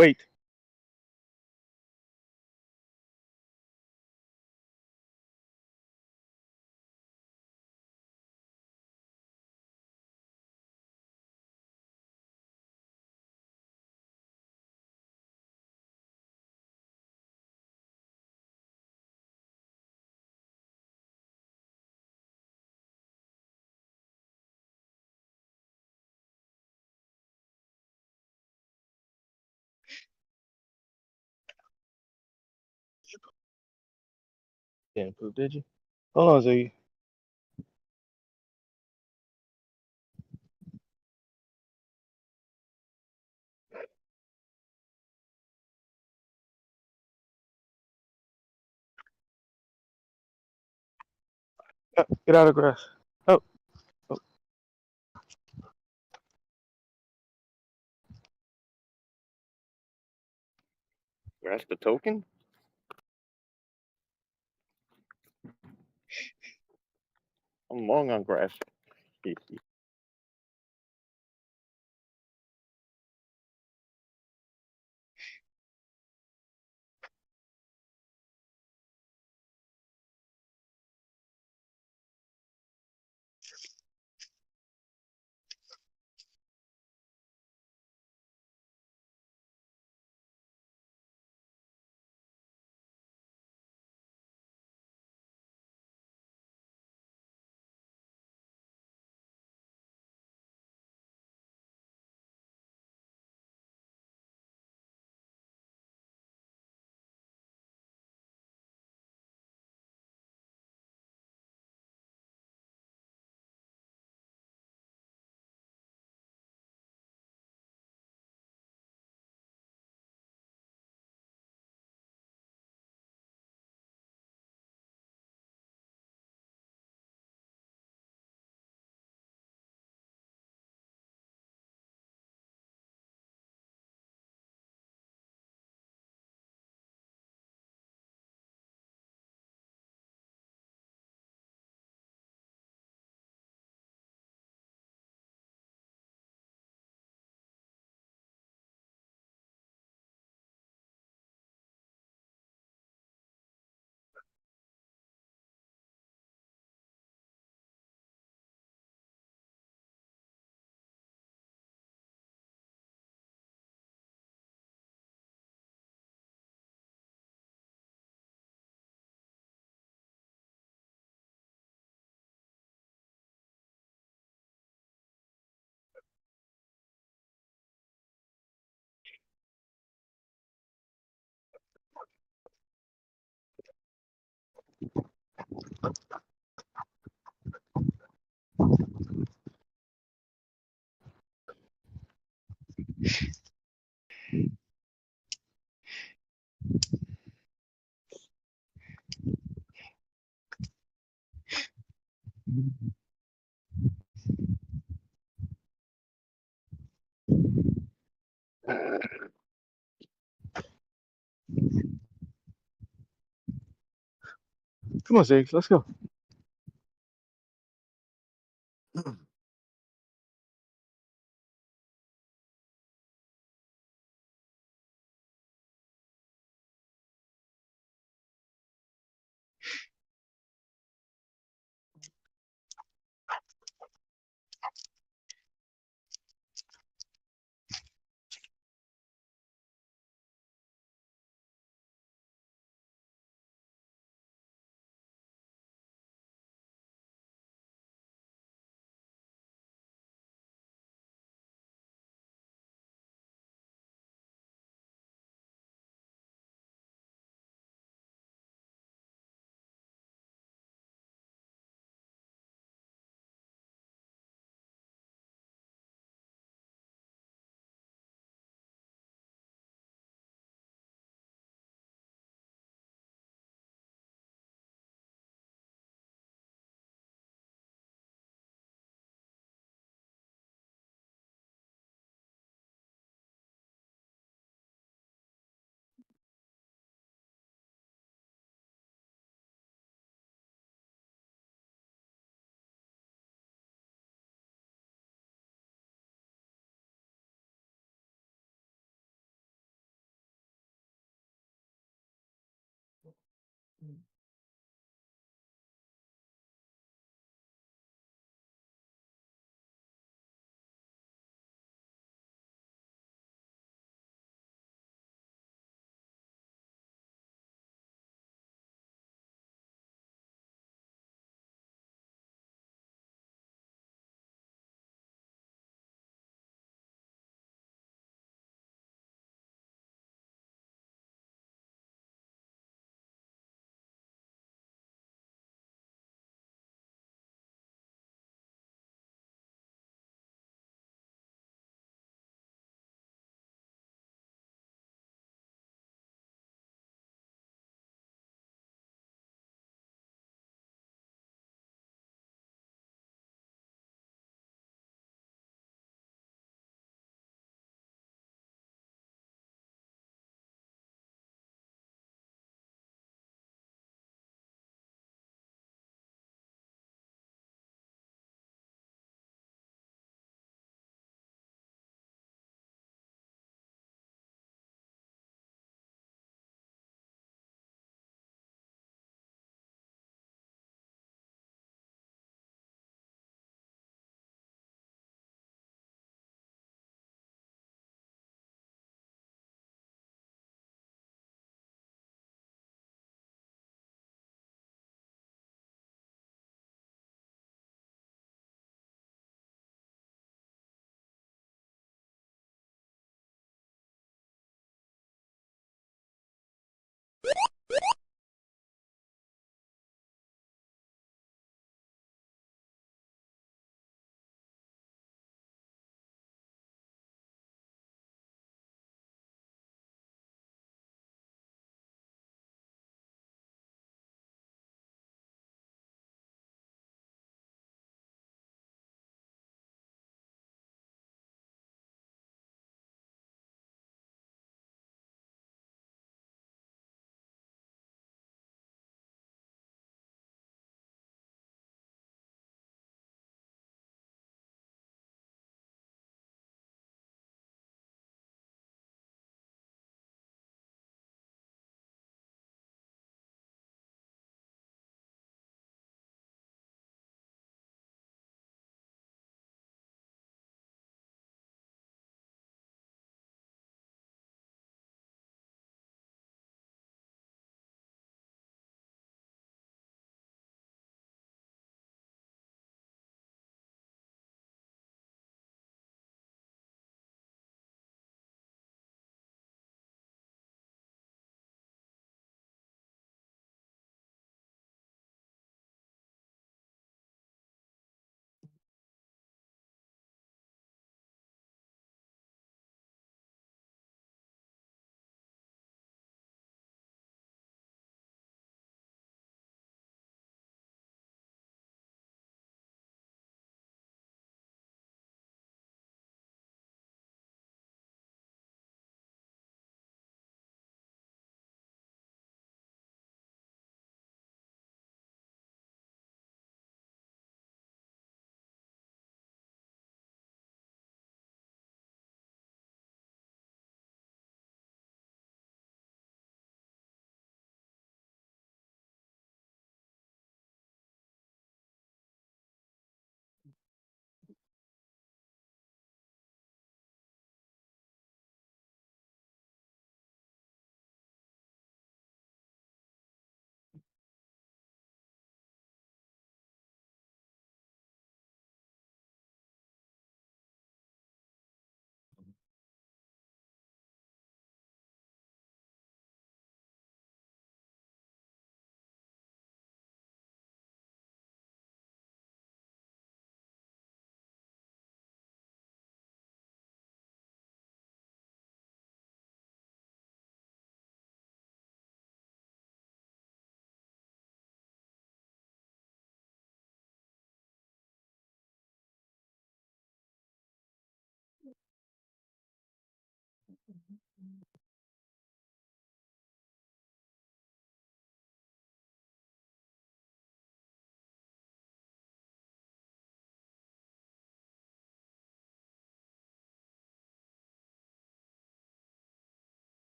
Wait. Didn't poop, did you? Hold on, Ziggy. Get out of the grass. Oh. Oh. Grass the token? I'm long on grass. Come on, Ziggs, let's go.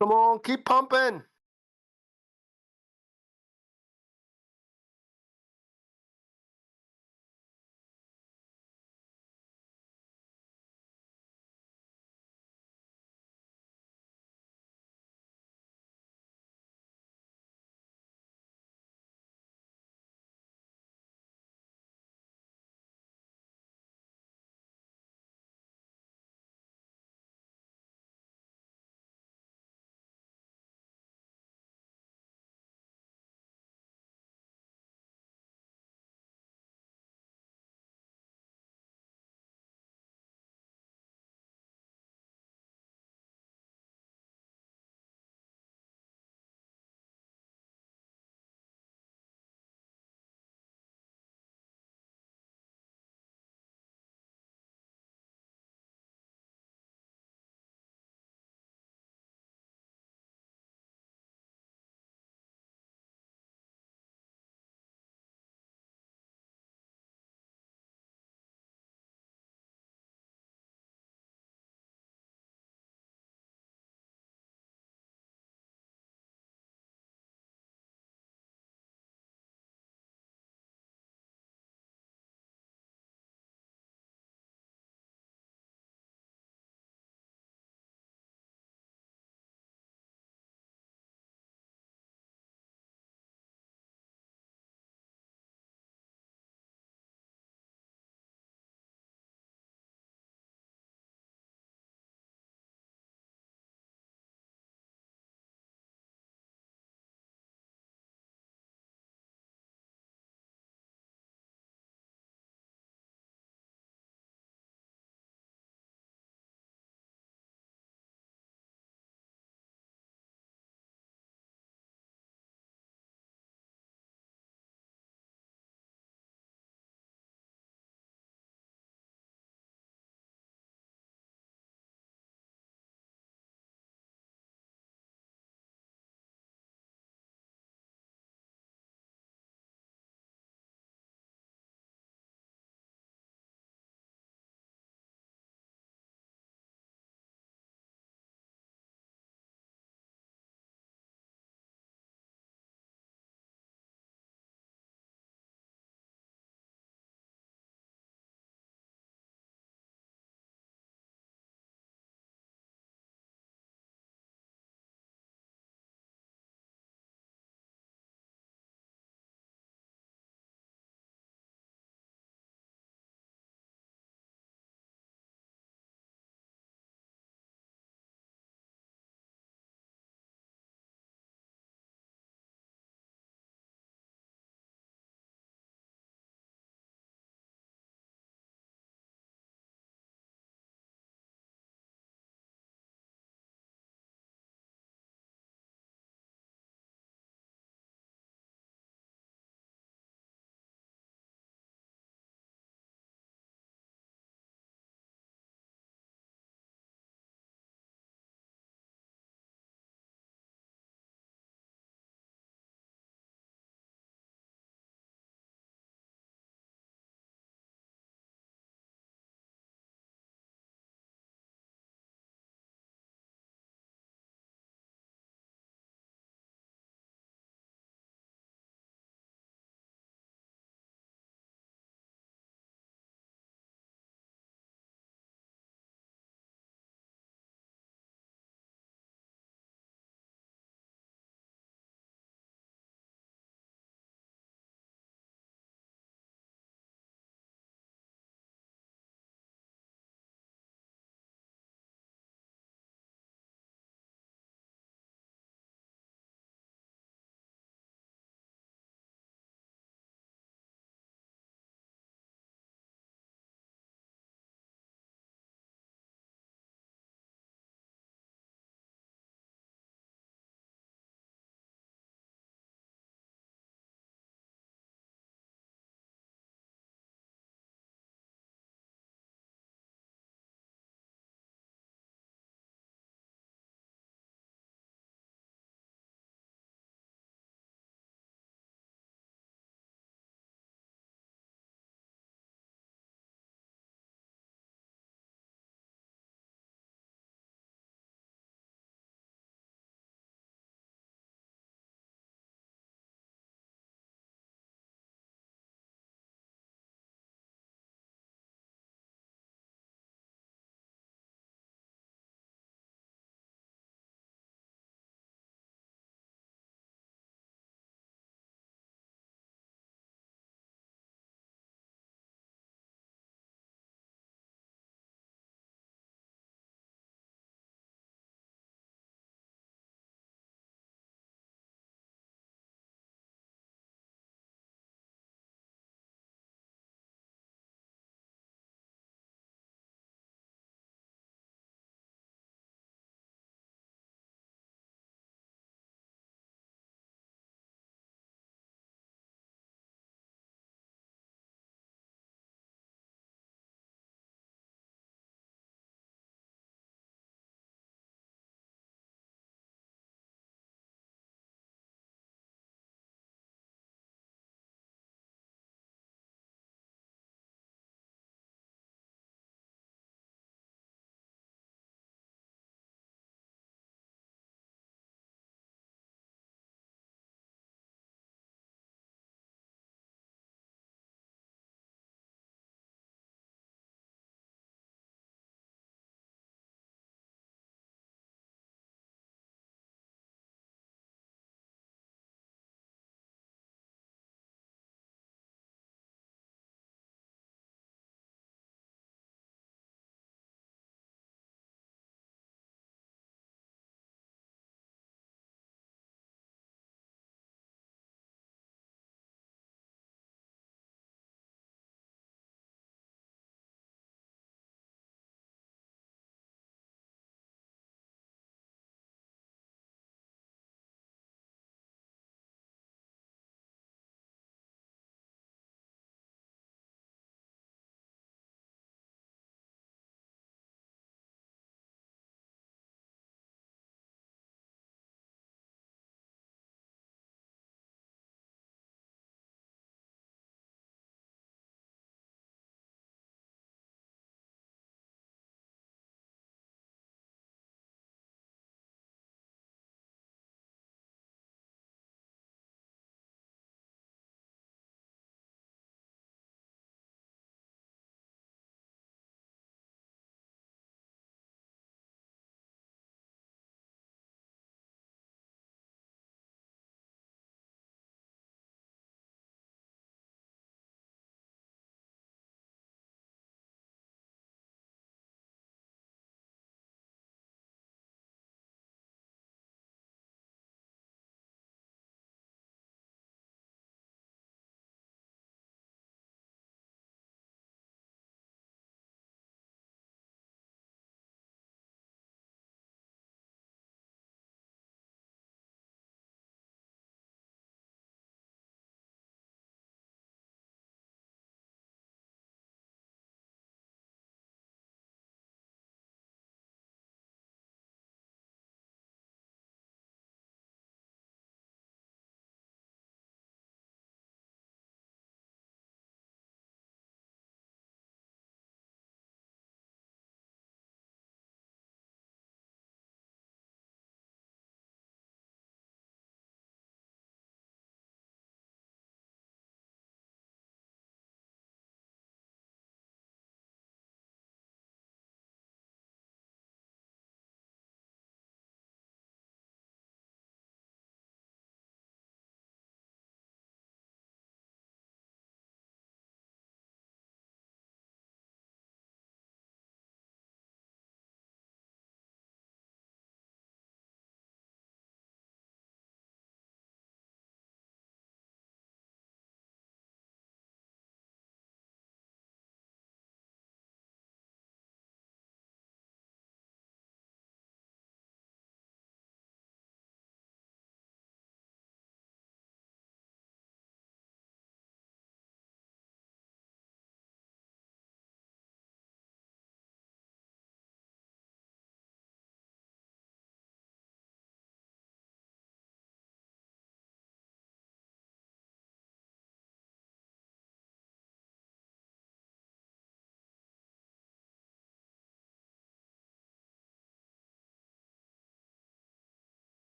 Come on, keep pumping.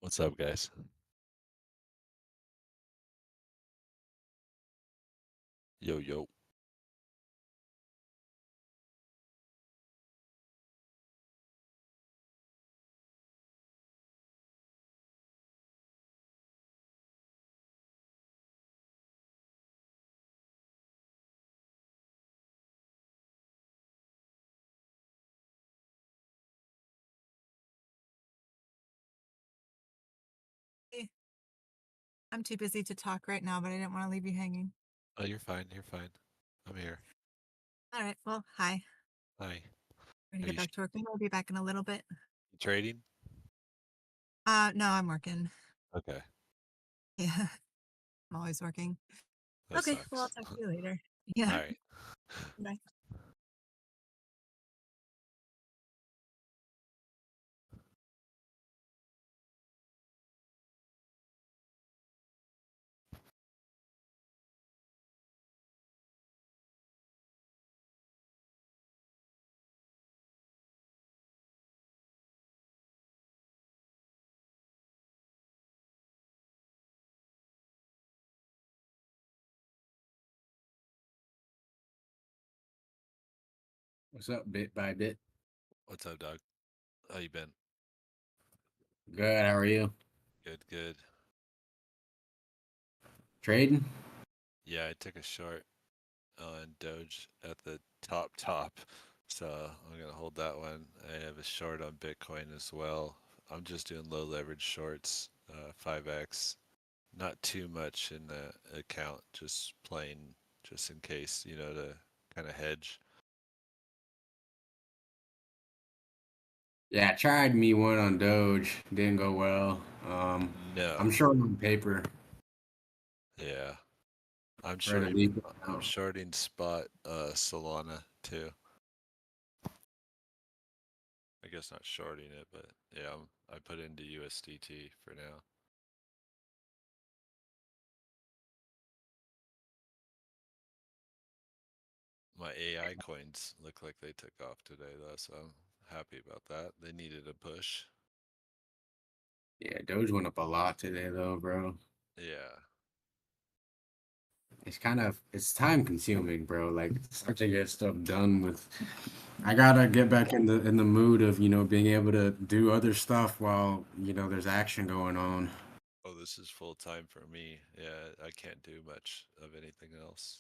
What's up, guys? Yo, yo. Hey, I'm too busy to talk right now, but I didn't want to leave you hanging. Oh, you're fine. You're fine. I'm here. All right. Well, hi. Hi. I'm gonna Are get you back to work. I'll be back in a little bit. trading? No, I'm working. Okay. Yeah, I'm always working. That Okay. Well, I'll sucks. talk to you later. Yeah. All right. Bye. What's up, bit by bit? What's up, dog? How you been? Good. How are you? Good, good. Trading? Yeah, I took a short on Doge at the top. So I'm gonna hold that one. I have a short on Bitcoin as well. I'm just doing low leverage shorts, 5x. Not too much in the account, just plain, just in case, to kind of hedge. Yeah, I tried me one on Doge. Didn't go well. No. I'm short on paper. Yeah. I'm For the shorting week. I'm shorting spot Solana too. I guess not shorting it, but yeah, I put into USDT for now. My AI coins look like they took off today though, so I'm happy about that. They needed a push. Yeah, Doge went up a lot today though, bro. Yeah. It's time consuming, bro. Like start to get stuff done with. I gotta get back in the mood of, being able to do other stuff while, there's action going on. Oh, this is full time for me. Yeah, I can't do much of anything else.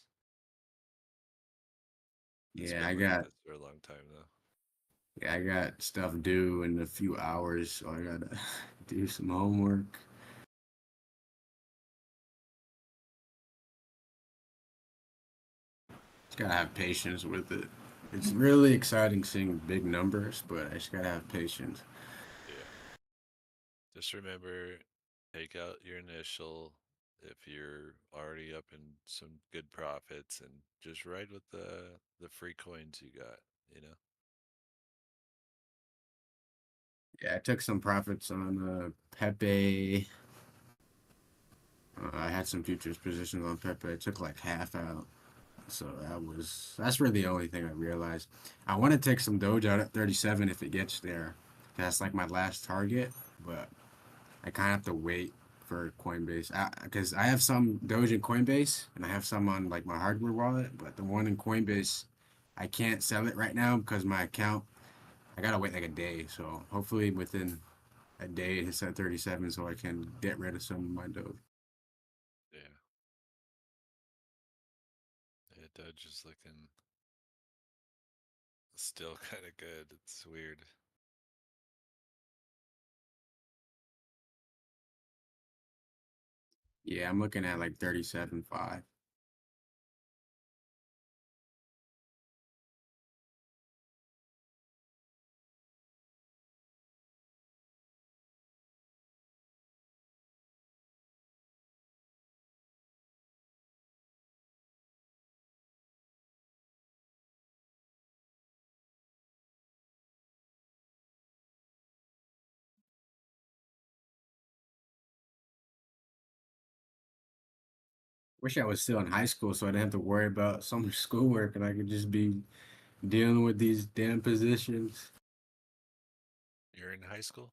It's Yeah, been like this for a long time though. I got stuff due in a few hours, so I gotta do some homework. Just gotta have patience with it. It's really exciting seeing big numbers, but I just gotta have patience. Yeah. Just remember, take out your initial if you're already up in some good profits, and just ride with the free coins you got, Yeah, I took some profits on Pepe. I had some futures positions on Pepe. I took like half out. So that's really the only thing I realized. I want to take some Doge out at 37 if it gets there. That's like my last target, but I kind of have to wait for Coinbase because I have some Doge in Coinbase and I have some on like my hardware wallet, but the one in Coinbase, I can't sell it right now because my account, I gotta wait like a day. So hopefully within a day it hits at 37 so I can get rid of some of my Doge. Yeah. Yeah, Doge is looking still kind of good. It's weird. Yeah, I'm looking at like 37.5. Wish I was still in high school so I didn't have to worry about so much schoolwork and I could just be dealing with these damn positions. You're in high school?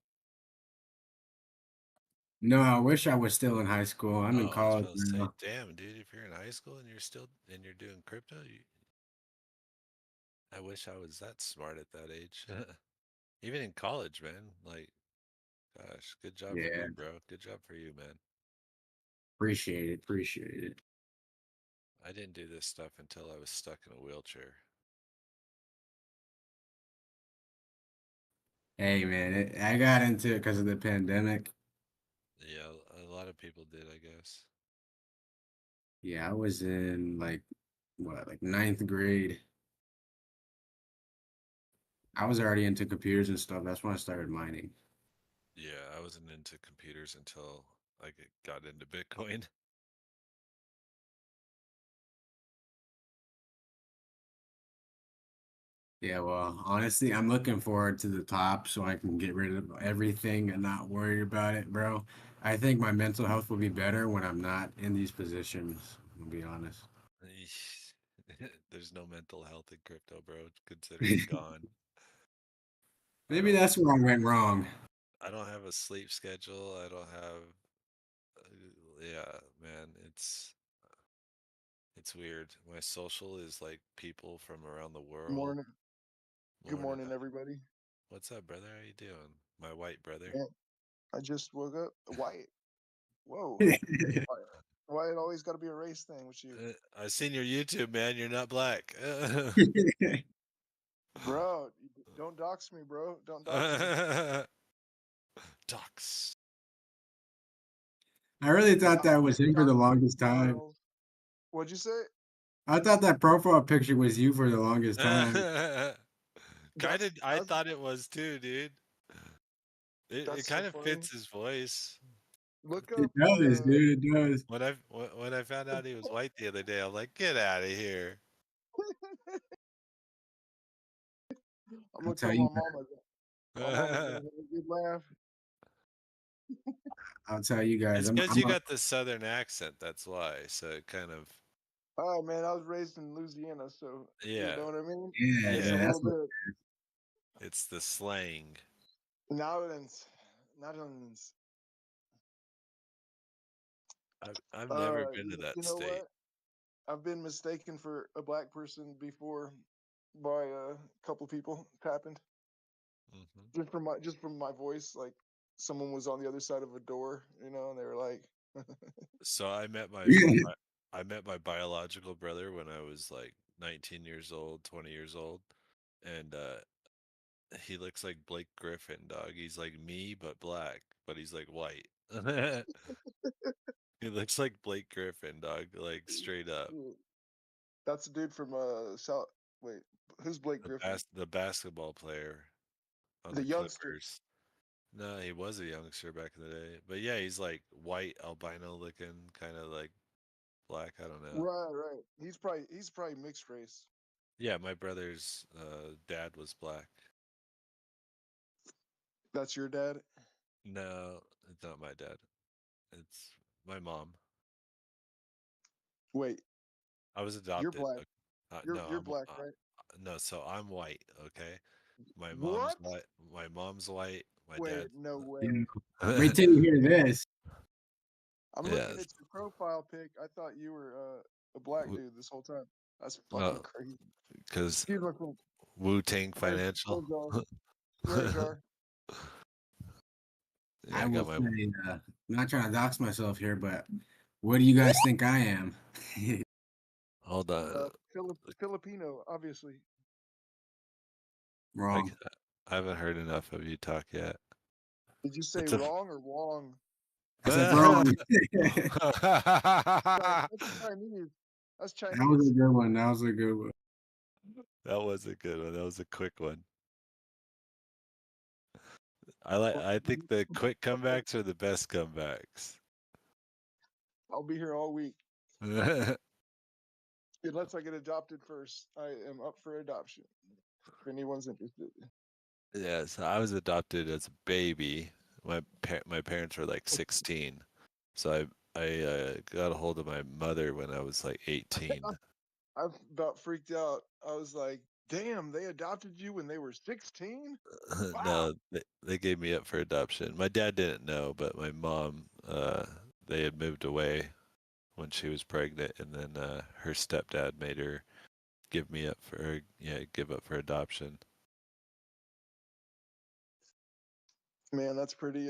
No, I wish I was still in high school. I'm in I was college about to say, now. damn, dude, if you're in high school and you're doing crypto, I wish I was that smart at that age. Even in college, man. Like, gosh, good job for Yeah, you, bro. Good job for you, man. appreciate it. Appreciate it. I didn't do this stuff until I was stuck in a wheelchair. Hey, man, I got into it because of the pandemic. Yeah, a lot of people did, I guess. Yeah, I was in like ninth grade. I was already into computers and stuff. That's when I started mining. Yeah, I wasn't into computers until I got into Bitcoin. Yeah, well, honestly, I'm looking forward to the top so I can get rid of everything and not worry about it, bro. I think my mental health will be better when I'm not in these positions, I'll be honest. There's no mental health in crypto, bro. Consider it gone. Maybe that's where I went wrong. I don't have a sleep schedule. I don't have. Yeah, man, it's weird. My social is like people from around the world. Morning. Good Morning. morning, everybody. What's up, brother? How you doing? My white brother. Yeah, I just woke up. White. Whoa. Why it always got to be a race thing with you, I've seen your YouTube, man. You're not black. bro? Don't dox me, bro. Don't dox me. Dox. I really thought that was him for the longest time. What'd you say? I thought that profile picture was you for the longest time. I thought it was too, dude. It kind of fits his voice. Look It up. does, dude. It does. When I found out he was white the other day, I'm like, get out of here. I'm gonna tell my mama. My mama's gonna have a good laugh. I'll tell you guys. It's because you got the southern accent. That's why. So it kind of. Oh man, I was raised in Louisiana, so Yeah. you know what I mean. Yeah, It's yeah, a that's little bit. It's the slang. Nowlands. I've never been to that You know state. what? I've been mistaken for a black person before by a couple people. It happened. Just from my voice, like someone was on the other side of a door, you know, and they were like. So I met my biological brother when I was like 19 years old, 20 years old, and he looks like Blake Griffin, dog. He's like me but black, but he's like white. He looks like Blake Griffin, dog, like straight up. That's a dude from South. Wait, who's Blake Griffin? The basketball player on The the youngster. Clippers. No, he was a youngster back in the day. But yeah, he's like white, albino looking, kind of like black. I don't know. Right. He's probably mixed race. Yeah, my brother's dad was black. That's your dad? No, it's not my dad. It's my mom. Wait. I was adopted. You're black. No, you're I'm black, right? No, so I'm white. Okay, my What? mom's white. My mom's white. My Wait, dad. no way. Wait till you hear this. I'm looking at your profile pic. I thought you were a black dude this whole time. That's fucking crazy. Because Excuse me. Wu-Tang Financial. Jar. Yeah, I will say, I'm not trying to dox myself here, but what do you guys think I am? Hold on. Filipino, obviously. Wrong. I haven't heard enough of you talk yet. Did you say wrong or wrong? I said wrong. That's Chinese. That's Chinese. That was a good one. That was a good one. That was a good one. That was a quick one. I think the quick comebacks are the best comebacks. I'll be here all week. Unless I get adopted first. I am up for adoption. If anyone's interested. Yeah, so I was adopted as a baby. My parents were like 16, so I got a hold of my mother when I was like 18. I about freaked out. I was like, "Damn, they adopted you when they were 16?" Wow. No, they gave me up for adoption. My dad didn't know, but my mom they had moved away when she was pregnant, and then her stepdad made her give up for adoption. Man, that's pretty.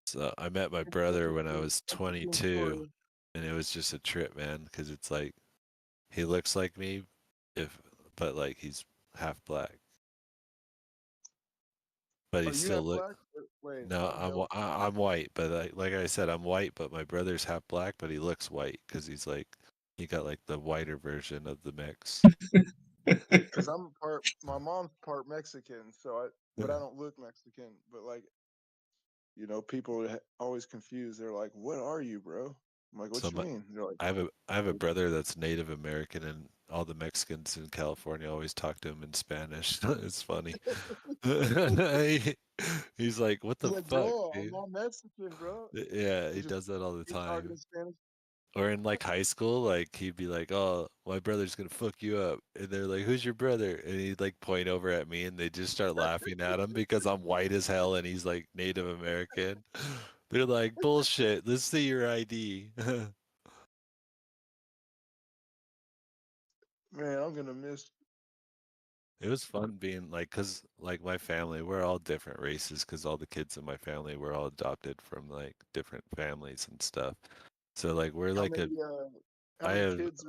So I met my brother when I was 22, and it was just a trip, man. Because it's like he looks like me, but like he's half black. But he still look. Wait, No, I'm white, but like I said, I'm white, but my brother's half black, but he looks white because he got like the whiter version of the mix. Because my mom's part Mexican, but I don't look Mexican. But like, people always confused. They're like, "What are you, bro?" I'm like, "What you mean?" They're like, I have a brother that's Native American, and all the Mexicans in California always talk to him in Spanish. It's funny. He's like, "What the like, fuck, bro, I'm dude?" not Mexican, bro. Yeah, he does that all the Talking time. in Spanish. Or in like high school, like he'd be like, "Oh, my brother's gonna fuck you up," and they're like, "Who's your brother?" And he'd like point over at me, and they just start laughing at him because I'm white as hell and he's like Native American. They're like, "Bullshit! Let's see your ID." Man, I'm gonna miss. It was fun being like, cause like my family, we're all different races, cause all the kids in my family were all adopted from like different families and stuff. So like we're How like many? How I many have kids?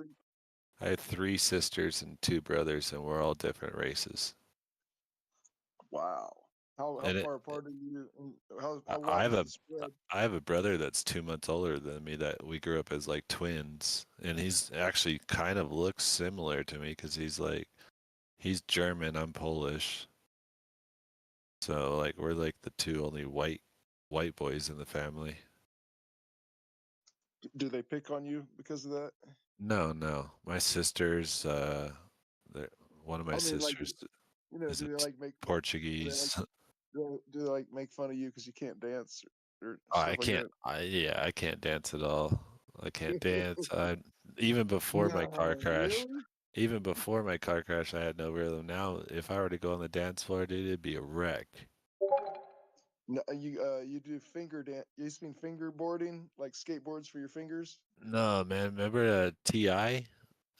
I have 3 sisters and 2 brothers, and we're all different races. Wow. How And far apart are you? How I wide have is a the spread? I have a brother that's 2 months older than me that we grew up as like twins, and he's actually kind of looks similar to me because he's German, I'm Polish. So like we're like the 2 only white boys in the family. Do they pick on you because of that? No. My sisters, one of my I mean, like, sisters is do they like make? Do they like? Portuguese. Do they like make fun of you because you can't dance or I stuff like can't. that? I can't dance at all. I can't dance. Even before my car No, crash, really? even before my car crash, I had no rhythm. Now, if I were to go on the dance floor, dude, it'd be a wreck. No, you do finger dance. You mean fingerboarding, like skateboards for your fingers? No, man. Remember Ti?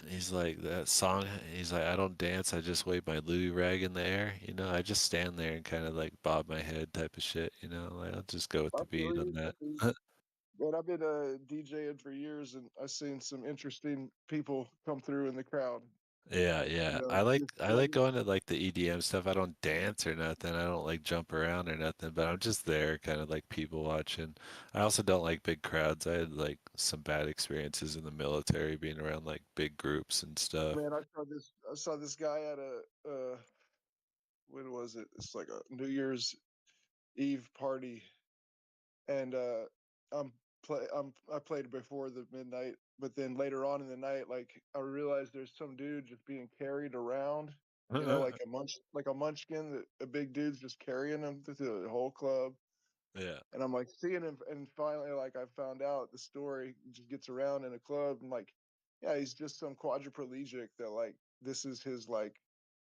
He's like that song. He's like, I don't dance. I just wave my Louis rag in the air. I just stand there and kind of like bob my head, type of shit. Like I'll just go with I the feel beat on you. that. But I've been DJing for years, and I've seen some interesting people come through in the crowd. Yeah. I like going to like the EDM stuff. I don't dance or nothing. I don't like jump around or nothing, but I'm just there kind of like people watching. I also don't like big crowds. I had like some bad experiences in the military being around like big groups and stuff. Man, I saw this guy at a when was it? It's like a New Year's Eve party, and I played before the midnight, but then later on in the night, like I realized there's some dude just being carried around, like a munchkin, that a big dude's just carrying him through the whole club. Yeah. And I'm like seeing him, and finally, like I found out the story. He just gets around in a club, and like, yeah, he's just some quadriplegic that like this is his like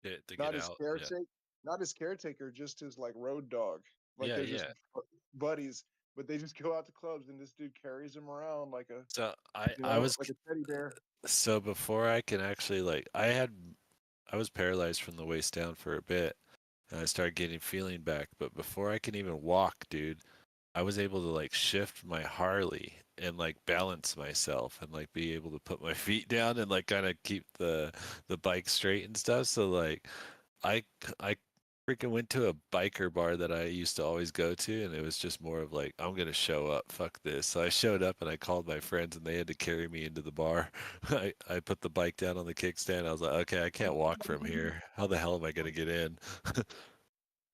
To not get his out. Yeah. caretaker, not his caretaker, just his like road dog. Like Yeah, they're just yeah. buddies, but they just go out to clubs, and this dude carries him around like a, So I was like a teddy bear. so before I can actually like I was paralyzed from the waist down for a bit, and I started getting feeling back. But before I can even walk, dude, I was able to like shift my Harley and like balance myself and like be able to put my feet down and like kind of keep the bike straight and stuff. So like I freaking went to a biker bar that I used to always go to, and it was just more of like, I'm gonna show up, fuck this. So I showed up and I called my friends, and they had to carry me into the bar. I put the bike down on the kickstand. I was like, okay, I can't walk from here. How the hell am I gonna get in?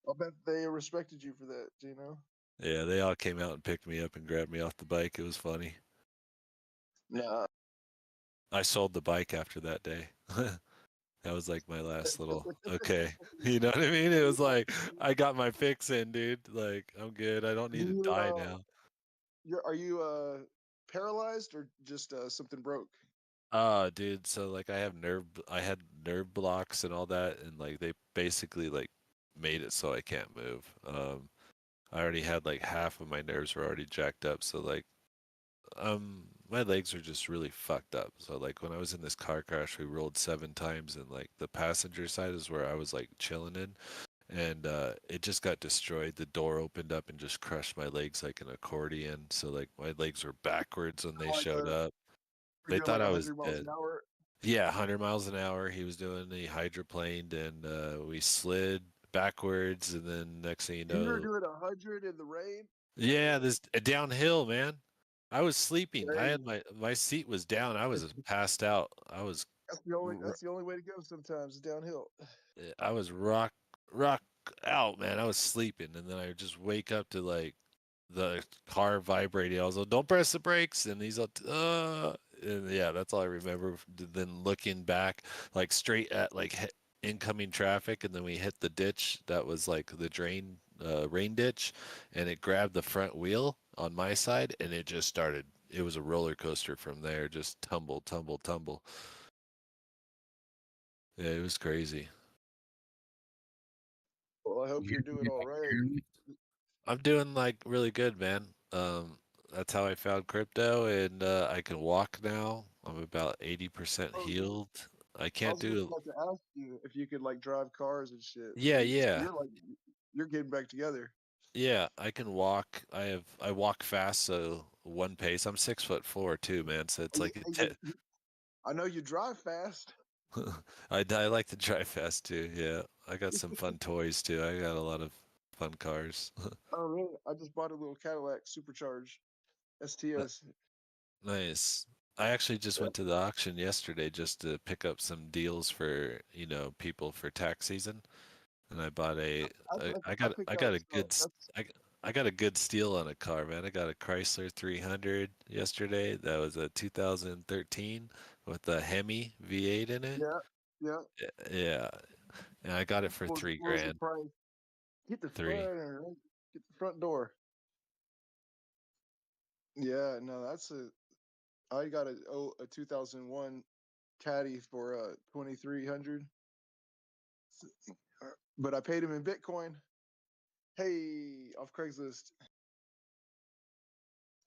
I'll bet they respected you for that, Gino. Yeah, they all came out and picked me up and grabbed me off the bike. It was funny. Nah. I sold the bike after that day. That was like my last little okay. You know what I mean? It was like I got my fix in, dude. Like I'm good. I don't need to die now. Are you paralyzed or just something broke? Dude, so like I had nerve blocks and all that, and like they basically like made it so I can't move. I already had like half of my nerves were already jacked up. So like, my legs are just really fucked up. So like when I was in this car crash, we rolled 7 times, and like the passenger side is where I was like chilling in, and it just got destroyed. The door opened up and just crushed my legs like an accordion. So like my legs were backwards when they Like showed up. we're They doing thought like I was 100 miles dead. an hour. Yeah, 100 miles an hour. He was doing the hydroplaned, and we slid backwards, and then next thing you You were know, doing 100 in the rain. yeah, this downhill, man. I was sleeping. I Crazy. had my seat was down. I was passed out. That's the only way to go sometimes, downhill. I was rock out, man. I was sleeping, and then I would just wake up to like the car vibrating. I was like, "Don't press the brakes," and he's like, and yeah, that's all I remember. Then looking back, like straight at like incoming traffic, and then we hit the ditch that was like the rain ditch, and it grabbed the front wheel on my side, and it just started. It was a roller coaster from there, just tumble, tumble, tumble. Yeah, it was crazy. Well, I hope you're doing all right. I'm doing like really good, man. That's how I found crypto, and I can walk now. I'm about 80% Oh, healed. I I can't was just do. about to ask you if you could like drive cars and shit. Yeah, So yeah, you're getting back together. yeah. I can walk. I walk fast, so one pace. I'm 6'4" too, man. So it's like I know you drive fast. I like to drive fast too. Yeah, I got some fun toys too. I got a lot of fun cars. Oh, really? I just bought a little Cadillac supercharged STS. Nice. I actually just Yeah. went to the auction yesterday just to pick up some deals for, people for tax season. And I bought I picked I out got a stuff. I got a good steal on a car, man. I got a Chrysler 300 yesterday. That was a 2013 with a Hemi V8 in it. Yeah, yeah. Yeah. And I got it for What 3 was the grand. price? Get the 3. front door. Yeah, no, I got a 2001 Caddy for 2300, but I paid him in Bitcoin. Hey, off Craigslist.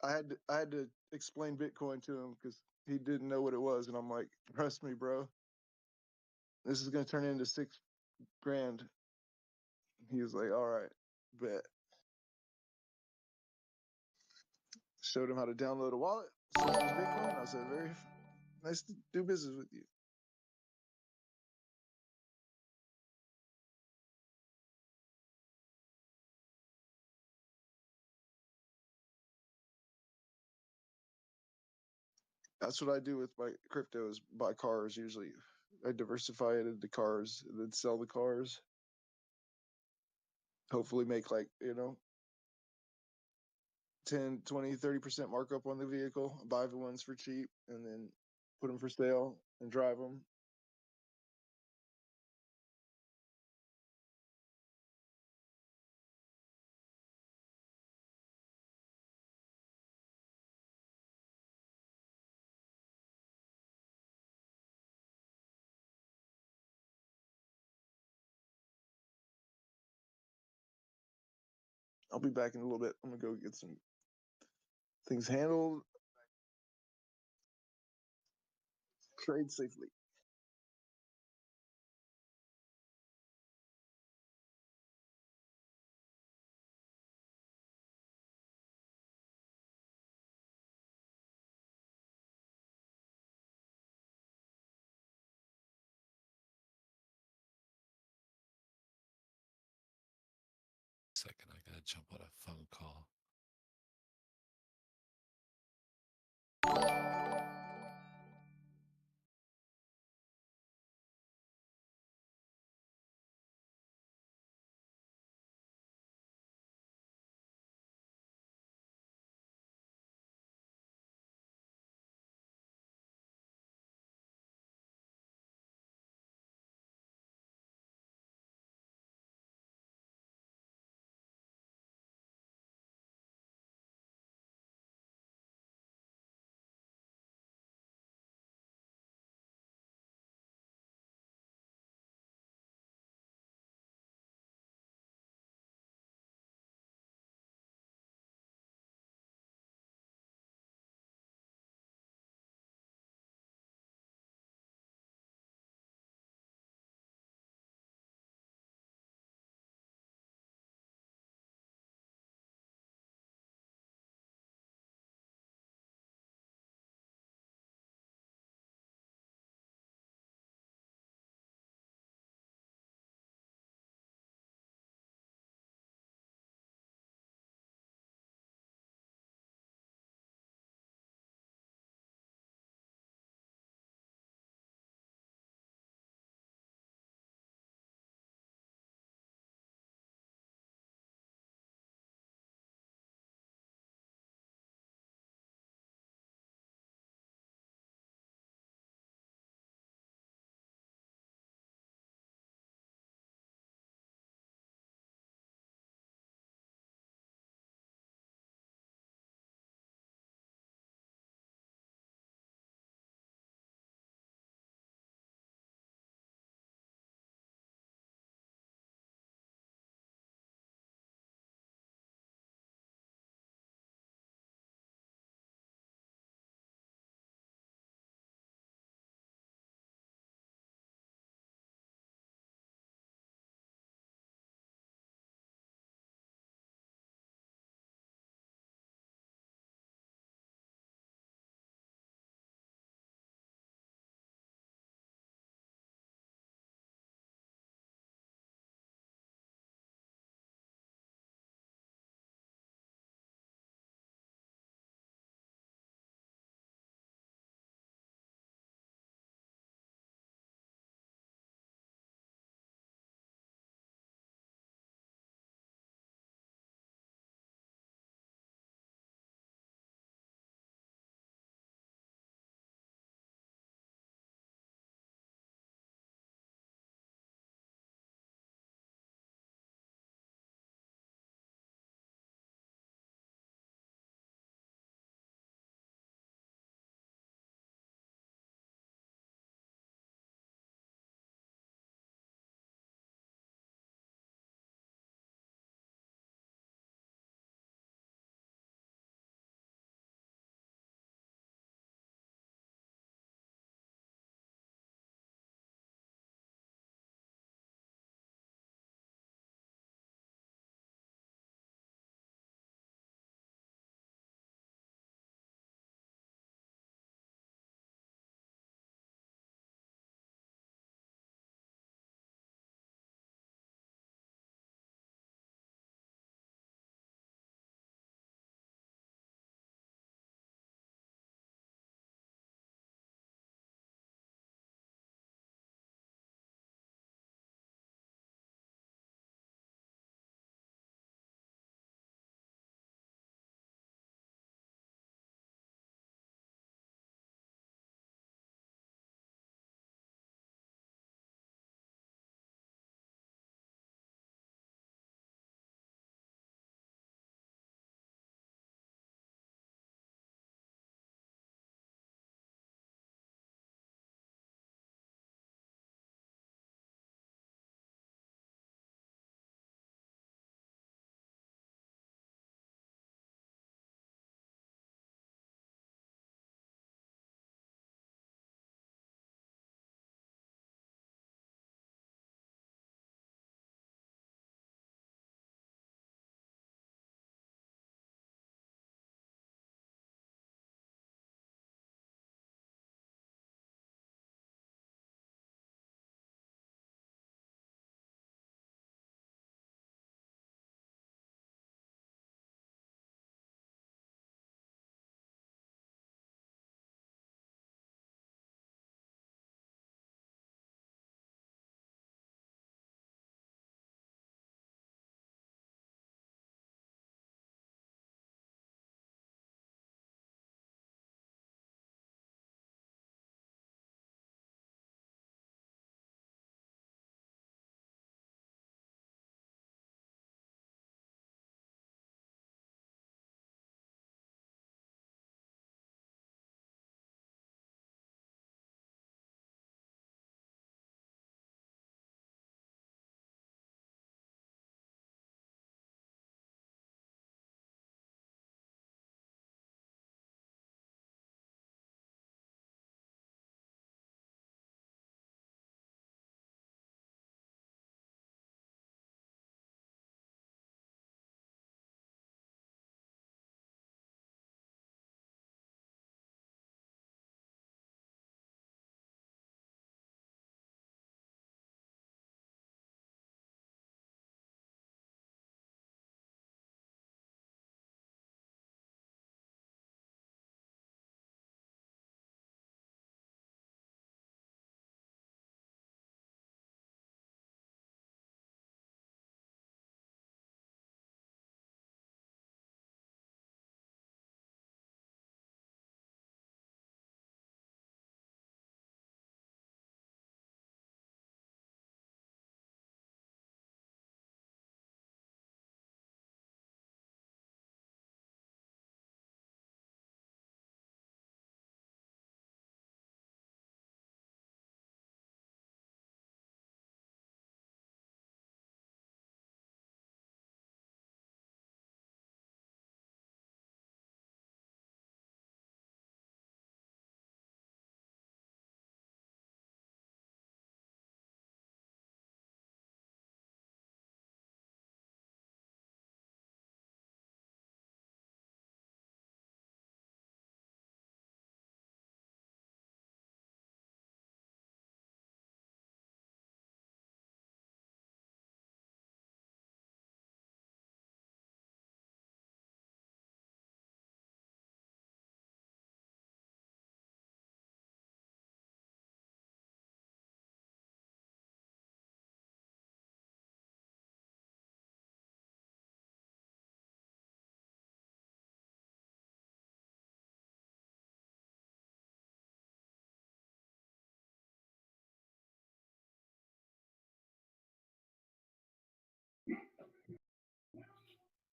I had to explain Bitcoin to him because he didn't know what it was, and I'm like, trust me, bro, this is gonna turn into 6 grand. He was like, all right, bet. Showed him how to download a wallet, showed him his Bitcoin. I said, very nice to do business with you. That's what I do with my crypto is buy cars usually. I diversify it into cars and then sell the cars. Hopefully make like, 10, 20, 30% markup on the vehicle, buy the ones for cheap and then put them for sale and drive them. I'll be back in a little bit. I'm gonna go get some things handled. Trade safely. Second, I gotta jump on a phone call.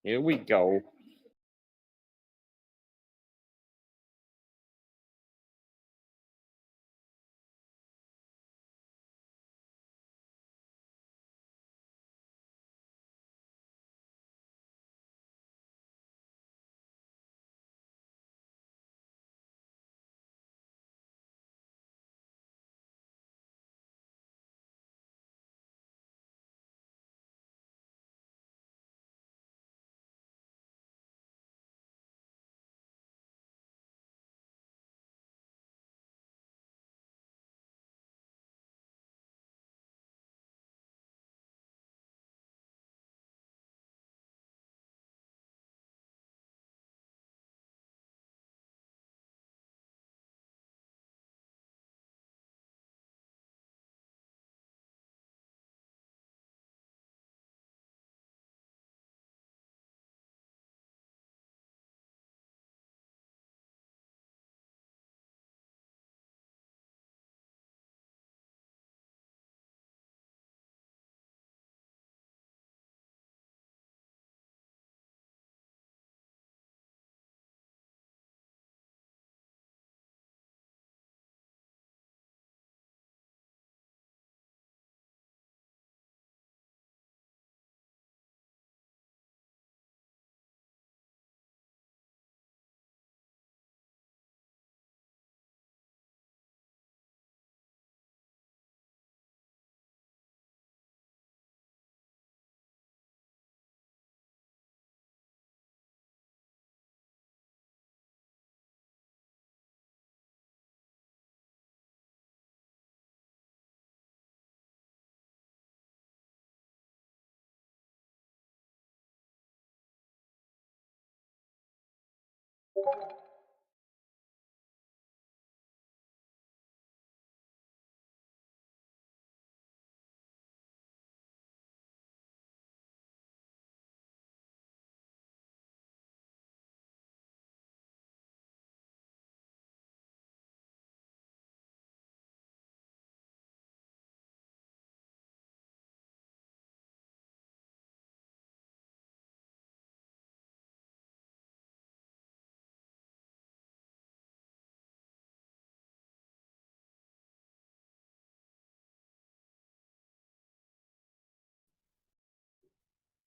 Here we go.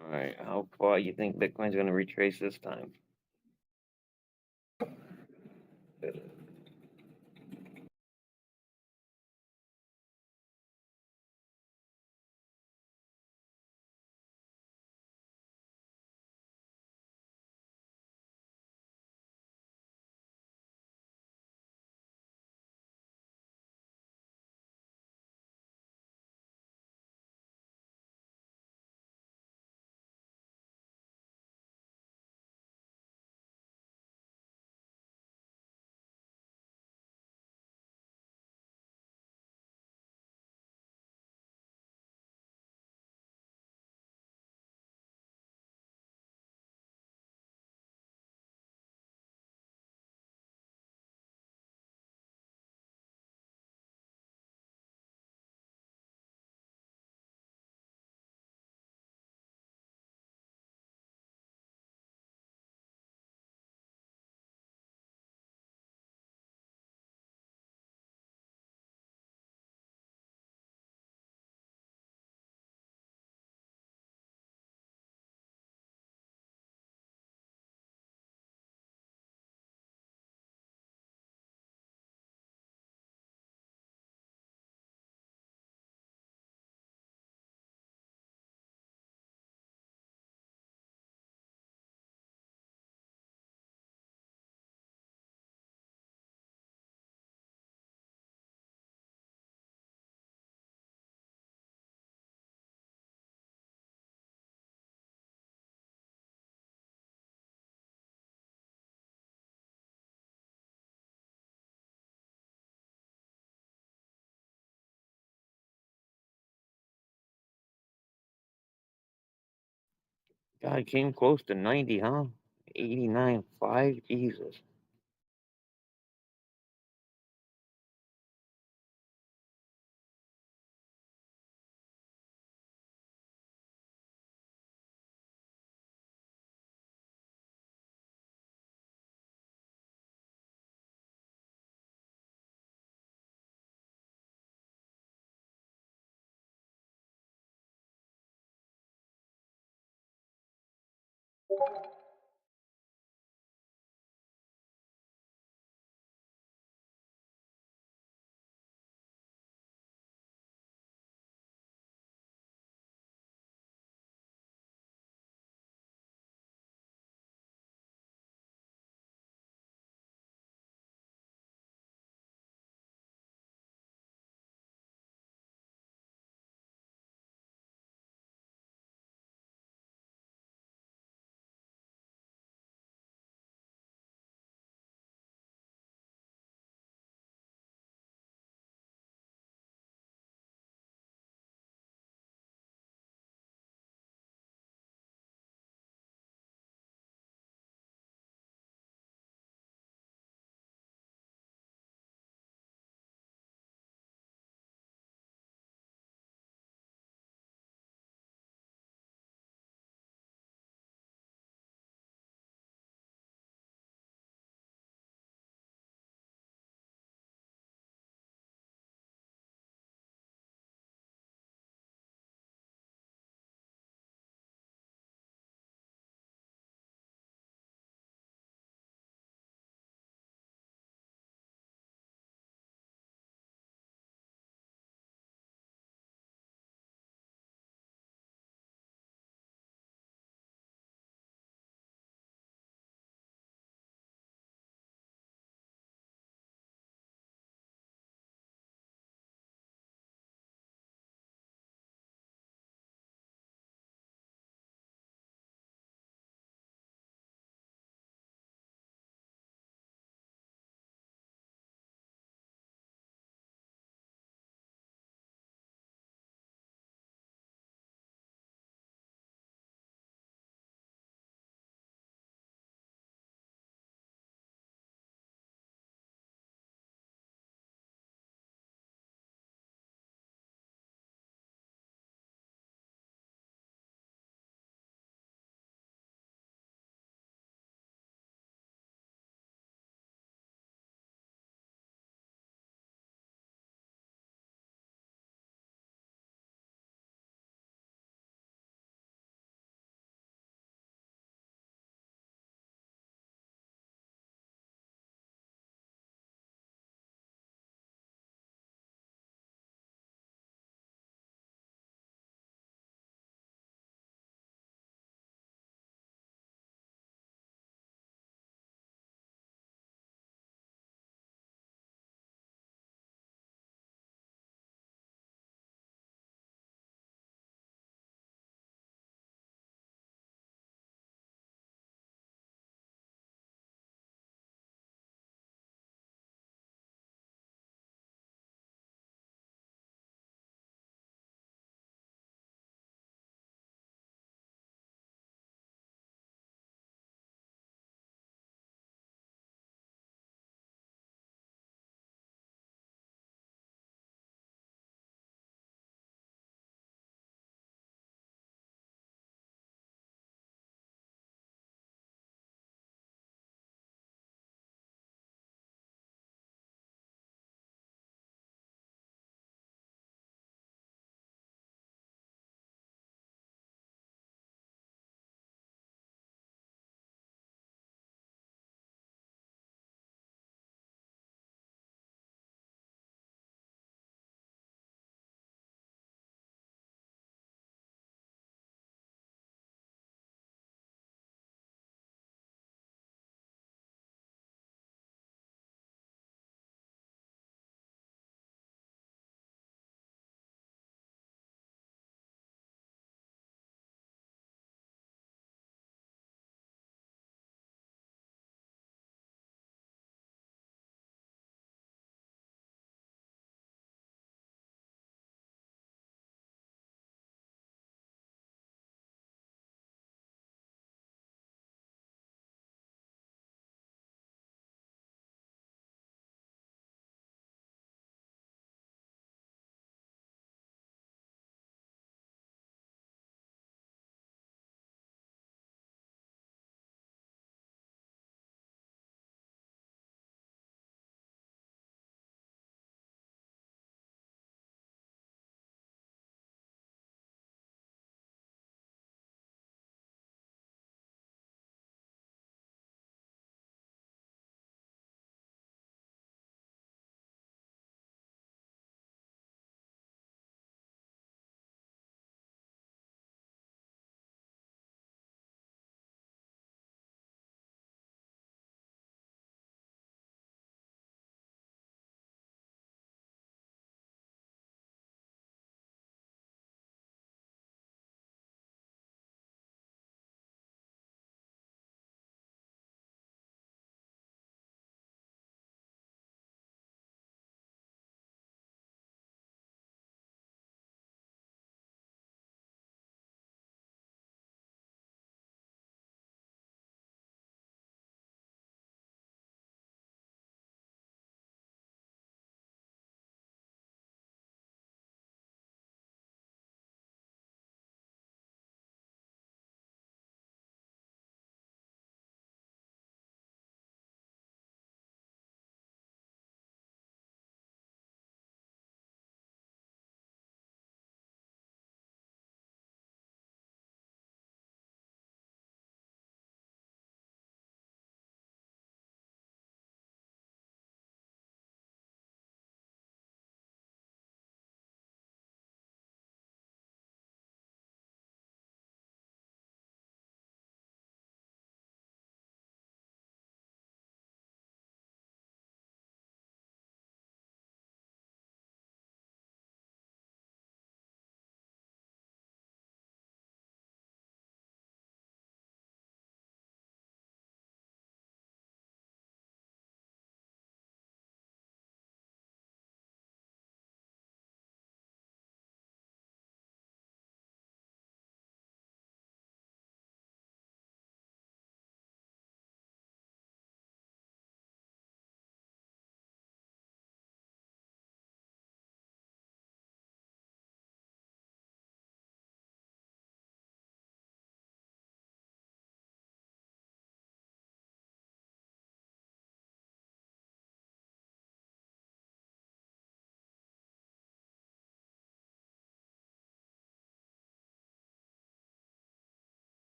All right, how far you think Bitcoin's going to retrace this time? God, came close to 90, huh? 89.5, Jesus.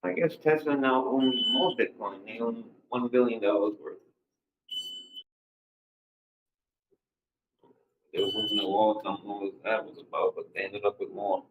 I guess Tesla now owns more Bitcoin. They own $1 billion worth. They were moving the wall. I don't know what that was about, but they ended up with more.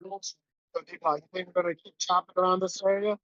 So, Dbloc, you think we're gonna keep chopping around this area?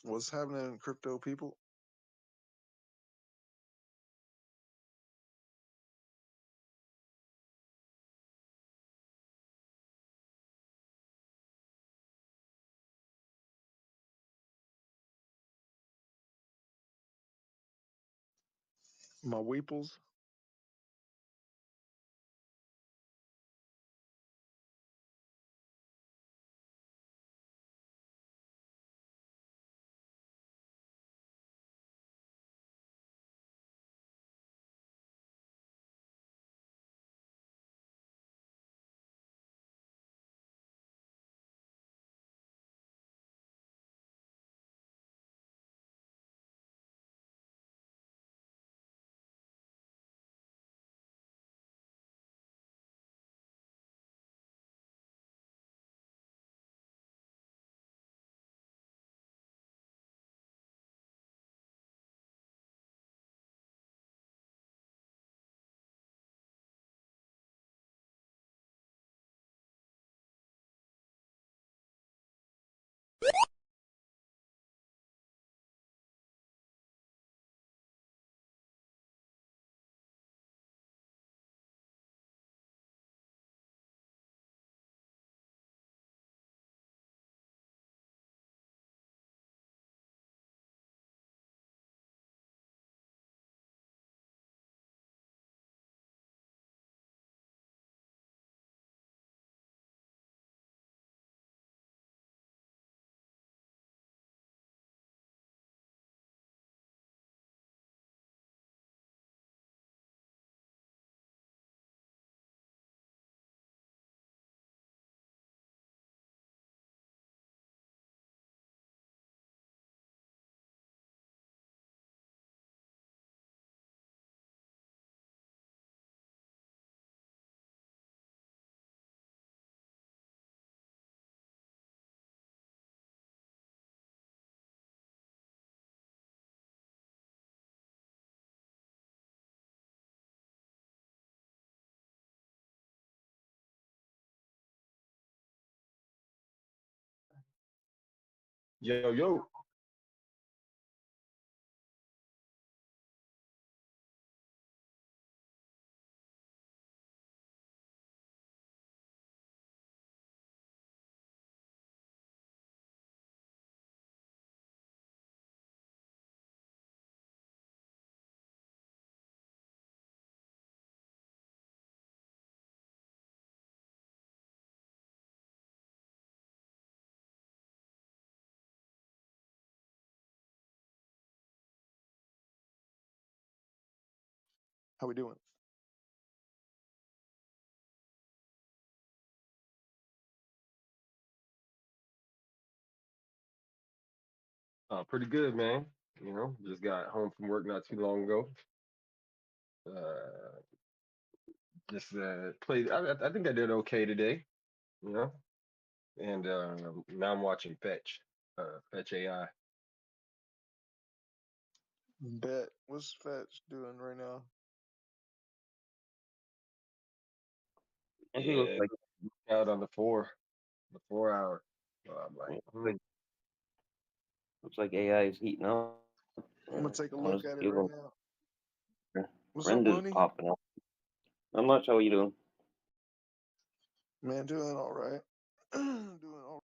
What's happening, crypto people? My weeples. Yo, yo. How we doing? Pretty good, man. You know, just got home from work not too long ago. Just played. I think I did okay today. You know, and now I'm watching Fetch AI. Bet. What's Fetch doing right now? He looks Yeah, like out on the 4 hour. So I'm like, looks like AI is heating up. I'm gonna take a On look his at it heel. right now. What's up, Trend is Looney? popping up. Not much. How are you doing? Man, doing all right. Doing all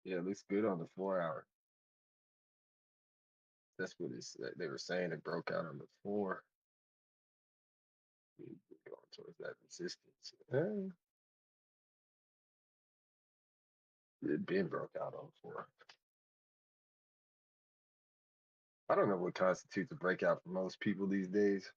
yeah, it looks good on the 4 hour. That's what they were saying. It broke out on the 4. Going towards that resistance. It been broke out on 4. I don't know what constitutes a breakout for most people these days.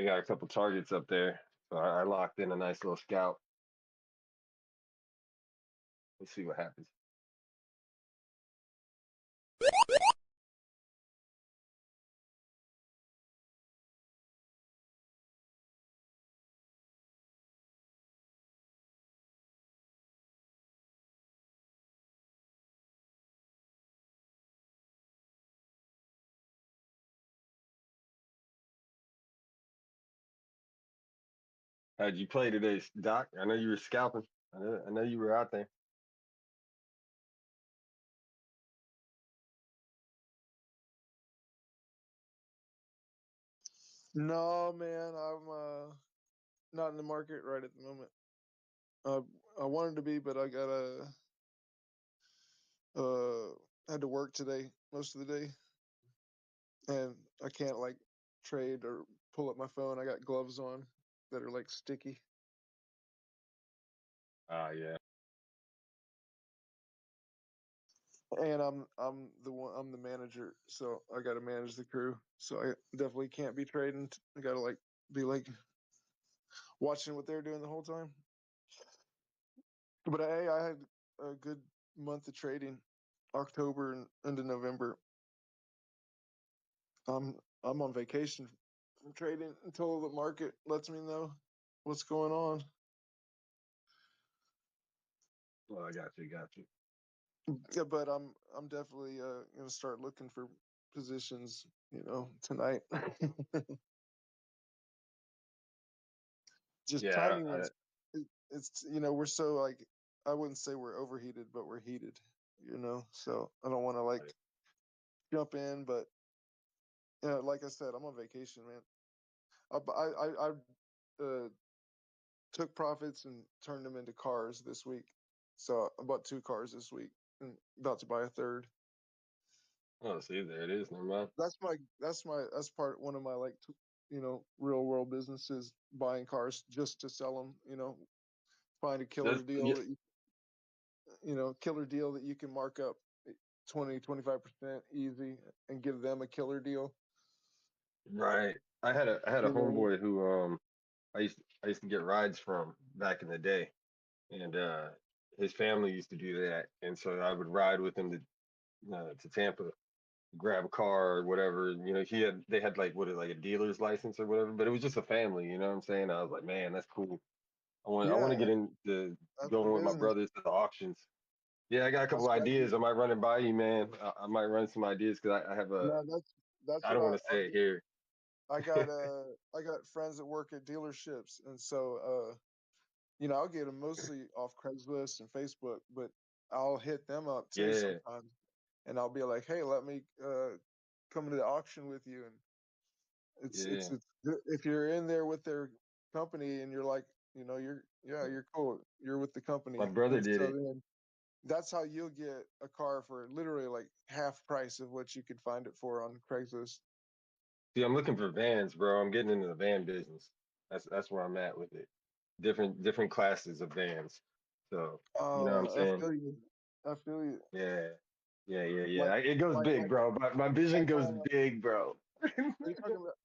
they got a couple targets up there, so I locked in a nice little scout. Let's see what happens. How'd you play today, Doc? I know you were scalping. I know you were out there. No, man, I'm not in the market right at the moment. I wanted to be, but I gotta had to work today most of the day, and I can't like trade or pull up my phone. I got gloves on that are like sticky. Yeah. And I'm the manager, so I got to manage the crew. So I definitely can't be trading. I got to like be like watching what they're doing the whole time. But hey, I had a good month of trading, October and into November. I'm on vacation from trading until the market lets me know what's going on. Well, I got you. Yeah, but I'm definitely gonna start looking for positions, tonight. Just Yeah, timing is it's we're so like, I wouldn't say we're overheated, but we're heated, so I don't want to like jump in, but like I said, I'm on vacation, man. I took profits and turned them into cars this week, so I bought 2 cars this week and about to buy a third. Oh, see, there it is. Never mind. That's one of my like real world businesses, buying cars just to sell them, find a killer deal that killer deal that you can mark up 20-25% easy and give them a killer deal. Right. I had a You know? homeboy who I used to get rides from back in the day, and his family used to do that, and so I would ride with him to Tampa, grab a car or whatever. They had like like a dealer's license or whatever, but it was just a family. You know what I'm saying? I was like, man, that's cool. I want to get into That's the going with my business. brothers to the auctions. Yeah, I got a couple Especially, ideas. I might run it by you, man. I might run some ideas because I have no, that's I what don't want to I'll say it do. here. I got friends that work at dealerships, and so I'll get them mostly off Craigslist and Facebook, but I'll hit them up too Yeah, sometimes, and I'll be like, hey, let me come to the auction with you. And yeah. if you're in there with their company and you're like, you're cool, you're with the company, My brother and did so it. then that's how you'll get a car for literally like half price of what you could find it for on Craigslist. See, I'm looking for vans, bro. I'm getting into the van business. That's where I'm at with it. Different classes of vans. So you know what I'm I saying? feel you. I feel you. Yeah, yeah. Like, It goes big, bro. My vision goes big, bro. are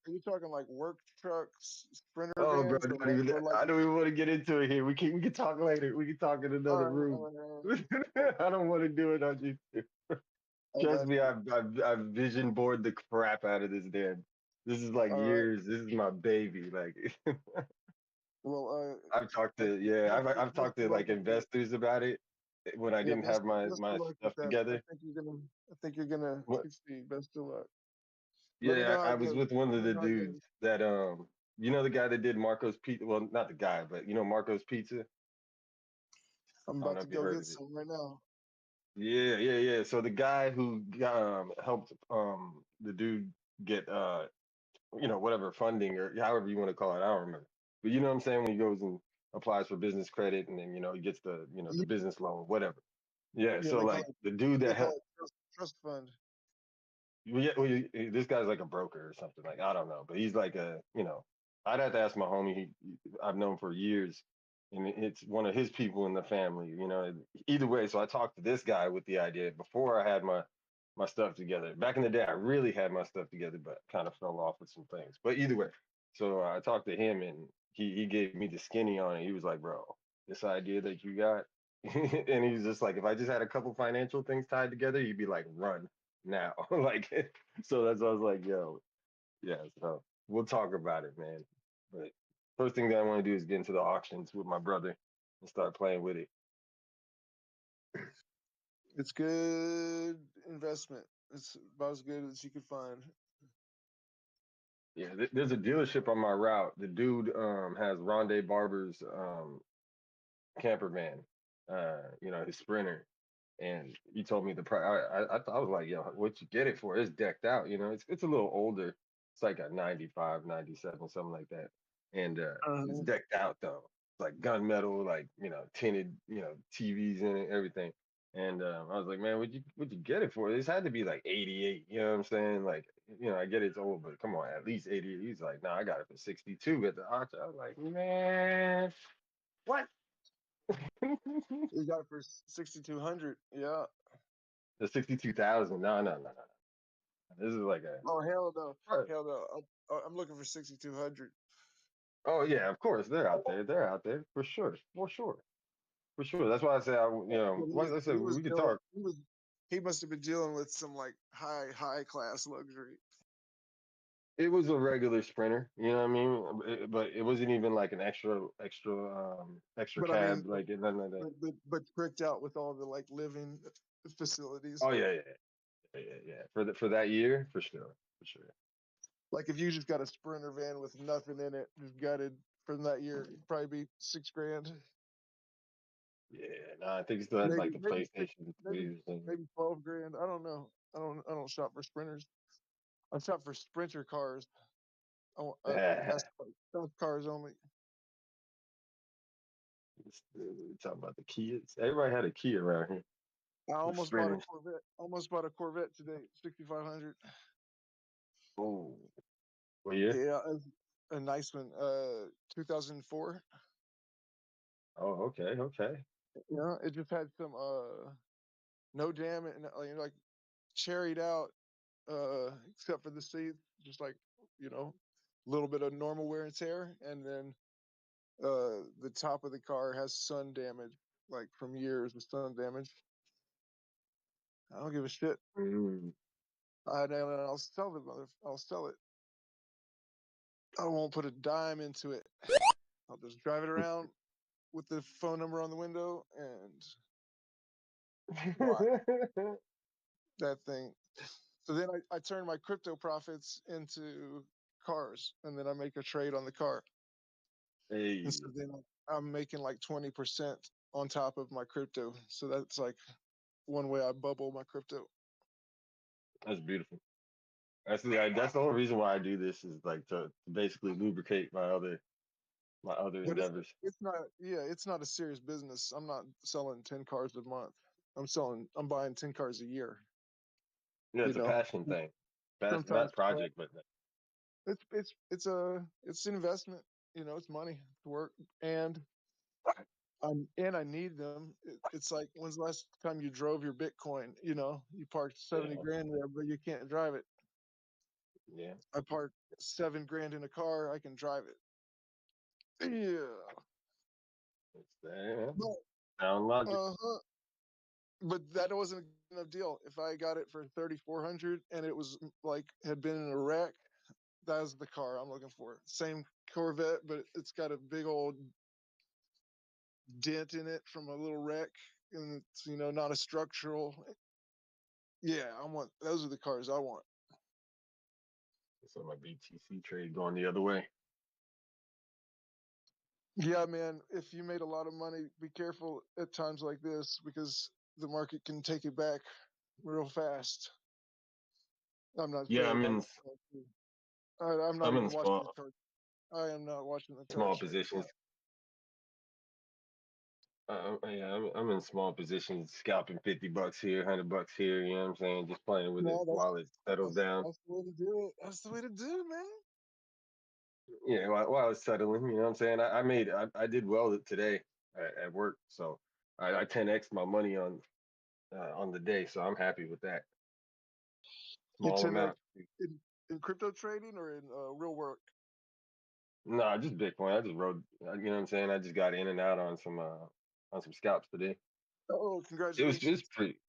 you talking like work trucks, sprinter Oh, bro, vans, or like? I don't even want to get into it here. We can talk later. We can talk in All another right, room. all right. I don't want to do it on YouTube. I Trust got me, you. I've vision board the crap out of this damn. This is like All right. years. This is my baby. Like Well, I've talked to I've best talked of to luck like with that. investors about it when I Yeah, didn't have best my of luck stuff with that. together. I think you're gonna What? succeed. Best of luck. Let me Yeah, know how I it was goes. with one Let of me the know how it dudes goes. that the guy that did Marco's Pizza. Well, not the guy, but Marco's Pizza. I'm I don't about know to if you go heard get of it. some right now. Yeah. So the guy who helped the dude get whatever funding or however you want to call it, I don't remember. But you know what I'm saying, when he goes and applies for business credit and then he gets the the business loan, whatever. Yeah, Yeah, so like the dude they that call helped. it trust fund. This guy's like a broker or something, like I don't know, but he's like I'd have to ask my homie. I've known for years, and it's one of his people in the family. Either way, so I talked to this guy with the idea before I had my stuff together. Back in the day, I really had my stuff together, but kind of fell off with some things. But either way, So I talked to him, and he gave me the skinny on it. He was like, bro, this idea that you got, and he's just like, if I just had a couple financial things tied together, you'd be like, run now. Like, so that's why I was like, yo, yeah. So we'll talk about it, man. But first thing that I want to do is get into the auctions with my brother and start playing with it. It's good investment. It's about as good as you could find. Yeah, there's a dealership on my route. The dude has Rondé Barber's camper van, his Sprinter, and he told me the price. I was like, yo, what you get it for? It's decked out, it's a little older. It's like a 95, 97, something like that, and it's decked out though. It's like gunmetal, like tinted, TVs in it, everything. And I was like, man, what'd you get it for? This had to be like 88. You know what I'm saying? Like, I get it's old, but come on, at least 88. He's like, nah, I got it for 62 at the auction. I was like, man, what? You got it for 6,200. Yeah. The 62,000. No. This is like a. Oh hell no, Right. hell no. I'm looking for 6,200. Oh yeah, of course they're out there. They're out there for sure, for sure, for sure. That's why I said, like I said, we could talk. He must have been dealing with some like high class luxury. It was a regular Sprinter, you know what I mean? But it wasn't even like an extra But I mean, cab, like nothing like that. but tricked out with all the like living facilities. Oh yeah. For that year, for sure. Like if you just got a Sprinter van with nothing in it, just gutted from that year, it'd probably be $6,000. Yeah, no, I think it still has like the PlayStation 3 or something. Maybe $12,000. I don't know. I don't shop for Sprinters. I shop for Sprinter cars. That's cars only. We're talking about the Kias. Everybody had a Kia around here. I almost bought a Corvette. Almost bought a Corvette today, 6,500. Oh, what year? Yeah, a nice one. 2004. Oh, okay. Yeah, it just had some no damage, like cherried out, except for the seats, just like a little bit of normal wear and tear, and then the top of the car has sun damage, like from years of sun damage. I don't give a shit. I'll sell it, I'll sell it. I won't put a dime into it. I'll just drive it around with the phone number on the window and that thing. So then I turn my crypto profits into cars, and then I make a trade on the car. Hey. And so then I'm making like 20% on top of my crypto. So that's like one way I bubble my crypto. That's beautiful. That's the whole reason why I do this, is like to basically lubricate my other endeavors. It's not a serious business. I'm not selling 10 cars a month. I'm buying 10 cars a year. Yeah, it's a passion thing. Not project, but it's an investment. It's money to work, and I need them. It's like, when's the last time you drove your Bitcoin? You parked 70 grand there, but you can't drive it. Yeah. I parked $7,000 in a car. I can drive it. Yeah. Sound logic. But that wasn't a good enough deal. If I got it for 3,400 and it was like had been in a wreck, that was the car I'm looking for. Same Corvette, but it's got a big old dent in it from a little wreck, and it's not a structural. Yeah, those are the cars I want. So my BTC trade going the other way. Yeah, man. If you made a lot of money, be careful at times like this, because the market can take it back real fast. I'm not. Yeah, I'm in. I'm not I'm even in watching small. the chart. I am not watching the Small chart. positions. I'm in small positions, scalping $50 here, $100 here. You know what I'm saying? Just playing with it while it settles down. That's the way to do it. That's the way to do it, man. Yeah, while it's settling, you know what I'm saying? I did well today at work, so I 10x my money on the day, so I'm happy with that. Small amount. In crypto trading or in real work? No, just Bitcoin. I just rode. You know what I'm saying? I just got in and out on some scalps today. Oh, It was congratulations. pretty.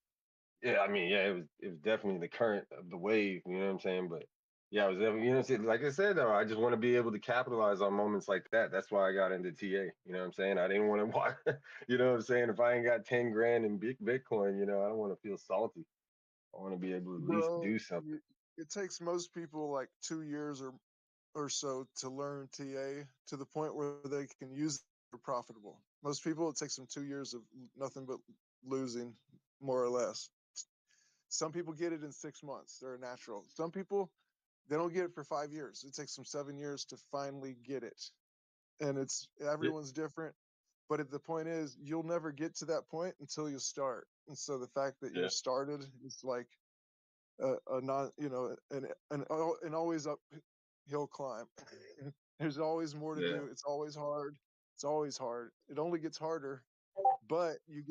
Yeah, I mean, yeah, it was definitely the current of the wave. You know what I'm saying? But yeah, I was you know what I'm saying? Like I said though, I just want to be able to capitalize on moments like that. That's why I got into TA. You know what I'm saying? I didn't want to watch. You know what I'm saying? If I ain't got 10 grand in Bitcoin, you know, I don't want to feel salty. I want to be able to at least Bro, do something. it takes most people like 2 years or so to learn TA to the point where they can use it for profitable. Most people, it takes them 2 years of nothing but losing, more or less. Some people get it in 6 months. They're a natural. Some people, they don't get it for 5 years. It takes them 7 years to finally get it. And it's everyone's different. But the point is, you'll never get to that point until you start. And so the fact that you started is like a non, you know, an always uphill climb. There's always more to do. It's always hard. It's always hard. It only gets harder, but you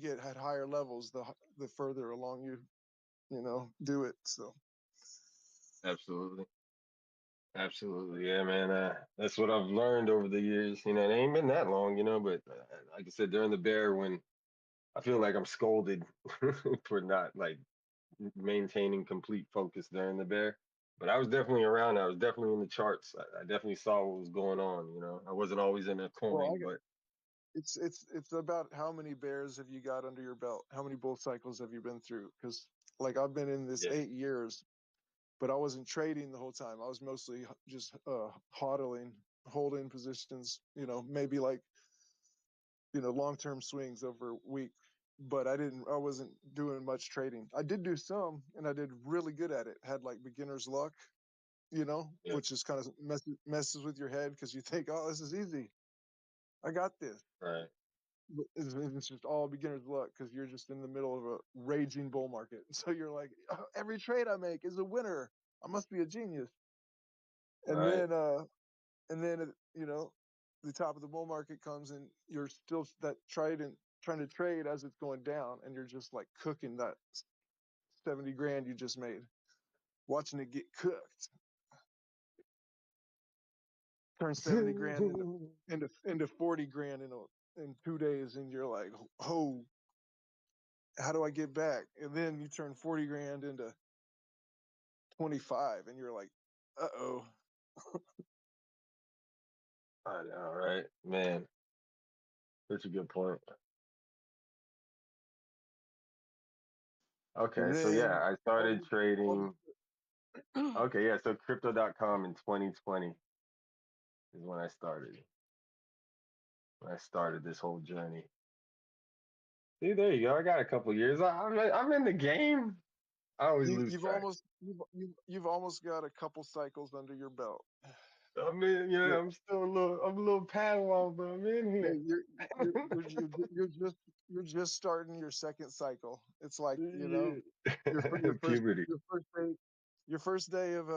get at higher levels the further along you know do it. So Absolutely. Absolutely, yeah, man. That's what I've learned over the years. You know, it ain't been that long, you know, but like I said, during the bear, when I feel like I'm scolded for not like maintaining complete focus during the bear, but I was definitely around. I was definitely in the charts. I definitely saw what was going on. You know, I wasn't always in a well, coin, but it's about how many bears have you got under your belt? How many bull cycles have you been through? Because like I've been in this 8 years, but I wasn't trading the whole time. I was mostly just hodling, holding positions. You know, maybe like long-term swings over a week. But I wasn't doing much trading. I did do some, and I did really good at it. Had like beginner's luck, which is kind of messes with your head because you think, oh, this is easy. I got this. Right. It's just all beginner's luck because you're just in the middle of a raging bull market. So you're like, oh, every trade I make is a winner. I must be a genius. And Right. then the top of the bull market comes and you're still trying to trade as it's going down, and you're just like cooking that 70 grand you just made, watching it get cooked. Turn 70 grand into 40 grand in 2 days, and you're like, oh, how do I get back? And then you turn 40 grand into 25, and you're like, uh-oh. I know, right, man. Such a good point. Okay, And so yeah, then I started trading. Okay, yeah, so crypto.com in 2020 is when I started. When I started this whole journey. See, there you go. I got a couple years. I'm in the game. I always lose track. You've almost got a couple cycles under your belt. I mean, yeah, I'm a little Padawan, but I'm in here. You're just starting your second cycle. It's like Puberty. your first day of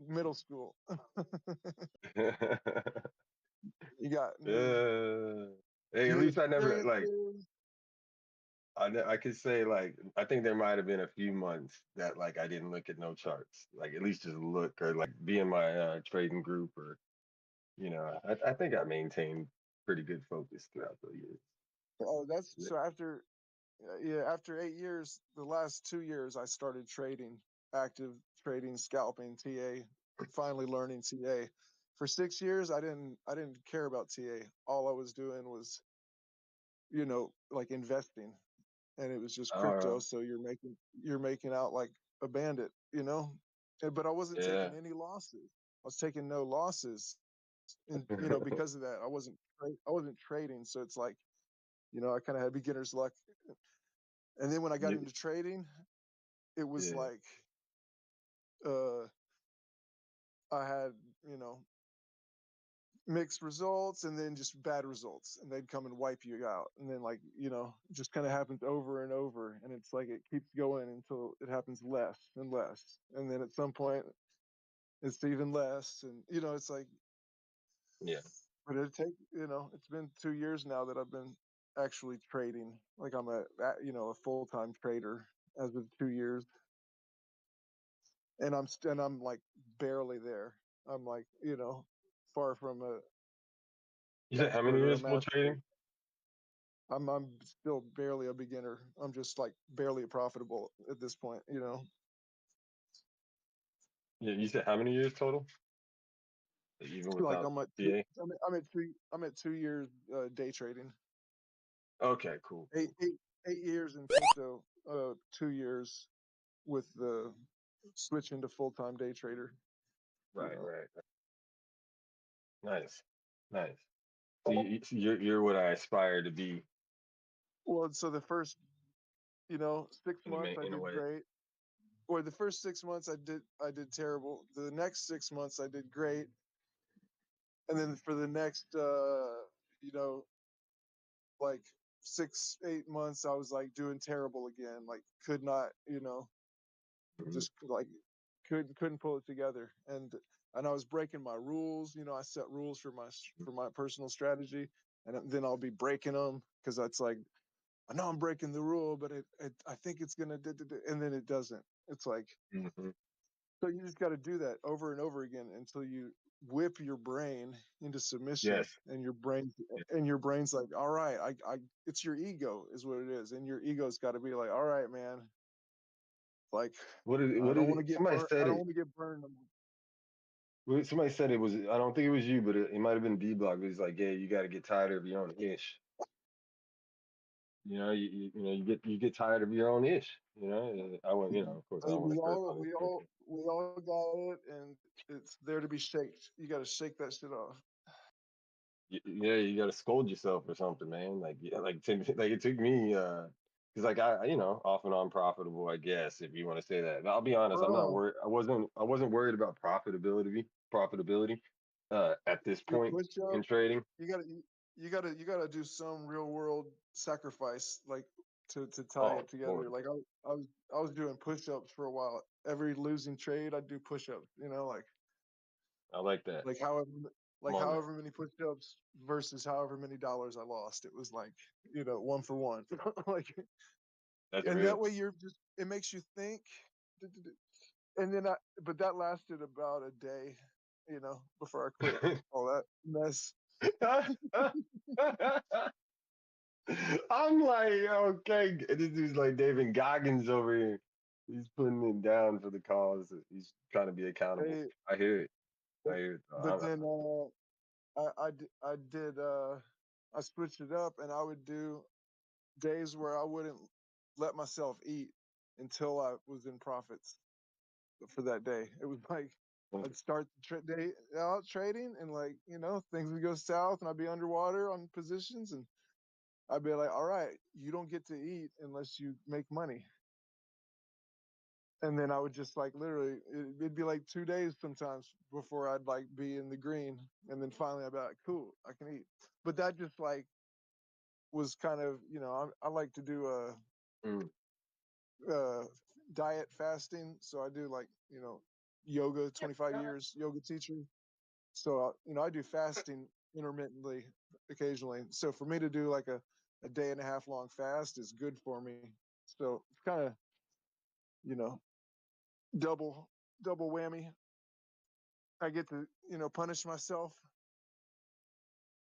middle school. You got hey, at new least I never like. experiences. I could say like I think there might have been a few months that like I didn't look at no charts, like at least just look or like be in my trading group or I think I maintained pretty good focus throughout the years. Oh, that's so after 8 years, the last 2 years I started trading, active trading, scalping, TA, finally learning TA. For 6 years I didn't care about TA. All I was doing was like investing, and it was just crypto. So you're making out like a bandit, but I wasn't taking any losses. I was taking no losses, and because of that I wasn't trading. So it's like I kind of had beginner's luck. And then when I got into trading, it was like I had mixed results and then just bad results, and they'd come and wipe you out, and then like it just kind of happens over and over, and it's like it keeps going until it happens less and less, and then at some point it's even less, and it's like but it's been 2 years now that I've been actually trading. Like I'm a full-time trader as of 2 years, and I'm like barely there. I'm like far from a You said how many expert or a years full master. trading? I'm still barely a beginner. I'm just like barely profitable at this point, you know. Yeah, you said how many years total? Even Like without I'm at PA? I'm at 2 years day trading. Okay, cool. 8 years in crypto, 2 years with the switch into full-time day trader. Right, right. Nice, nice. So you're what I aspire to be. Well, so the first, 6 months I in a did way. great. Or the first 6 months I did terrible. The next 6 months I did great. And then for the next like 6, 8 months I was like doing terrible again. Like could not, just like couldn't pull it together. And I was breaking my rules. I set rules for my personal strategy, and then I'll be breaking them because that's like I know I'm breaking the rule, but I think it's gonna and then it doesn't. It's like so you just got to do that over and over again until you whip your brain into submission, Yes. and your brain's like, all right, I it's your ego is what it is, and your ego's got to be like, all right, man, like I don't want to get somebody burned. said I don't it. want to get burned. Somebody said it was. I don't think it was you, but it might have been Dbloc. It was like, yeah, you got to get tired of your own ish. You get tired of your own ish. I went. Of course, I don't want to curse on this. We all got it, and it's there to be shaked. You got to shake that shit off. Yeah, you got to scold yourself or something, man. Like, yeah, like it took me, because like I, off and on profitable, I guess, if you want to say that. I'll be honest, I'm not worried. I wasn't worried about profitability, at this Your point push-up, in trading. you gotta do some real world sacrifice, like to tie Oh, it together. Lord. Like I was doing push-ups for a while. Every losing trade, I'd do push-ups. Like I like that. like however I'm on that. however many push-ups versus however many dollars I lost. It was like 1 for 1. Like, That's and real. that way it makes you think. And then but that lasted about a day, before I quit all that mess. I'm like, okay, this dude's like David Goggins over here. He's putting it down for the cause. He's trying to be accountable. Hey, I hear it. I hear it. but then I switched it up, and I would do days where I wouldn't let myself eat until I was in profits for that day. It was like I'd start the day out trading, and like things would go south, and I'd be underwater on positions, and I'd be like, all right, you don't get to eat unless you make money. And then I would just like literally, it'd be like 2 days sometimes before I'd like be in the green. And then finally I'd be like, cool, I can eat. But that just like was kind of, I like to do diet fasting. So I do like, yoga, 25 years yoga teacher. So, I do fasting intermittently occasionally. So for me to do like a day and a half long fast is good for me. So it's kind of, double whammy. I get to, punish myself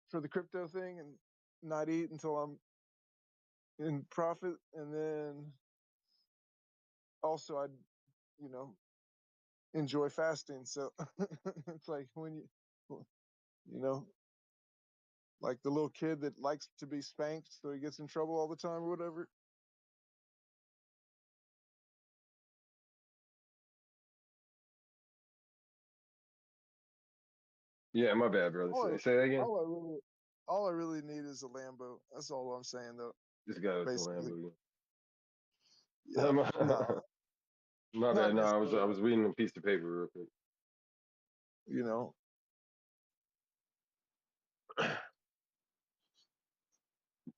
for the crypto thing and not eat until I'm in profit. And then also I'd, enjoy fasting. So it's like when like the little kid that likes to be spanked, so he gets in trouble all the time or whatever. Yeah, my bad, brother. Say that again. All I really need is a Lambo. That's all I'm saying, though. This guy with the Basically. Lambo. Yeah, no. My bad. No, I was reading a piece of paper real quick.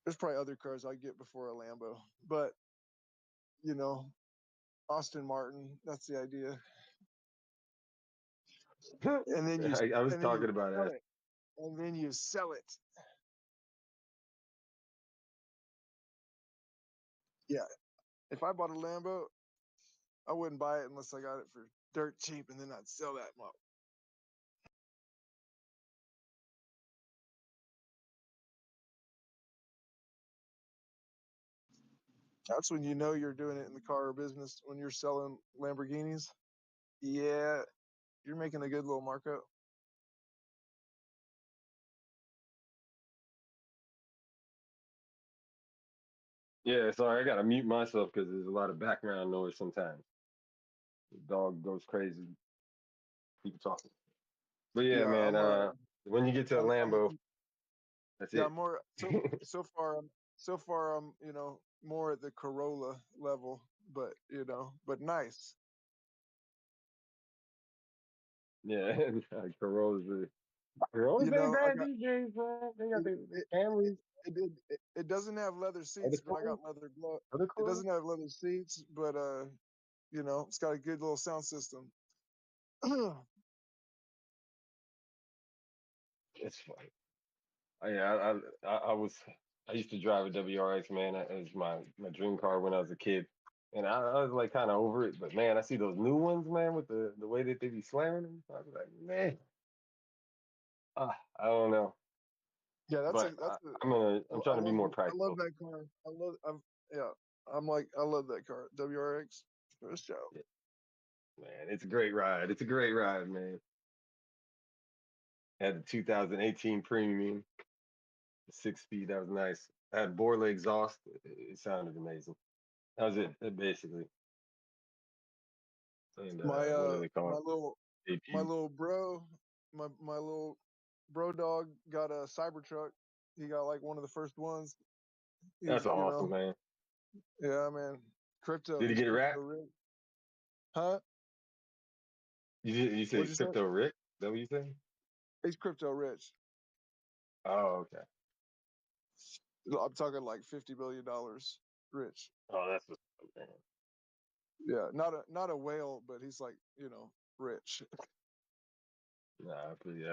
There's probably other cars I'd get before a Lambo, but Austin Martin, that's the idea. And then I was talking about that. And then you sell it. Yeah. If I bought a Lambo, I wouldn't buy it unless I got it for dirt cheap, and then I'd sell that That's when you know you're doing it in the car business, when you're selling Lamborghinis. Yeah, you're making a good little markup. Yeah, sorry, I gotta mute myself because there's a lot of background noise sometimes. The dog goes crazy. People talking. But yeah, man, when you get to a Lambo, that's yeah, it. I'm more so far I'm more at the Corolla level, but but nice. Yeah, Corollas really. Corollas ain't bad these days, bro. They got the Camrys. It doesn't have leather seats, but I got leather glove. It doesn't have leather seats, but it's got a good little sound system. It's funny. I used to drive a WRX, man. It was my dream car when I was a kid, and I was like kind of over it. But man, I see those new ones, man, with the way that they be slamming them. I was like, man, I don't know. Yeah, I'm trying to be more practical. I love that car. I love that car. WRX for show. Yeah. Man, it's a great ride. It's a great ride, man. Had the 2018 Premium, 6-speed. That was nice. I had Borla exhaust. It sounded amazing. That was it basically. And My what do they call it? my little bro dog got a Cybertruck. He got like one of the first ones. That's awesome, man. Yeah, man. Crypto. Did he get it wrapped? Huh? You said crypto rich? Is that what you said? He's crypto rich. Oh, okay. I'm talking like $50 billion rich. Oh, that's what's up, man. Yeah, not a whale, but he's like, rich. Nah, I feel you.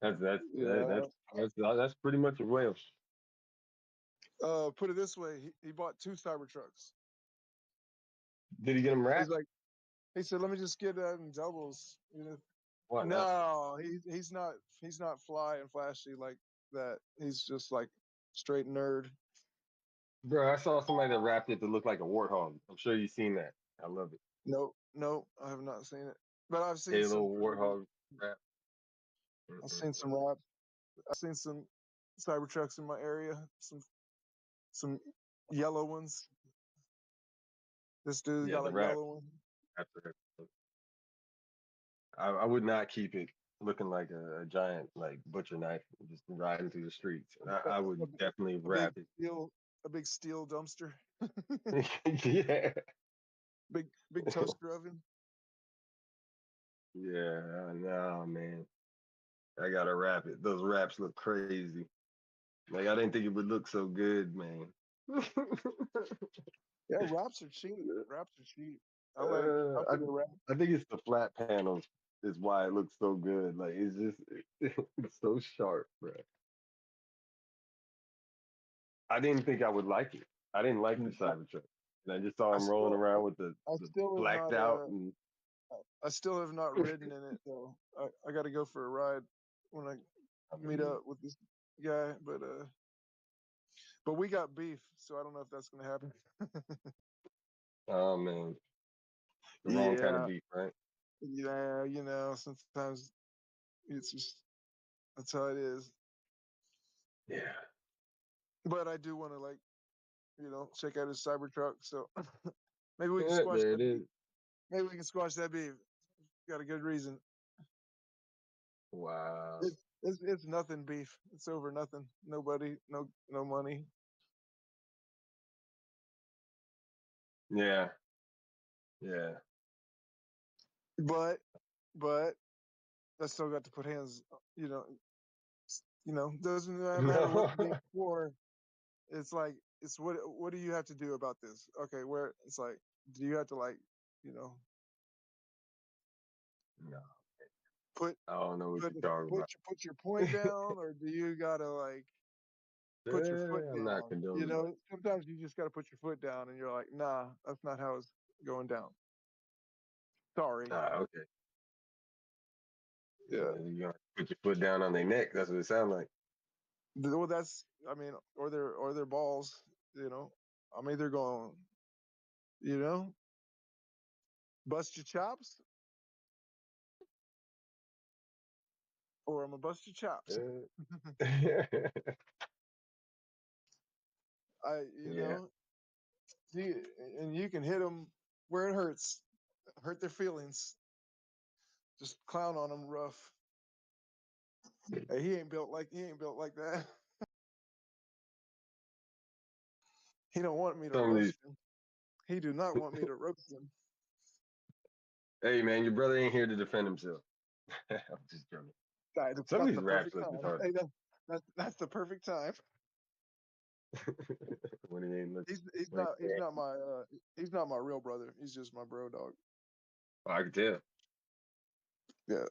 That's pretty much a whale. Put it this way, he bought 2 Cybertrucks. Did he get them wrapped? He said, "Let me just get that in doubles." What? No, he's not fly and flashy like that. He's just like straight nerd. Bro, I saw somebody that wrapped it to look like a warthog. I'm sure you've seen that. I love it. Nope, I have not seen it. But I've seen Halo warthog wrap. I've seen some wrap. I've seen some Cybertrucks in my area. Some yellow ones. This dude got a yellow one. I would not keep it looking like a giant like butcher knife just riding through the streets. I would definitely wrap it. A big steel dumpster. Yeah. Big toaster oven. Yeah, no, man. I gotta wrap it. Those wraps look crazy. Like I didn't think it would look so good, man. Yeah, wraps are cheap. I think it's the flat panels is why it looks so good. Like it's just it's so sharp, bro. I didn't think I would like it. I didn't like the Cybertruck, and I just saw him rolling around with the blacked out. And I still have not ridden in it though. I got to go for a ride when I meet up with this guy, but we got beef, so I don't know if that's gonna happen. Oh man, the wrong kind of beef, right? Yeah, sometimes it's just that's how it is. Yeah. But I do want to check out his Cybertruck. So maybe we can squash that beef. Maybe we can squash that beef. Got a good reason. Wow. It's nothing beef. It's over nothing. Nobody, no money. Yeah. Yeah. But I still got to put hands. Doesn't matter what the beef for. It's like it's what do you have to do about this? Okay, where it's like, do you have to No. I don't know what you're talking about. Put your point down, or do you gotta put your foot down? I'm not condoning Sometimes you just gotta put your foot down, and you're like, nah, that's not how it's going down. Sorry. Okay. Yeah. You gotta put your foot down on their neck. That's what it sounds like. Well, or their balls. I'm either going, bust your chops, or I'm gonna bust your chops. Yeah. And you can hit them where it hurts, hurt their feelings. Just clown on them rough. Hey, he ain't built like that. He don't want me to Some of these. roast him. He do not want me to roast him. Hey man, your brother ain't here to defend himself. I'm just joking. Some of That's these the raps perfect look time. retarded. Hey, that's the perfect time. When he ain't looking. He's not my real brother. He's just my bro dog. Oh, I can tell. Yeah.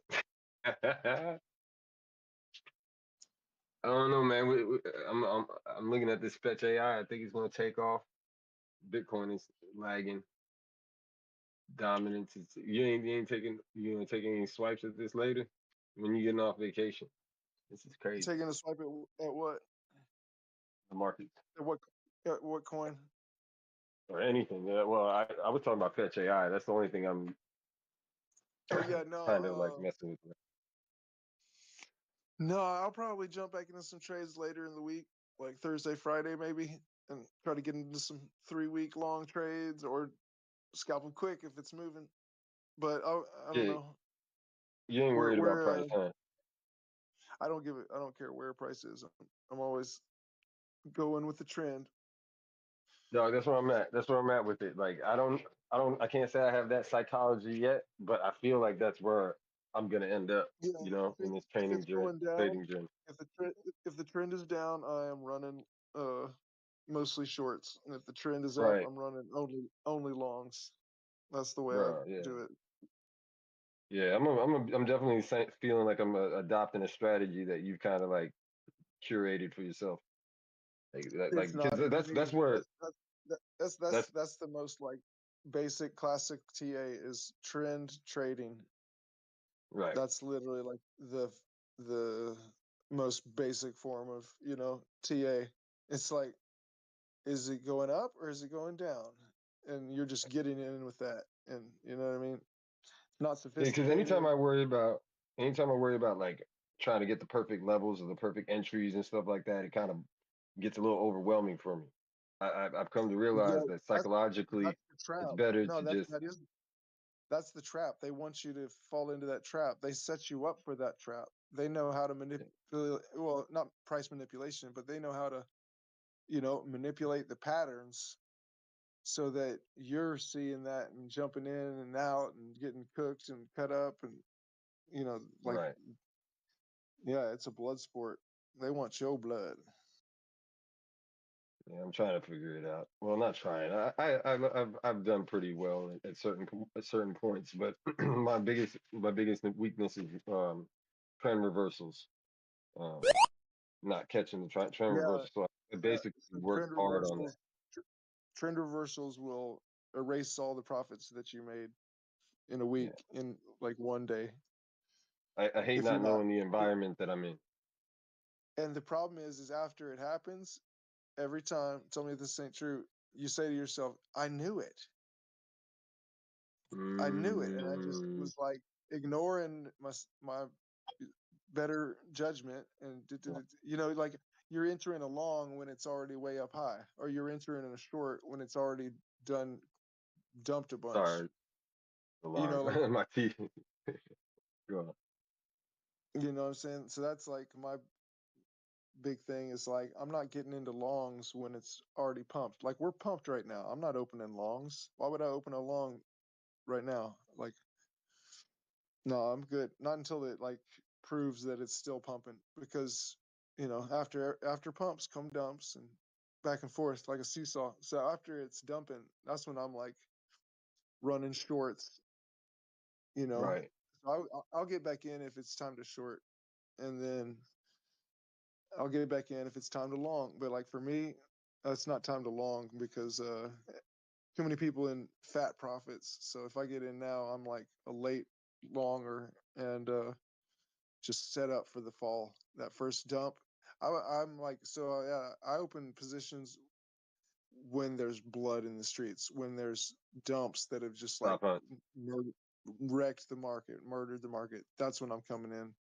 I don't know, man. I'm looking at this Fetch AI. I think it's gonna take off. Bitcoin is lagging. Dominance is you ain't taking any swipes at this later when you getting off vacation. This is crazy. Taking a swipe at what? The market At what coin? or anything. Yeah, well, I was talking about Fetch AI. That's the only thing I'm Oh yeah, no. kind of like messing with. No, I'll probably jump back into some trades later in the week, like Thursday, Friday, maybe, and try to get into some 3-week long trades or scalp them quick if it's moving. But I don't know. You ain't worried about price, huh? I don't care where price is. I'm always going with the trend. No, that's where I'm at. That's where I'm at with it. Like I can't say I have that psychology yet, but I feel like that's where I'm gonna end up. Yeah, In this if it's going down, trading journey. if the trend is down, I am running mostly shorts, and if the trend is up, Right. I'm running only longs. That's the way Bro, I yeah. do it. Yeah, I'm definitely feeling like I'm adopting a strategy that you've kind of like curated for yourself. It's Because not that's where that's the most like basic classic TA is trend trading. right. That's literally like the most basic form of TA. It's like, is it going up or is it going down? And you're just getting in with that, and you know what I mean. Not Because sophisticated. anytime I worry about like trying to get the perfect levels or the perfect entries and stuff like that, it kind of gets a little overwhelming for me. I've come to realize Yeah, that psychologically that's the trap. it's better No, to just that's the trap. They want you to fall into that trap. They set you up for that trap. They know how to manipulate. Well, not price manipulation, but they know how to, manipulate the patterns so that you're seeing that and jumping in and out and getting cooked and cut up and, like, right. yeah, it's a blood sport. They want your blood. Yeah, I'm trying to figure it out. Well, not trying. I've done pretty well at certain points, but my biggest weakness is trend reversals. Um, not catching the trend Yeah, reversals. So I basically so worked hard on that. trend reversals will erase all the profits that you made in a week in like one day. I hate If not you're not, knowing the environment that I'm in. and the problem is after it happens, every time, tell me if this ain't true, you say to yourself, I knew it. I knew it. And I just was like ignoring my better judgment and like you're entering a long when it's already way up high, or you're entering in a short when it's already dumped a bunch. Sorry, alarm. Like My teeth. Go on. you know what I'm saying? So that's like my big thing is like I'm not getting into longs when it's already pumped. Like we're pumped right now. I'm not opening longs. Why would I open a long right now? Like no, I'm good. Not until it like proves that it's still pumping, because after pumps come dumps and back and forth like a seesaw. So after it's dumping, that's when I'm like running shorts. Right. So I'll get back in if it's time to short, and then I'll get back in if it's time to long. But like for me, it's not time to long because too many people in fat profits. So if I get in now, I'm like a late longer and just set up for the fall. That first dump, I'm like, so yeah, I open positions when there's blood in the streets, when there's dumps that have just like Stop hunt. wrecked the market, murdered the market. That's when I'm coming in.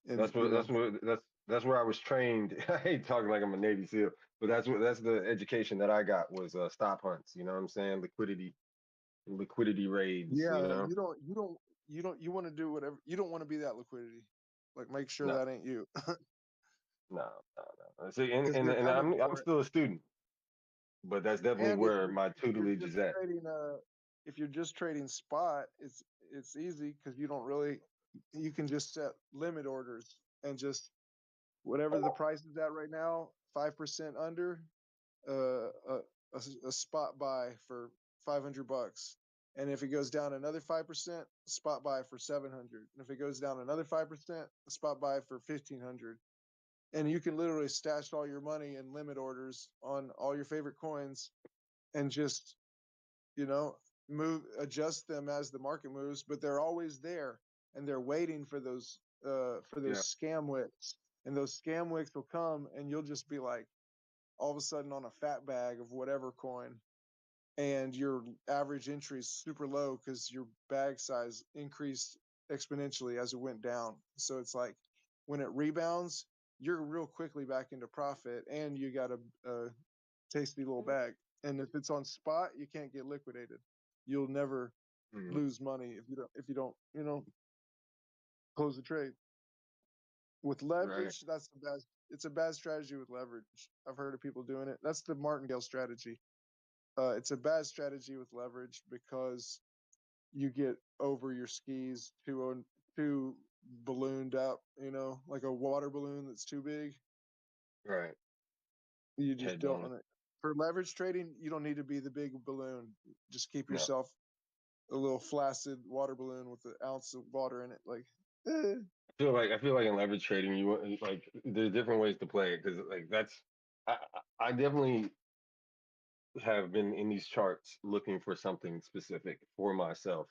And That's where I was trained. I hate talking like I'm a Navy SEAL, but that's the education that I got was stop hunts. You know what I'm saying? Liquidity raids. yeah, You know? you want to do whatever. You don't want to be that liquidity. Like, make sure No, that ain't you. no. See, and Because and, they're and coming I'm for it. still a student, but that's definitely And if where you're my if you're tutelage just is at. trading if you're just trading spot, it's easy because you can just set limit orders and just whatever the price is at right now, 5% under, a spot buy for $500. And if it goes down another 5%, spot buy for 700. And if it goes down another 5%, a spot buy for 1500. And you can literally stash all your money in limit orders on all your favorite coins and just, adjust them as the market moves, but they're always there and they're waiting for those Yeah. scam wicks. And those scam wicks will come and you'll just be like all of a sudden on a fat bag of whatever coin, and your average entry is super low because your bag size increased exponentially as it went down. So it's like when it rebounds, you're real quickly back into profit and you got a tasty little bag. And if it's on spot, you can't get liquidated. You'll never lose money if you don't close the trade. With leverage, it's a bad strategy with leverage. I've heard of people doing it. That's the martingale strategy. It's a bad strategy with leverage because you get over your skis too ballooned up, like a water balloon that's too big. Right. You just Head don't down. want it. For leverage trading, you don't need to be the big balloon. Just keep No. yourself a little flaccid water balloon with an ounce of water in it. Like, eh. I feel like in leverage trading, like there's different ways to play it because like I definitely have been in these charts looking for something specific for myself,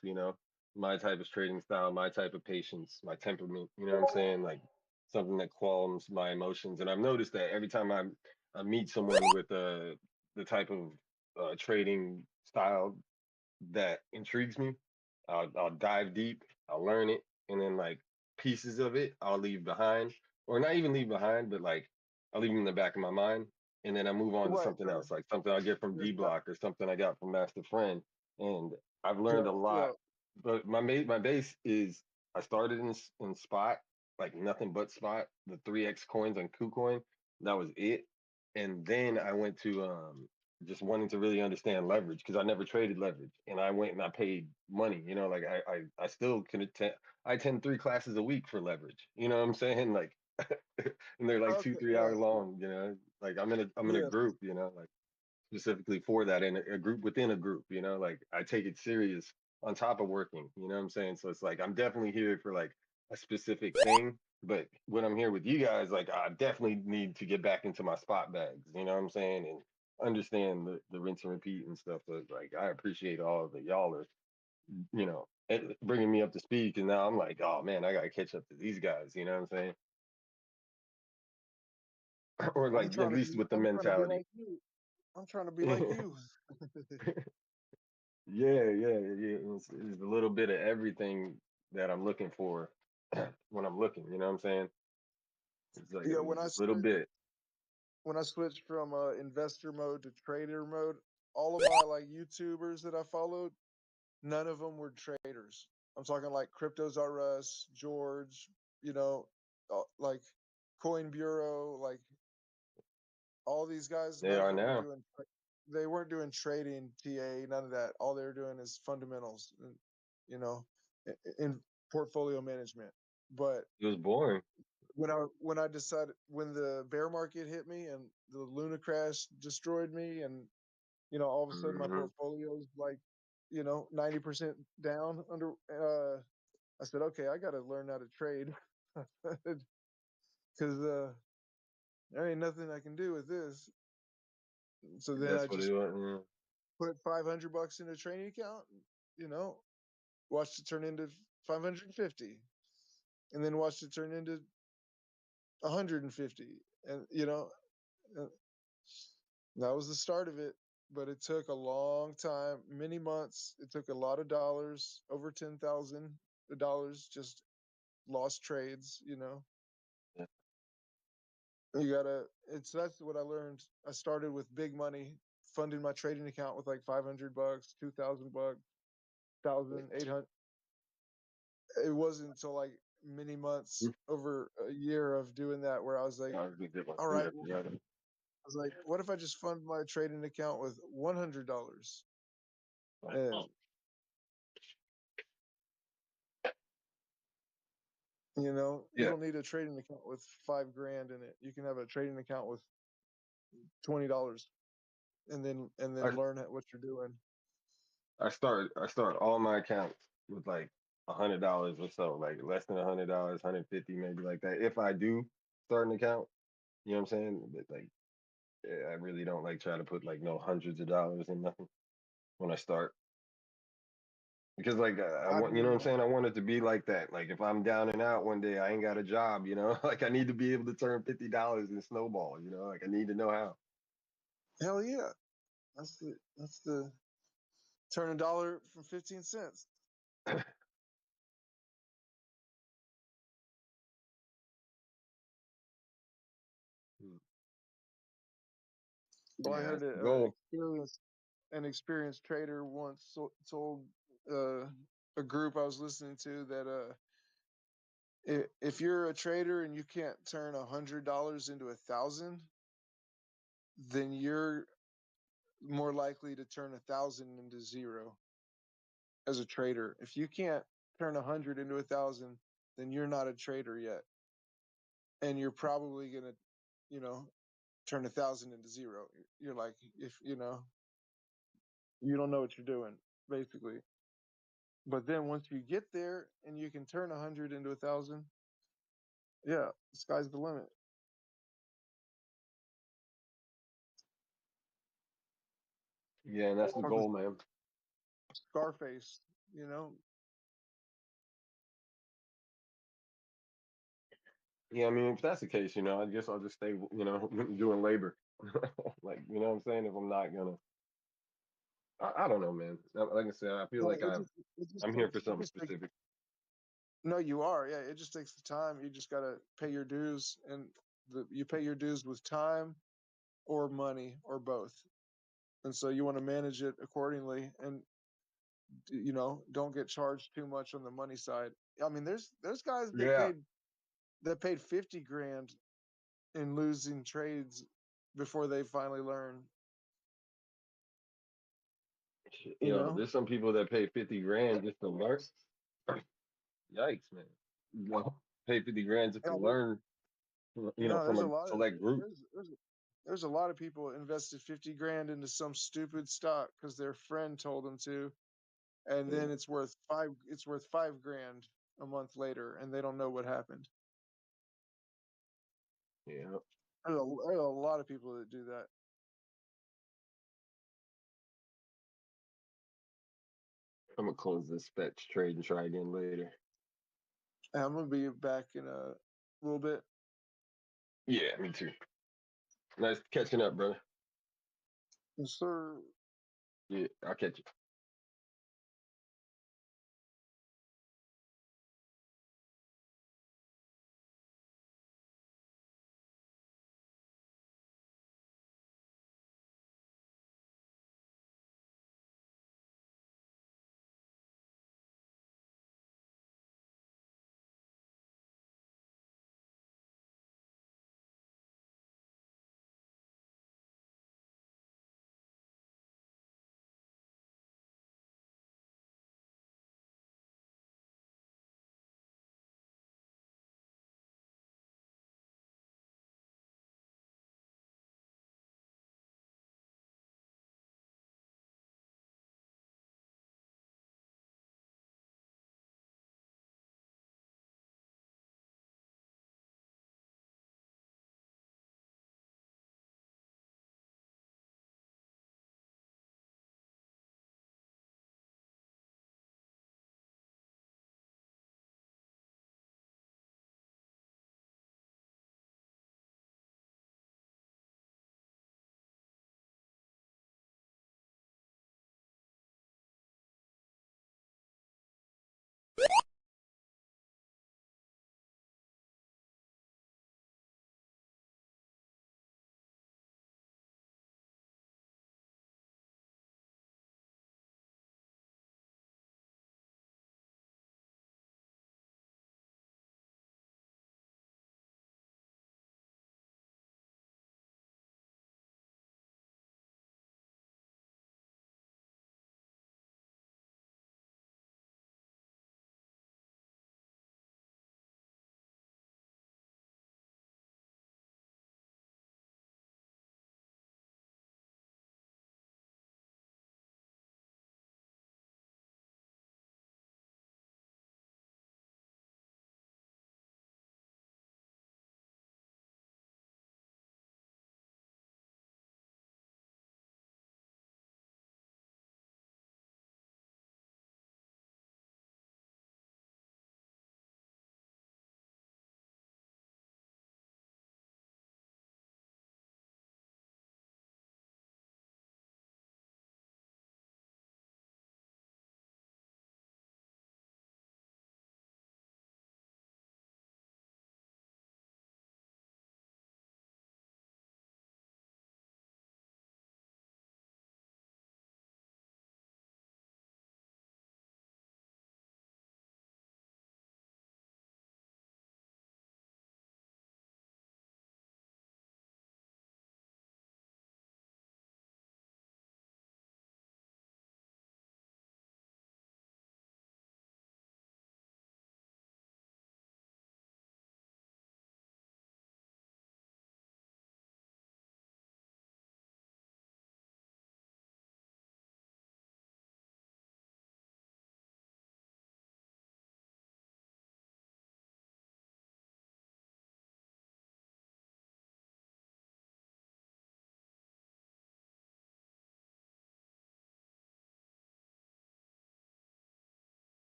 my type of trading style, my type of patience, my temperament, you know what I'm saying? Like something that calms my emotions. And I've noticed that every time I meet someone with the type of trading style that intrigues me, I'll dive deep, I'll learn it, and then like pieces of it I'll leave behind, or not even leave behind, but like I'll leave them in the back of my mind, and then I move on to Right. something else, like something I get from Dbloc or something I got from Master Friend, and I've Yeah, learned a lot. yeah. But my base is I started in spot, like nothing but spot, the 3x coins on KuCoin, that was it, and then I went to just wanting to really understand leverage because I never traded leverage, and I went and I paid money. Like I still can attend. I attend 3 classes a week for leverage. You know what I'm saying? Like, and they're like Okay, 2-3 yeah, hour long. Like I'm in a yeah. group. Like specifically for that, in a group within a group. Like I take it serious on top of working. You know what I'm saying? So it's like I'm definitely here for like a specific thing. But when I'm here with you guys, like I definitely need to get back into my spot bags. You know what I'm saying? And understand the rinse and repeat and stuff. But like I appreciate all that y'all are, bringing me up to speed. And now I'm like, oh man, I gotta catch up to these guys. You know what I'm saying? Or like at least with the I'm trying to be mentality. like you. I'm trying to be like you. Yeah. It's a little bit of everything that I'm looking for when I'm looking. You know what I'm saying? It's like Yeah, a little bit. when I switched from investor mode to trader mode, all of my like YouTubers that I followed, none of them were traders. I'm talking like Cryptos R Us, George, like Coin Bureau, like all these guys. They None of are them were now. doing. They weren't doing trading, TA, none of that. All they were doing is fundamentals, you know, in portfolio management. But It was boring. when I decided, when the bear market hit me and the Luna crash destroyed me, and all of a sudden my Hmm. portfolio's like 90% down under, I said, okay, I got to learn how to trade because there ain't nothing I can do with this. So then I That's what just it was. put $500 in a trading account, watched it turn into 550, and then watched it turn into 150, and uh, that was the start of it. but it took a long time, many months. It took a lot of dollars, over $10,000, just lost trades. You know, Yeah. you gotta. That's what I learned. I started with big money, funding my trading account with like $500, $2,000, 1,800. It wasn't until like many months, over a year of doing that, where I was like, all right, well, I was like, what if I just fund my trading account with $100? And you know, you Yeah. don't need a trading account with $5,000 in it. You can have a trading account with $20, and then I, learn what you're doing. I start all my accounts with like $100 or so, like less than $100, 150 maybe, like that. If I do start an account, you know what I'm saying? But like, yeah, I really don't like try to put like no hundreds of dollars in nothing when I start. Because like I I want, you know do. what I'm saying? I want it to be like that. Like if I'm down and out one day, I ain't got a job, you know. Like I need to be able to turn $50 in snowball, you know. Like I need to know how. Hell yeah, that's the turn a dollar from 15 cents. Well, I Yeah, heard that's the goal. an experienced trader once told a group I was listening to that if you're a trader and you can't turn $100 into 1,000, then you're more likely to turn 1,000 into zero as a trader. If you can't turn 100 into 1,000, then you're not a trader yet, and you're probably gonna, you know, turn 1,000 into zero. You're like, if you know, you don't know what you're doing, basically. But then once you get there and you can turn 100 into 1,000, yeah, the sky's the limit. Yeah, and that's the goal, man. Scarface, you know. Yeah, I mean, if that's the case, you know, I guess I'll just stay, you know, doing labor. Like, you know what I'm saying? If I'm not gonna, I don't know, man. Like I said, I feel No, like I'm here for it something just takes. specific. No, you are. Yeah, it just takes the time. You just gotta pay your dues, and you pay your dues with time or money or both. And so you want to manage it accordingly, and you know, don't get charged too much on the money side. I mean, there's guys Yeah. that paid 50 grand in losing trades before they finally learn. You Yo, know, there's some people that pay 50 grand just to learn. Yikes, man. You know, pay 50 grand just to no, learn, you know, no, from a select group. there's a lot of people invested 50 grand into some stupid stock because their friend told them to, and Yeah. then it's worth 5 grand a month later, and they don't know what happened. Yeah. There's a lot of people that do that. I'm gonna close this fetch trade and try again later. And I'm gonna be back in a little bit. Yeah, me too. Nice catching up, brother. Yes, sir. Yeah, I'll catch you.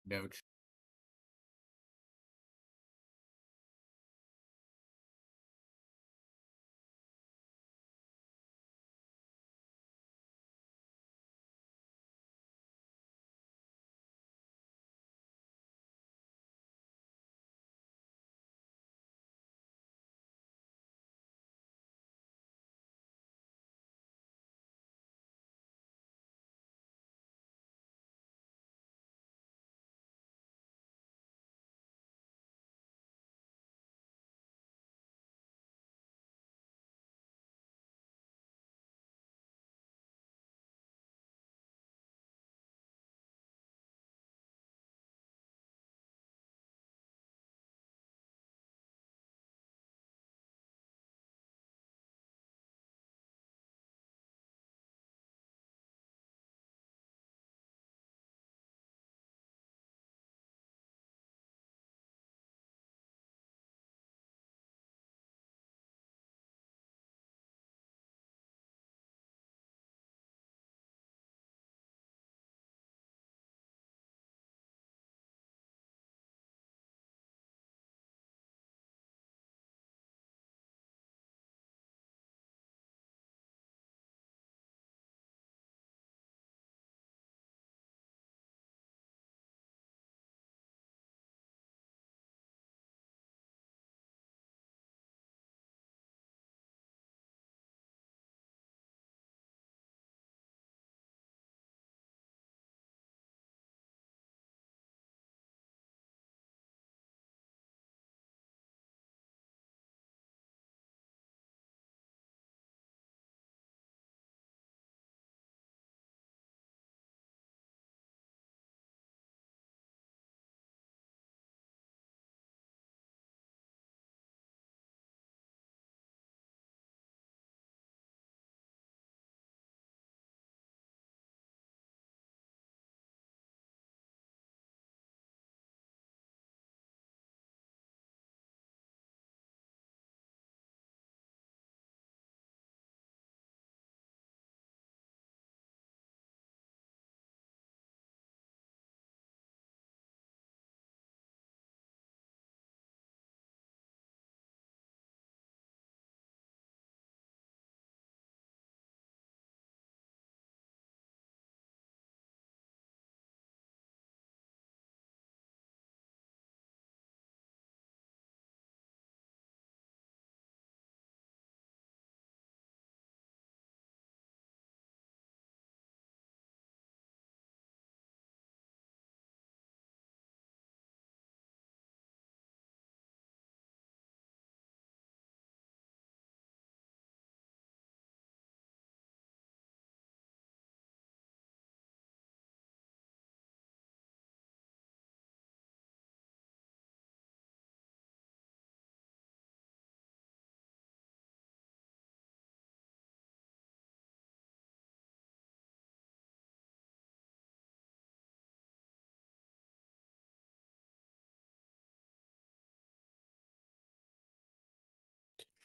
Doge.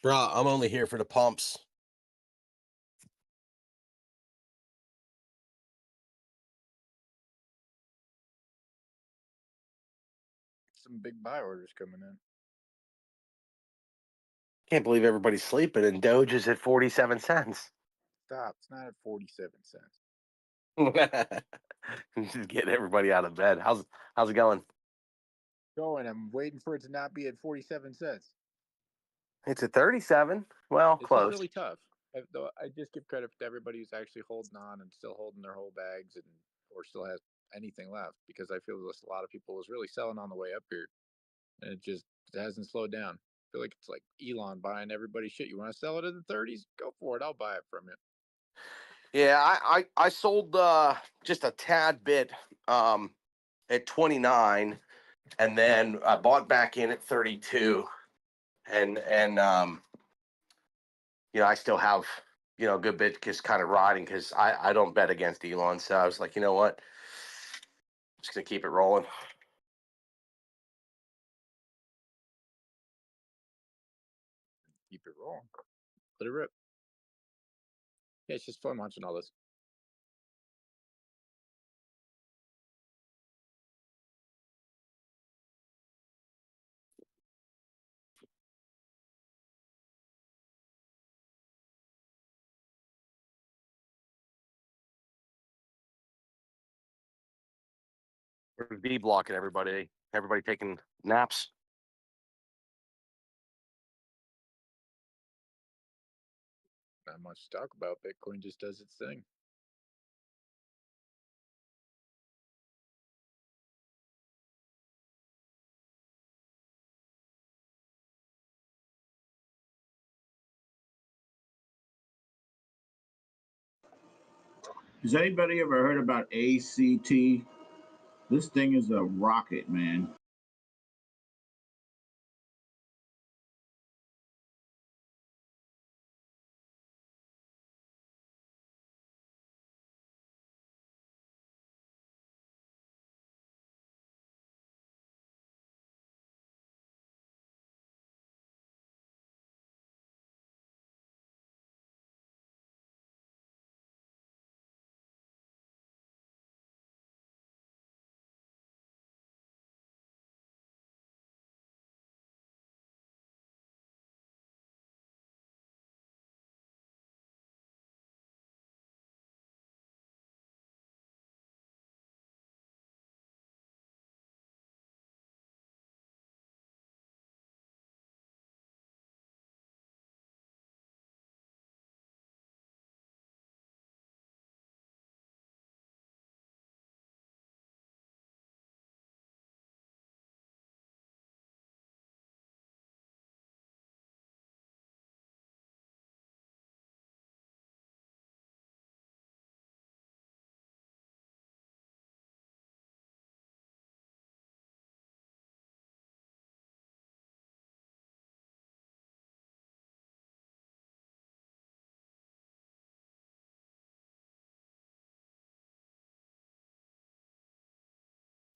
Bruh, I'm only here for the pumps. Some big buy orders coming in. Can't believe everybody's sleeping and Doge is at 47 cents. Stop. It's not at 47 cents. Just getting everybody out of bed. How's it going? Going. I'm waiting for it to not be at 47 cents. It's at 37. Well, It's close. just really tough. I just give credit to everybody who's actually holding on and still holding their whole bags and or still has anything left, because I feel a lot of people was really selling on the way up here, and it hasn't slowed down. I feel like it's like Elon buying everybody's shit. You want to sell it in the 30s? Go for it. I'll buy it from you. Yeah, I sold just a tad bit at 29, and then I bought back in at 32, and I still have a good bit just kind of riding because I don't bet against Elon, so I was like, you know what, I'm just gonna keep it rolling. Keep it rolling. Let it rip. Yeah, it's just fun watching all this. We're Dblocking everybody. Everybody taking naps. Not much to talk about. Bitcoin just does its thing. Has anybody ever heard about ACT? This thing is a rocket, man.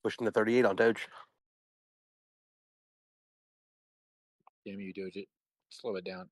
Pushing the 38 on Doge. Damn you, Doge it. Slow it down.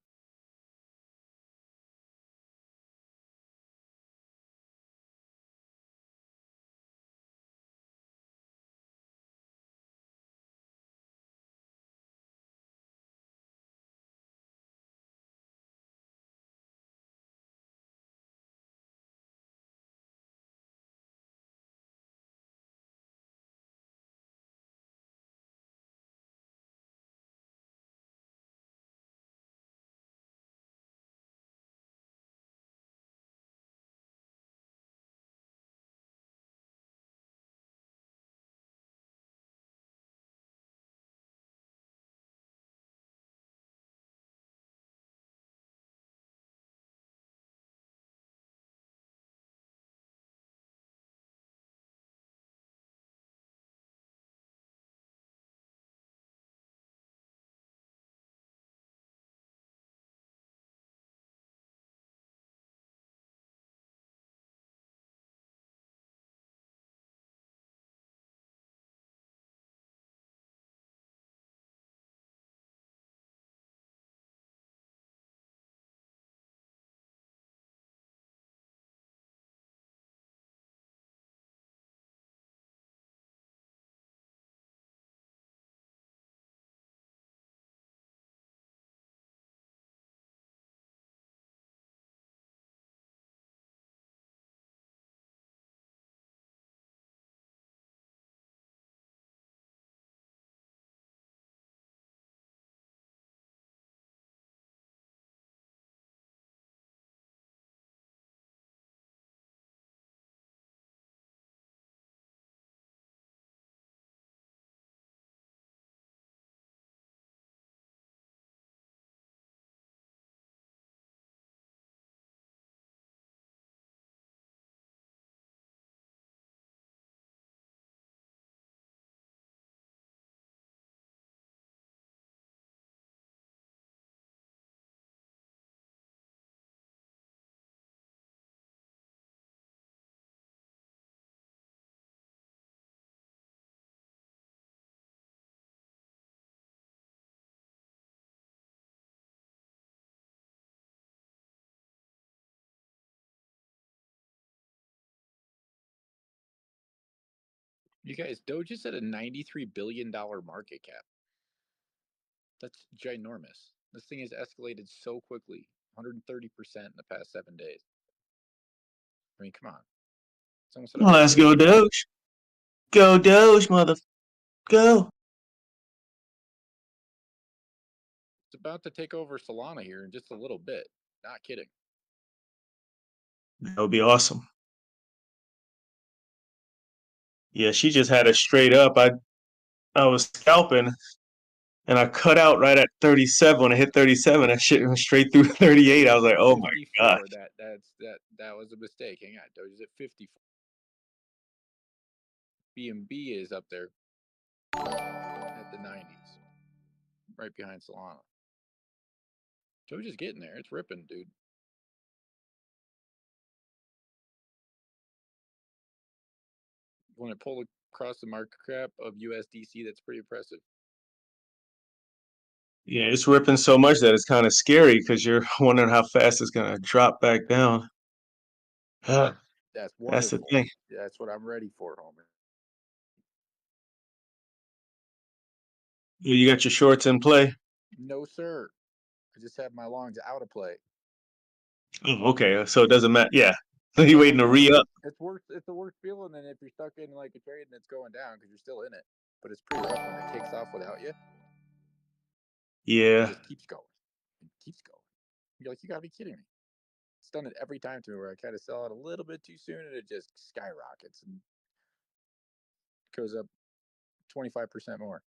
You guys, Doge is at a $93 billion market cap. That's ginormous. This thing has escalated so quickly, 130% in the past 7 days. I mean, come on. It's almost at Let's go, Doge. Go Doge, mother. Go. It's about to take over Solana here in just a little bit. Not kidding. That would be awesome. Yeah, she just had a straight up. I was scalping and I cut out right at 37. When I hit 37, that shit went straight through 38. I was like, oh my 54. gosh. That was a mistake. Hang on, Doge is at 54. BNB is up there at the 90s, right behind Solana. Doge is getting there. It's ripping, dude. When it pulled across the market cap of USDC, that's pretty impressive. Yeah, it's ripping so much that it's kind of scary because you're wondering how fast it's gonna drop back down. That's That's wonderful. the thing. Yeah, that's what I'm ready for, homie. You got your shorts in play? No, sir. I just have my longs out of play. Oh, okay. So it doesn't matter. Yeah. You waiting to re-up? It's worse. It's the worst feeling than if you're stuck in like a trade and it's going down because you're still in it. But it's pretty rough when it kicks off without you. Yeah. It just keeps going. It keeps going. You're like, you gotta be kidding me. It's done it every time to me where I kind of sell out a little bit too soon and it just skyrockets and goes up 25% more.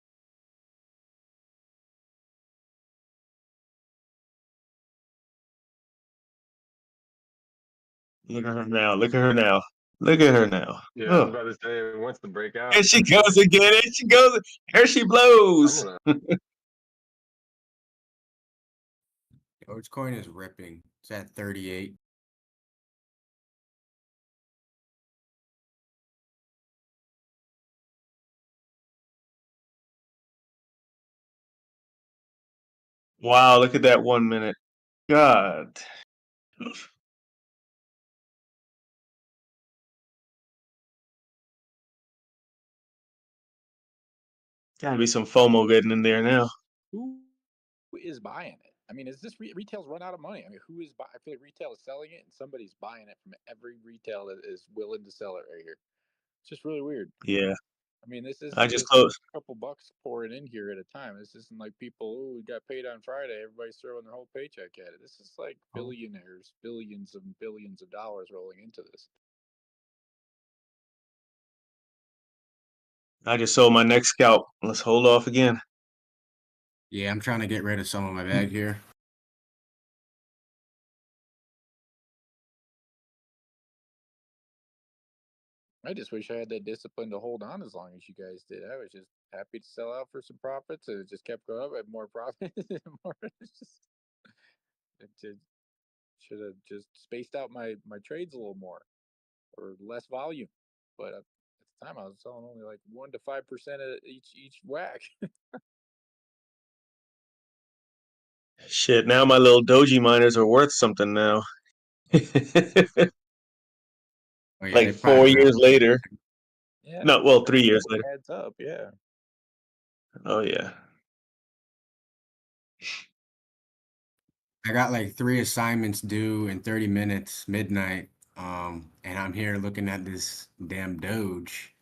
Look at her now. Look at her now. Look at her now. Yeah, I was about to say, once the breakout. There she goes again. There she goes. There she blows. Dogecoin is ripping. It's at 38. Wow, look at that 1 minute. God. Gotta be some FOMO getting in there now. Who is buying it? I mean, is this retail's run out of money? I mean, who is I feel like retail is selling it and somebody's buying it from every retail that is willing to sell it right here. It's just really weird. Yeah. I mean, this I isn't just just closed. a couple bucks pouring in here at a time. This isn't like people, oh, we got paid on Friday. Everybody's throwing their whole paycheck at it. This is like billionaires, billions and billions of dollars rolling into this. I just sold my next scalp. Let's hold off again. Yeah, I'm trying to get rid of some of my bag here. I just wish I had that discipline to hold on as long as you guys did. I was just happy to sell out for some profits, and it just kept going up. I had more profit. Should have just spaced out my trades a little more, or less volume. But at the time, I was selling only like 1 to 5% of each whack. Shit, now my little doji miners are worth something now. Oh, yeah, Like 4 years later. Yeah. No, well, 3 years later. Adds up, yeah. Oh yeah. I got like 3 assignments due in 30 minutes, midnight. And I'm here looking at this damn Doge.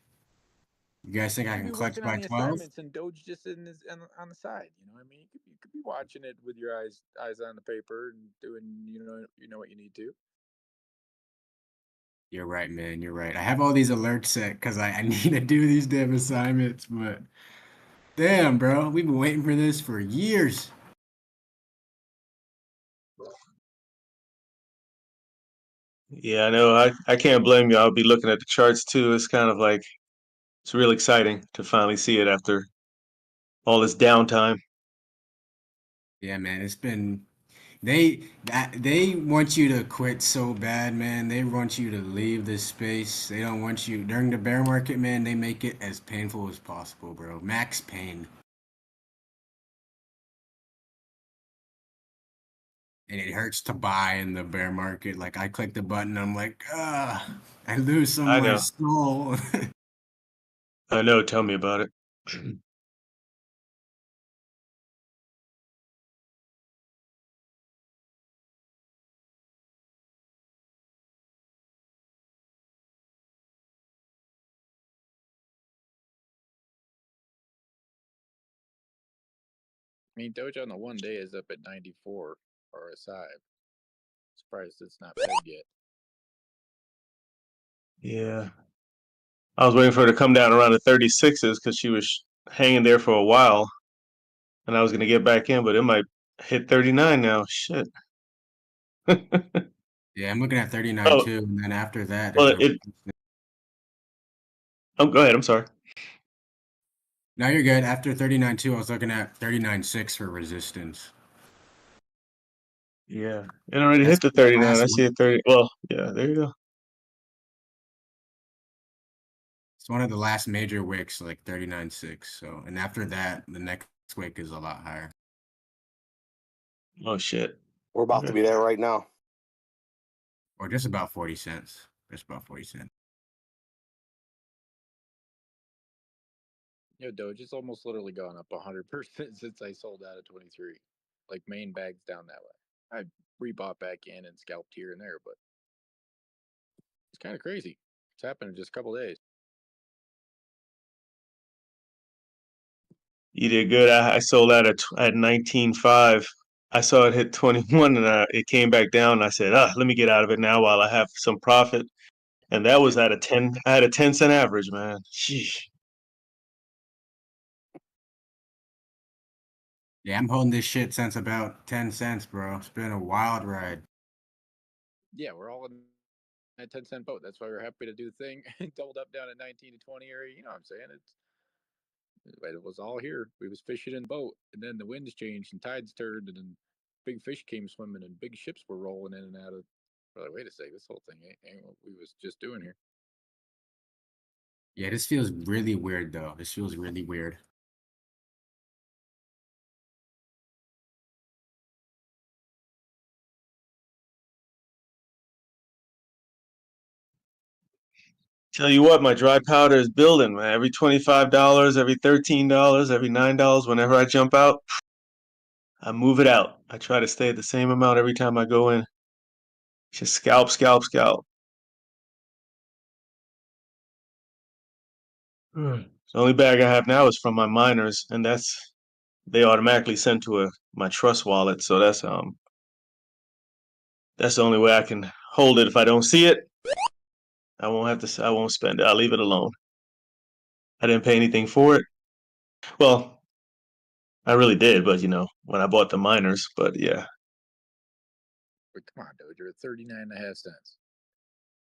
You guys think I You can could be clutch working by on the 12? assignments and Doge just on the side. You know what I mean? You could be watching it with your eyes on the paper and doing you know what you need to. You're right, man. You're right. I have all these alerts set because I need to do these damn assignments, but damn, bro, we've been waiting for this for years. Yeah, I know. I can't blame you. I'll be looking at the charts too. It's kind of like it's real exciting to finally see it after all this downtime. Yeah, man, it's been they want you to quit so bad, man. They want you to leave this space. They don't want you during the bear market, man. They make it as painful as possible, bro. Max pain. And it hurts to buy in the bear market. Like I click the button, I'm like, ah, I lose some I of my know. soul. I know. Tell me about it. I mean, Doge on the 1 day is up at 94 RSI. Surprised it's not pegged yet. Yeah. I was waiting for her to come down around the 36s because she was hanging there for a while, and I was gonna get back in, but it might hit 39 now. Shit. Yeah, I'm looking at 39 Oh, too, and then after that, well, there's a. go ahead. I'm sorry. No, you're good. After 39.2, I was looking at 39.6 for resistance. Yeah, it already That's hit the the 39. last I see week. it 30. Well, yeah, there you go. It's one of the last major wicks, like 39.6. So, and after that, the next wick is a lot higher. Oh shit. We're about to be there right now. Or just about 40 cents. Just about 40 cents. Yo, Doge, it's almost literally gone up 100% since I sold out at 23. Like main bags down that way. I rebought back in and scalped here and there, but it's kind of crazy. It's happened in just a couple days. You did good. I sold out at 19.5. I saw it hit 21 and it came back down. I said, let me get out of it now while I have some profit. And that was at a 10. I had a 10-cent average, man. Sheesh. Yeah, I'm holding this shit since about 10 cents, bro. It's been a wild ride. Yeah, we're all in that 10-cent boat. That's why we're happy to do the thing. Doubled up down at 19 to 20 area. You know what I'm saying? It was all here. We was fishing in the boat, and then the winds changed and tides turned, and then big fish came swimming, and big ships were rolling in and out of. We're like, wait a second, this whole thing ain't what we was just doing here. Yeah, this feels really weird, though. This feels really weird. Tell you what, my dry powder is building, man. Every $25, every $13, every $9, whenever I jump out, I move it out. I try to stay at the same amount every time I go in. Just scalp, scalp, scalp. The only bag I have now is from my miners, and they automatically send to my trust wallet. So that's the only way I can hold it. If I don't see it, I won't spend it. I'll leave it alone. I didn't pay anything for it. Well, I really did, but when I bought the miners, but yeah. But come on, Doge, you're at 39.5 cents.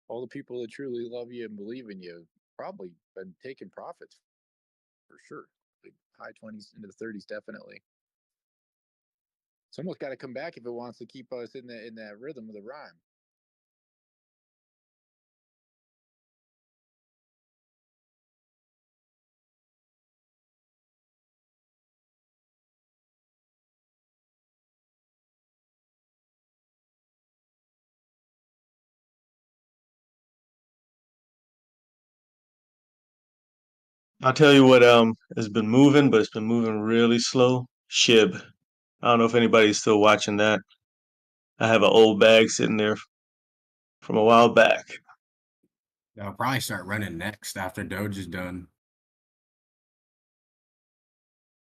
All the people that truly love you and believe in you have probably been taking profits for sure. Like high 20s into the 30s, definitely. It's almost got to come back if it wants to keep us in that rhythm of the rhyme. I'll tell you what has been moving, but it's been moving really slow. SHIB. I don't know if anybody's still watching that. I have an old bag sitting there from a while back. I'll probably start running next after Doge is done.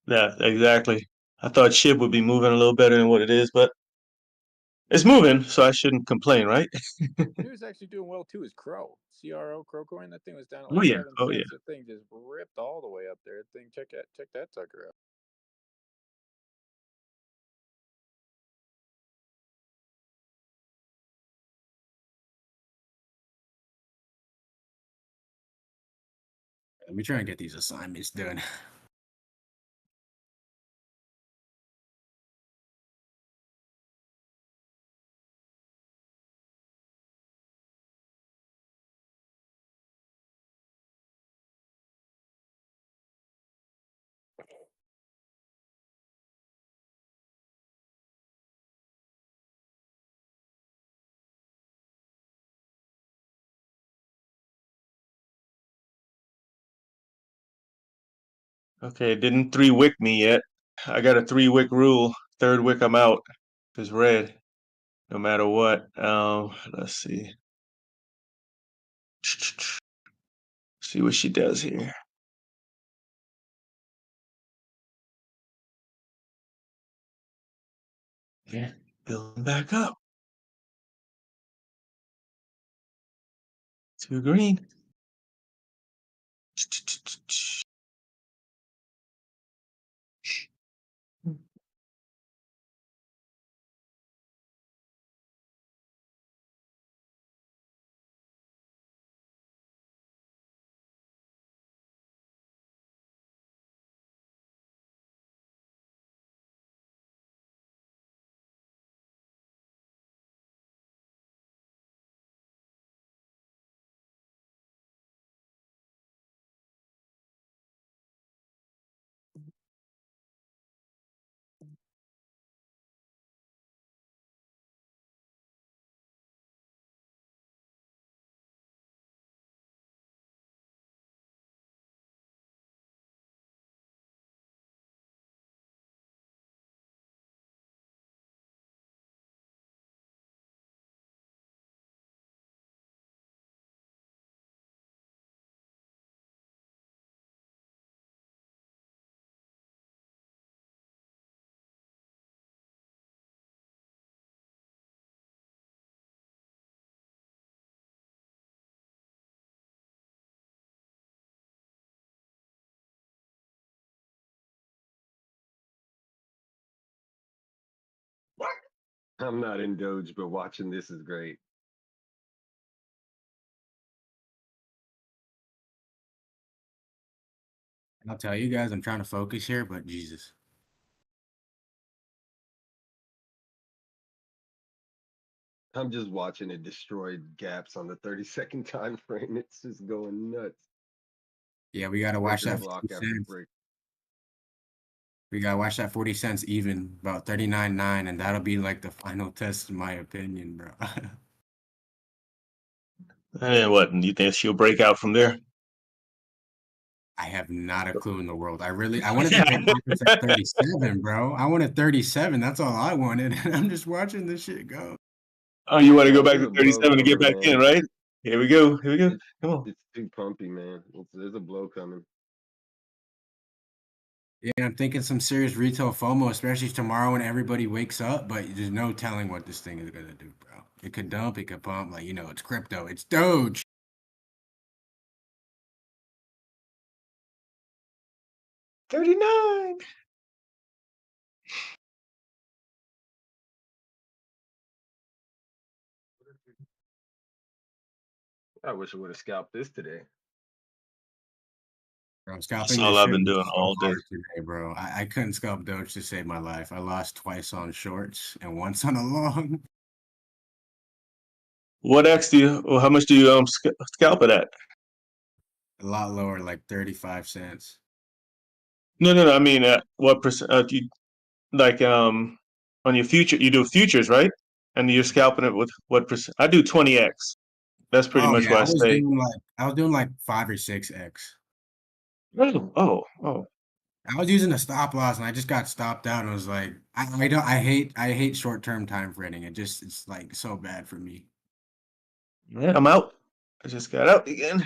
Yeah, exactly. I thought SHIB would be moving a little better than what it is, but it's moving, so I shouldn't complain, right? It was actually doing well too. Is Crow Crow coin? That thing was down at Oh like yeah, 7 oh yeah. cents. That thing just ripped all the way up there. That thing, check that sucker out. Let me try and get these assignments done. Okay, it didn't 3-wick me yet. I got a 3-wick rule. Third wick, I'm out. It's red, no matter what. Let's see. See what she does here. Yeah, building back up. To green. I'm not in Doge, but watching this is great. I'll tell you guys, I'm trying to focus here, but Jesus. I'm just watching it destroy gaps on the 30-second time frame. It's just going nuts. Yeah, we gotta watch Breaking that block 50 after cents. break. We gotta watch that 40 cents even, about 39.9, and that'll be like the final test, in my opinion, bro. And what? You think she'll break out from there? I have not a clue in the world. I wanted to take profits at 37, bro. I wanted 37. That's all I wanted. And I'm just watching this shit go. Oh, you want to go No, back there's to a blow 37 to get coming, back in, man. right? Here we go. Here we go. Come on. It's too pumpy, man. There's a blow coming. Yeah, I'm thinking some serious retail FOMO, especially tomorrow when everybody wakes up, but there's no telling what this thing is gonna do, bro. It could dump, it could pump, like, it's crypto, it's Doge. $39. I wish I would have scalped this today. Bro, That's scalping all this I've shit been was doing so all day. hard today, bro. I couldn't scalp Doge to save my life. I lost twice on shorts and once on a long. What X do you, or how much do you scalp it at? A lot lower, like 35 cents. No. I mean, what percent? Do you, like on your future, you do futures, right? And you're scalping it with what percent? I do 20x. That's pretty Oh much yeah, where I stay. I was doing like 5 or 6x. Oh. I was using a stop loss and I just got stopped out and was like, I hate short-term time trading. It's like so bad for me. Yeah, I'm out. I just got out again.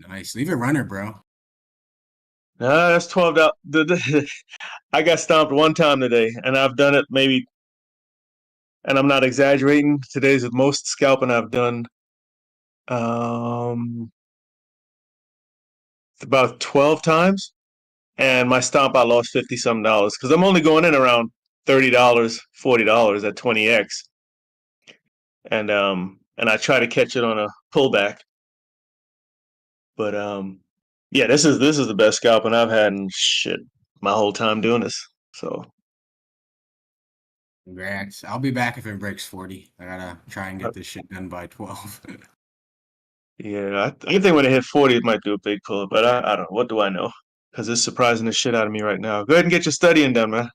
Nice. Leave it runner, bro. Nah, that's $12. I got stomped one time today, and I've done it maybe, and I'm not exaggerating. Today's the most scalping I've done. About 12 times, and my stomp I lost $50-some because I'm only going in around $30, $40 at 20x, and I try to catch it on a pullback. But yeah, this is the best scalping I've had in shit my whole time doing this. So Congrats. I'll be back if it breaks 40. I gotta try and get this shit done by 12. yeah, I think when it hit 40, it might do a big pull, but I don't know. What do I know? Because it's surprising the shit out of me right now. Go ahead and get your studying done, man.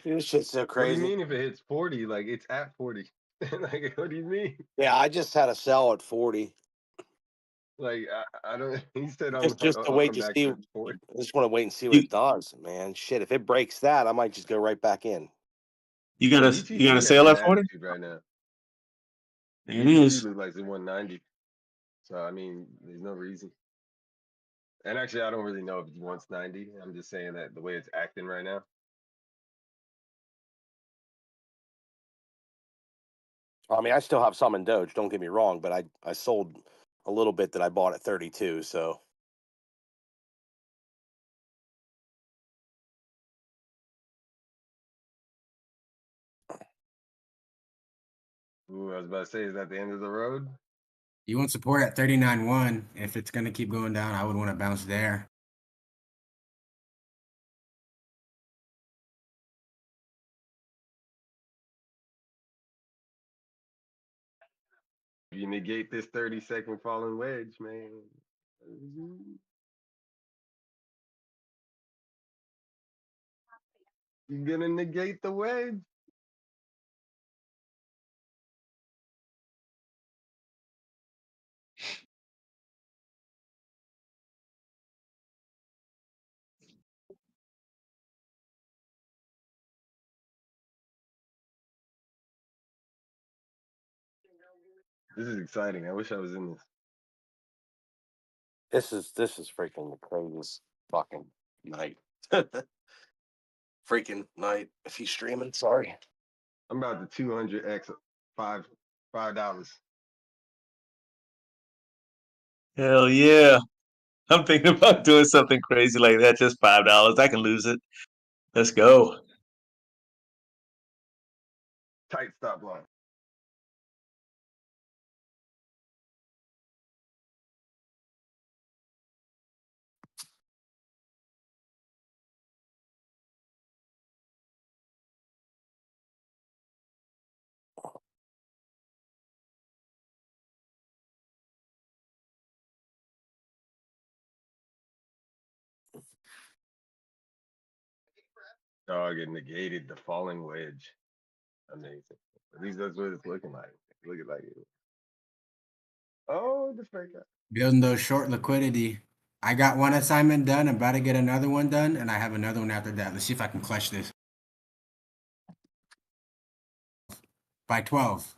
This shit's so What do crazy. you mean if it hits 40? Like it's at 40. Like what do you mean? Yeah, I just had a sell at 40. Like I don't. He said Just to I'll wait come to back see. for 40. I just want to wait and see what it does, man. Shit, if it breaks that, I might just go right back in. You got a BTC has sale good at 40? attitude right now. It BTC is. looks like it's 190. So I mean, there's no reason. And actually, I don't really know if he wants 90. I'm just saying that the way it's acting right now. I mean, I still have some in Doge. Don't get me wrong, but I sold a little bit that I bought at 32. So. Ooh, I was about to say, is that the end of the road? You want support at 39.1. If it's going to keep going down, I would want to bounce there. You negate this 30-second falling wedge, man. You're gonna negate the wedge. This is exciting. I wish I was in this. This is freaking the craziest fucking night. Freaking night. If he's streaming, sorry. I'm about to 200x $5. Hell yeah. I'm thinking about doing something crazy like that. Just $5. I can lose it. Let's go. Tight stop line. Oh, I get negated the falling wedge. Amazing. At least that's what it's looking like. Looking like it. Oh, the fake out. Building those short liquidity. I got one assignment done. I'm about to get another one done, and I have another one after that. Let's see if I can clutch this. By 12.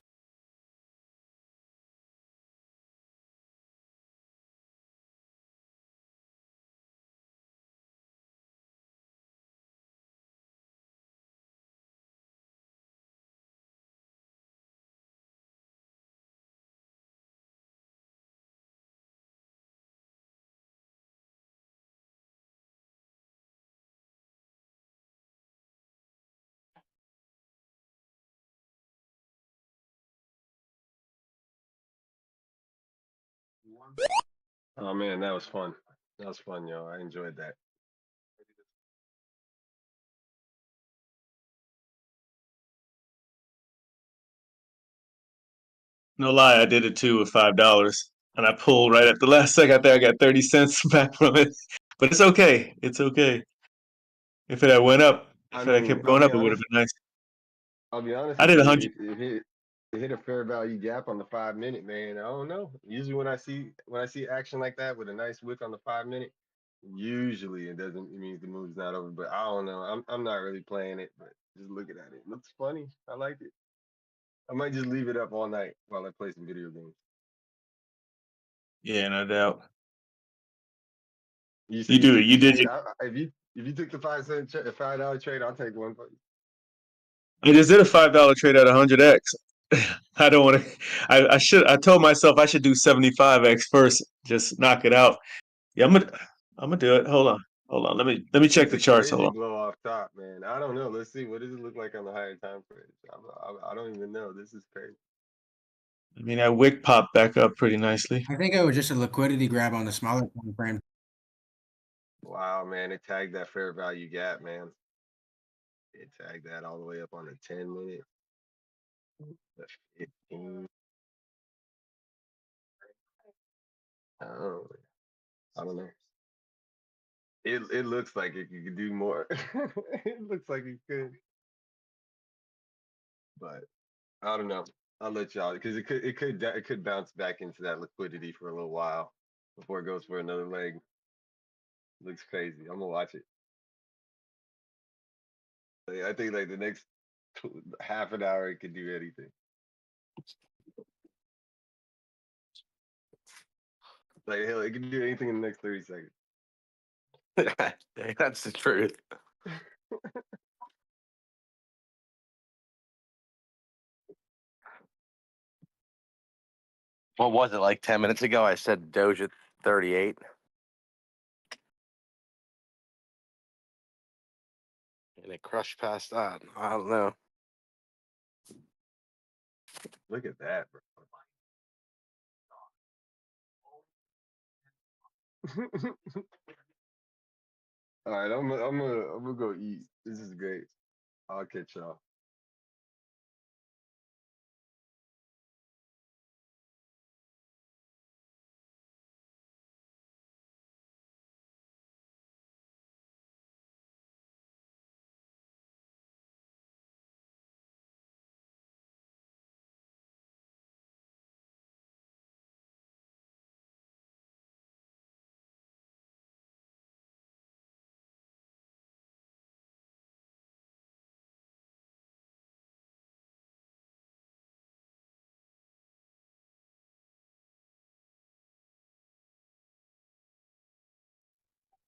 Oh man, that was fun. That was fun, yo. I enjoyed that. No lie, I did it too with $5. And I pulled right at the last second. I think I got 30 cents back from it. But it's okay. It's okay. If it had went up, I if it had mean, kept going up, it would have been nice. I'll be honest I with did you. 100. It hit a fair value gap on the 5-minute, man. I don't know. Usually when I see action like that with a nice wick on the 5-minute, usually it means the move's not over. But I don't know. I'm not really playing it, but just looking at it. It looks funny. I like it. I might just leave it up all night while I play some video games. Yeah, no doubt. You You do it. You did trade. it. If you took the $5 trade, I'll take one for you. I just did a $5 trade at 100x. I don't want to. I told myself I should do 75x first. Just knock it out. Yeah, I'm gonna do it. Hold on. Let me check It's the a charts. crazy Hold on. blow off top, man. I don't know. Let's see. What does it look like on the higher time frame? I don't even know. This is crazy. I mean, that wick popped back up pretty nicely. I think it was just a liquidity grab on the smaller time frame. Wow, man. It tagged that fair value gap, man. It tagged that all the way up on the 10-minute. The 15. Oh, I don't know. It looks like it could do more. It looks like it could. But I don't know. I'll let y'all because it could bounce back into that liquidity for a little while before it goes for another leg. Looks crazy. I'm gonna watch it. I think like the next half an hour it could do anything. Like hell, it can do anything in the next 30 seconds. That's the truth. What was it, like 10 minutes ago? I said Doge at 38. And it crushed past that. I don't know. Look at that, bro. All right, I'm gonna go eat. This is great. I'll catch y'all.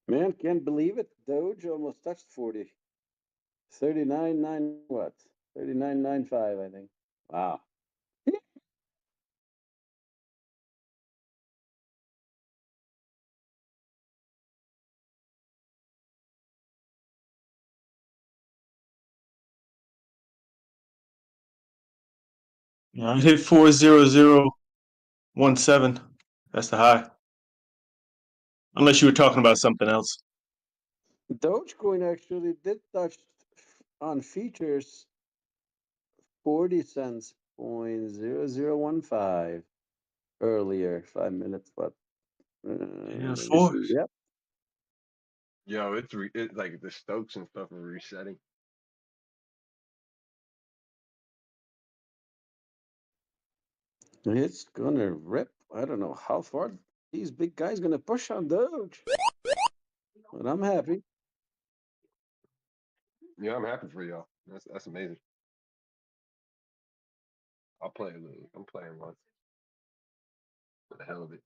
Man, can't believe it. Doge almost touched 40. 39.9 what? 39.95, I think. Wow. Yeah, I hit 40017. That's the high. Unless you were talking about something else. Dogecoin actually did touch on features 40 cents, 0.0015 earlier, 5 minutes, but Yeah, let me four. see. Yep. Yo, it's like the Stokes and stuff are resetting. It's gonna rip. I don't know how far these big guys gonna push on Doge. But I'm happy. Yeah, I'm happy for y'all. That's amazing. I'll play a little. I'm playing once for the hell of it.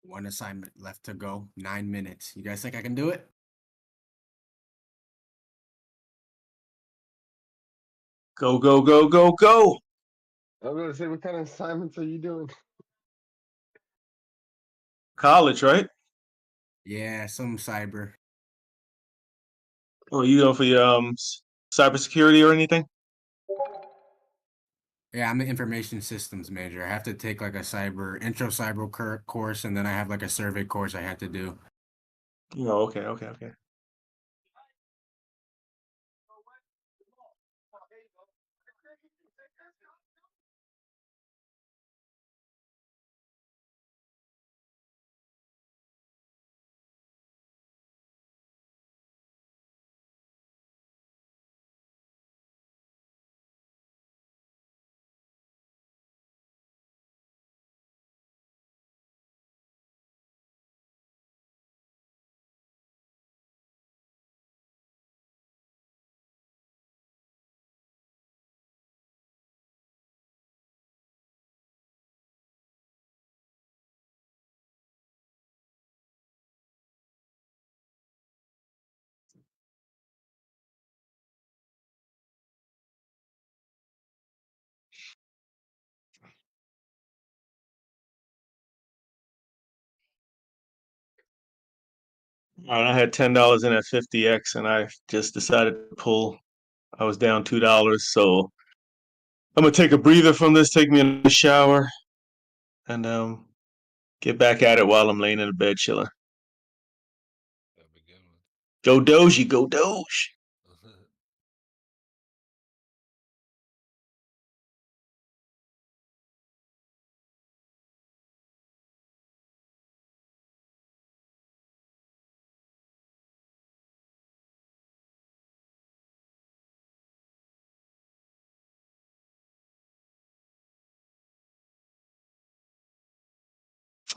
One assignment left to go. 9 minutes. You guys think I can do it? Go, go, go, go, go. I'm gonna say, what kind of assignments are you doing? College, right? Yeah, some cyber. Oh, you going for your cybersecurity or anything? Yeah, I'm an information systems major. I have to take like a intro cyber course, and then I have like a survey course I have to do. Oh, okay, okay, okay. All right, I had $10 in at 50x, and I just decided to pull. I was down $2, so I'm gonna take a breather from this, take me in the shower, and get back at it while I'm laying in the bed chilling. Go Doji, go Doge.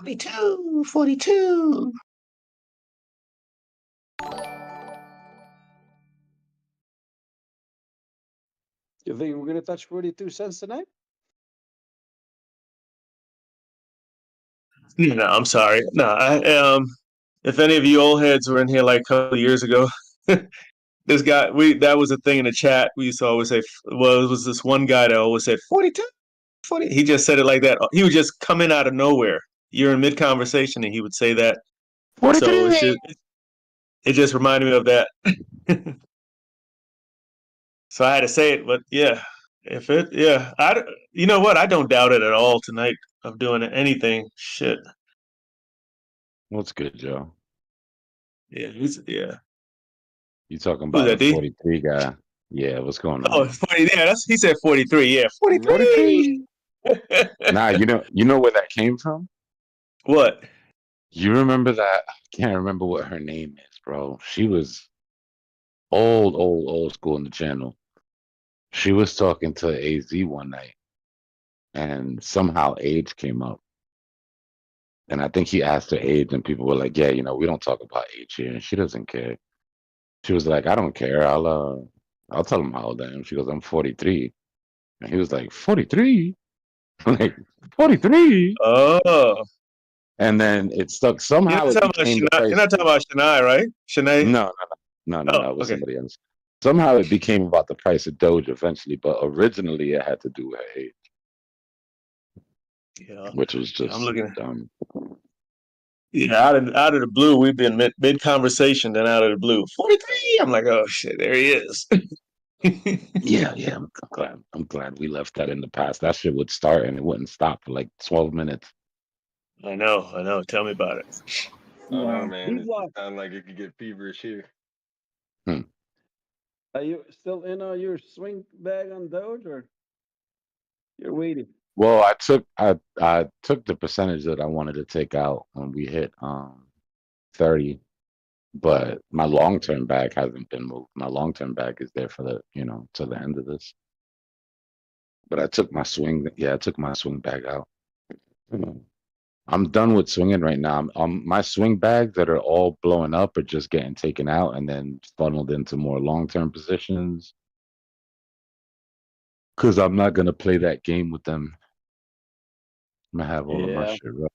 $42. You think we're gonna touch 42 cents tonight? No, I'm sorry. No, if any of you old heads were in here like a couple of years ago, this guy, that was a thing in the chat. We used to always say, well, it was this one guy that always said 42, 40. He just said it like that. He would just come in out of nowhere. You're in mid conversation, and he would say that. 43. So it just reminded me of that. So I had to say it, but yeah, you know what? I don't doubt it at all tonight of doing anything. Shit. What's good, Joe? Yeah, You talking Who's about that, the D? 43 guy? Yeah, what's going on? Oh, 40. Yeah, he said 43. Yeah, 43. 43. Nah, you know where that came from? What? You remember that? I can't remember what her name is, bro. She was old school in the channel. She was talking to AZ one night, and somehow age came up. And I think he asked her age, and people were like, "Yeah, we don't talk about age here," and she doesn't care. She was like, "I don't care. I'll tell him how old I am." She goes, "I'm 43," and he was like, "43?" Like 43. Oh. And then it stuck. You're Somehow not it talking about became the Shania. You're price. not talking about Shania, right? Shania. No. Oh, It was okay. somebody else. Somehow it became about the price of Doge eventually, but originally it had to do with her age, Yeah. which was Yeah, I'm just looking. dumb. Yeah, out of the blue, we've been mid conversation, then out of the blue, 43. I'm like, oh shit, there he is. Yeah. I'm glad we left that in the past. That shit would start and it wouldn't stop for like 12 minutes. I know. Tell me about it. I don't know, man. It Dbloc, sounds like it could get feverish here. are you still in your swing bag on Doge, or you're waiting? Well, I took the percentage that I wanted to take out when we hit 30, but my long-term bag hasn't been moved. My long-term bag is there for to the end of this. But I took my swing bag out. I'm done with swinging right now. My swing bags that are all blowing up are just getting taken out and then funneled into more long-term positions. Because I'm not gonna play that game with them. I'm gonna have all of my Yeah. shit right.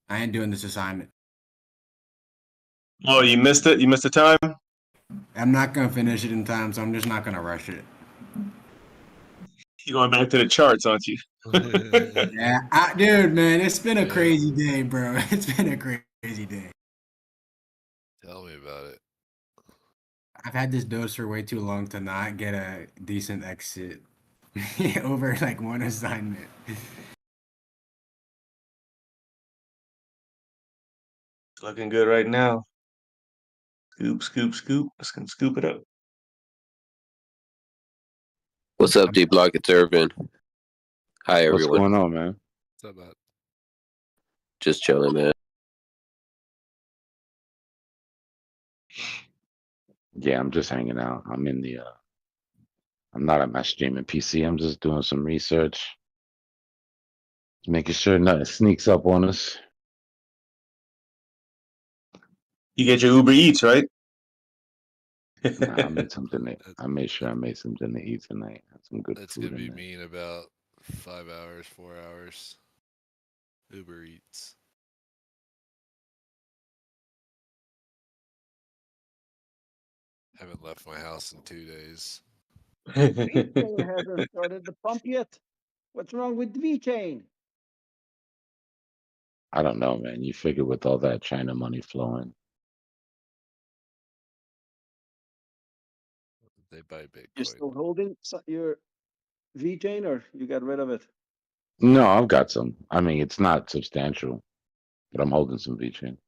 I ain't doing this assignment. Oh, you missed it? You missed the time? I'm not gonna finish it in time, so I'm just not gonna rush it. You're going back to the charts, aren't you? Yeah, dude, man, it's been a crazy day, bro. It's been a crazy day. Tell me about it. I've had this dose for way too long to not get a decent exit over like one assignment. It's looking good right now. Scoop. Let's scoop it up. What's up, Dbloc? It's Irvin. Hi, everyone. What's going on, man? What's up, man? Just chilling, man. Yeah, I'm just hanging out. I'm in the I'm not at my streaming PC. I'm just doing some research. Making sure nothing sneaks up on us. You get your Uber Eats, right? Nah, I made something to, I made sure I made something to eat tonight. Had some good That's food gonna be in there. me in about 5 hours, 4 hours. Uber Eats. Haven't left my house in 2 days. V-Chain hasn't started the pump yet. What's wrong with V-Chain? I don't know, man. You figure with all that China money flowing. They buy Bitcoin. You're still holding your VeChain, or you got rid of it? No, I've got some. I mean, it's not substantial, but I'm holding some VeChain.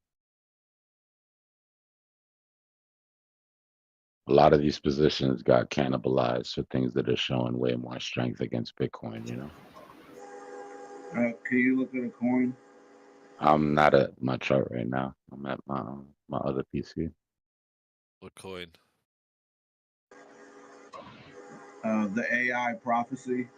A lot of these positions got cannibalized for things that are showing way more strength against Bitcoin, you know? Can you look at a coin? I'm not at my chart right now. I'm at my other PC. What coin? The AI prophecy.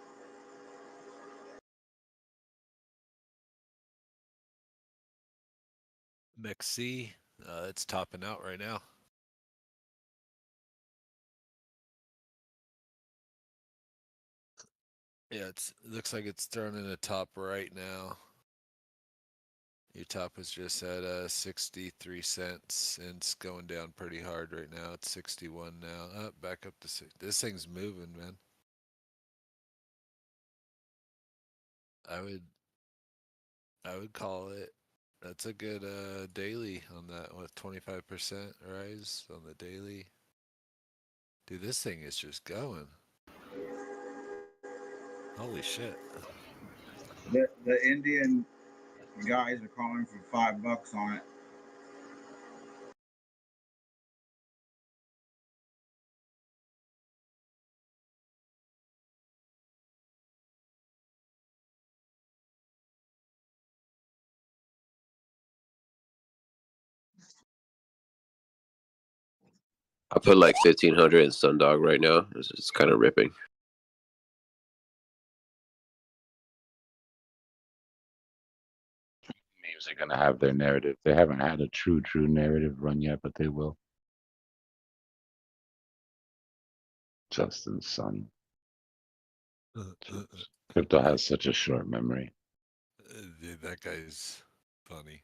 MEXC, it's topping out right now. Yeah, it looks like it's thrown in the top right now. Your top was just at 63 cents, and it's going down pretty hard right now. It's 61 now. Back up to 6. This thing's moving, man. I would call it. That's a good daily on that with 25% rise on the daily. Dude, this thing is just going. Holy shit. The Indian guys are calling for $5 on it. I put like 1,500 in Sundog right now. It's kind of ripping. Memes are gonna have their narrative. They haven't had a true narrative run yet, but they will. Justin's son. Crypto has such a short memory. Dude, that guy's funny.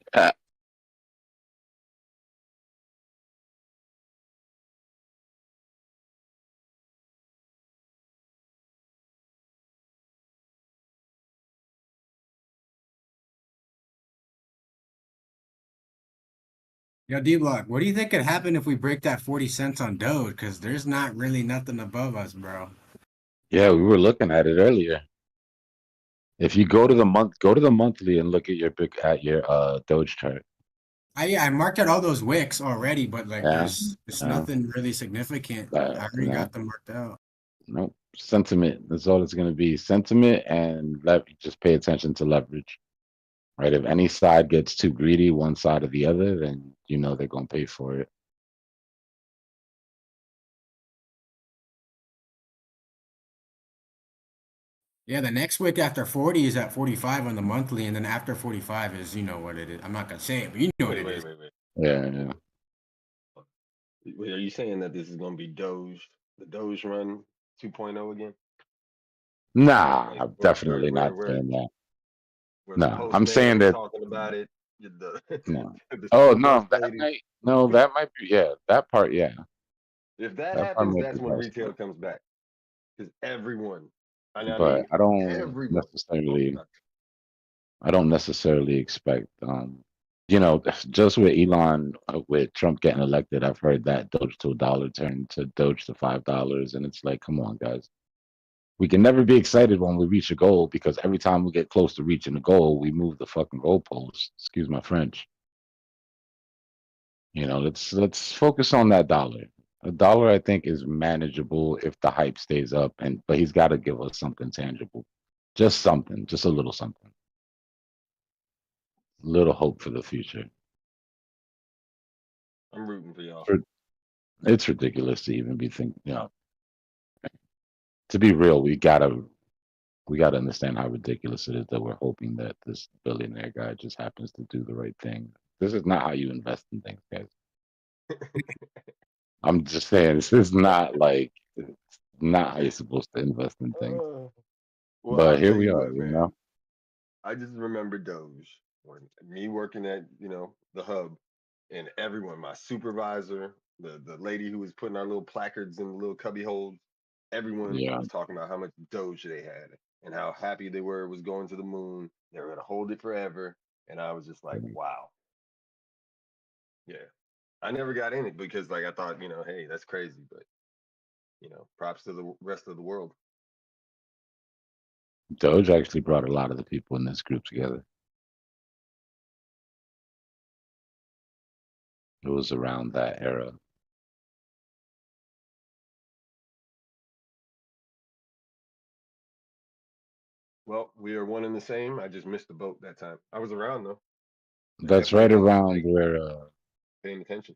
Yo, Dbloc, what do you think could happen if we break that 40 cents on Doge? Because there's not really nothing above us, bro. Yeah, we were looking at it earlier. If you go to the monthly and look at your Doge chart. I marked out all those wicks already, but like Yeah, there's nothing really significant. I already got them marked out. Nope. Sentiment. That's all it's going to be. Sentiment and just pay attention to leverage. Right? If any side gets too greedy, one side or the other, then you know they're going to pay for it. Yeah, the next wick after 40 is at 45 on the monthly, and then after 45 is, you know what it is. I'm not gonna say it, but you know what it is. Wait. Yeah. Wait, are you saying that this is going to be the Doge run 2.0 again? Nah, Like, I'm definitely not saying that. No, I'm saying that. Talking about it. No. The Oh Starbucks no, lady. that might be. Yeah, that part. Yeah. If that That part happens, might that's be when possible. retail comes back. Because everyone, and I But mean I don't everyone, necessarily. I don't necessarily expect. Just with Elon, with Trump getting elected, I've heard that Doge to $1 turned to Doge to $5, and it's like, come on, guys. We can never be excited when we reach a goal because every time we get close to reaching the goal, we move the fucking goalpost. Excuse my French. Let's focus on that dollar. A dollar, I think, is manageable if the hype stays up, but he's got to give us something tangible, just something, just a little something, little hope for the future. I'm rooting for y'all. It's ridiculous to even be thinking. To be real, we gotta understand how ridiculous it is that we're hoping that this billionaire guy just happens to do the right thing. This is not how you invest in things, guys. I'm just saying, this is not not how you're supposed to invest in things. Well, But I'll here tell we you are, what, man. I just remember Doge when me working at the hub, and everyone, my supervisor, the lady who was putting our little placards in the little cubby holes, everyone was talking about how much Doge they had and how happy they were it was going to the moon. They were gonna hold it forever. and I was just like, wow. Yeah, I never got in it because like I thought, you know, hey, that's crazy, but you know, props to the rest of the world. Doge actually brought a lot of the people in this group together. It was around that era. Well, we are one and the same. I just missed the boat that time. I was around though. That's right around where Paying attention.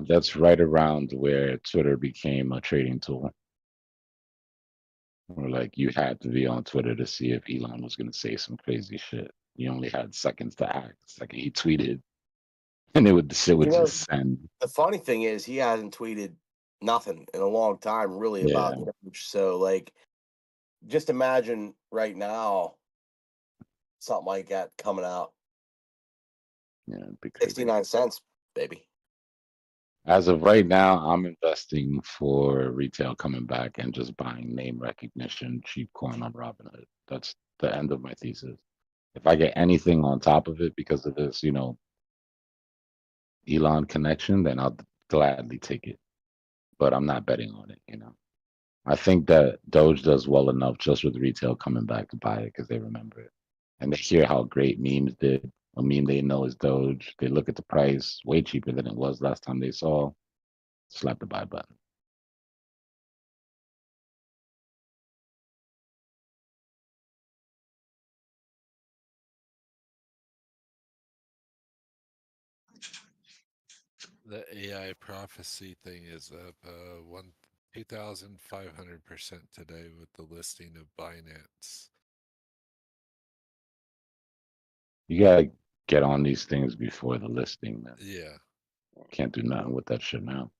that's right around where Twitter became a trading tool. Where like you had to be on Twitter to see if Elon was gonna say some crazy shit. You only had seconds to act. Like he tweeted, and the shit would just send. The funny thing is, he hasn't tweeted nothing in a long time, really, about Doge. So, like, just imagine right now something like that coming out. Yeah, 69 cents, baby. As of right now, I'm investing for retail coming back and just buying name recognition, cheap coin on Robinhood. That's the end of my thesis. If I get anything on top of it because of this, you know, Elon connection, then I'll gladly take it. But I'm not betting on it, you know. I think that Doge does well enough just with retail coming back to buy it because they remember it. And they hear how great memes did. A meme they know is Doge. They look at the price, way cheaper than it was last time they saw. Slap the buy button. The AI prophecy thing is up 2,500% today with the listing of Binance. You gotta get on these things before the listing, man. Yeah. Can't do nothing with that shit now.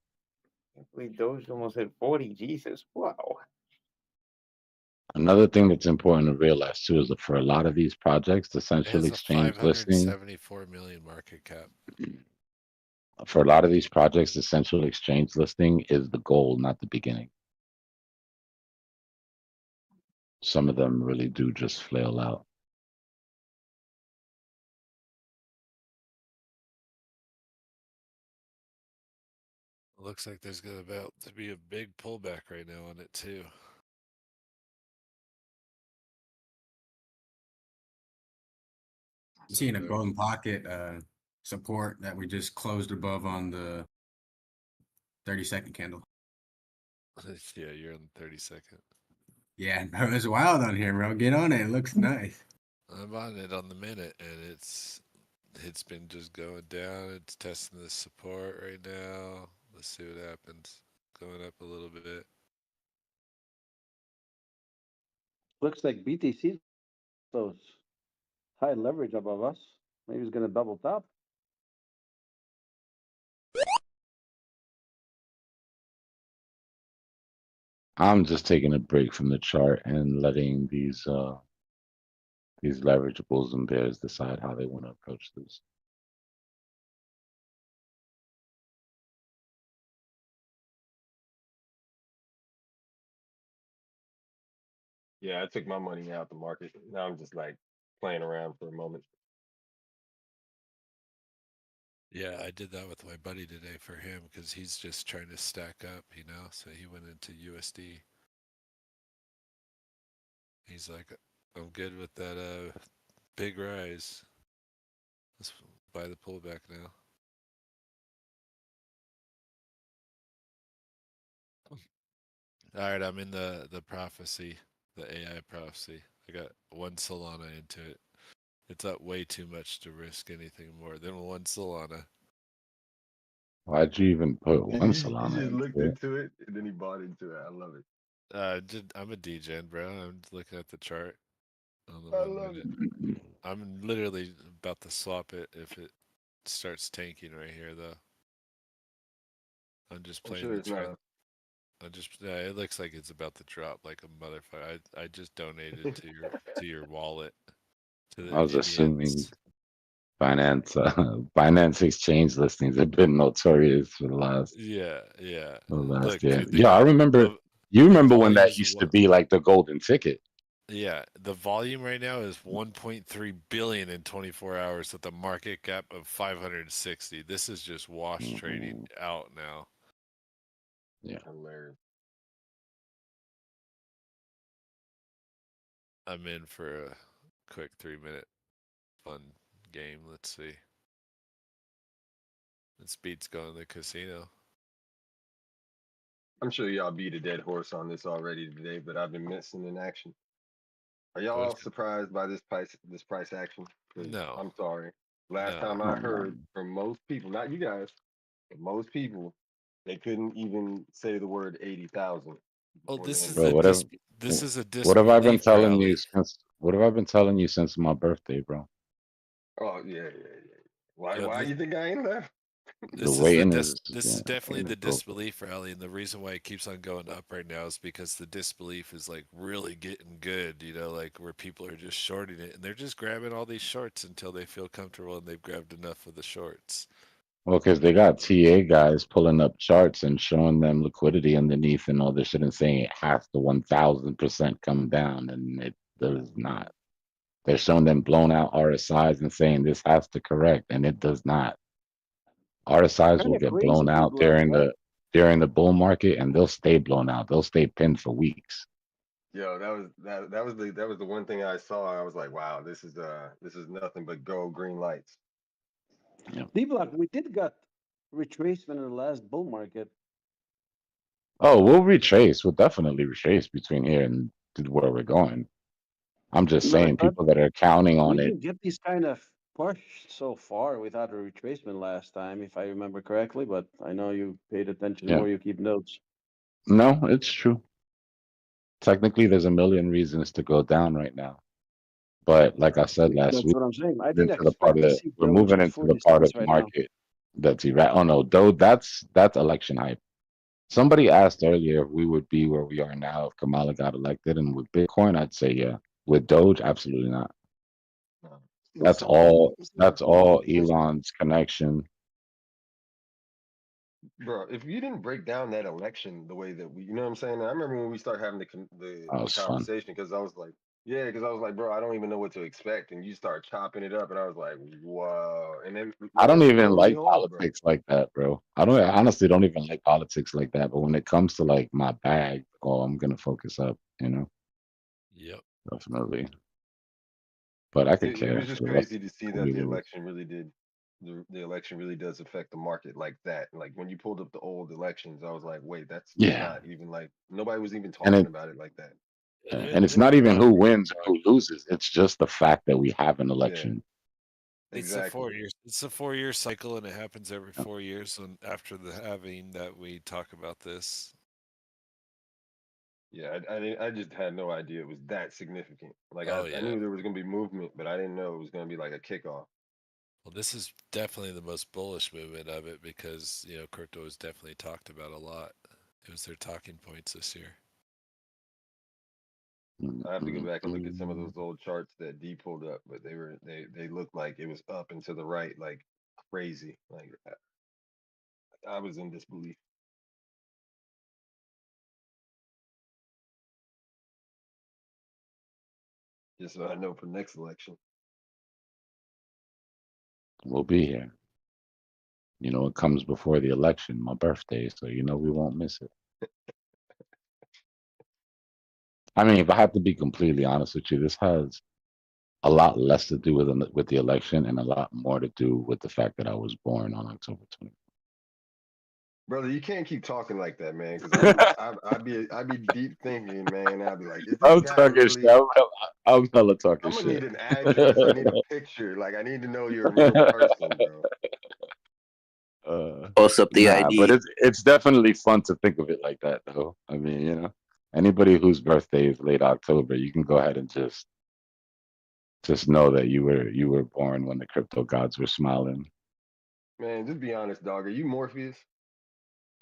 Doge almost hit 40. Jesus, wow. Another thing that's important to realize too is that for a lot of these projects, the It central has a exchange listing, 574 million market cap. for a lot of these projects, the central exchange listing is the goal, not the beginning. Some of them really do just flail out. Looks like there's about to be a big pullback right now on it too. Seeing a golden pocket support that we just closed above on the 30-second candle. Yeah, you're on the 30-second. Yeah, bro, it's wild on here, bro. Get on it. It looks nice. I'm on it on the minute, and it's been just going down. It's testing the support right now. Let's see what happens. Going up a little bit. Looks like BTC those high leverage above us. Maybe he's gonna double top. I'm just taking a break from the chart and letting these leverage bulls and bears decide how they want to approach this. Yeah, I took my money out the market. Now I'm just like playing around for a moment. Yeah, I did that with my buddy today for him because he's just trying to stack up, you know. So he went into USD. He's like, I'm good with that big rise. Let's buy the pullback now. All right, I'm in the prophecy, the AI prophecy. I got 1 Solana into it. It's up way too much to risk anything more than 1 Solana. Why'd you even put 1 Solana? He just looked into it and then he bought into it. I love it. I'm a DGen, bro. I'm looking at the chart on the I 1 love minute. I'm literally about to swap it if it starts tanking right here, though. I'm just playing the trend. Yeah, it looks like it's about to drop like a motherfucker. I just donated to your wallet. To the I was Indians. assuming Binance exchange listings have been notorious for the last yeah. the last Look, year. dude, they Yeah, I got remember. You the remember when that volume's used to be like the golden ticket? Yeah, the volume right now is 1.3 billion in 24 hours with a market cap of 560. This is just wash trading out now. Yeah. Hilarious. I'm in for a quick 3-minute fun game. Let's see. This beat's going to the casino. I'm sure y'all beat a dead horse on this already today, but I've been missing in action. Are y'all surprised by this price action? No. I'm sorry. Last time I heard from most people, not you guys, but most people, they couldn't even say the word 80,000. Oh, this is Bro, this is a what have I been disbelief telling rally. you since? What have I been telling you since my birthday, bro? Oh yeah. Why you think I ain't left? This is definitely the disbelief rally, and the reason why it keeps on going up right now is because the disbelief is like really getting good, you know, like where people are just shorting it and they're just grabbing all these shorts until they feel comfortable and they've grabbed enough of the shorts. Well, because they got TA guys pulling up charts and showing them liquidity underneath and all this shit and saying it has to 1000% come down, and it does not. They're showing them blown out RSIs and saying this has to correct, and it does not. RSIs will Kinda get crazy, blown out Dbloc, right? during the bull market, and they'll stay blown out. They'll stay pinned for weeks. Yo, that was the one thing I saw. I was like, wow, this is nothing but go green lights. Dbloc, we did got retracement in the last bull market. Oh, we'll retrace. We'll definitely retrace between here and to where we're going. I'm just But I saying, thought people that are counting we on it. didn't get these kind of push so far without a retracement last time, if I remember correctly. But I know you paid attention Yeah. more. You keep notes. No, it's true. Technically, there's a million reasons to go down right now. But like I said last That's week, what I'm saying. I we're didn't moving into the part expect to of see we're Doge moving into before the this part of price the right now. market that's oh no, though that's election hype. Somebody asked earlier if we would be where we are now if Kamala got elected, and with Bitcoin, I'd say yeah. With Doge, absolutely not. That's all. That's all Elon's connection. Bro, if you didn't break down that election the way that you know what I'm saying? I remember when we started having the Fun. conversation because I was like, bro, I don't even know what to expect, and you start chopping it up, and I was like, whoa. And then I don't even lo and like behold, bro. politics like that, bro. I honestly don't even like politics like that. But when it comes to like my bag, I'm gonna focus up, you know. Yep. Definitely. But I could It care was just for the rest crazy to see of that the the years. election really did. The election really does affect the market like that. Like when you pulled up the old elections, I was like, wait, that's not even like nobody was even And talking it about it like that. and it's not even who wins or who loses. It's just the fact that we have an Yeah. election. It's a 4 years. It's a 4-year cycle, and it happens every 4 years. And after the halving, that we talk about this. Yeah, I just had no idea it was that significant. Like Oh, I yeah. knew there was gonna be movement, but I didn't know it was gonna be like a kickoff. Well, this is definitely the most bullish movement of it because you know crypto is definitely talked about a lot. It was their talking points this year. I have to go back and look at some of those old charts that D pulled up, but they looked like it was up and to the right, like crazy. Like I was in disbelief. Just so I know for next election. We'll be here. You know, it comes before the election, my birthday, so you know we won't miss it. I mean, if I have to be completely honest with you, this has a lot less to do with the election and a lot more to do with the fact that I was born on October 20th. Brother, you can't keep talking like that, man. Because I'd be deep thinking, man. I'd be like, is this I'm guy talking really? shit. I'm hella talking I'm gonna shit. need an address. I need a picture. Like I need to know you're a real person, bro. Post up the Nah, ID. but it's definitely fun to think of it like that, though. I mean, you know, anybody whose birthday is late October, you can go ahead and just know that you were born when the crypto gods were smiling. Man, just be honest, dog. Are you Morpheus?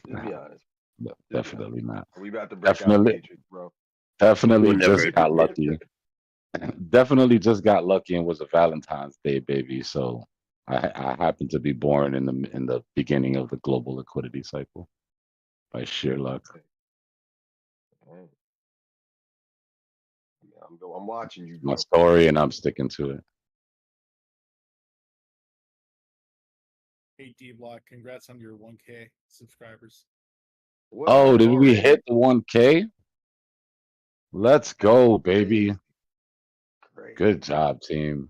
Just be honest. No, definitely not. Are we about to break out the Matrix, bro? Definitely just got lucky. Definitely just got lucky and was a Valentine's Day baby. So I happened to be born in the beginning of the global liquidity cycle by sheer luck. I'm I'm watching you, My bro. story, and I'm sticking to it. Hey Dbloc, congrats on your 1K subscribers. Oh, did we hit the 1K? Let's go, baby. Great. Good job, team.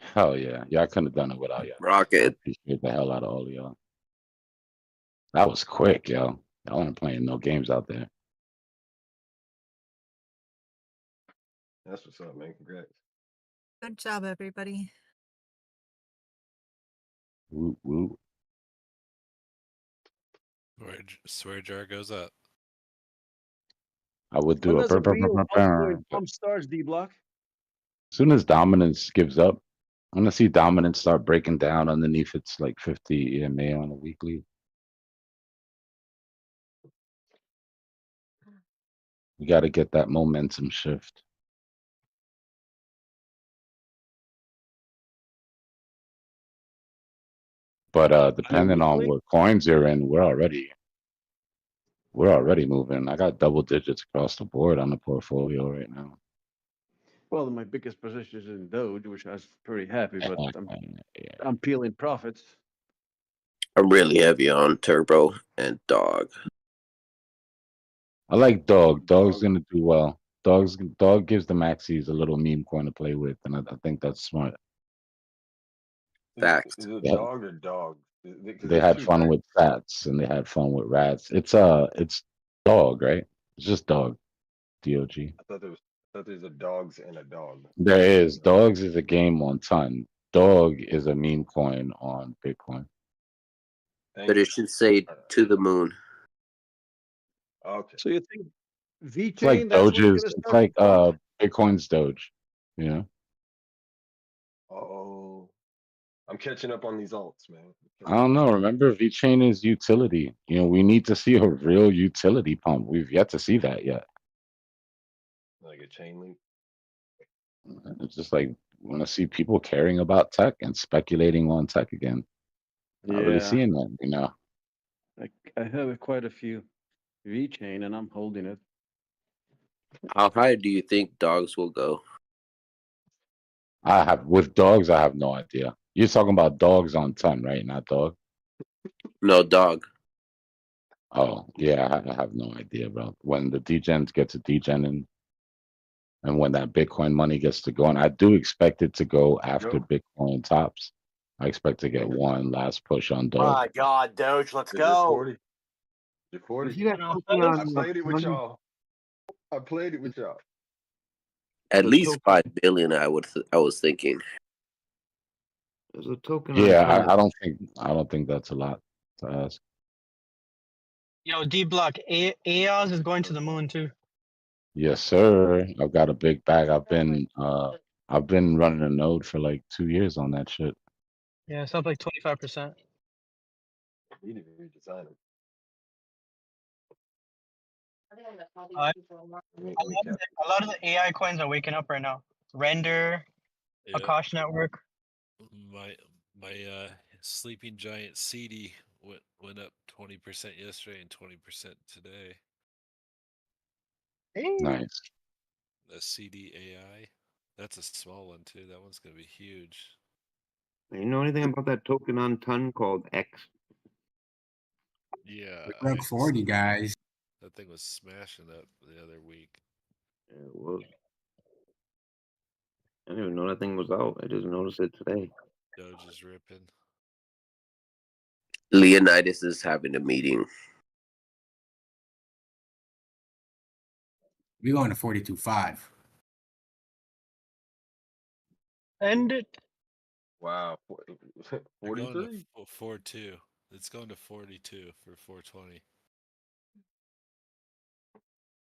Hell yeah. Y'all couldn't have done it without y'all. Rocket. Appreciate the hell out of all of y'all. That was quick, yo. Y'all aren't playing no games out there. That's what's up, man. Congrats. Good job, everybody. Woo, woo. Swear jar goes up. I would When do a does a real altcoin pump starts, Dbloc? as soon as dominance gives up, I'm gonna see dominance start breaking down underneath its like 50 EMA on a weekly. You got to get that momentum shift. But depending on weekly? what coins you're in, we're already moving. I got double digits across the board on the portfolio right now. Well, my biggest position is in Doge, which I was pretty happy, but I'm peeling profits. I'm really heavy on Turbo and Dog. I like Dog. Dog's gonna do well. Dog gives the maxis a little meme coin to play with, and I think that's smart. Facts. Is it Yeah. dog or dog? They had fun with sats and they had fun with rats. It's Dog, right? It's just Dog. DOG. I thought there's a dogs and a dog. There is. Dogs is a game on Ton. Dog is a meme coin on Bitcoin. But it should say to the moon. Okay. So you think It's like VeChain, that's what's Doge's. going to It's start like to pump? Bitcoin's Doge. You know. Oh, I'm catching up on these alts, man. I don't know. Remember, VeChain is utility. You know, we need to see a real utility pump. We've yet to see that yet. Like a chain link. It's just like we want to see people caring about tech and speculating on tech again. Not really Yeah. seeing that, you know. I have quite a few VeChain, and I'm holding it. How high do you think dogs will go? With dogs, I have no idea. You're talking about dogs on Ton, right? Not dog. No, Dog. Oh, yeah, I have no idea, bro. When the degens get to degen and when that Bitcoin money gets to go, and I do expect it to go after Bitcoin tops. I expect to get one last push on dog. My God, Doge, let's Is it go. 40? Is it 40? If you guys focus on I played it with y'all. I played it with y'all. At The least token- 5 billion. I was thinking. There's a token Yeah, on Ton. I don't think that's a lot to ask. Yo, Dbloc, AOS is going to the moon too. Yes, sir. I've got a big bag. I've been running a node for like 2 years on that shit. Yeah, it's up like 25%. You need to redesign it. A lot of the AI coins are waking up right now. Render, Yep. Akash Network. My sleeping giant CD went up 20% yesterday and 20% today. Nice. The CD AI, that's a small one too. That one's gonna be huge. You know anything about that token on Ton called X? Yeah, We're up 40, guys. That thing was smashing up the other week. Yeah, it was. I didn't even know that thing was out. I just noticed it today. Doge is ripping. Leonidas is having a meeting. We're going to 42.5. End it. Wow. They're going 43? to 4.2. It's going to 42 for 420.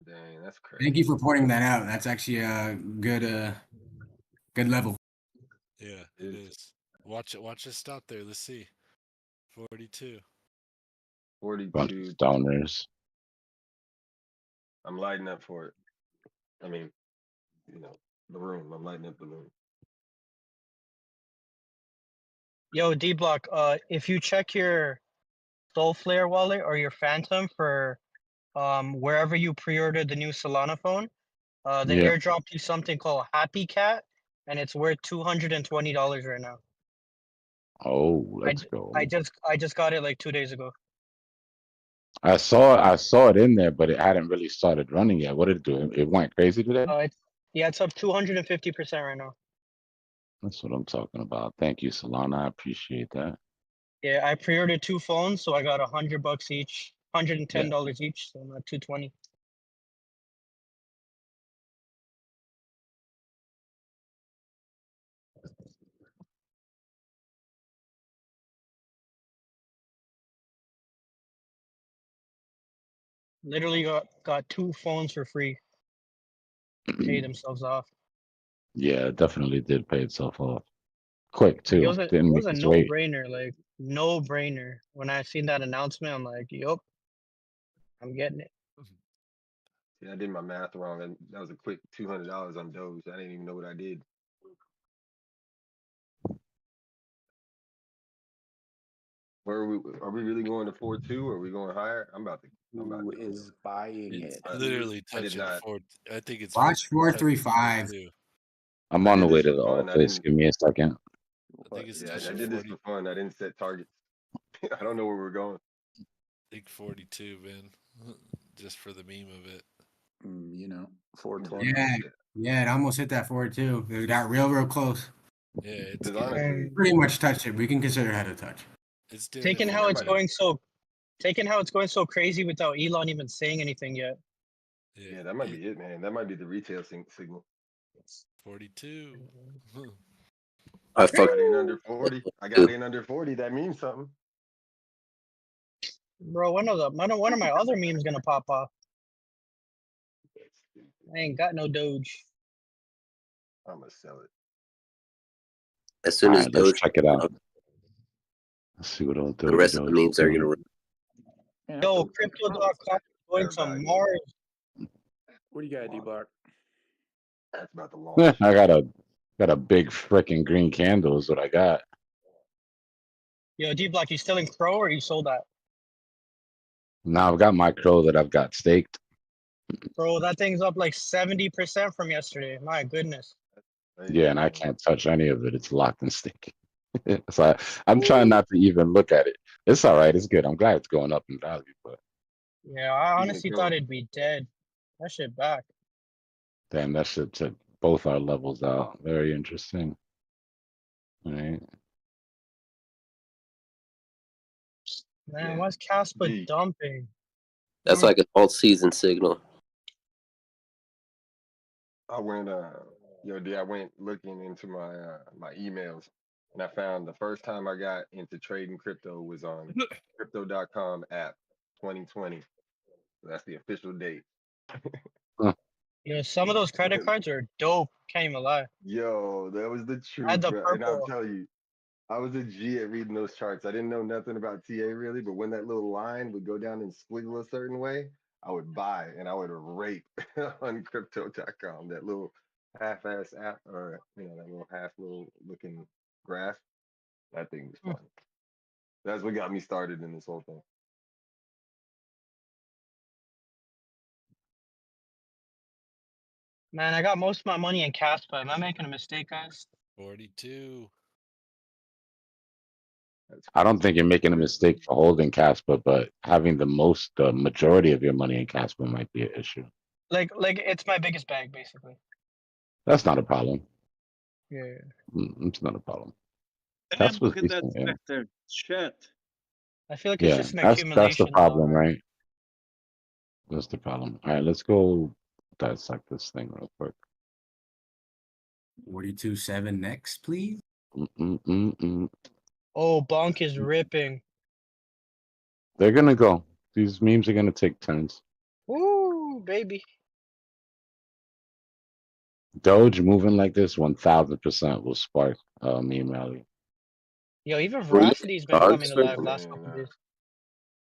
Dang, that's crazy. Thank you for pointing that out. That's actually a good level. Yeah, it is. Watch it stop there. Let's see. 42. 42. Bunch of stoners. I'm lighting up for it. I mean, you know, the room. I'm lighting up the room. Yo, Dbloc, if you check your Soulflare wallet or your Phantom for wherever you pre-ordered the new Solana phone, They airdropped you something called Happy Cat, and it's worth $220 right now. Oh, let's go. I just got it like 2 days ago. I saw it in there, but it hadn't really started running yet. What did it do? It went crazy today? It's up 250% right now. That's what I'm talking about. Thank you, Solana. I appreciate that. Yeah, I pre-ordered 2 phones, so I got $100 each, $110 each, so I'm at 220. Literally got 2 phones for free. Pay themselves off. Yeah, it definitely did pay itself off. Quick Like, too. Didn't it make was a us wait. no-brainer, like no-brainer. When I seen that announcement, I'm like, yup, I'm getting it. Yeah, I did my math wrong, and that was a quick $200 on Doge. I didn't even know what I did. Where are we really going to 4.2 or are we going higher? I'm about to. Who is buying It's it? literally I did touching not. 4. I think it's Watch touching 435. 42. I'm I on the did way this to for the fun. I office. didn't. Give me a second. I think it's Yeah, I touching did this 40. for fun. I didn't set targets. I don't know where we're going. I think 42, man. Just for the meme of it. You know, 420. Yeah, it almost hit that 4-2. It got real close. Yeah, it's Because honestly, pretty much touched it. We can consider it had a touch. It's doing Taking it how it's for going so crazy without Elon even saying anything yet. Yeah, that might be it, man. That might be the retail signal. 42. I got in under 40. I got in under 40. That means something. Bro, one of my other memes gonna pop off. I ain't got no Doge. I'm gonna sell it. As soon as Alright, let's Doge, check it out. Let's see what all the rest of the memes are gonna. Yo, crypto.com going to Mars. What do you got, Dbloc? That's about to launch. I got a big freaking green candle is what I got. Yo, Dbloc, you still in Crow or you sold that? Now I've got my crow that I've got staked. Bro, that thing's up like 70% from yesterday. My goodness. Yeah, and I can't touch any of it. It's locked and sticky. So I'm trying not to even look at it. It's all right. It's good. I'm glad it's going up in value, but Yeah, I honestly thought it'd be dead. That shit back. damn, that shit took both our levels out. Very interesting. All right. Man, why's Casper dumping? That's like an alt-season signal. I went I went looking into my my emails, and I found the first time I got into trading crypto was on crypto.com app 2020. So that's the official date. Yo, some of those credit cards are dope. Can't even lie. Yo, that was the I had truth, the bro. And I'll purple. tell you, I was a G at reading those charts. I didn't know nothing about TA really, but when that little line would go down and squiggle a certain way, I would buy and I would rape on crypto.com. That little half-ass app, or that little looking graph. That thing was fun. That's what got me started in this whole thing. Man, I got most of my money in Casper. Am I making a mistake, guys? 42. I don't think you're making a mistake for holding Casper, but having the majority of your money in Casper might be an issue. Like it's my biggest bag, basically. That's not a problem. Yeah. It's not a problem. Damn, Casper's look at that decent, yeah. Spectre. Shit. I feel like it's Yeah, just an that's the accumulation. problem, right? That's the problem. All right, let's go dissect this thing real quick. 42.7 next, please. Oh, Bonk is ripping. They're gonna go. These memes are gonna take turns. Woo, baby. Doge moving like this 1000% will spark meme rally. Yo, even Veracity's been coming alive Saying, last couple days.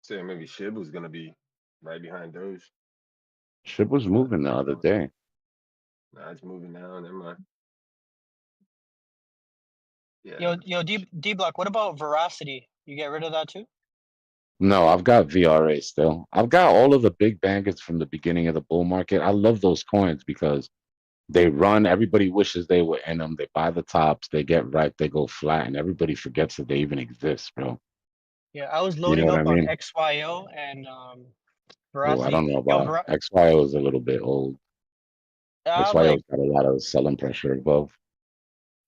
saying maybe Shib was gonna be right behind Doge. Shit was moving the other day. Nah, it's moving now. Never mind. Yeah. Yo, Dbloc, what about Veracity? You get rid of that too? No, I've got VRA still. I've got all of the big bangers from the beginning of the bull market. I love those coins because they run. Everybody wishes they were in them. They buy the tops. They get right. They go flat, and everybody forgets that they even exist, bro. Yeah, I was You know loading what up I on mean? XYO and Oh, I Veracity. don't know Yo, about XYO is a little bit old. I have like XYO's got a lot of selling pressure above.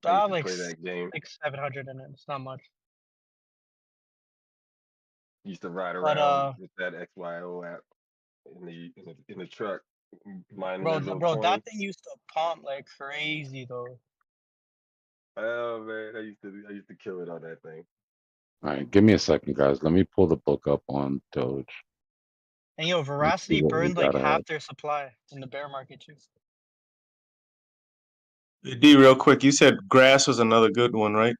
I used to like play that game. like 700 in it. It's not much. Used to ride But around with that XYO app in the truck, mining bro, their little bro, coins. that thing used to pump like crazy though. Oh man, I used to kill it on that thing. All right, give me a second, guys. Let me pull the book up on Doge. And yo, Let's see Veracity what we burned like got half ahead. their supply in the bear market too. D, real quick, you said grass was another good one, right?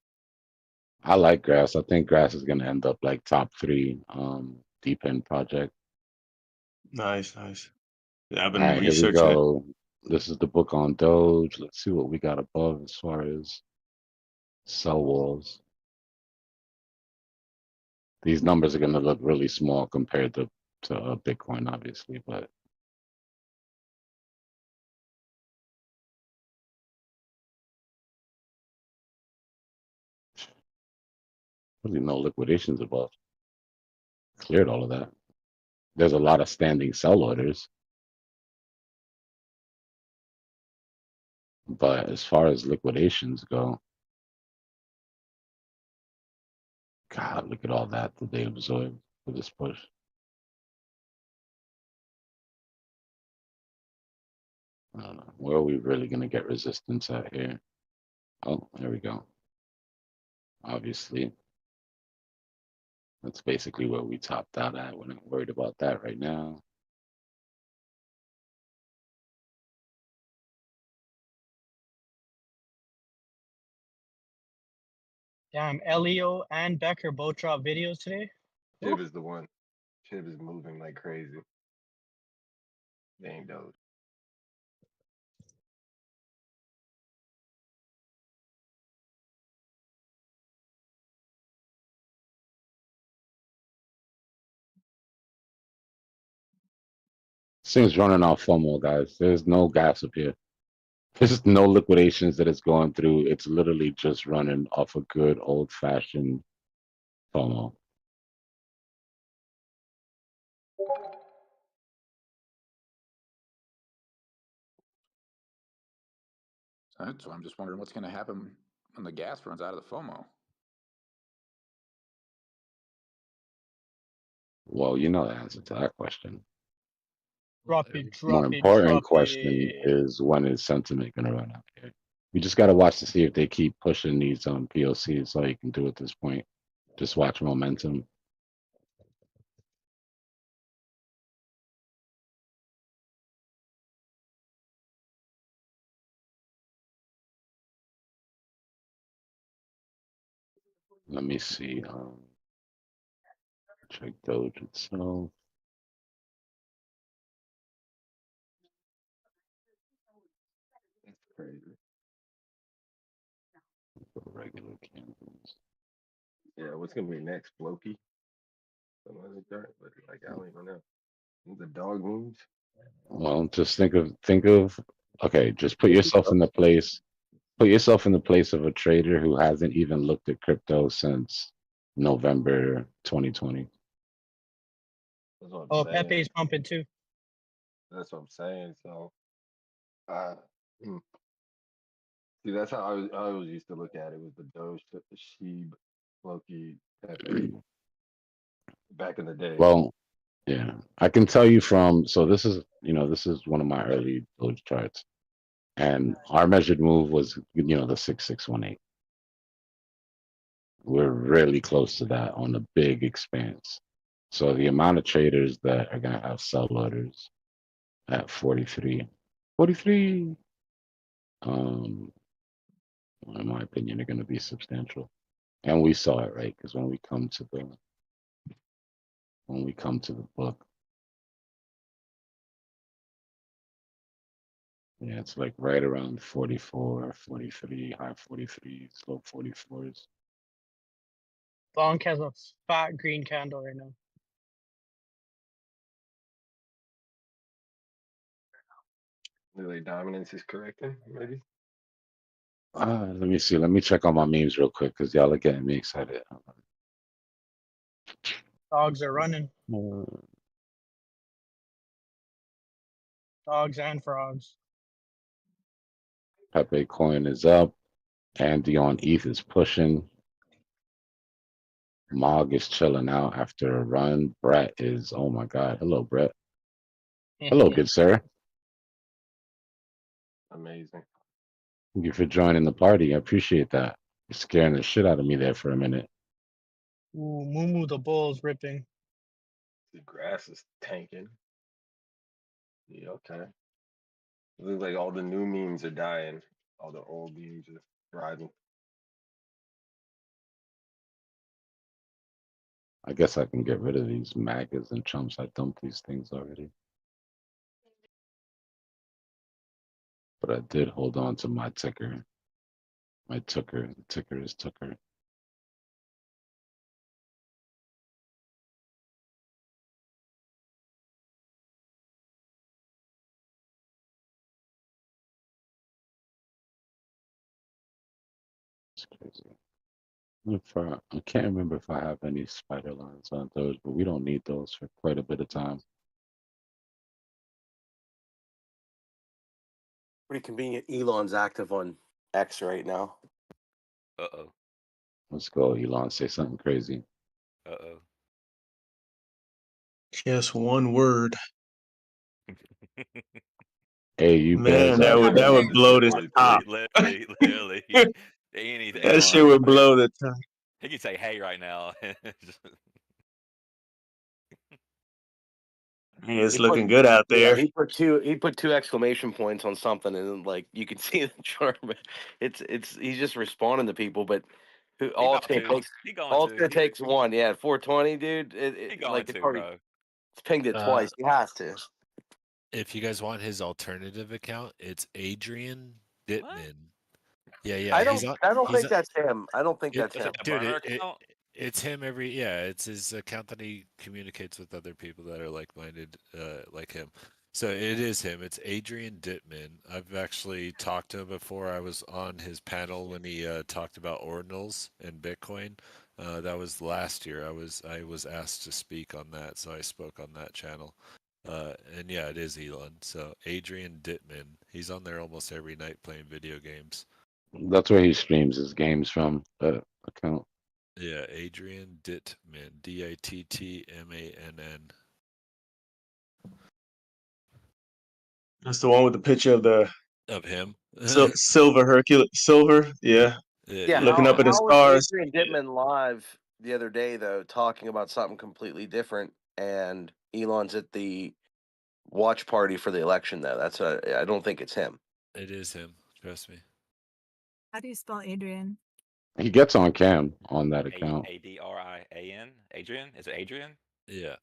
I like grass. I think grass is gonna end up like top 3 deep end project. Nice, nice. Yeah, I've All been right, here we researching it. go. This is the book on Doge. Let's see what we got above as far as sell walls. These numbers are gonna look really small compared to Bitcoin, obviously, but really no liquidations above. Cleared all of that. There's a lot of standing sell orders. But as far as liquidations go, God, look at all that they absorbed for this push. I don't know. Where are we really going to get resistance at here? Oh, there we go. Obviously, that's basically where we topped out at. We're not worried about that right now. Damn, Elio and Becker both dropped videos today. Jib is the one. Jib is moving like crazy. Dang Doge. This thing's running off FOMO, guys. There's no gas up here. There's no liquidations that it's going through. It's literally just running off a good old-fashioned FOMO. So I'm just wondering what's going to happen when the gas runs out of the FOMO. Well, you know the answer to that question. Drop it, More drop it, important drop question it. is when is sentiment going to run out here? You just got to watch to see if they keep pushing these POCs. That's all you can do at this point. Just watch momentum. Let me see. Check Doge itself. That's crazy. Regular candles. Yeah, what's gonna be next, Floki? Something like that, but like I don't even know. The dog moves. Well, just think of okay, just put yourself in the place. Put yourself in the place of a trader who hasn't even looked at crypto since November 2020. That's what I'm Oh, saying. Pepe's pumping too. That's what I'm saying. So, uh, hmm. See, that's how I always used to look at it was the Doge, the Sheeb, Floki, Pepe back in the day. Well, yeah, I can tell you from, so this is, this is one of my early Doge charts. And our measured move was, the 6618. We're really close to that on a big expanse. So the amount of traders that are going to have sell orders at 43, in my opinion, are going to be substantial. And we saw it, right? Because when we come to the book, yeah, it's like right around 44, 43, high 43s, low 44s. Bonk has a fat green candle right now. Maybe dominance is correcting, maybe. Let me see. Let me check on my memes real quick because y'all are getting me excited. Dogs are running. Dogs and frogs. Pepe coin is up. Andy on ETH is pushing. Mog is chilling out after a run. Brett is, oh my God. Hello, Brett. Hello, good sir. Amazing. Thank you for joining the party. I appreciate that. You're scaring the shit out of me there for a minute. Ooh, Moo the bull's ripping. The grass is tanking. Yeah, okay. It looks like all the new memes are dying. All the old memes are thriving. I guess I can get rid of these MAGAs and chumps. I dumped these things already. But I did hold on to my ticker. My ticker. The ticker is ticker. It's crazy. I can't remember if I have any spider lines on those, but we don't need those for quite a bit of time. Pretty convenient. Elon's active on X right now. Uh-oh. Let's go, Elon. Say something crazy. Uh-oh. Just one word. Hey, you Man, bears that up. would blow this top. Literally. Anything. That shit would blow the top. He can say hey right now. Hey, it's looking good out there. Yeah, he put two exclamation points on something, and like you can see the charm. It's he's just responding to people, but all it's gonna take is one. Yeah, 420, dude. It's pinged it twice. He has to. If you guys want his alternative account, it's Adrian Dittman. Yeah. I don't think that's him. I don't think that's him. Dude, it's him it's his account that he communicates with other people that are like-minded like him. So it is him. It's Adrian Dittman. I've actually talked to him before. I was on his panel when he talked about ordinals and Bitcoin. That was last year. I was asked to speak on that, so I spoke on that channel. And yeah, it is Elon. So Adrian Dittman. He's on there almost every night playing video games. That's where he streams his games from, the account. Yeah, Adrian Dittman. Dittmann. That's the one with the picture of him. Silver Hercules. Silver, yeah. Looking up at the stars. Adrian Dittman live the other day though, talking about something completely different, and Elon's at the watch party for the election though. I don't think it's him. It is him. Trust me. How do you spell Adrian? He gets on cam on that account. Adrian? Adrian? Is it Adrian? Yeah.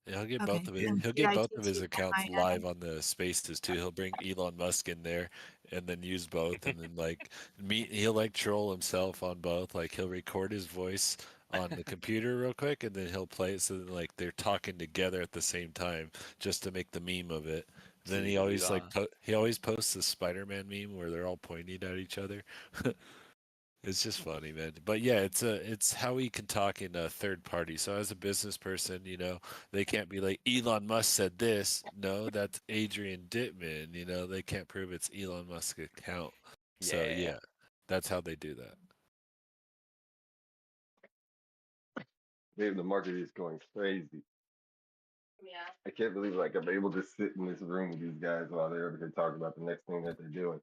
He'll get both of his. He'll get both of his accounts live on the Spaces too. He'll bring Elon Musk in there, and then use both, and then he'll like troll himself on both. Like he'll record his voice on the computer real quick, and then he'll play it so that like they're talking together at the same time, just to make the meme of it. And then he always he always posts the Spider-Man meme where they're all pointing at each other. It's just funny, man. But yeah, it's how he can talk in a third party. So as a business person, they can't be like Elon Musk said this. No, that's Adrian Dittman. They can't prove it's Elon Musk's account. So yeah, that's how they do that. Maybe the market is going crazy. Yeah. I can't believe I'm able to sit in this room with these guys while they're over here talking about the next thing that they're doing.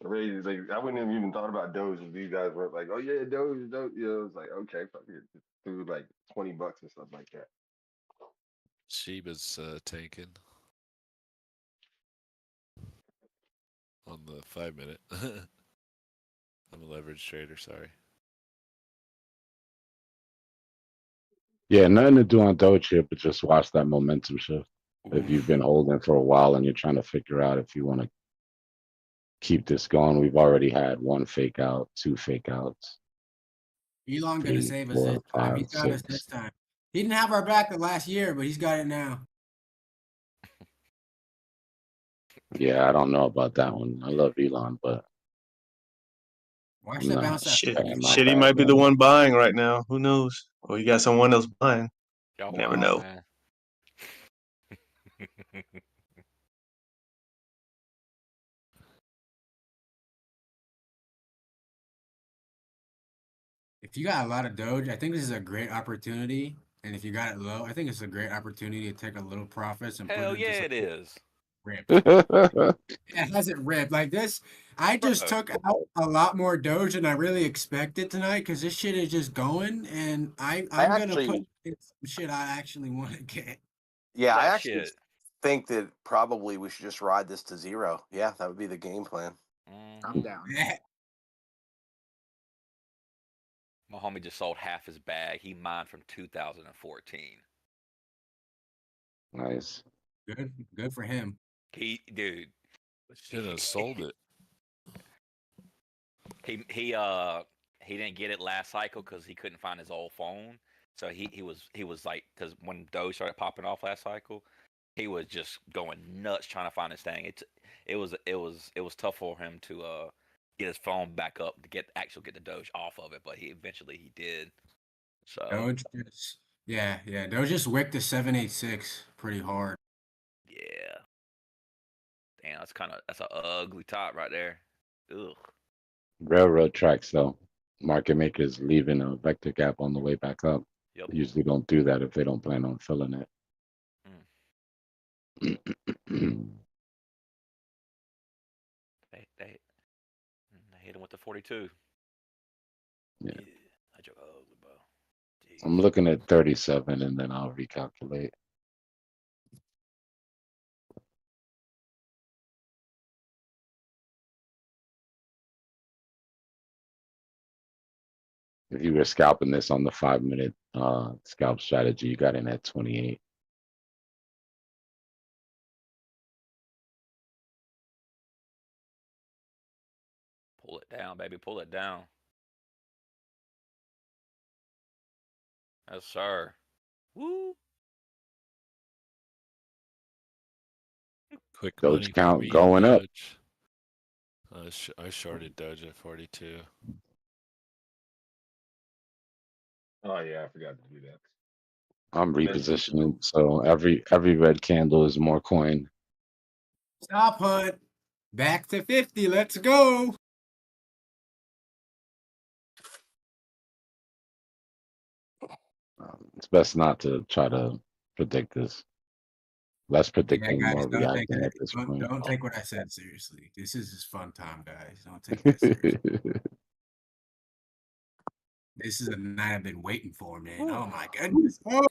Crazy. I wouldn't have even thought about Doge if these guys weren't like, oh yeah, Doge. I was like, okay, fuck it. Just threw like $20 or something like that. Shiba's tanking on the 5-minute. I'm a leverage trader, sorry. Yeah, nothing to do on Doge here, but just watch that momentum shift. If you've been holding for a while and you're trying to figure out if you want to keep this going, we've already had 1 fake out, 2 fake outs. Elon gonna save us this time. He's got us this time. He didn't have our back the last year, but he's got it now. Yeah, I don't know about that one. I love Elon, but Watch I'm that not bounce that Shit, betting my shit, he bag might be the on it. one buying right now. Who knows? Or you got someone else buying. Y'all Never wild, know. man. If you got a lot of Doge, I think this is a great opportunity. And if you got it low, I think it's a great opportunity to take a little profits and put Hell it into yeah, some it is. rip. It hasn't ripped like this. I just Bro. took out a lot more Doge than I really expected tonight because this shit is just going, and I'm gonna put in some shit I actually want to get. Yeah, I That actually shit. think that probably we should just ride this to zero. Yeah, that would be the game plan. I'm down. Yeah. My homie just sold half his bag. He mined from 2014. Nice. Good for him. Dude. Should have sold it. He didn't get it last cycle because he couldn't find his old phone. So he was like, because when Doge started popping off last cycle, he was just going nuts trying to find his thing. It was tough for him to get his phone back up to get the Doge off of it, but he eventually did. So Doge just Doge just wicked the 786 pretty hard. yeah, damn, that's an ugly top right there. Ugh. Railroad tracks though. Market makers leaving a vector gap on the way back up. Yep. They usually don't do that if they don't plan on filling it. They hit him with the 42. Yeah. I joke ugly, bro. I'm looking at 37 and then I'll recalculate. If you were scalping this on the 5-minute scalp strategy, you got in at 28. Pull it down, baby. Pull it down. Yes, sir. Woo. Quick Doge money for count me, going up. Doge. I shorted Doge at 42. Oh yeah, I forgot to do that. I'm repositioning, so every red candle is more coin. Stop hunt. Back to 50. Let's go. It's best not to try to predict this. Less predicting, Yeah, guys, more reacting at this point. don't take what I said seriously. This is just fun time, guys. Don't take that seriously. This is a night I've been waiting for, man. Oh my goodness. Oh.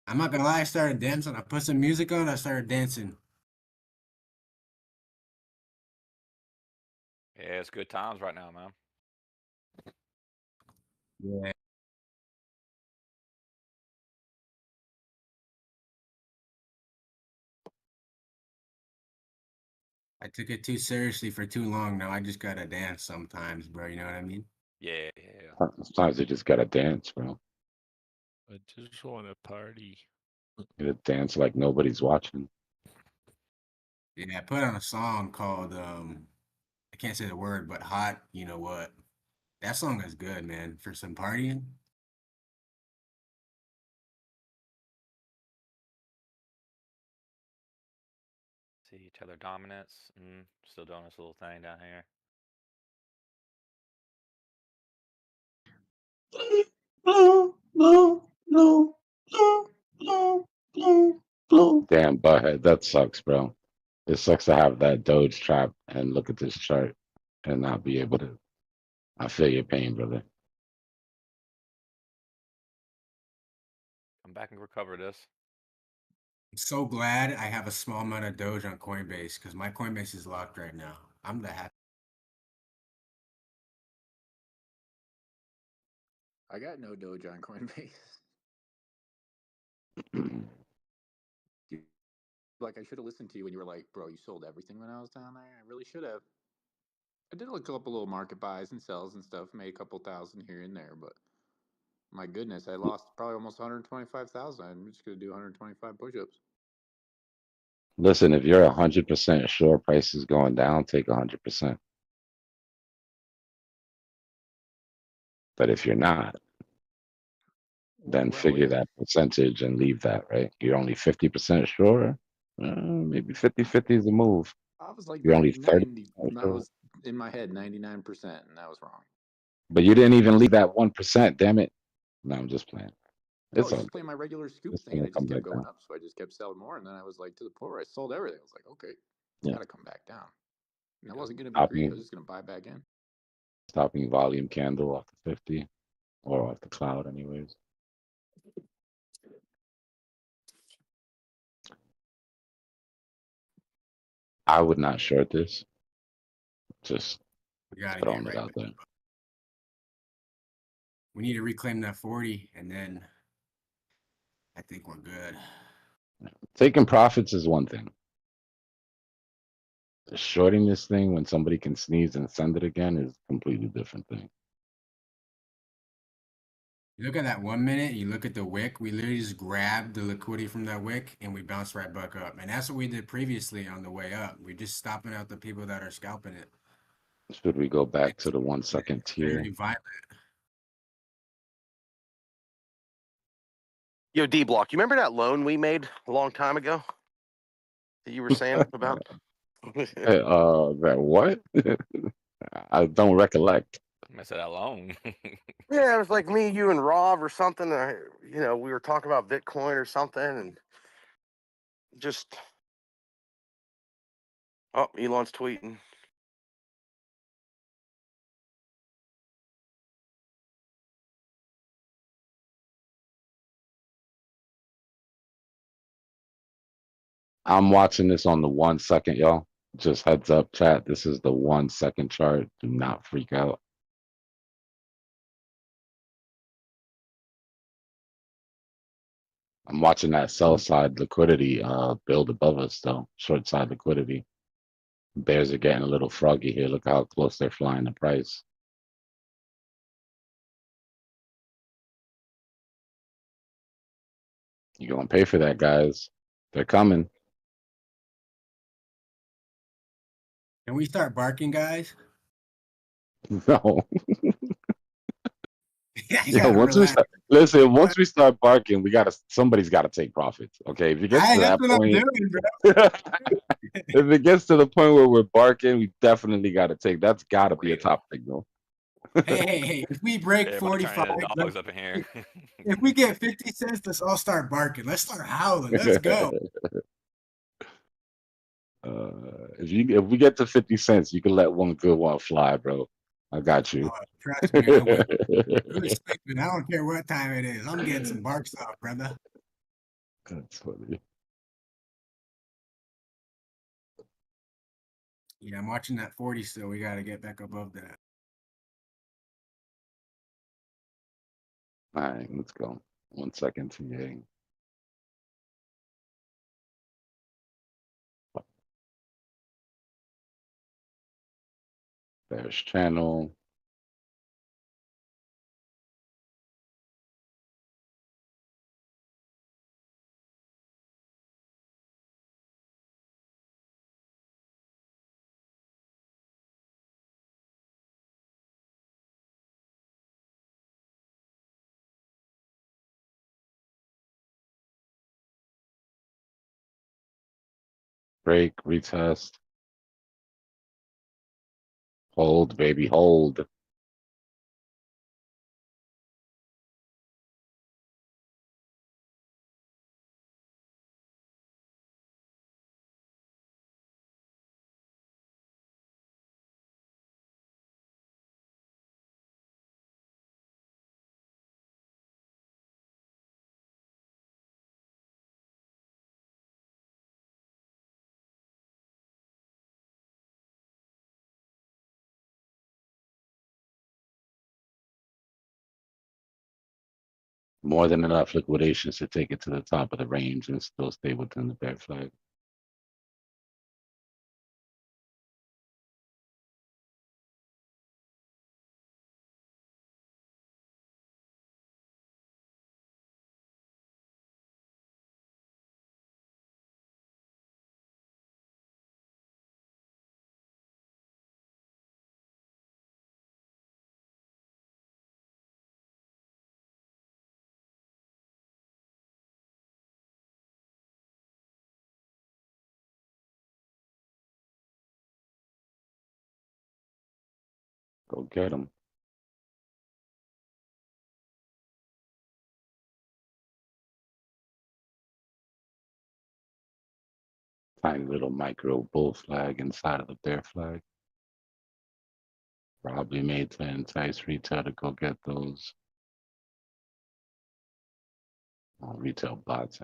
I'm not gonna lie, I started dancing. I put some music on, I started dancing. Yeah, it's good times right now, man. Yeah. I took it too seriously for too long now. I just gotta dance sometimes, bro. You know what I mean? Yeah. Sometimes you just gotta dance, bro. I just want to party. You gotta dance like nobody's watching. Yeah, I put on a song called I can't say the word, but Hot, you know what? That song is good, man, for some partying. See Taylor dominance. Still doing this little thing down here. Damn, butthead, that sucks, bro. It sucks to have that Doge trap and look at this chart and not be able to. I feel your pain, brother. Come back and recover this. I'm so glad I have a small amount of Doge on Coinbase because my Coinbase is locked right now. I'm the happy. I got no Doge on Coinbase. Like, I should have listened to you when you were like, bro, you sold everything when I was down there. I really should have. I did a couple little market buys and sells and stuff, made a couple thousand here and there, but My goodness, I lost probably almost 125,000. I'm just gonna do 125 push-ups. Listen, if you're 100% sure price is going down, take 100%. But if you're not, then figure that percentage and leave that, right? You're only 50% sure. Maybe 50-50 is the move. I was like You're only 30% 90. I sure. was in my head 99%, and that was wrong. But you didn't even leave that 1%, damn it. No, I'm just playing. No, It's it's all just good. playing my regular scoop It's thing, and gonna it come just kept back going down. up. So I just kept selling more, and then I was like to the point where I sold everything. I was like, okay, it's Yeah. got to come back down. And I wasn't gonna be Stopping, greedy. I was just gonna buy back in. stopping volume candle off the 50 or off the cloud, anyways. I would not short this. Just We gotta throwing get it right out there. We need to reclaim that 40, and then I think we're good. Taking profits is one thing. Shorting this thing when somebody can sneeze and send it again is a completely different thing. You look at that 1 minute, you look at the wick, we literally just grabbed the liquidity from that wick and we bounced right back up. And that's what we did previously on the way up. We're just stopping out the people that are scalping it. Should we go back to the 1 second tier? Very violent. Yo, Dbloc, you remember that loan we made a long time ago that you were saying about? That what? I don't recollect. I said that long. Yeah, it was like me, you, and Rob or something. You know, we were talking about Bitcoin or something, and just Elon's tweeting. I'm watching this on the 1 second, y'all. Just heads up, chat. This is the 1 second chart. Do not freak out. I'm watching that sell side liquidity build above us though. Short side liquidity. Bears are getting a little froggy here. Look how close they're flying the price. You're gonna pay for that, guys. They're coming. Can we start barking, guys? No. Yeah, once we relax. start, listen, once we start barking, somebody's gotta take profits. Okay. If it gets to That's that what I'm point, doing, bro. if it gets to the point where we're barking, we definitely gotta take. That's gotta be a top signal. Hey, if we break Everybody 45, turning the dogs up in here. if we get 50 cents, let's all start barking. Let's start howling. Let's go. If we get to 50 cents, you can let one good one fly, bro. I got you. Trust me, I will. Who's sleeping? I don't care what time it is. I'm getting some barks off, brother. That's funny. Yeah, I'm watching that 40 still. We got to get back above that. All right, let's go. 1 second, TA. There's channel. Break, retest. Hold, baby, hold. More than enough liquidations to take it to the top of the range and still stay within the bear flag. Go get them. Tiny little micro bull flag inside of the bear flag. Probably made to entice retail to go get those retail bots.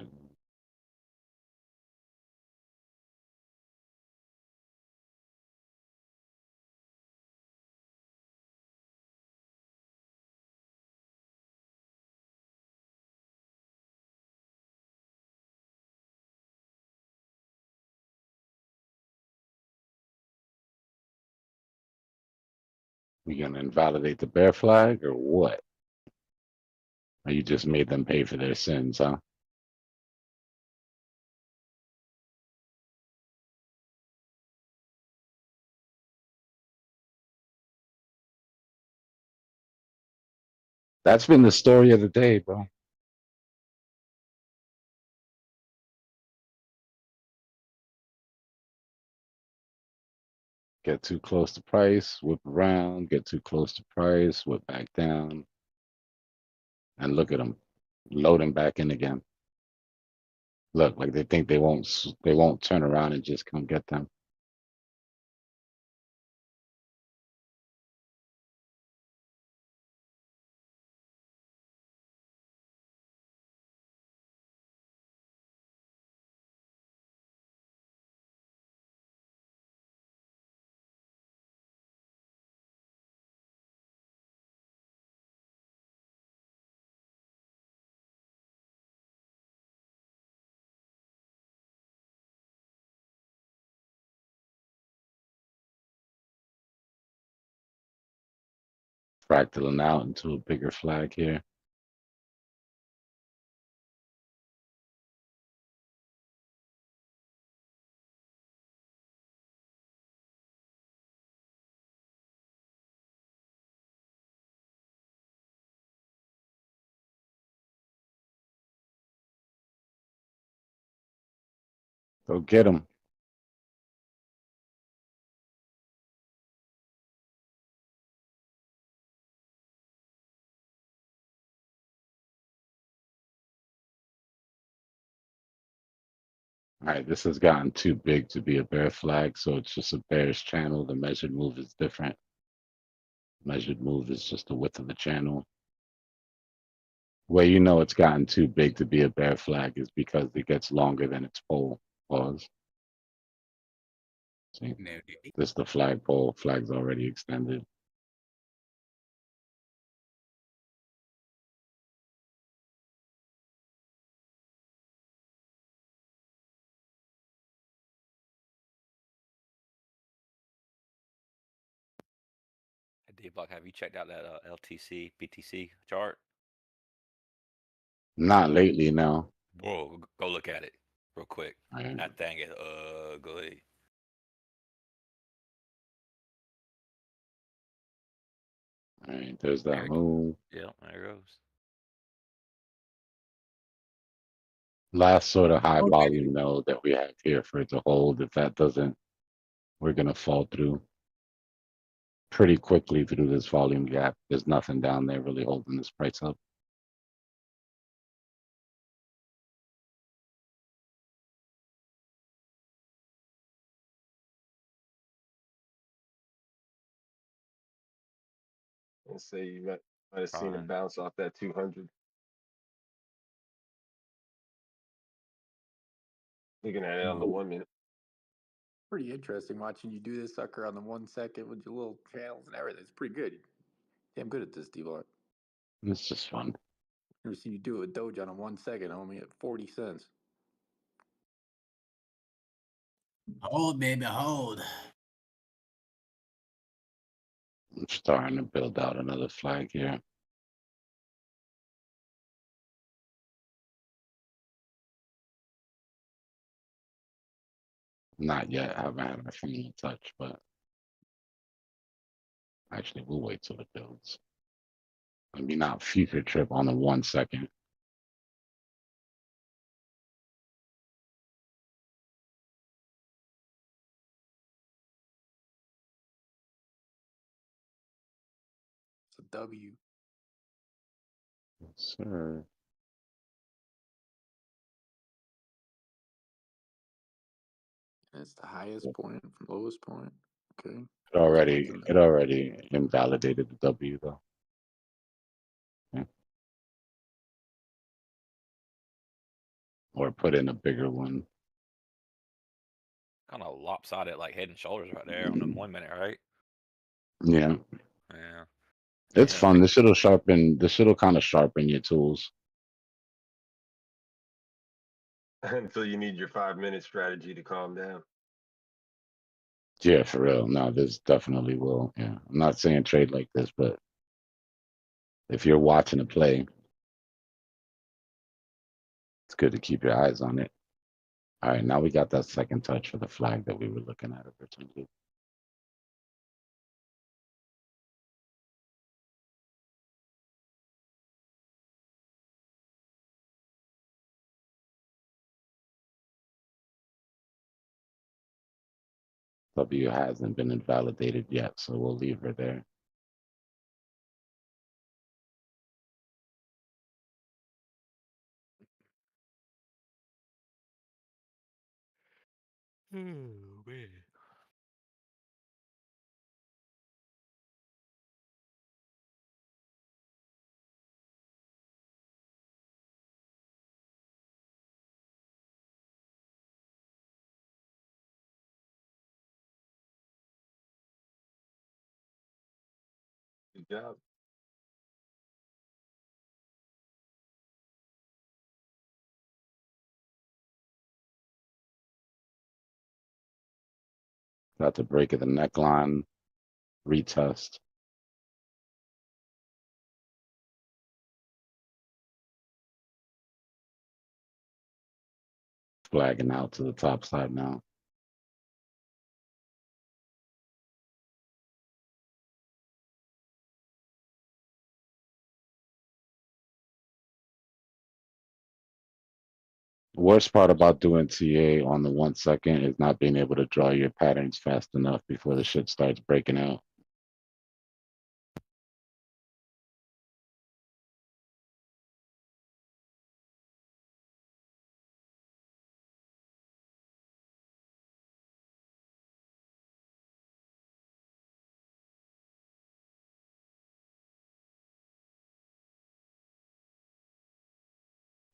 We gonna invalidate the bear flag or what? Or you just made them pay for their sins, huh? That's been the story of the day, bro. Get too close to price, whip around, get too close to price, whip back down, and look at them loading back in again. Look, like they think they won't turn around and just come get them. Fractaling out into a bigger flag here. Go get them. All right, this has gotten too big to be a bear flag, so it's just a bearish channel. The measured move is different. Measured move is just the width of the channel. Where you know it's gotten too big to be a bear flag is because it gets longer than its pole. Pause. See, this is the flag pole. Flag's already extended. Dbloc, have you checked out that LTC BTC chart? Not lately, no. Whoa, go look at it real quick. Right. That thing is ugly. All right, there's that move. Yeah, there it goes. Last sort of high volume node that we have here for it to hold. If that doesn't, we're gonna fall through pretty quickly through this volume gap. There's nothing down there really holding this price up. Let's say you might have seen it bounce off that 200. Looking at it on the 1 minute. Pretty interesting watching you do this sucker on the 1 second with your little channels and everything. It's pretty good. Damn good at this, Dbloc. It's just fun. Never seen you do it with Doge on a 1 second, only at 40 cents. Hold, baby, hold. I'm starting to build out another flag here. Not yet. I haven't had my final touch, but actually, we'll wait till it builds. I mean, not future trip on the 1 second. W. Sir. And it's the highest point from lowest point. Okay. It already invalidated the W though. Yeah. Or put in a bigger one. Kind of lopsided, like Head and Shoulders right there on the 1 minute, right? Yeah. Yeah. It's fun. This shit'll kind of sharpen your tools. Until you need your 5-minute strategy to calm down. Yeah, for real. No, this definitely will. Yeah. I'm not saying trade like this, but if you're watching a play, it's good to keep your eyes on it. All right, now we got that second touch for the flag that we were looking at originally. W hasn't been invalidated yet, so we'll leave her there. Oh, man. Good job. Got the break of the neckline, retest. Flagging out to the top side now. Worst part about doing TA on the 1 second is not being able to draw your patterns fast enough before the shit starts breaking out.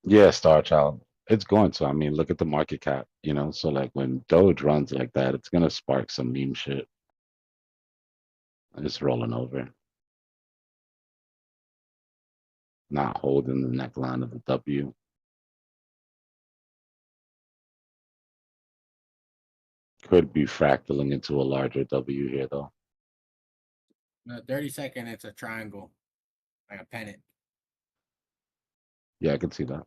Yeah, Star Child. It's going to. I mean, look at the market cap, you know? So like when Doge runs like that, it's gonna spark some meme shit. It's rolling over. Not holding the neckline of the W. Could be fractaling into a larger W here though. No, 30-second, it's a triangle, like a pennant. Yeah, I can see that.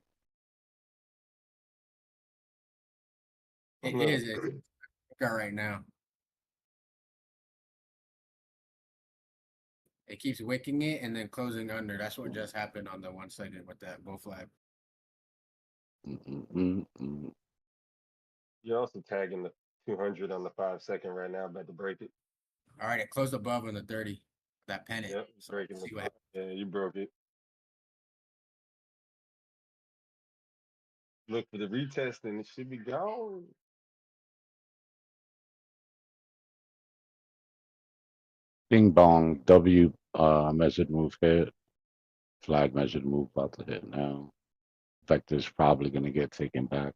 It is. It's got right now. It keeps wicking it and then closing under. That's what just happened on the 1 second with that bull flag. You're also tagging the 200 on the 5 second right now, about to break it. All right, it closed above on the 30. That pennant. Yep, So breaking see the. what Yeah, you broke it. Look for the retest and it should be gone. Bing bong. W measured move hit. Flag measured move about to hit now. Vector's probably gonna get taken back.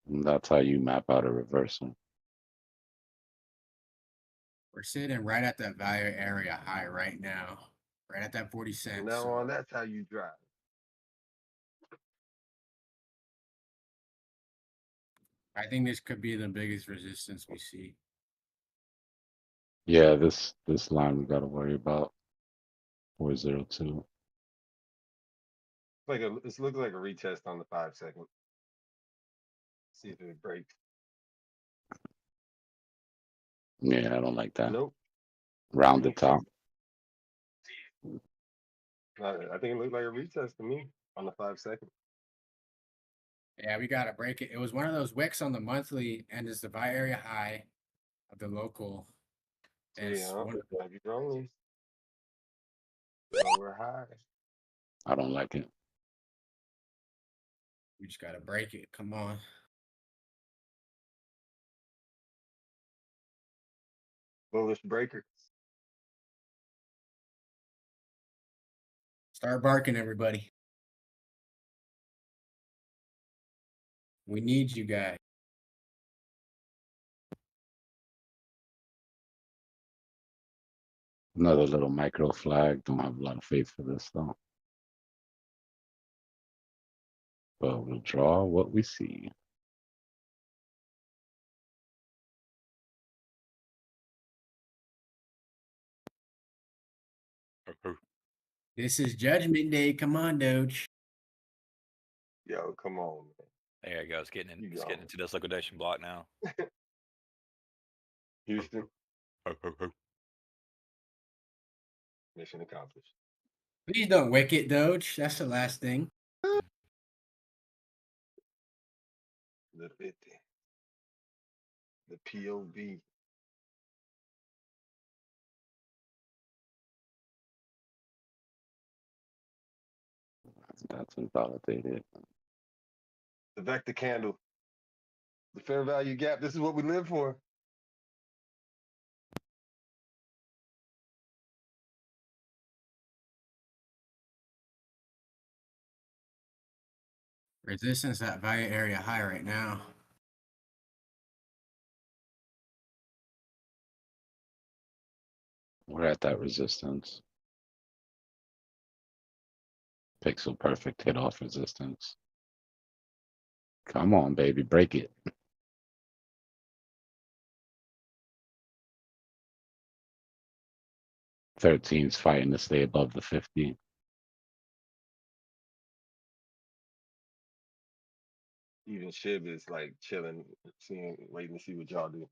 And that's how you map out a reversal. we're sitting right at that value area high right now. Right at that 40 cents. From now on, that's how you drive. I think this could be the biggest resistance we see. Yeah, this line we gotta worry about. 402. This looks like a retest on the 5 second. See if it breaks. Yeah, I don't like that. Nope. Rounded top. I think it looked like a retest to me on the 5 second. Yeah, we gotta break it. It was one of those wicks on the monthly, and it's the buy area high of the local. And See, it's huh? one of the, Have you grown? Lower high. I don't like it. we just gotta break it. Come on. Bullish breaker. Start barking, everybody. We need you guys. Another little micro flag. Don't have a lot of faith for this though. But we'll draw what we see. This is Judgment Day. Come on, Doge. Yo, come on, man. There it goes. Getting in, You it's go. getting into this liquidation block now. Houston. Mission accomplished. Please don't wick it, Doge. That's the last thing. The 50. The POV. That's invalidated. The vector candle. The fair value gap. This is what we live for. Resistance at value area high right now. We're at that resistance. Pixel perfect hit off resistance. Come on, baby, break it. Thirteen's fighting to stay above the 50. Even Shib is like chilling, waiting to see what y'all do.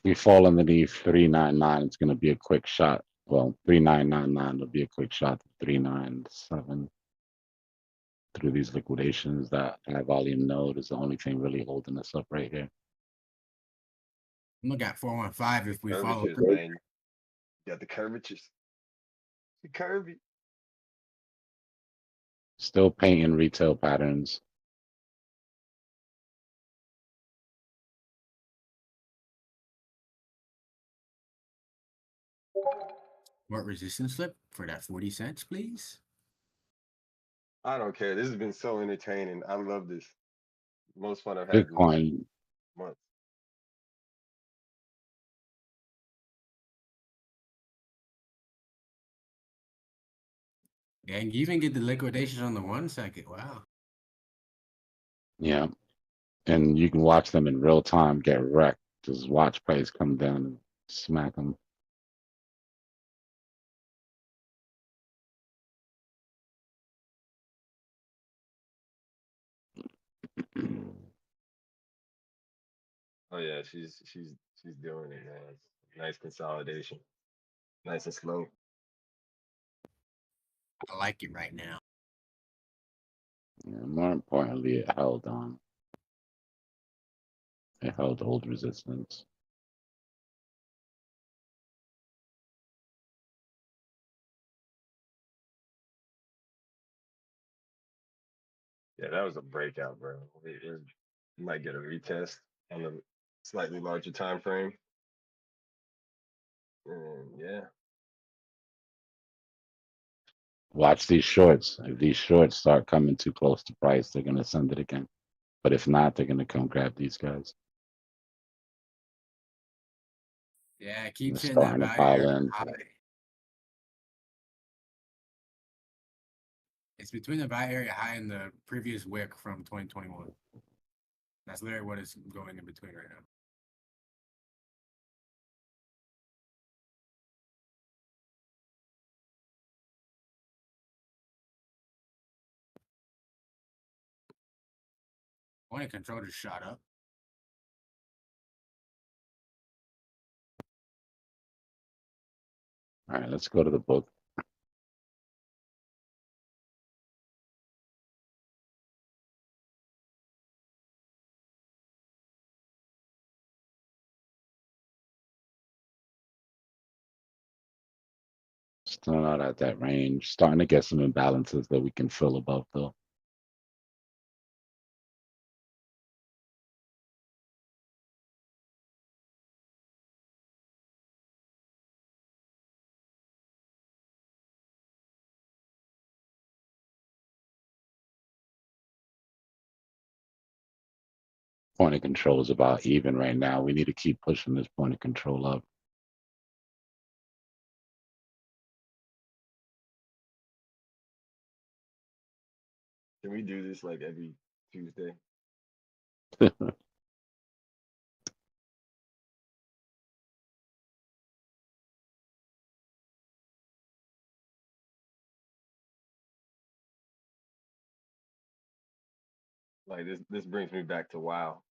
We fall underneath 399. It's going to be a quick shot. Well, 3999 will be a quick shot to 397 through these liquidations. That high volume node is the only thing really holding us up right here. I'm looking at 415 if we follow Curvatures, through. man. You got the curvatures. The curvy. Still painting retail patterns. What resistance slip for that 40 cents, please? I don't care. This has been so entertaining. I love this. Most fun I've had in Bitcoin, months. And you even get the liquidations on the 1 second. Wow. yeah. And you can watch them in real time get wrecked. Just watch price come down and smack them. Oh yeah, she's doing it, man. Nice consolidation. Nice and slow. I like it right now. Yeah, more importantly, it held on. It held old resistance. Yeah, that was a breakout, bro. You might get a retest on a slightly larger time frame. And yeah. Watch these shorts. If these shorts start coming too close to price, they're gonna send it again. But if not, they're gonna come grab these guys. Yeah, And keep they're hitting that starting to value pile area in. high. It's between the buy area high and the previous wick from 2021. That's literally what it's going in between right now. Point control just shot up. All right, let's go to the book. Still not at that range. Starting to get some imbalances that we can fill above though. Point of control is about even right now. We need to keep pushing this point of control up. Can we do this like every Tuesday? Like this brings me back to WoW.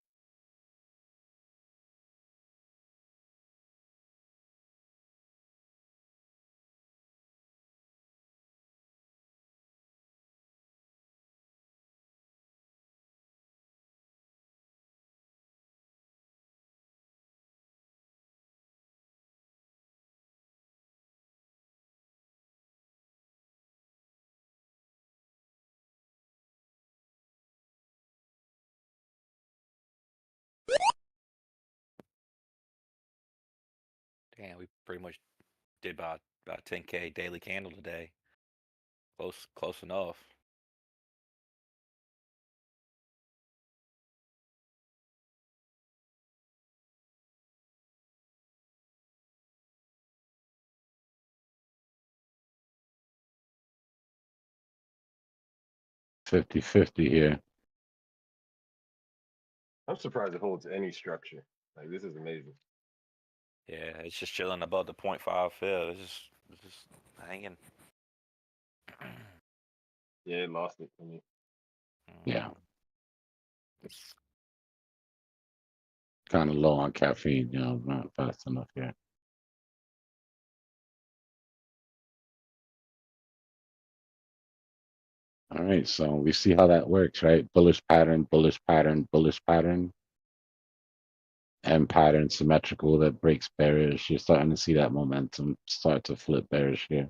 Damn, we pretty much did about 10K daily candle today. Close enough. $50-50 here. I'm surprised it holds any structure. Like this is amazing. Yeah, it's just chilling above the 0.5 fill. It's just hanging. Yeah, it lost it for me. Yeah. Kind of low on caffeine, you know, not fast enough here. All right, so we see how that works, right? Bullish pattern, bullish pattern, bullish pattern. M pattern symmetrical that breaks bearish. You're starting to see that momentum start to flip bearish here.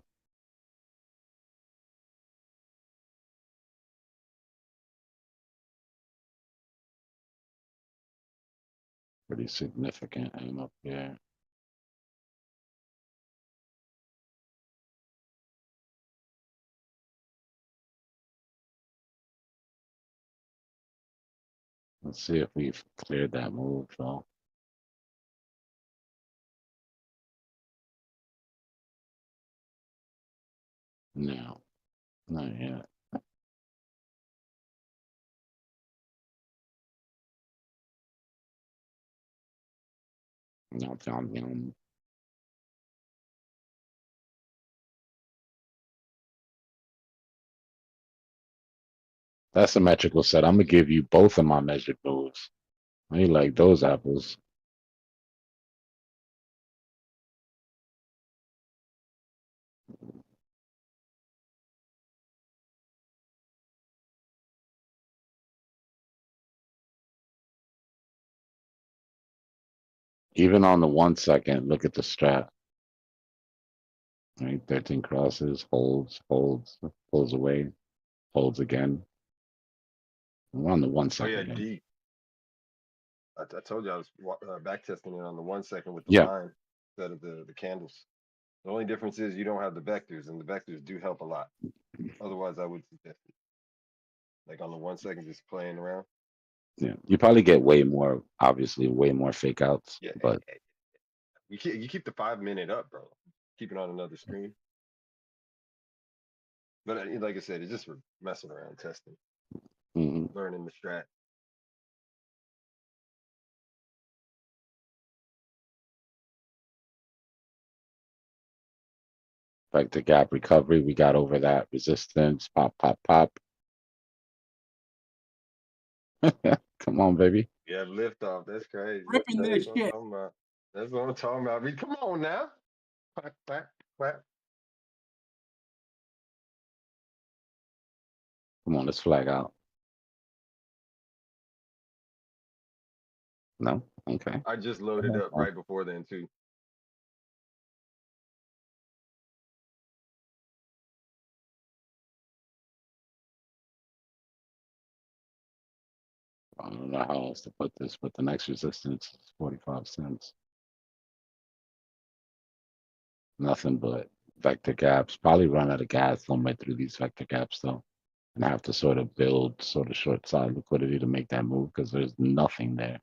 Pretty significant M up here. Let's see if we've cleared that move though. No, not yet. Not found him. That symmetrical set. I'm gonna give you both of my measured moves. I like those apples. Even on the 1 second, look at the strat. Right, 13 crosses, holds, pulls away, holds again. We're on the 1 Oh yeah, second. D. I told you I was back testing it on the 1 second with the Yeah. line instead of the candles. The only difference is you don't have the vectors, and the vectors do help a lot. Otherwise, I would suggest it. Like on the 1 second, just playing around. Yeah, you probably get way more, obviously, way more fake outs. Yeah, but you keep the 5 minute up, bro. Keep it on another screen. But like I said, it's just for messing around, testing, learning the strat. Like the gap recovery, we got over that resistance. Pop, pop, pop. Come on, baby. Yeah, lift off. That's crazy. Ripping That's this what I'm shit. talking about. That's what I'm talking about. I mean, come on now. Quack, quack, quack. Come on, let's flag out. No? Okay. I just loaded up right before then too. I don't know how else to put this, but the next resistance is 45 cents. Nothing but vector gaps. Probably run out of gas somewhere through these vector gaps though. And I have to sort of build sort of short side liquidity to make that move because there's nothing there.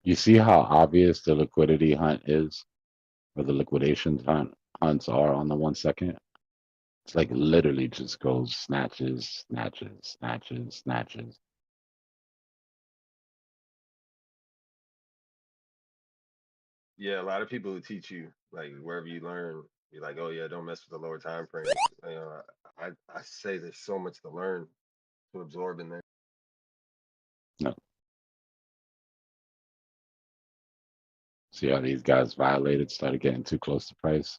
You see how obvious the liquidity hunt is, or the liquidation hunts are on the 1 second? It's like literally just goes snatches, snatches, snatches, snatches. Yeah, a lot of people who teach you, like wherever you learn, be like, oh yeah, don't mess with the lower time frame. I say there's so much to learn, to absorb in there. No. See how these guys violated, started getting too close to price.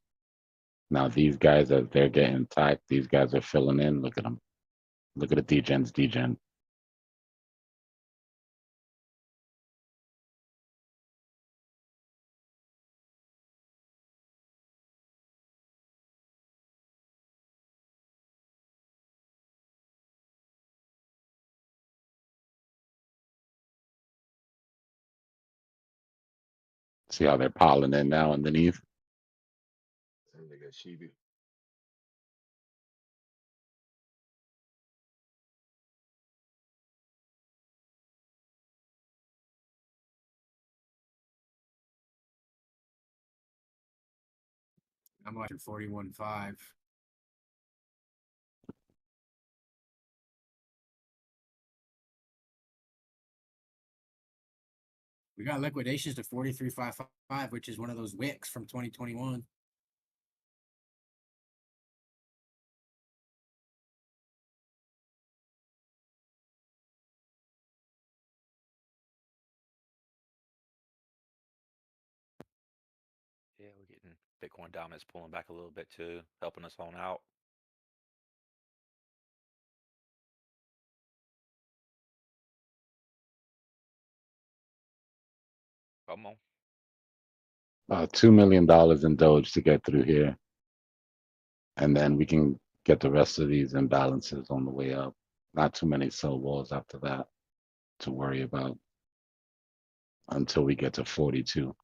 Now these guys, as they're getting attacked, these guys are filling in. Look at them. Look at the degens, degen. See how they're piling in now underneath? And they got Shibu. I'm watching 41.5. We got liquidations to 43.55, which is one of those wicks from 2021. Yeah, we're getting Bitcoin dominance pulling back a little bit too, helping us on out. Come on. $2 million in Doge to get through here. And then we can get the rest of these imbalances on the way up. Not too many sell walls after that to worry about until we get to 42.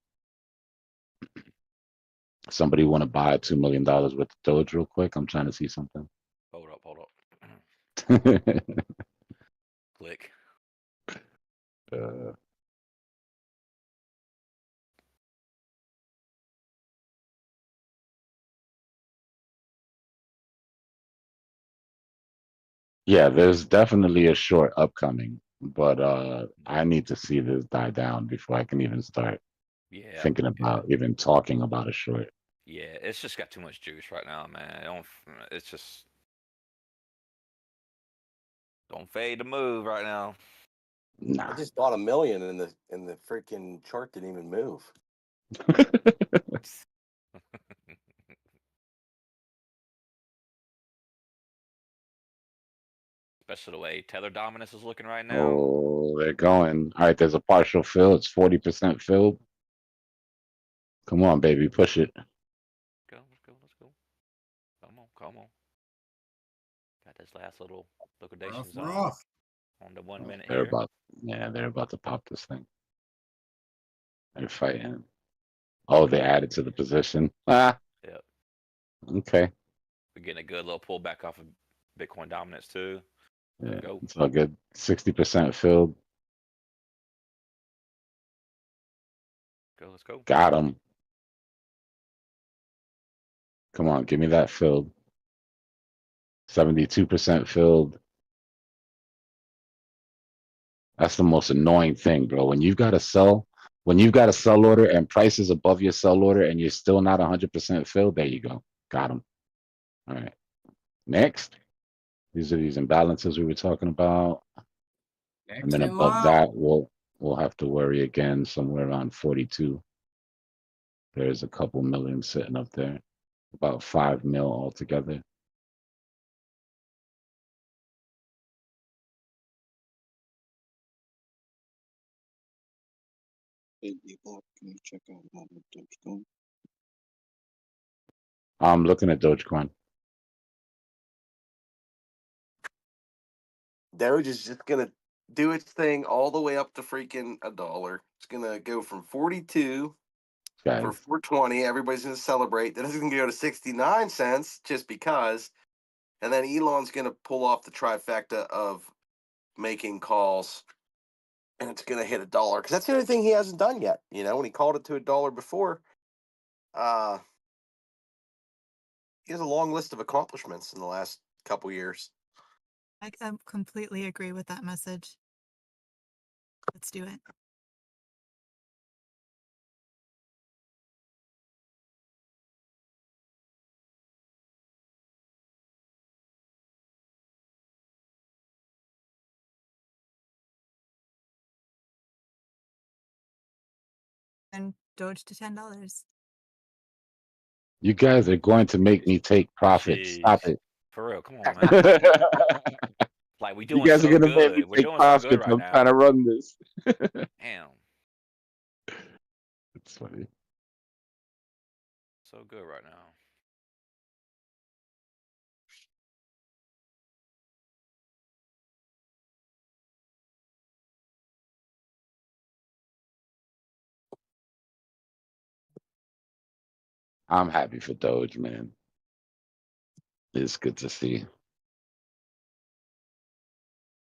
Somebody want to buy $2 million worth of Doge real quick? I'm trying to see something. Hold up. Click. Yeah, there's definitely a short upcoming, but I need to see this die down before I can even start thinking about even talking about a short. Yeah, it's just got too much juice right now, man. It's just don't fade the move right now. Nah. I just bought $1 million and the freaking chart didn't even move. Especially the way tether dominance is looking right now. Oh, they're going. All right, there's a partial fill. It's 40% filled. Come on, baby, push it. Let's go. Come on. Got this last little liquidation zone on the 1 minute They're here. they're about to pop this thing. They're fighting. Oh, they added to the position. Ah. Yep. Okay. We're getting a good little pullback off of Bitcoin dominance too. Yeah, Go. it's all good. 60% filled. Let's go. Got him. Come on, give me that filled. 72% filled. That's the most annoying thing, bro. When you've got a sell order and price is above your sell order and you're still not 100% filled, there you go. Got him. All right. Next. These are these imbalances we were talking about. And then above that, we'll have to worry again somewhere around 42. There's a couple million sitting up there. About 5 mil altogether. Hey, Dbloc, can you check out Dogecoin? I'm looking at Dogecoin. Doge is just gonna do its thing all the way up to freaking $1. It's gonna go from 42 for 420. Everybody's gonna celebrate. Then it's gonna go to 69 cents just because. And then Elon's gonna pull off the trifecta of making calls, and it's gonna hit $1 because that's the only thing he hasn't done yet. You know, when he called it to $1 before, he has a long list of accomplishments in the last couple years. I completely agree with that message. Let's do it. And Doge to $10. You guys are going to make me take profits. Stop it. For real, come on, man. Like we doing You guys so are gonna make me good. We're take doing so good profits. right I'm now. trying to run this. Damn. It's funny. So good right now. I'm happy for Doge, man. It's good to see.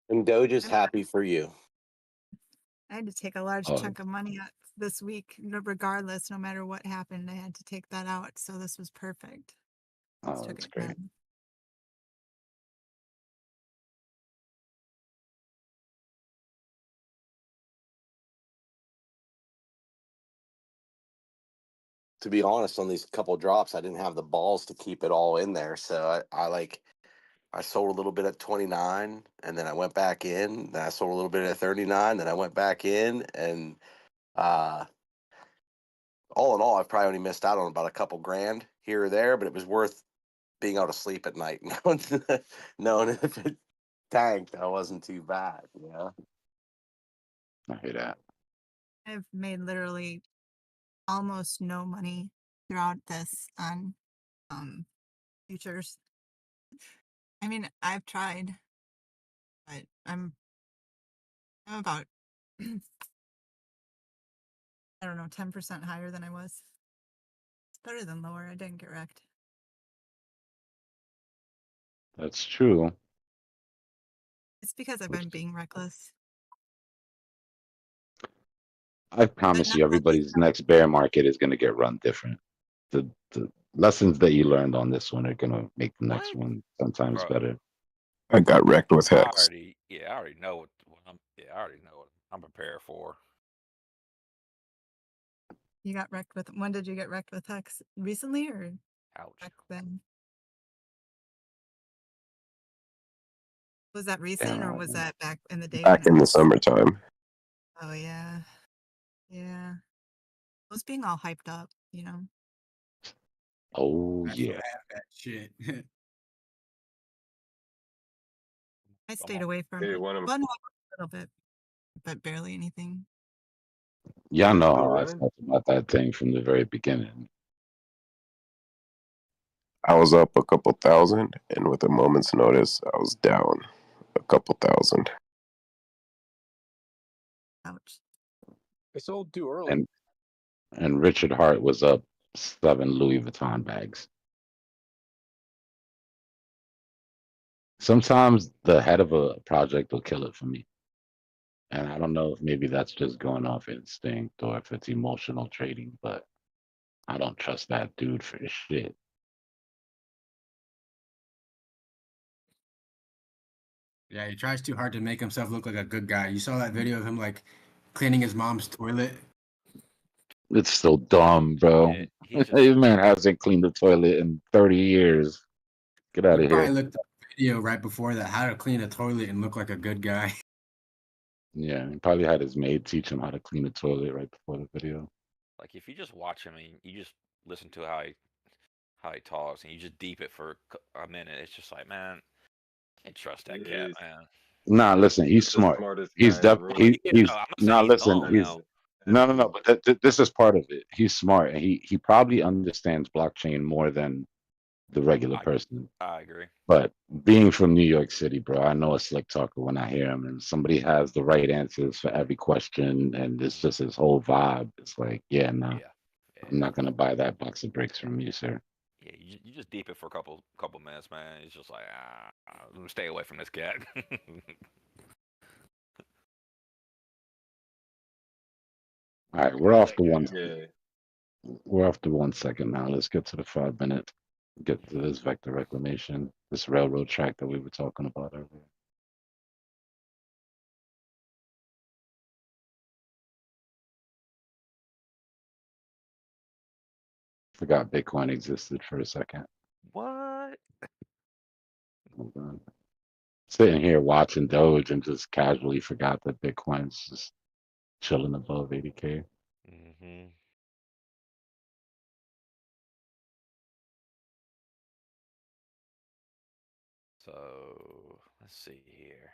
And Doge is happy for you. I had to take a large Oh. chunk of money out this week, regardless, no matter what happened. I had to take that out, so this was perfect. Oh, that's great. Then. To be honest, on these couple drops, I didn't have the balls to keep it all in there. So I sold a little bit at 29 and then I went back in. Then I sold a little bit at 39. Then I went back in. And all in all, I've probably only missed out on about a couple grand here or there, but it was worth being able to sleep at night. Knowing if it tanked, that wasn't too bad. Yeah. I hear that. I've made literally almost no money throughout this on futures. I mean, I've tried, but I'm about I don't know, 10% higher than I was. It's better than lower. I didn't get wrecked. That's true. It's because I've been being reckless. I promise you, everybody's next bear market is going to get run different. The lessons that you learned on this one are going to make the next one sometimes better. I got wrecked with I Hex. already know what I'm. Yeah, I already know what I'm prepared for. You got wrecked with. When did you get wrecked with Hex? Recently or back then? Was that recent or was that back in the day? Back in the summertime. Oh yeah, yeah. I was being all hyped up, you know. Oh yeah. That shit. I stayed away from it. Well, no, a little bit, but barely anything. Y'all know how I felt about that thing from the very beginning. I was up a couple thousand, and with a moment's notice, I was down a couple thousand. Ouch. I sold too early. And Richard Hart was up 7 Louis Vuitton bags. Sometimes the head of a project will kill it for me. And I don't know if maybe that's just going off instinct or if it's emotional trading, but I don't trust that dude for shit. Yeah, he tries too hard to make himself look like a good guy. You saw that video of him like cleaning his mom's toilet. It's so dumb, bro. This man hasn't cleaned the toilet in 30 years. Get out He of probably here. looked up a video right before that, how to clean a toilet and look like a good guy. Yeah, he probably had his maid teach him how to clean the toilet right before the video. Like if you just watch him and you just listen to how he talks and you just deep it for a minute, it's just like, man, can't trust that cat, man. Nah, listen, he's smart. He's definitely he's I'm not saying he's listen, dumb, you know. No. But this is part of it. He's smart, and he probably understands blockchain more than the regular person. I agree. But being from New York City, bro, I know a slick talker when I hear him, and somebody has the right answers for every question, and it's just his whole vibe. It's like, yeah, nah, I'm not gonna buy that box of bricks from you, sir. Yeah, you just deep it for a couple minutes, man. It's just like, stay away from this cat. All right, we're off the one. Yeah. We're off to 1 second now. Let's get to the 5 minute. Get to this vector reclamation, this railroad track that we were talking about earlier. Forgot Bitcoin existed for a second. What? Hold on. Sitting here watching Doge and just casually forgot that Bitcoin's just chilling above 80K. Mm-hmm. So let's see here.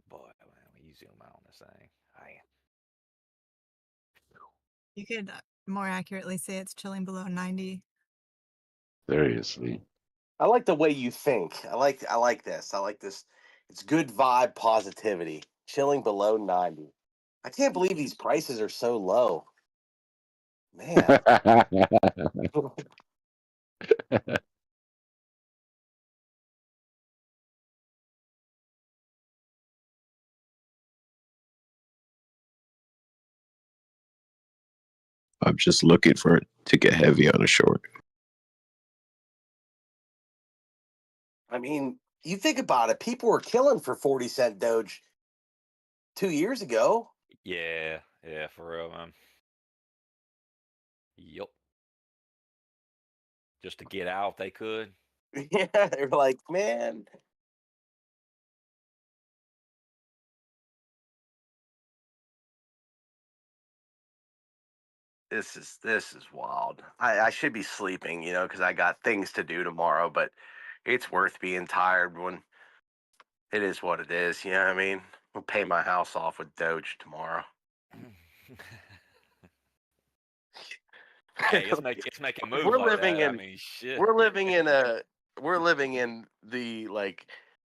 Boy, man, when you zoom out on this thing, You could more accurately say it's chilling below 90. Seriously. I like the way you think. I like this. I like this. It's good vibe positivity. Chilling below 90. I can't believe these prices are so low. Man. I'm just looking for it to get heavy on a short. I mean, you think about it. People were killing for 40-cent Doge 2 years ago. yeah, for real, man. Yup. Just to get out if they could. Yeah, they're like, man. This is wild. I should be sleeping, because I got things to do tomorrow, but it's worth being tired when it is what it is. You know what I mean? I'll pay my house off with Doge tomorrow. Hey, it's making moves We're like living that. in I mean, shit. we're living in the like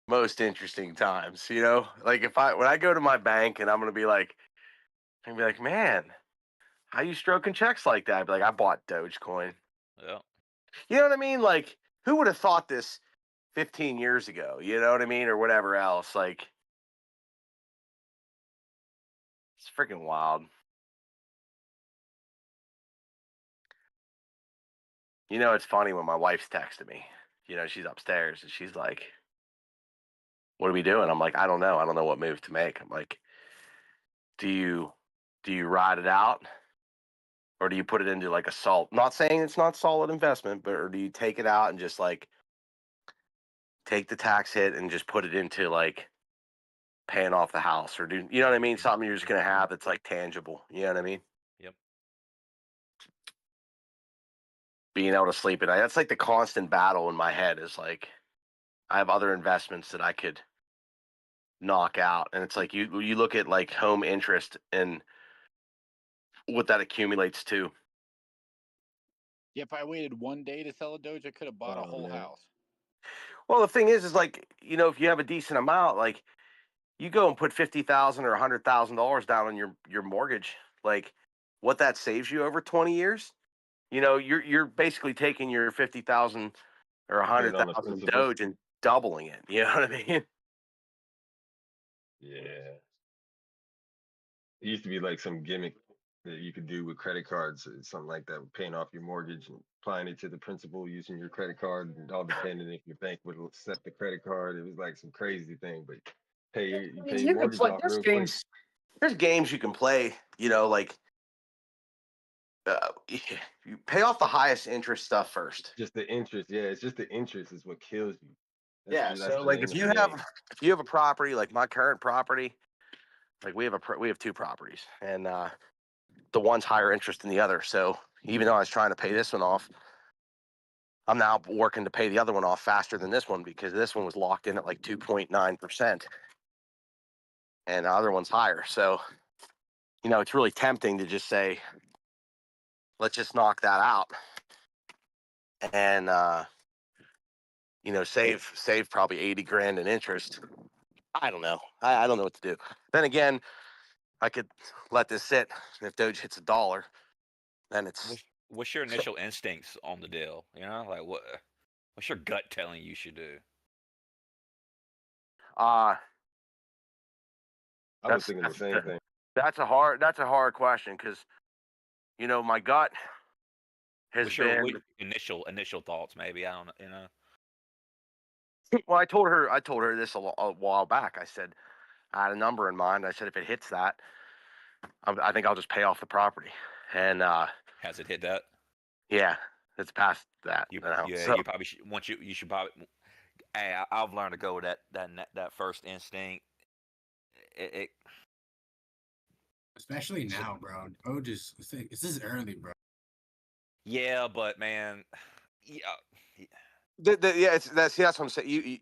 most interesting times, Like when I go to my bank and I'm gonna be like, man, how you stroking checks like that? I'd be like, I bought Dogecoin. Yeah. You know what I mean? Like, who would have thought this 15 years ago? You know what I mean? Or whatever else. Like, it's freaking wild. It's funny when my wife's texting me. She's upstairs and she's like, what are we doing? I'm like, I don't know. I don't know what move to make. I'm like, do you ride it out? Or do you put it into like a salt? Not saying it's not solid investment, but or do you take it out and just like take the tax hit and just put it into like paying off the house, or do you know what I mean? Something you're just gonna have that's like tangible. You know what I mean? Yep. Being able to sleep at night. That's like the constant battle in my head is like I have other investments that I could knock out. And it's like you look at like home interest and what that accumulates to. Yeah, if I waited 1 day to sell a Doge, I could have bought a whole house. Well, the thing is like, if you have a decent amount, like you go and put $50,000 or $100,000 down on your mortgage, like what that saves you over 20 years, you're basically taking your 50,000 or Bet on the 100,000 principal. Doge and doubling it. You know what I mean? Yeah. It used to be like some gimmick that you could do with credit cards, something like that, paying off your mortgage and applying it to the principal using your credit card, and all depending if your bank would accept the credit card. It was like some crazy thing, but you pay your You can mortgage play. off There's real quick. games. There's games you can play. Like you pay off the highest interest stuff first. Just the interest, yeah. It's just the interest is what kills you. Yeah. That's So the like name if of you the game. have a property, like my current property, like we have two properties, and the one's higher interest than the other. So even though I was trying to pay this one off, I'm now working to pay the other one off faster than this one because this one was locked in at like 2.9%, and the other one's higher. So you know, it's really tempting to just say, let's just knock that out and you know, save probably 80 grand in interest. I don't know. I don't know what to do. Then again, I could let this sit. And if Doge hits $1, then it's. What's your initial instincts on the deal? You know, like what's your gut telling you should do? I was thinking the same thing. That's a hard question because, you know, my gut has What's been. your initial thoughts? Maybe I don't know. You know. Well, I told her this a while back. I said I had a number in mind. I said if it hits that, I think I'll just pay off the property. And has it hit that? Yeah, it's past that. You probably should. You should probably. Hey, I've learned to go with that first instinct. It especially now, bro. Doge this is early, bro. Yeah, but man, yeah. That's what I'm saying.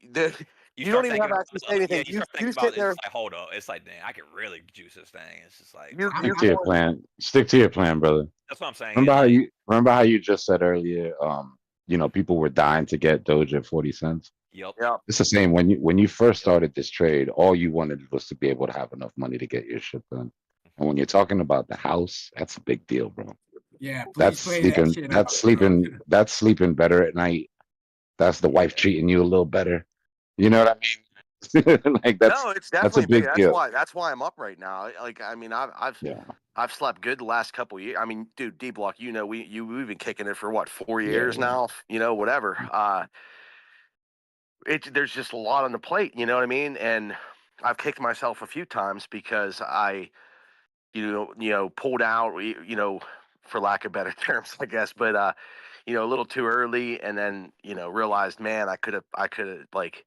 You don't even have to actually say anything. Yeah, you start thinking about it. It's like, hold up. It's like, dang, I can really juice this thing. It's just like stick to your plan. Stick to your plan, brother. That's what I'm saying. Remember how you just said earlier, you know, people were dying to get Doge at 40 cents. Yep. It's the same when you first started this trade, all you wanted was to be able to have enough money to get your shit done. And when you're talking about the house, that's a big deal, bro. Yeah, that's sleeping better at night. That's the wife treating you a little better. You know what I mean? Like it's definitely that's a big deal. That's why I'm up right now. Like, I mean, I've slept good the last couple of years. I mean, dude, Dbloc, you know, we've been kicking it for what 4 years now. You know, whatever. There's just a lot on the plate. You know what I mean? And I've kicked myself a few times because I, you know, pulled out. You know, for lack of better terms, I guess. But you know, a little too early, and then you know, realized, man, I could have, like,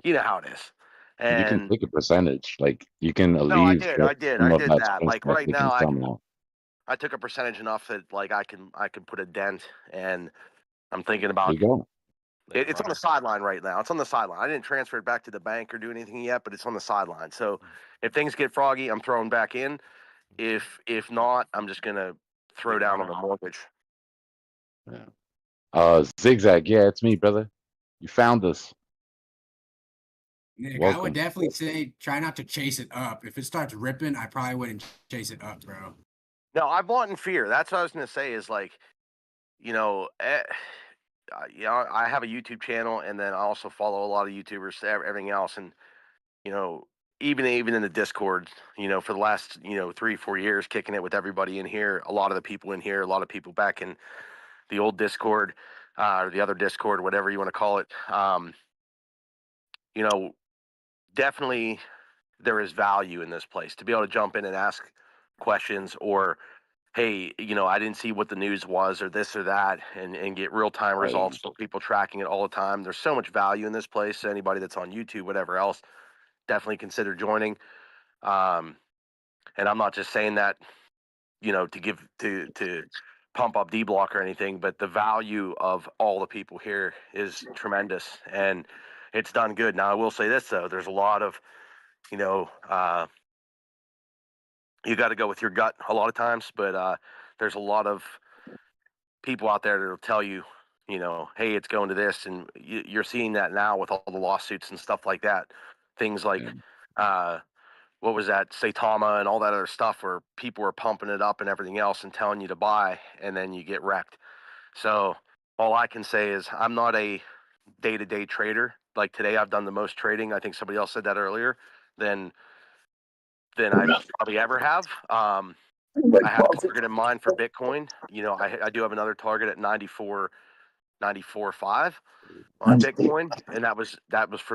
you know how it is. And you can take a percentage, like you can no, I alleviate did some of that that. stress Like right now, somehow. I took a percentage enough that like I can put a dent, and I'm thinking about. There you go. It's on the sideline right now. It's on the sideline. I didn't transfer it back to the bank or do anything yet, but it's on the sideline. So if things get froggy, I'm throwing back in. If not, I'm just gonna throw down on the mortgage. Yeah. Zigzag, yeah, it's me, brother. You found us. Nick, I would definitely say try not to chase it up. If it starts ripping, I probably wouldn't chase it up, bro. No, I bought in fear. That's what I was gonna say. Is like, you know, I have a YouTube channel, and then I also follow a lot of YouTubers, everything else, and you know, even in the Discord, you know, for the last 3-4 years, kicking it with everybody in here. A lot of the people in here, a lot of people back in the old Discord, or the other Discord, whatever you want to call it. You know, definitely there is value in this place to be able to jump in and ask questions, or hey, you know, I didn't see what the news was or this or that, and get real-time results for people tracking it all the time. There's so much value in this place. Anybody that's on YouTube, whatever else, definitely consider joining. And I'm not just saying that, you know, to pump up Dbloc or anything, but the value of all the people here is tremendous, and it's done good. Now, I will say this, though. There's a lot of, you know, you got to go with your gut a lot of times, but there's a lot of people out there that will tell you, you know, hey, it's going to this, and you're seeing that now with all the lawsuits and stuff like that. Things like, what was that, Saitama and all that other stuff, where people are pumping it up and everything else and telling you to buy, and then you get wrecked. So all I can say is I'm not a day-to-day trader. Like today, I've done the most trading. I think somebody else said that earlier. Than I probably ever have. I have a target in mind for Bitcoin. You know, I do have another target at 94.5 on Bitcoin, and that was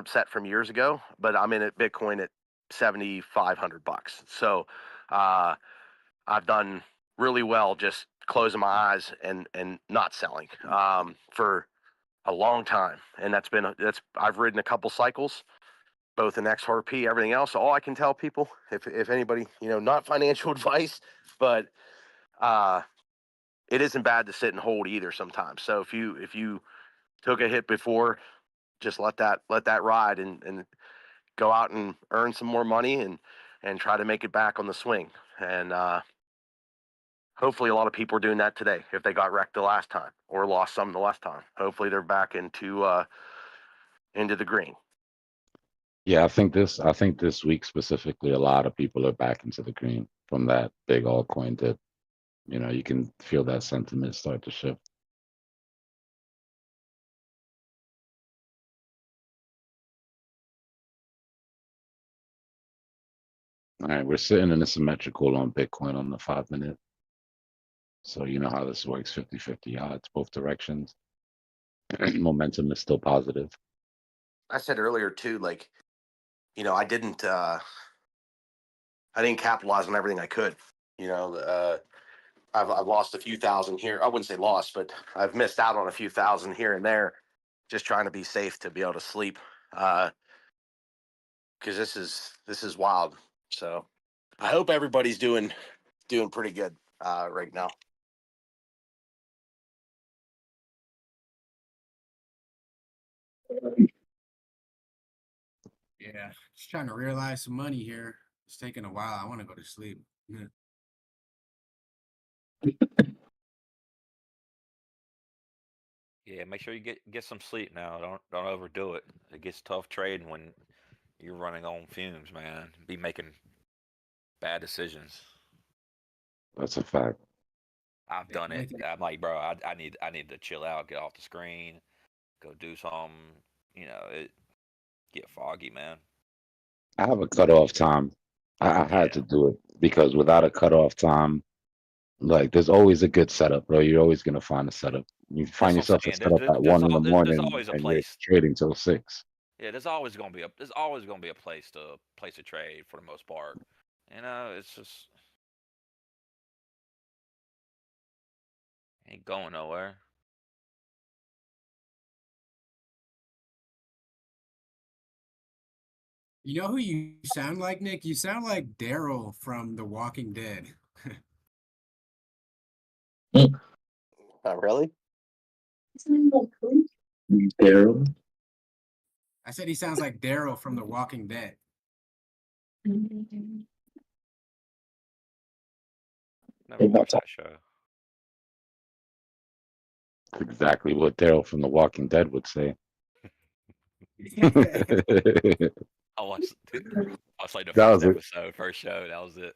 set from years ago. But I'm in at Bitcoin at $7,500. So I've done really well just closing my eyes and not selling for a long time, and I've ridden a couple cycles, both in XRP, everything else. All I can tell people, if anybody, you know, not financial advice, but it isn't bad to sit and hold either sometimes. So if you took a hit before, just let that ride and go out and earn some more money and try to make it back on the swing. and hopefully a lot of people are doing that today if they got wrecked the last time or lost some the last time. Hopefully they're back into the green. Yeah, I think this week specifically, a lot of people are back into the green from that big altcoin dip. You know, you can feel that sentiment start to shift. All right, we're sitting in a symmetrical on Bitcoin on the 5-minute. So you know how this works, 50-50 odds, both directions. Momentum is still positive. I said earlier too, like, you know, I didn't capitalize on everything I could. You know, I've lost a few thousand here. I wouldn't say lost, but I've missed out on a few thousand here and there, just trying to be safe to be able to sleep. Because this is wild. So I hope everybody's doing pretty good right now. Yeah, just trying to realize some money here. It's taking a while. I want to go to sleep. Yeah. Yeah, make sure you get some sleep now. Don't overdo it. It gets tough trading when you're running on fumes, man. Be making bad decisions. That's a fact. I've done it. I'm like, bro, I need to chill out, get off the screen, go do something. You know, it get foggy, man. I have a cutoff time. I had to do it because without a cutoff time, like there's always a good setup, bro. You're always gonna find a setup. You find That's what yourself I'm a saying. setup at There's 1 in the there's morning always a and you're place. trading till 6. Yeah, there's always gonna be a place to trade for the most part. You know, it's just ain't going nowhere. You know who you sound like, Nick? You sound like Daryl from The Walking Dead. Really? Daryl. I said he sounds like Daryl from The Walking Dead. Never watched that show. That's exactly what Daryl from The Walking Dead would say. I watched like the That first was it. episode, first show. That was it.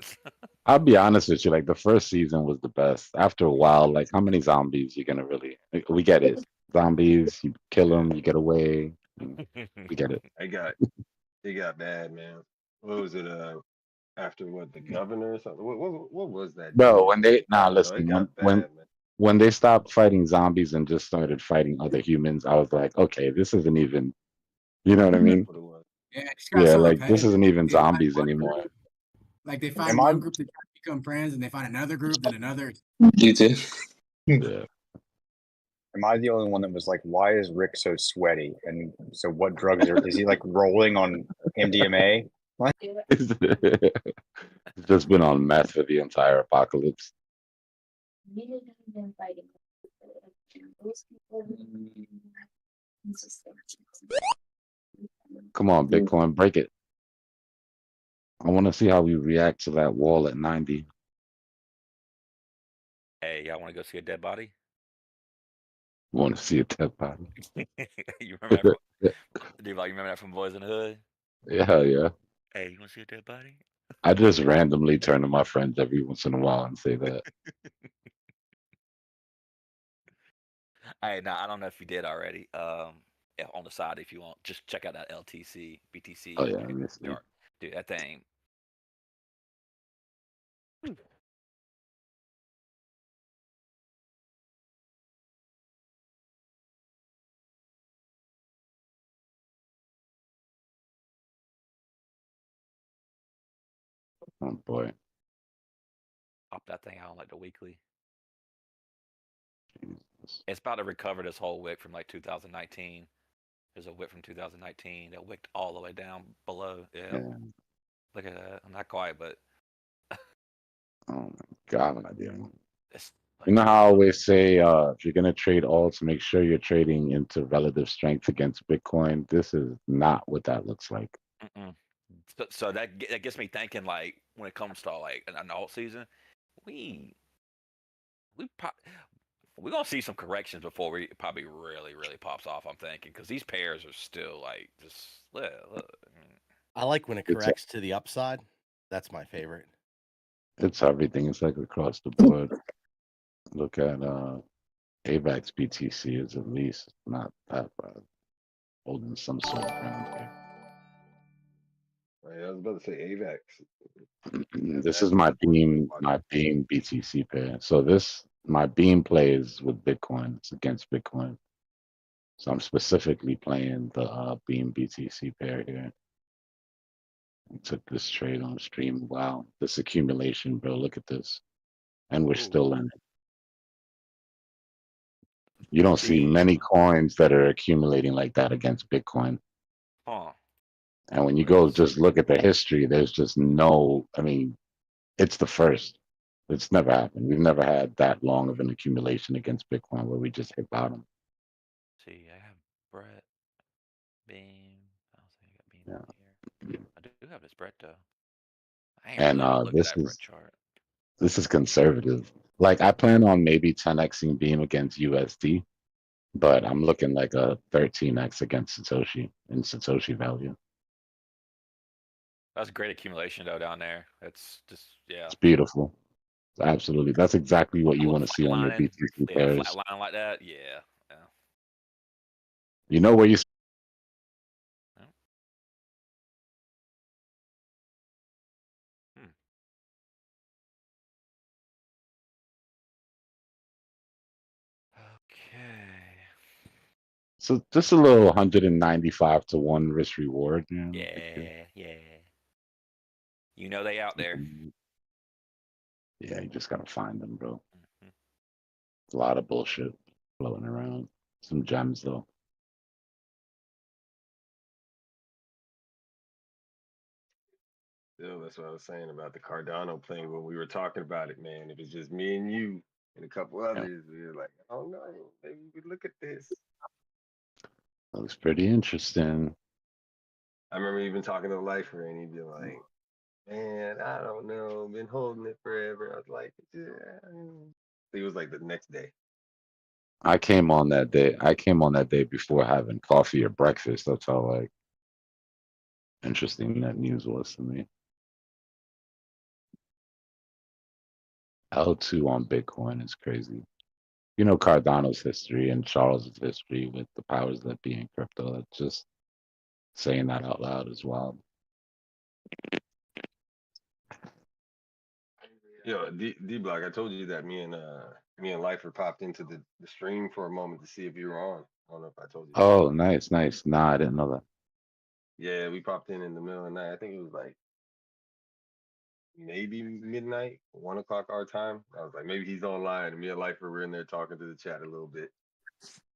I'll be honest with you, like the first season was the best. After a while, like how many zombies you gonna really? Like, we get it. Zombies, you kill them, you get away. We get it. It got bad, man. What was it? After what, the governor or something? What was that Bro, dude? when they I don't know. It listen, got bad, man. when they stopped fighting zombies and just started fighting other humans, I was like, okay, this isn't even. You know what I mean? What it was. Yeah, it just got Yeah, so like this repetitive. isn't even They find zombies one anymore. group, like they find I one group to try to become friends, and they find another group, then another. you too? Yeah. Am I the only one that was like, why is Rick so sweaty? And so what drugs is he like rolling on MDMA? What? It's just been on meth for the entire apocalypse. Come on, Bitcoin, break it. I want to see how we react to that wall at 90. Hey, y'all want to go see a dead body? Want to see a dead body? You remember that from, you remember that from Boys in the Hood? Yeah. Hey, you want to see a dead body? I just randomly turn to my friends every once in a while and say that. Hey, now I don't know if you did already. Yeah, on the side, if you want, just check out that LTC, BTC. Oh yeah, let me see. Dude, that thing. Oh boy. Pop that thing out like the weekly. It's about to recover this whole wick from like 2019. There's a wick from 2019 that wicked all the way down below. Yeah. Look at that. I'm not quite, but. Oh my god, I do. It's You know how I always say, if you're gonna trade alts, make sure you're trading into relative strength against Bitcoin. This is not what that looks like. So that gets me thinking, like, when it comes to like an alt season, we're gonna see some corrections before we probably really pops off. I'm thinking because these pairs are still like just look. I like when it corrects to the upside. That's my favorite. It's everything. It's like across the board. Look at AVAX BTC is at least not that bad, holding some sort of ground here. Right, I was about to say AVAX. This is my beam BTC pair. So my beam plays with Bitcoin. It's against Bitcoin. So I'm specifically playing the beam BTC pair here. I took this trade on stream. Wow, this accumulation, bro. Look at this, and we're still in it. You don't see many coins that are accumulating like that against Bitcoin. Huh. And when you go just look at the history, there's just no, I mean, it's the first. It's never happened. We've never had that long of an accumulation against Bitcoin where we just hit bottom. See, I have Brett, Beam. I don't think I got Beam Yeah. here. I do have this Brett though. I ain't And really even looked at that Brett chart. this is conservative. Like I plan on maybe 10xing Beam against USD, but I'm looking like a 13x against Satoshi in Satoshi value. That's great accumulation though down there. That's just It's beautiful. Absolutely. That's exactly what you want to see on your BTC pairs. Flat line like that, yeah. You know where you Okay. So just a little 195 to 1 risk reward. Yeah. You know they out there. Yeah, you just gotta find them, bro. A lot of bullshit floating around. Some gems though. Still, that's what I was saying about the Cardano play when we were talking about it, man. It was just me and you and a couple others. We were like, oh no, maybe we look at this. Looks pretty interesting. I remember even talking to Lifer and he'd be like, man, I don't know, been holding it forever. I was like, yeah. It was like the next day. I came on that day before having coffee or breakfast. That's how like interesting that news was to me. L2 on Bitcoin is crazy. You know Cardano's history and Charles's history with the powers that be in crypto. That's just saying that out loud as well. Yo, Dbloc, I told you that me and Lifer popped into the stream for a moment to see if you were on. I don't know if I told you. Oh, nice. Nah, I didn't know that. Yeah, we popped in the middle of the night. I think it was like maybe midnight, 1 o'clock our time. I was like, maybe he's online. And me and Lifer were in there talking to the chat a little bit,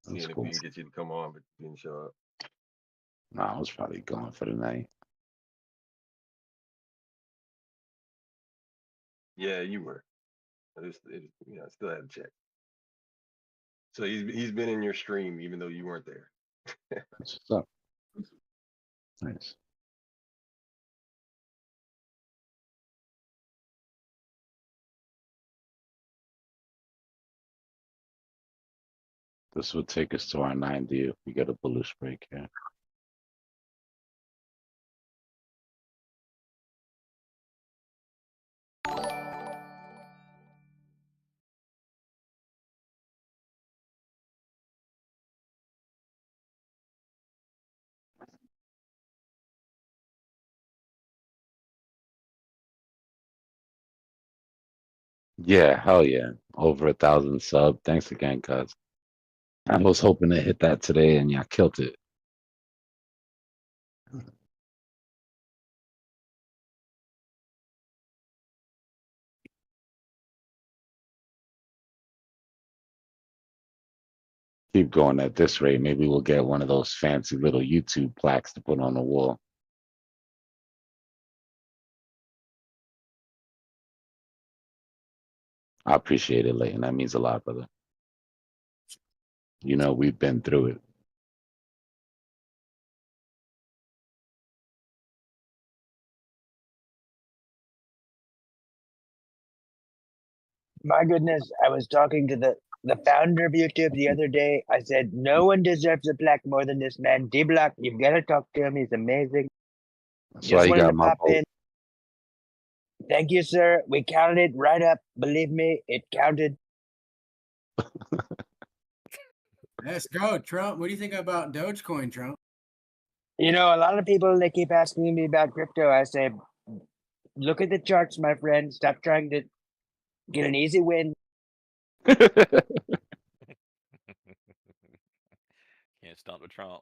seeing if we could get you to come on, but you didn't show up. Nah, I was probably going for the night. Yeah, you were. I still had to check. So he's been in your stream even though you weren't there. What's up? Nice. This would take us to our 90 if we get a bullish break here. Yeah, hell yeah. Over 1,000 sub. Thanks again, cuz. I was hoping to hit that today and y'all killed it. Keep going at this rate. Maybe we'll get one of those fancy little YouTube plaques to put on the wall. I appreciate it, Leighton. That means a lot, brother. You know, we've been through it. My goodness, I was talking to the founder of YouTube the other day. I said, no one deserves a plaque more than this man. Dbloc, you've got to talk to him. He's amazing. That's why Just he wanted got to my pop vote. in. Thank you, sir. We counted it right up. Believe me, it counted. Let's go, Trump. What do you think about Dogecoin, Trump? You know, a lot of people, they keep asking me about crypto. I say, look at the charts, my friend. Stop trying to get an easy win. Can't stump the Trump.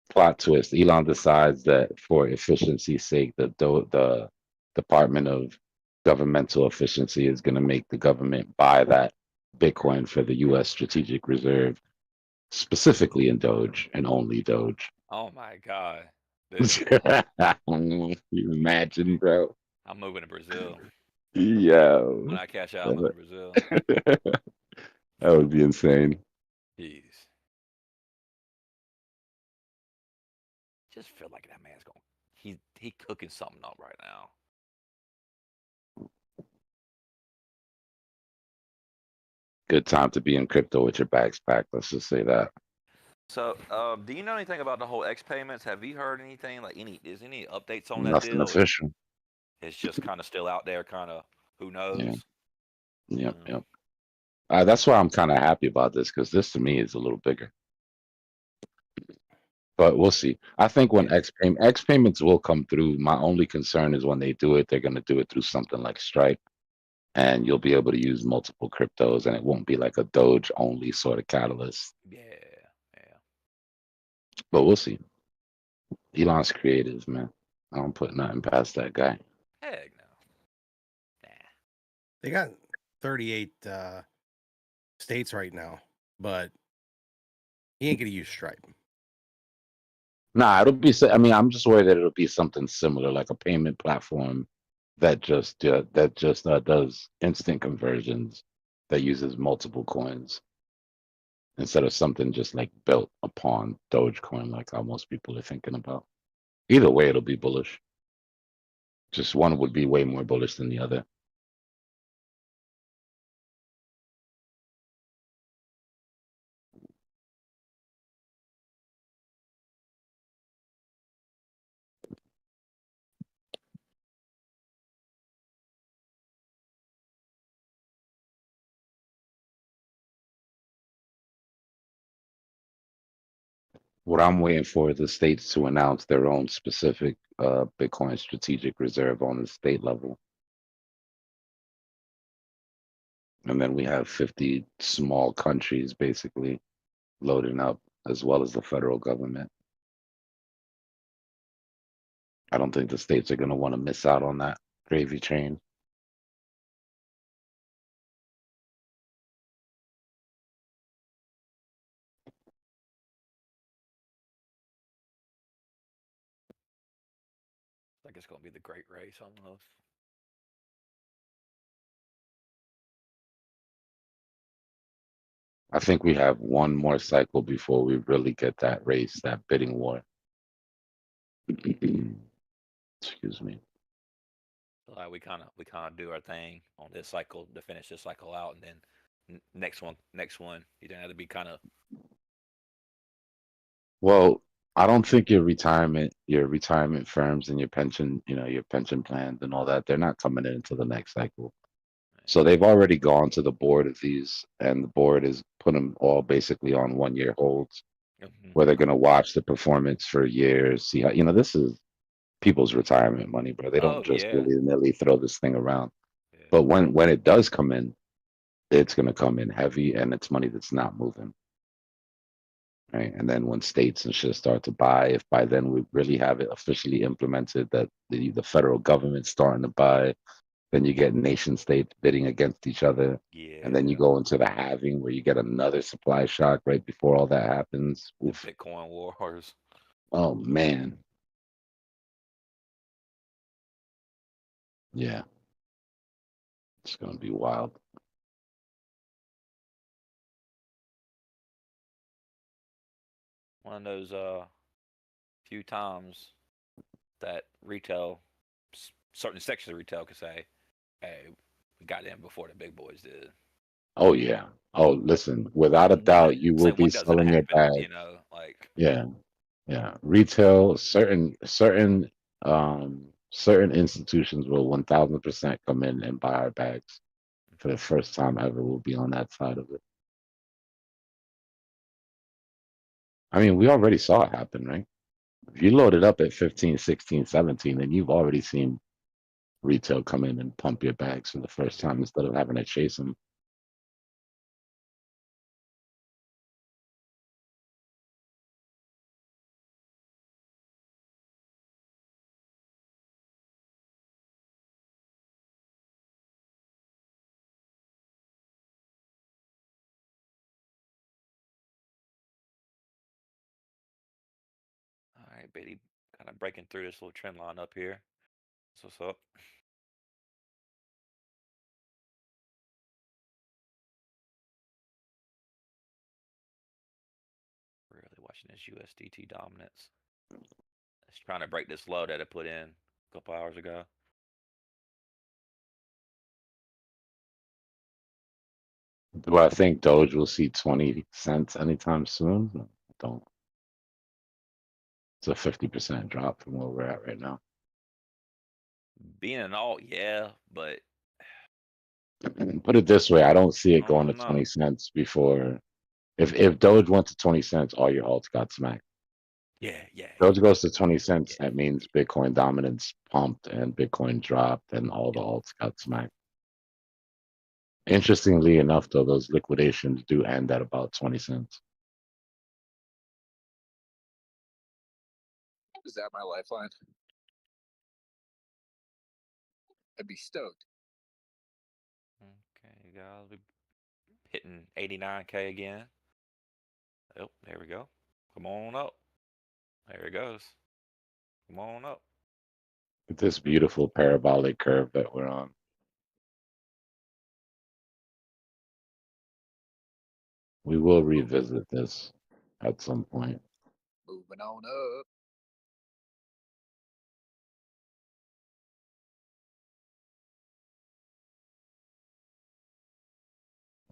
Plot twist: Elon decides that for efficiency's sake, the Department of Governmental Efficiency is going to make the government buy that Bitcoin for the U.S. Strategic Reserve, specifically in Doge and only Doge. Oh my god. You imagine, bro? I'm moving to Brazil. Yeah. When I cash out, I'm moving to Brazil. That would be insane. Jeez. Just feel like that man's going. He cooking something up right now. Good time to be in crypto with your bags packed. Let's just say that. So, do you know anything about the whole X payments? Have you heard anything? Like is any updates on that Nothing deal? official. It's just kind of still out there. Kind of who knows? Yeah. Yep. That's why I'm kind of happy about this, because this to me is a little bigger. But we'll see. I think when X payments will come through, my only concern is when they do it, they're going to do it through something like Stripe, and you'll be able to use multiple cryptos, and it won't be like a Doge only sort of catalyst. Yeah. But we'll see. Elon's creative, man. I don't put nothing past that guy. Heck no. They got 38 states right now, but he ain't gonna use Stripe. Nah, it'll be. I mean, I'm just worried that it'll be something similar, like a payment platform that just does instant conversions that uses multiple coins instead of something just like built upon Dogecoin, like how most people are thinking about. Either way, it'll be bullish. Just one would be way more bullish than the other. What I'm waiting for is the states to announce their own specific Bitcoin strategic reserve on the state level. And then we have 50 small countries basically loading up, as well as the federal government. I don't think the states are going to want to miss out on that gravy train. Like it's gonna be the great race almost. I think we have one more cycle before we really get that race, that bidding war. Excuse me. Like we kind of do our thing on this cycle to finish this cycle out, and then next one. You don't have to be kind of. Well, I don't think your retirement firms and your pension, your pension plans and all that, they're not coming in until the next cycle. So they've already gone to the board of these, and the board has put them all basically on 1-year holds, where they're going to watch the performance for years, see how, this is people's retirement money, bro. They don't just willy-nilly throw this thing around. But when it does come in, it's going to come in heavy, and it's money that's not moving. Right. And then when states and shit start to buy, if by then we really have it officially implemented that the federal government's starting to buy, then you get nation states bidding against each other. And then you go into the halving where you get another supply shock right before all that happens. Oof. Bitcoin wars. Oh man. Yeah. It's gonna be wild. one of those few times that retail, certain sections of retail could say, "Hey, we got in before the big boys did." Oh yeah. Oh, listen. Without a doubt, you will be When does it selling your happen? bag. You know, like Yeah. Yeah. Retail. Certain institutions will 1000% come in and buy our bags for the first time ever. We'll be on that side of it. I mean, we already saw it happen, right? If you load it up at 15, 16, 17, then you've already seen retail come in and pump your bags for the first time instead of having to chase them. all right, Bitty, kind of breaking through this little trend line up here. So what's up? Really watching this USDT dominance. It's trying to break this low that it put in a couple hours ago. Do I think Doge will see 20 cents anytime soon? I don't. It's a 50% drop from where we're at right now. Being an alt, yeah, but Put it this way, I don't see it I going to don't know. 20 cents before. If Doge went to 20 cents, all your alts got smacked. Yeah, yeah. Doge goes to 20 cents, that means Bitcoin dominance pumped and Bitcoin dropped and all the alts got smacked. Interestingly enough, though, those liquidations do end at about 20 cents. Is that my lifeline? I'd be stoked. Okay, guys, we hitting 89K again. Oh, there we go. Come on up. There it goes. Come on up. This beautiful parabolic curve that we're on. We will revisit this at some point. Moving on up.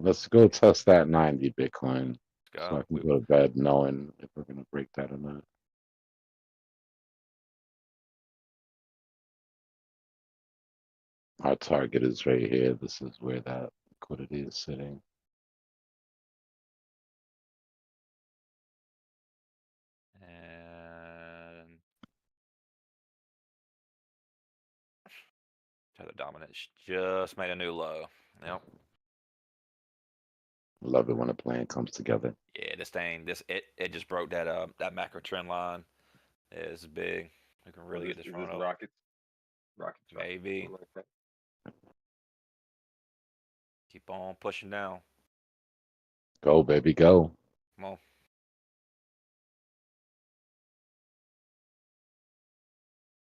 Let's go test that 90 Bitcoin Let's so go. I can go to bed knowing if we're going to break that or not. Our target is right here. This is where that liquidity is sitting. And Tether dominance just made a new low. Yep. Love it when a plan comes together. Yeah, this thing, it just broke that that macro trend line. Yeah, it's big. We can really get this run up. Rockets, Maybe. something like that. Keep on pushing down. Go, baby, go. Come on.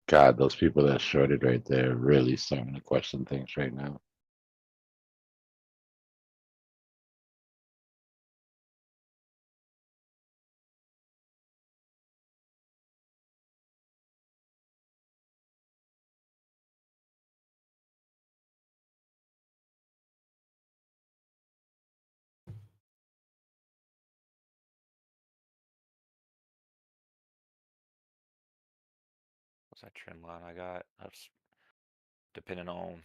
God, those people that shorted right there are really starting to question things right now. What's that trend line I got? That's depending on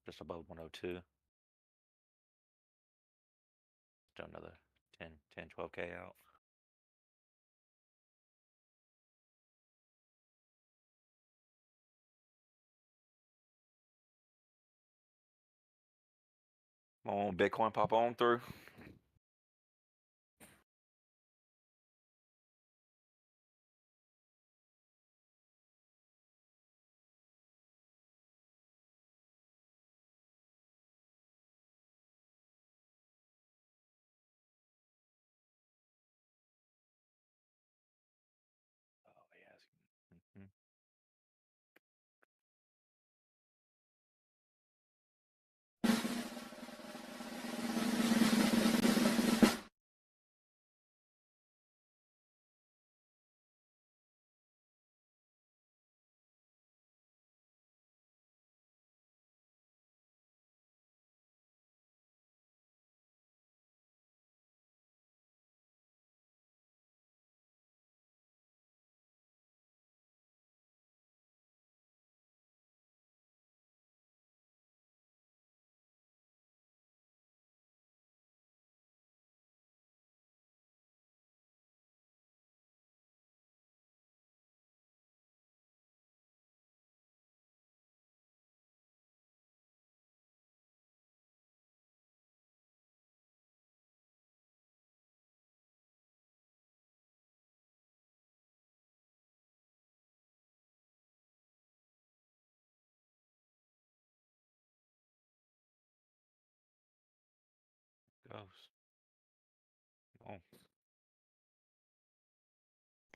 just above 102. Still another 10, 12K out. Come on, Bitcoin, pop on through.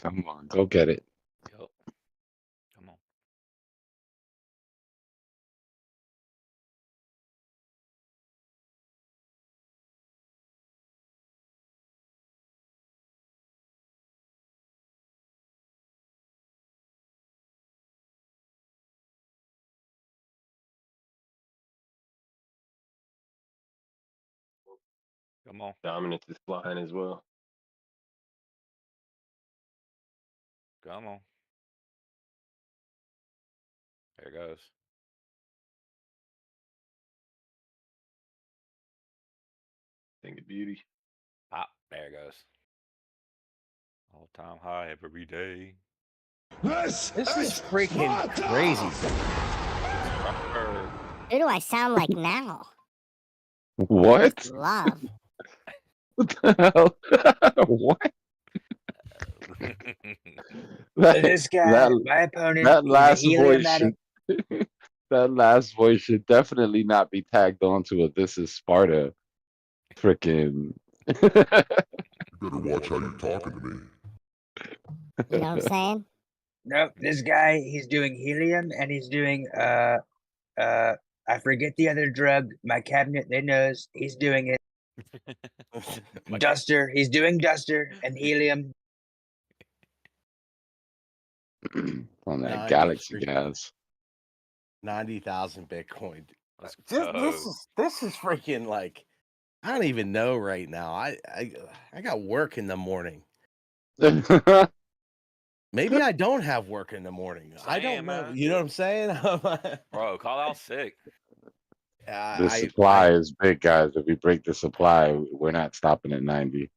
Come on, go get it. Yup. Come on. Come on. Dominance is flying as well. Come on. There it goes. Thing of beauty. Pop. There it goes. All time high every day. This is freaking crazy. Who do I sound like now? What? Love. What the hell? What? This guy, my opponent, that he's a last helium voice addict. should, that last voice should definitely not be tagged onto a "This is Sparta" freaking. You better watch how you're talking to me. You know what I'm saying? Nope, this guy, he's doing helium and he's doing I forget the other drug. My cabinet, they knows he's doing it. Duster, he's doing duster and helium. On that 90 galaxy freaking- gas. 90,000 Bitcoin. Let's This is freaking like, I don't even know right now. I got work in the morning. Maybe I don't have work in the morning. I don't know. man. You know what I'm saying? Bro, call out sick. The supply is big, guys. If we break the supply, we're not stopping at 90.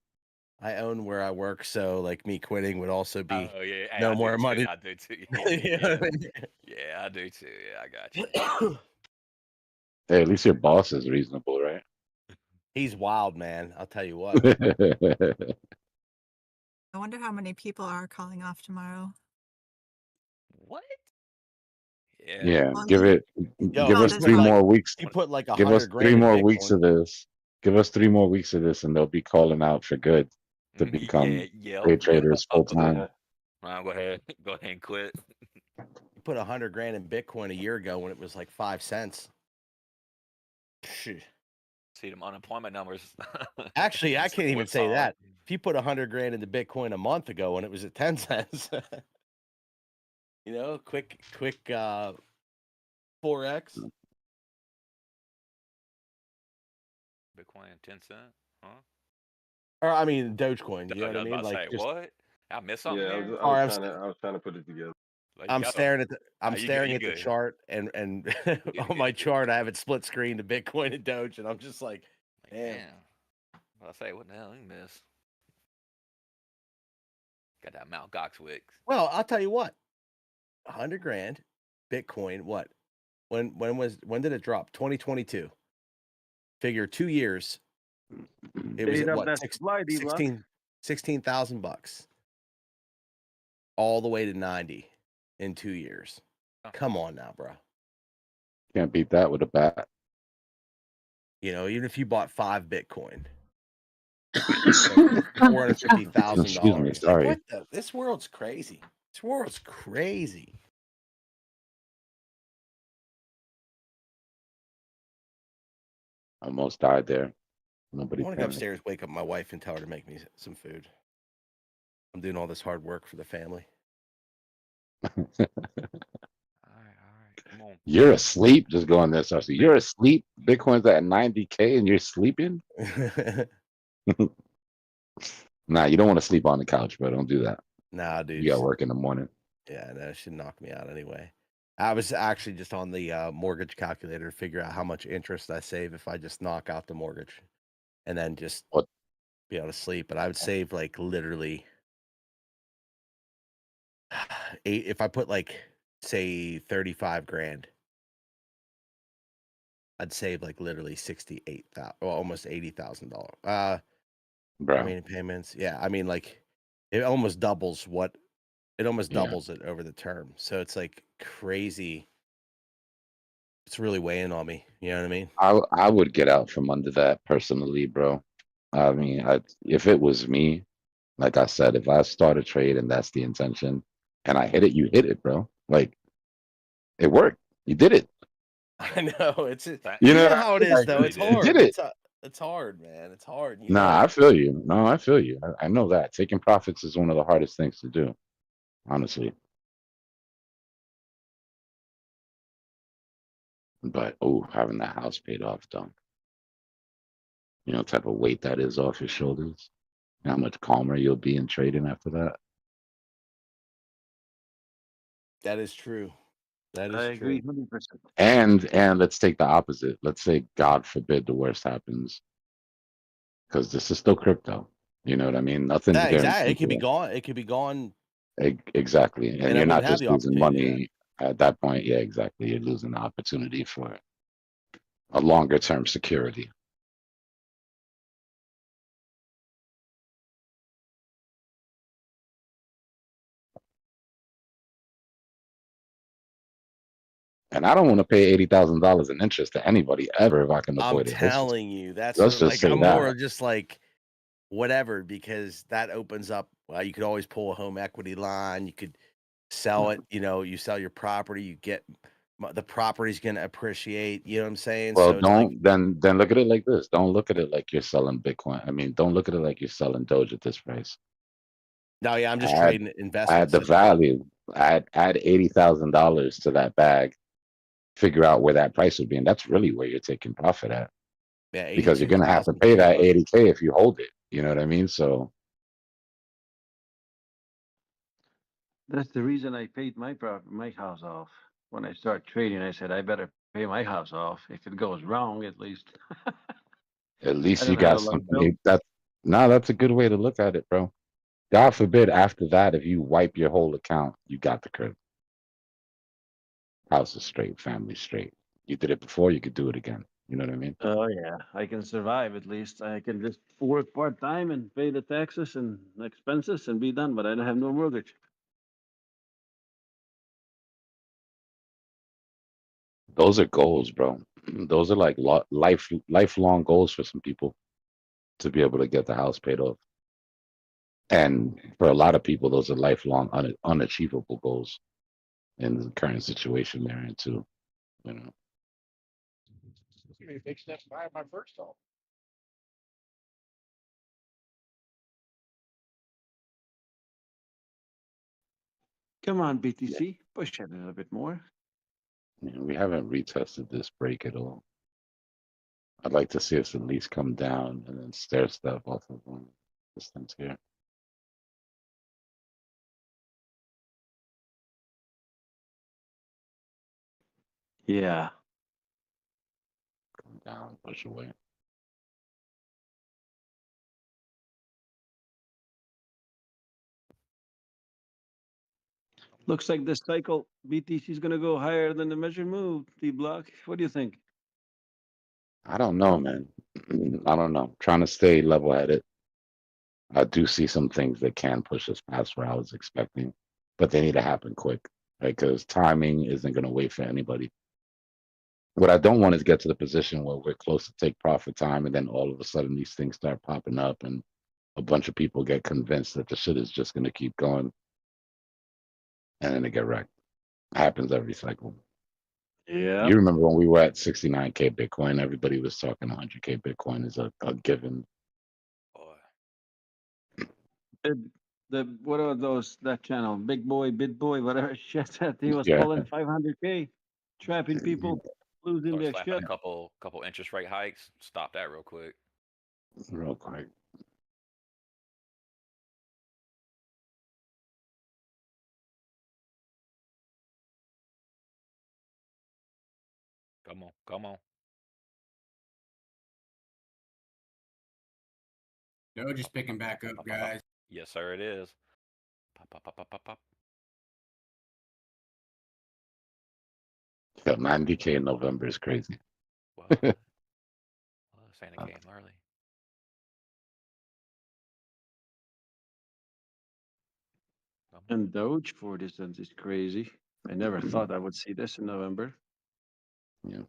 I own where I work, so like me quitting would also be Oh yeah, hey, no I do more too, money. I do too. You know what I mean? Yeah, I do too. Yeah, I got you. Hey, at least your boss is reasonable, right? He's wild, man. I'll tell you what. I wonder how many people are calling off tomorrow. What? Yeah, Well, give he- us there's 3 like- more weeks. You put like Give us 100 3 grand in more weeks Bitcoin. of this. Give us 3 more weeks of this, and they'll be calling out for good to become day traders full time. Go ahead and quit. You put 100 grand in Bitcoin a year ago when it was like 5 cents. Phew. See them unemployment numbers. Actually, I can't even Whip say song. that. If you put 100 grand into Bitcoin a month ago when it was at 10 cents, you know, quick 4x. Bitcoin 10 cent, huh? Or I mean, Dogecoin. You know what I was mean? about to Like, say, what? I missed something Yeah, here. I was trying to put it together. Like, you I'm got 'em. staring at the Nah, you good, you the good. chart and on my chart I have it split screen to Bitcoin and Doge, and I'm just like, damn. I say, what the hell you miss? Got that Mount Gox Wicks. Well, I'll tell you what. 100 grand, Bitcoin. What? When did it drop? 2022. Figure 2 years. It was Speed at up what? that supply, Dbloc. $16,000. All the way to 90 in 2 years. Come on now, bro. Can't beat that with a bat. You know, even if you bought 5 Bitcoin, $450,000. Excuse me, sorry. Like, what this world's crazy. This world's crazy. Almost died there. Nobody. I want to go upstairs, wake up my wife, and tell her to make me some food. I'm doing all this hard work for the family. Come on. You're asleep. Just going there, so you're asleep. Bitcoin's at 90K, and you're sleeping. Nah, you don't want to sleep on the couch, bro. Don't do that. Nah, dude. You got work in the morning. Yeah, that should knock me out anyway. I was actually just on the mortgage calculator to figure out how much interest I save if I just knock out the mortgage and then just be able to sleep. But I would save like literally if I put like say 35 grand, I'd save like literally 68,000, well, almost $80,000. Bro. I mean payments. Yeah, I mean like it almost doubles what it almost doubles it over the term. So it's like crazy. It's really weighing on me. You know what I mean? I would get out from under that personally, bro. I mean, if it was me, like I said, if I start a trade and that's the intention, and I hit it, you hit it, bro. Like it worked. You did it. I know it's You you know know what I how it mean? is Like, though. It's you hard. did it. It's hard, man. It's hard. You Nah, gotta. I feel you. No, I feel you. I know that taking profits is one of the hardest things to do, honestly. But oh, having that house paid off, though. You know, type of weight that is off your shoulders. And how much calmer you'll be in trading after that. That is true. That I is agree true. 100%. And let's take the opposite. Let's say, God forbid, the worst happens, because this is still crypto. You know what I mean? Nothing's Yeah, exactly. It guaranteed could be here. gone. It could be gone, Exactly. And and I you're not wouldn't have just the losing opportunity. Yeah. money at that point. Yeah, exactly. You're losing the opportunity for a longer term security. And I don't want to pay $80,000 in interest to anybody ever if I can I'm avoid it. telling you, that's Let's what, just like say I'm more that. of just like whatever, because that opens up. You could always pull a home equity line. You could sell it. You know, you sell your property, you get the property's going to appreciate. You know what I'm saying? Well, So it's like, don't then look at it like this. Don't look at it like you're selling Bitcoin. I mean, don't look at it like you're selling Doge at this price. no, yeah, I'm just Add trading add investments the today. value. Add $80,000 to that bag. Figure out where that price would be, and that's really where you're taking profit at. Yeah, Because you're gonna have to pay that 80K if you hold it. You know what I mean? So That's the reason I paid my house off. When I start trading, I said I better pay my house off. If it goes wrong, at least at I least you don't have got a lot of bills. something. That's a good way to look at it, bro. God forbid after that, if you wipe your whole account, you got the crib. House is straight, family straight. You did it before, you could do it again. You know what I mean? Oh yeah, I can survive at least. I can just work part time and pay the taxes and expenses and be done. But I don't have no mortgage. Those are goals, bro. Those are like lifelong goals for some people to be able to get the house paid off. And for a lot of people, those are lifelong unachievable goals in the current situation they're in too. You know, A big step by my first home. Come on, BTC, push it a little bit more. we haven't retested this break at all. I'd like to see us at least come down and then stair step off of distance here. Yeah. Come down, push away. Looks like this cycle BTC is going to go higher than the measured move. Dbloc. What do you think? I don't know, man. I don't know. Trying to stay level headed. I do see some things that can push us past where I was expecting, but they need to happen quick, right? Because timing isn't going to wait for anybody. What I don't want is get to the position where we're close to take profit time, and then all of a sudden these things start popping up, and a bunch of people get convinced that the shit is just going to keep going, and then they get wrecked. It happens every cycle. Yeah. You remember when we were at 69K Bitcoin, everybody was talking 100K Bitcoin is a given. The what are those, that channel? Big Boy, Bit Boy, whatever shit that he was Yeah. calling 500K, trapping people, losing Start their slapping shit. a couple interest rate hikes. Stop that real quick. Real quick. Come on, come on. Doge is picking back up, guys. Yes, sir, it is. Pop, pop, pop, pop, pop, pop. Yeah, 90K in November is crazy. Well, Santa came early. And Doge for this is crazy. I never thought I would see this in November. Yeah.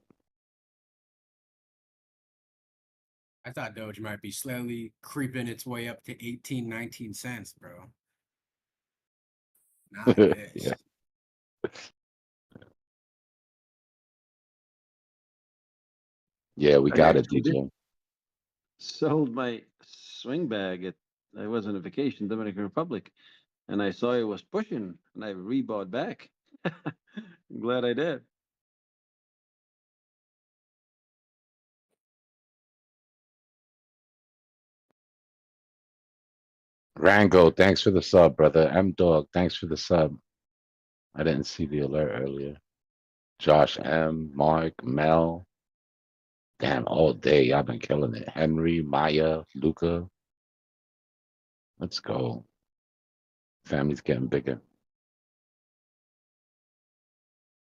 I thought Doge might be slowly creeping its way up to 18, 19 cents, bro. Not this. Yeah. Yeah, we I got it, actually did DJ. sold my swing bag I was on a vacation, Dominican Republic, and I saw it was pushing, and I rebought back. I'm glad I did. Rango, thanks for the sub, brother. M Dog, thanks for the sub. I didn't see the alert earlier. Josh M, Mark, Mel. Damn, all day I've been killing it. Henry, Maya, Luca. Let's go. Family's getting bigger.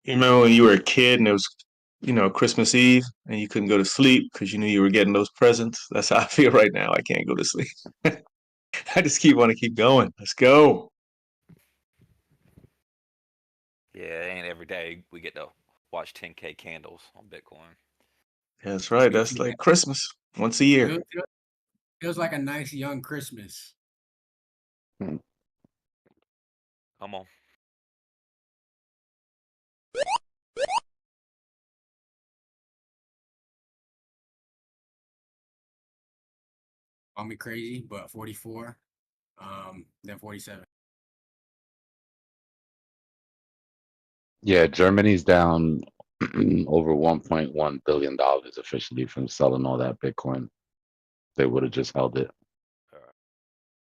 You remember when you were a kid and it was, Christmas Eve and you couldn't go to sleep because you knew you were getting those presents? That's how I feel right now. I can't go to sleep. I just want to keep going. Let's go. Yeah, it ain't every day we get to watch 10K candles on Bitcoin. That's right. That's like Christmas once a year. Feels like a nice young Christmas. Come on. Call me crazy, but 44, then 47. Yeah, Germany's down over $1.1 billion officially from selling all that Bitcoin. They would have just held it.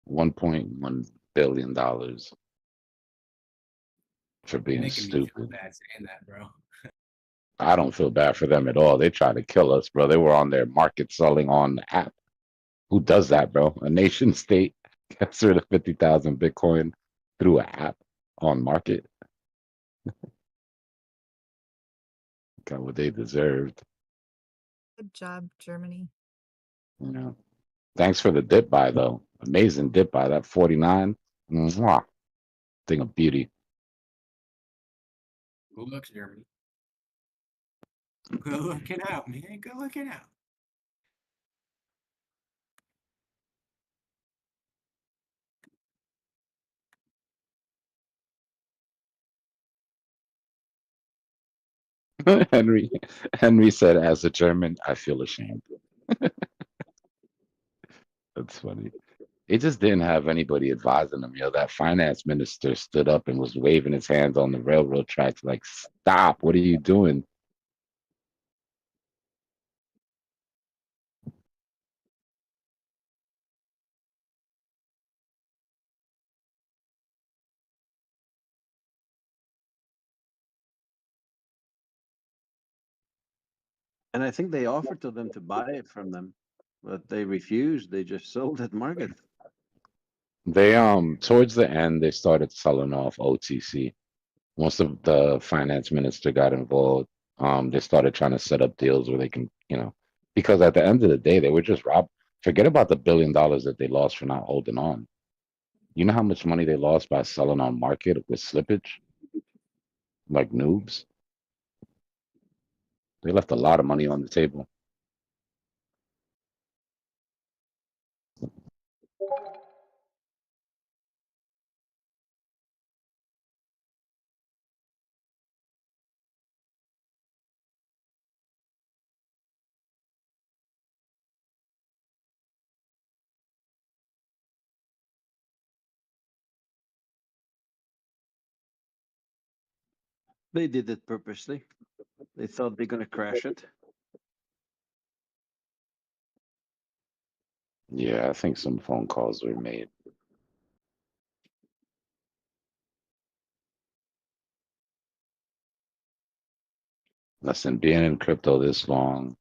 $1.1 billion for being Making me feel stupid. bad saying that, bro. I don't feel bad for them at all. They tried to kill us, bro. They were on their market selling on the app. Who does that, bro? A nation state gets rid of 50,000 Bitcoin through an app on market. Got what they deserved. Good job, Germany. You know. Thanks for the dip buy though. Amazing dip buy. That 49. Mwah. Thing of beauty. Good looks, Germany. Good looking out, man. Good looking out. Henry said, as a German, I feel ashamed. That's funny. He just didn't have anybody advising him. That finance minister stood up and was waving his hands on the railroad tracks like, stop, what are you doing? And I think they offered to them to buy it from them, but they refused. They just sold at market. They towards the end they started selling off OTC. Once the finance minister got involved, they started trying to set up deals where they can, because at the end of the day they were just robbed. Forget about the $1 billion that they lost for not holding on. You know how much money they lost by selling on market with slippage? Like noobs. They left a lot of money on the table. They did it purposely. They thought they're going to crash it. Yeah, I think some phone calls were made. Listen, being in crypto this long,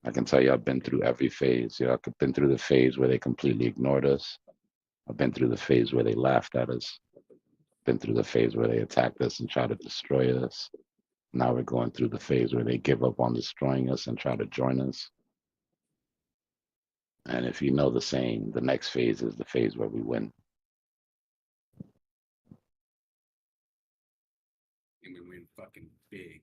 I can tell you I've been through every phase. I've been through the phase where they completely ignored us. I've been through the phase where they laughed at us. Been through the phase where they attacked us and tried to destroy us. Now we're going through the phase where they give up on destroying us and try to join us. And if you know the saying, the next phase is the phase where we win. And we win fucking big.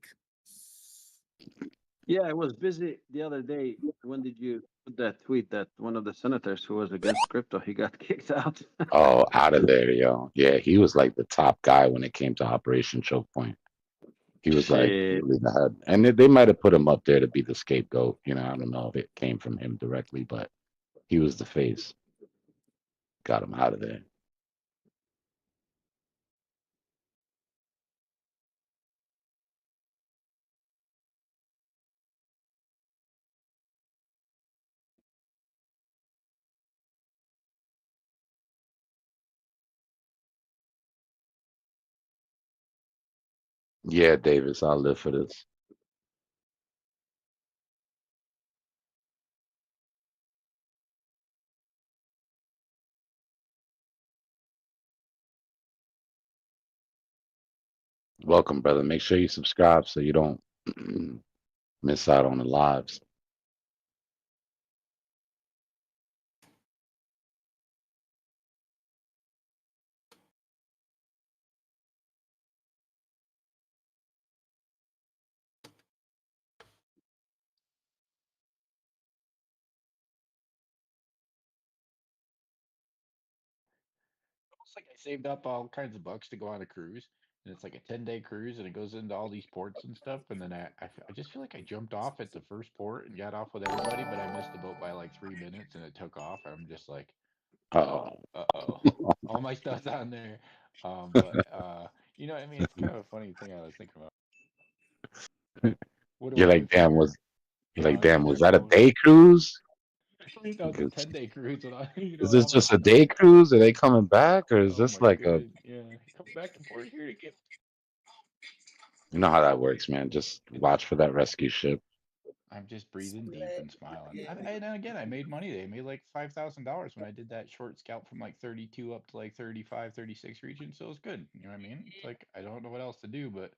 Yeah, I was busy the other day. When did you put that tweet that one of the senators who was against crypto, he got kicked out? Oh, out of there, yo. Yeah, he was like the top guy when it came to Operation Choke Point. He was like Shit. really the head. And they might have put him up there to be the scapegoat. You know, I don't know if it came from him directly, but he was the face. Got him out of there. Yeah, Davis, I'll live for this. Welcome, brother. Make sure you subscribe so you don't miss out on the lives. Almost like I saved up all kinds of bucks to go on a cruise, and it's like a 10-day cruise, and it goes into all these ports and stuff. And then I just feel like I jumped off at the first port and got off with everybody, but I missed the boat by like 3 minutes, and it took off. I'm just like, Uh-oh. all my stuff's on there. But you know, I mean, it's kind of a funny thing I was thinking about. What do You're I like, do from damn, here? I'm sitting was there that a going, day cruise? you know, it's a 10-day cruise, and Is this all my just a stuff. day cruise? Are they coming back, or is Oh this my like a? good, yeah, come back to port here to get. You know how that works, man. Just watch for that rescue ship. I'm just breathing deep and smiling. And again, I made money. They made like $5,000 when I did that short scalp from like 32 up to like 35, 36 region. So it's good. You know what I mean? It's like I don't know what else to do but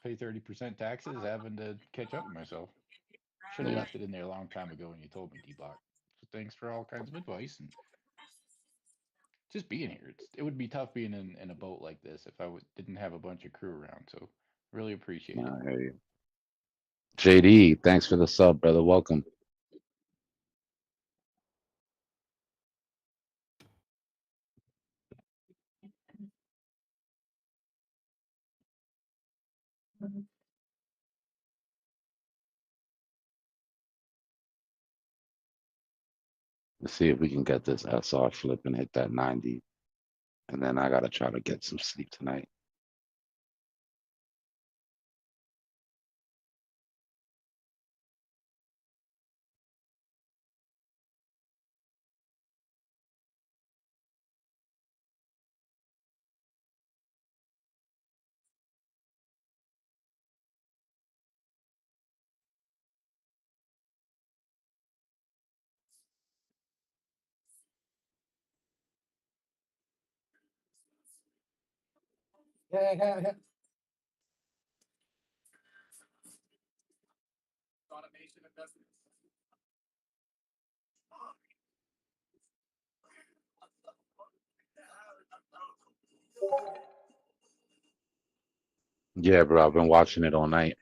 pay 30% taxes, having to catch up with myself. Should have Yeah. left it in there a long time ago when you told me, Dbloc. So thanks for all kinds of advice and just being here. It would be tough being in a boat like this if I didn't have a bunch of crew around. So really appreciate it. I hear you. JD, thanks for the sub, brother. Welcome. Let's see if we can get this SR flip and hit that 90. And then I gotta try to get some sleep tonight. Yeah. Yeah, bro. I've been watching it all night.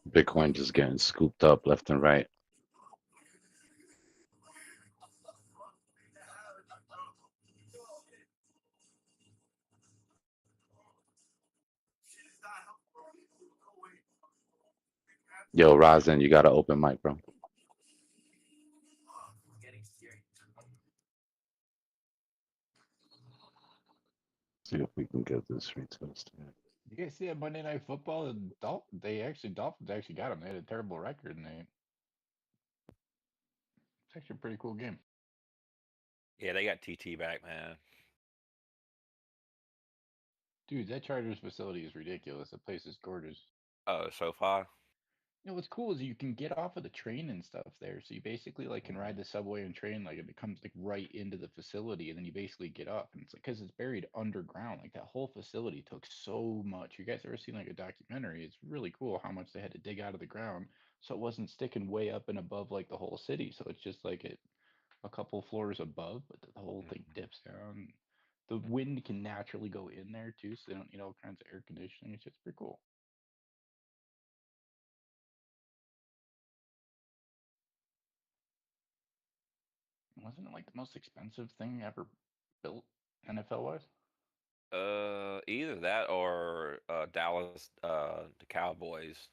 Bitcoin just getting scooped up left and right. Yo, Rosin, you got an open mic, bro. See if we can get this retested. You guys see that Monday Night Football? And Dolphins actually got them. They had a terrible record, and it's actually a pretty cool game. Yeah, they got TT back, man. Dude, that Chargers facility is ridiculous. The place is gorgeous. Oh, so far. You know what's cool is you can get off of the train and stuff there. So you basically like can ride the subway and train like it comes like right into the facility, and then you basically get up, and it's like because it's buried underground. Like that whole facility took so much. You guys ever seen like a documentary? It's really cool how much they had to dig out of the ground, so it wasn't sticking way up and above like the whole city. So it's just like it a couple floors above, but the whole thing dips down. the wind can naturally go in there too, so they don't need all kinds of air conditioning. It's just pretty cool. Wasn't it like the most expensive thing ever built NFL wise? Either that or Dallas, the Cowboys.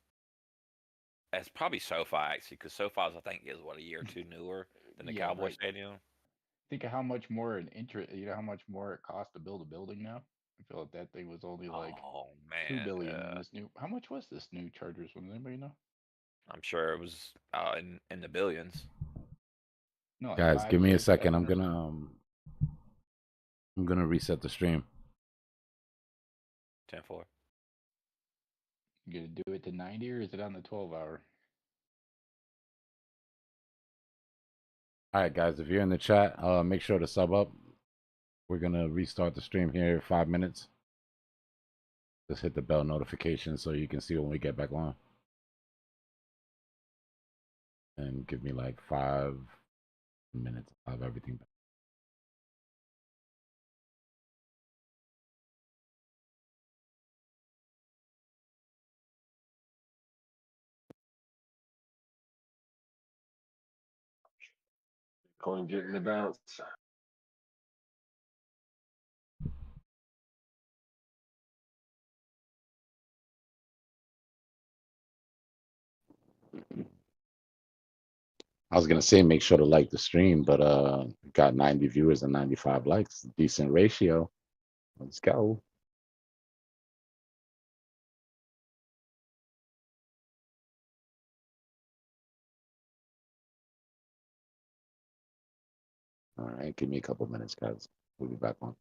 It's probably SoFi actually, because SoFi's I think is what, a year or two newer than the Yeah, Cowboy right. Stadium. Think of how much more how much more it costs to build a building now. I feel like that thing was only like Oh $2 man, billion in this new. How much was this new Chargers one? Does anybody know? I'm sure it was in the billions. No, like Guys, 5, give me a 6, second. 7 or something? I'm gonna reset the stream. 10-4. You gonna do it to 90 or is it on the 12-hour? All right, guys, if you're in the chat, make sure to sub up. We're gonna restart the stream here in 5 minutes. Just hit the bell notification so you can see when we get back on. And give me like 5 minutes. I'll have everything back. Bitcoin getting the bounce. I was gonna say make sure to like the stream, but got 90 viewers and 95 likes. Decent ratio. Let's go. All right, give me a couple minutes, guys. We'll be back on.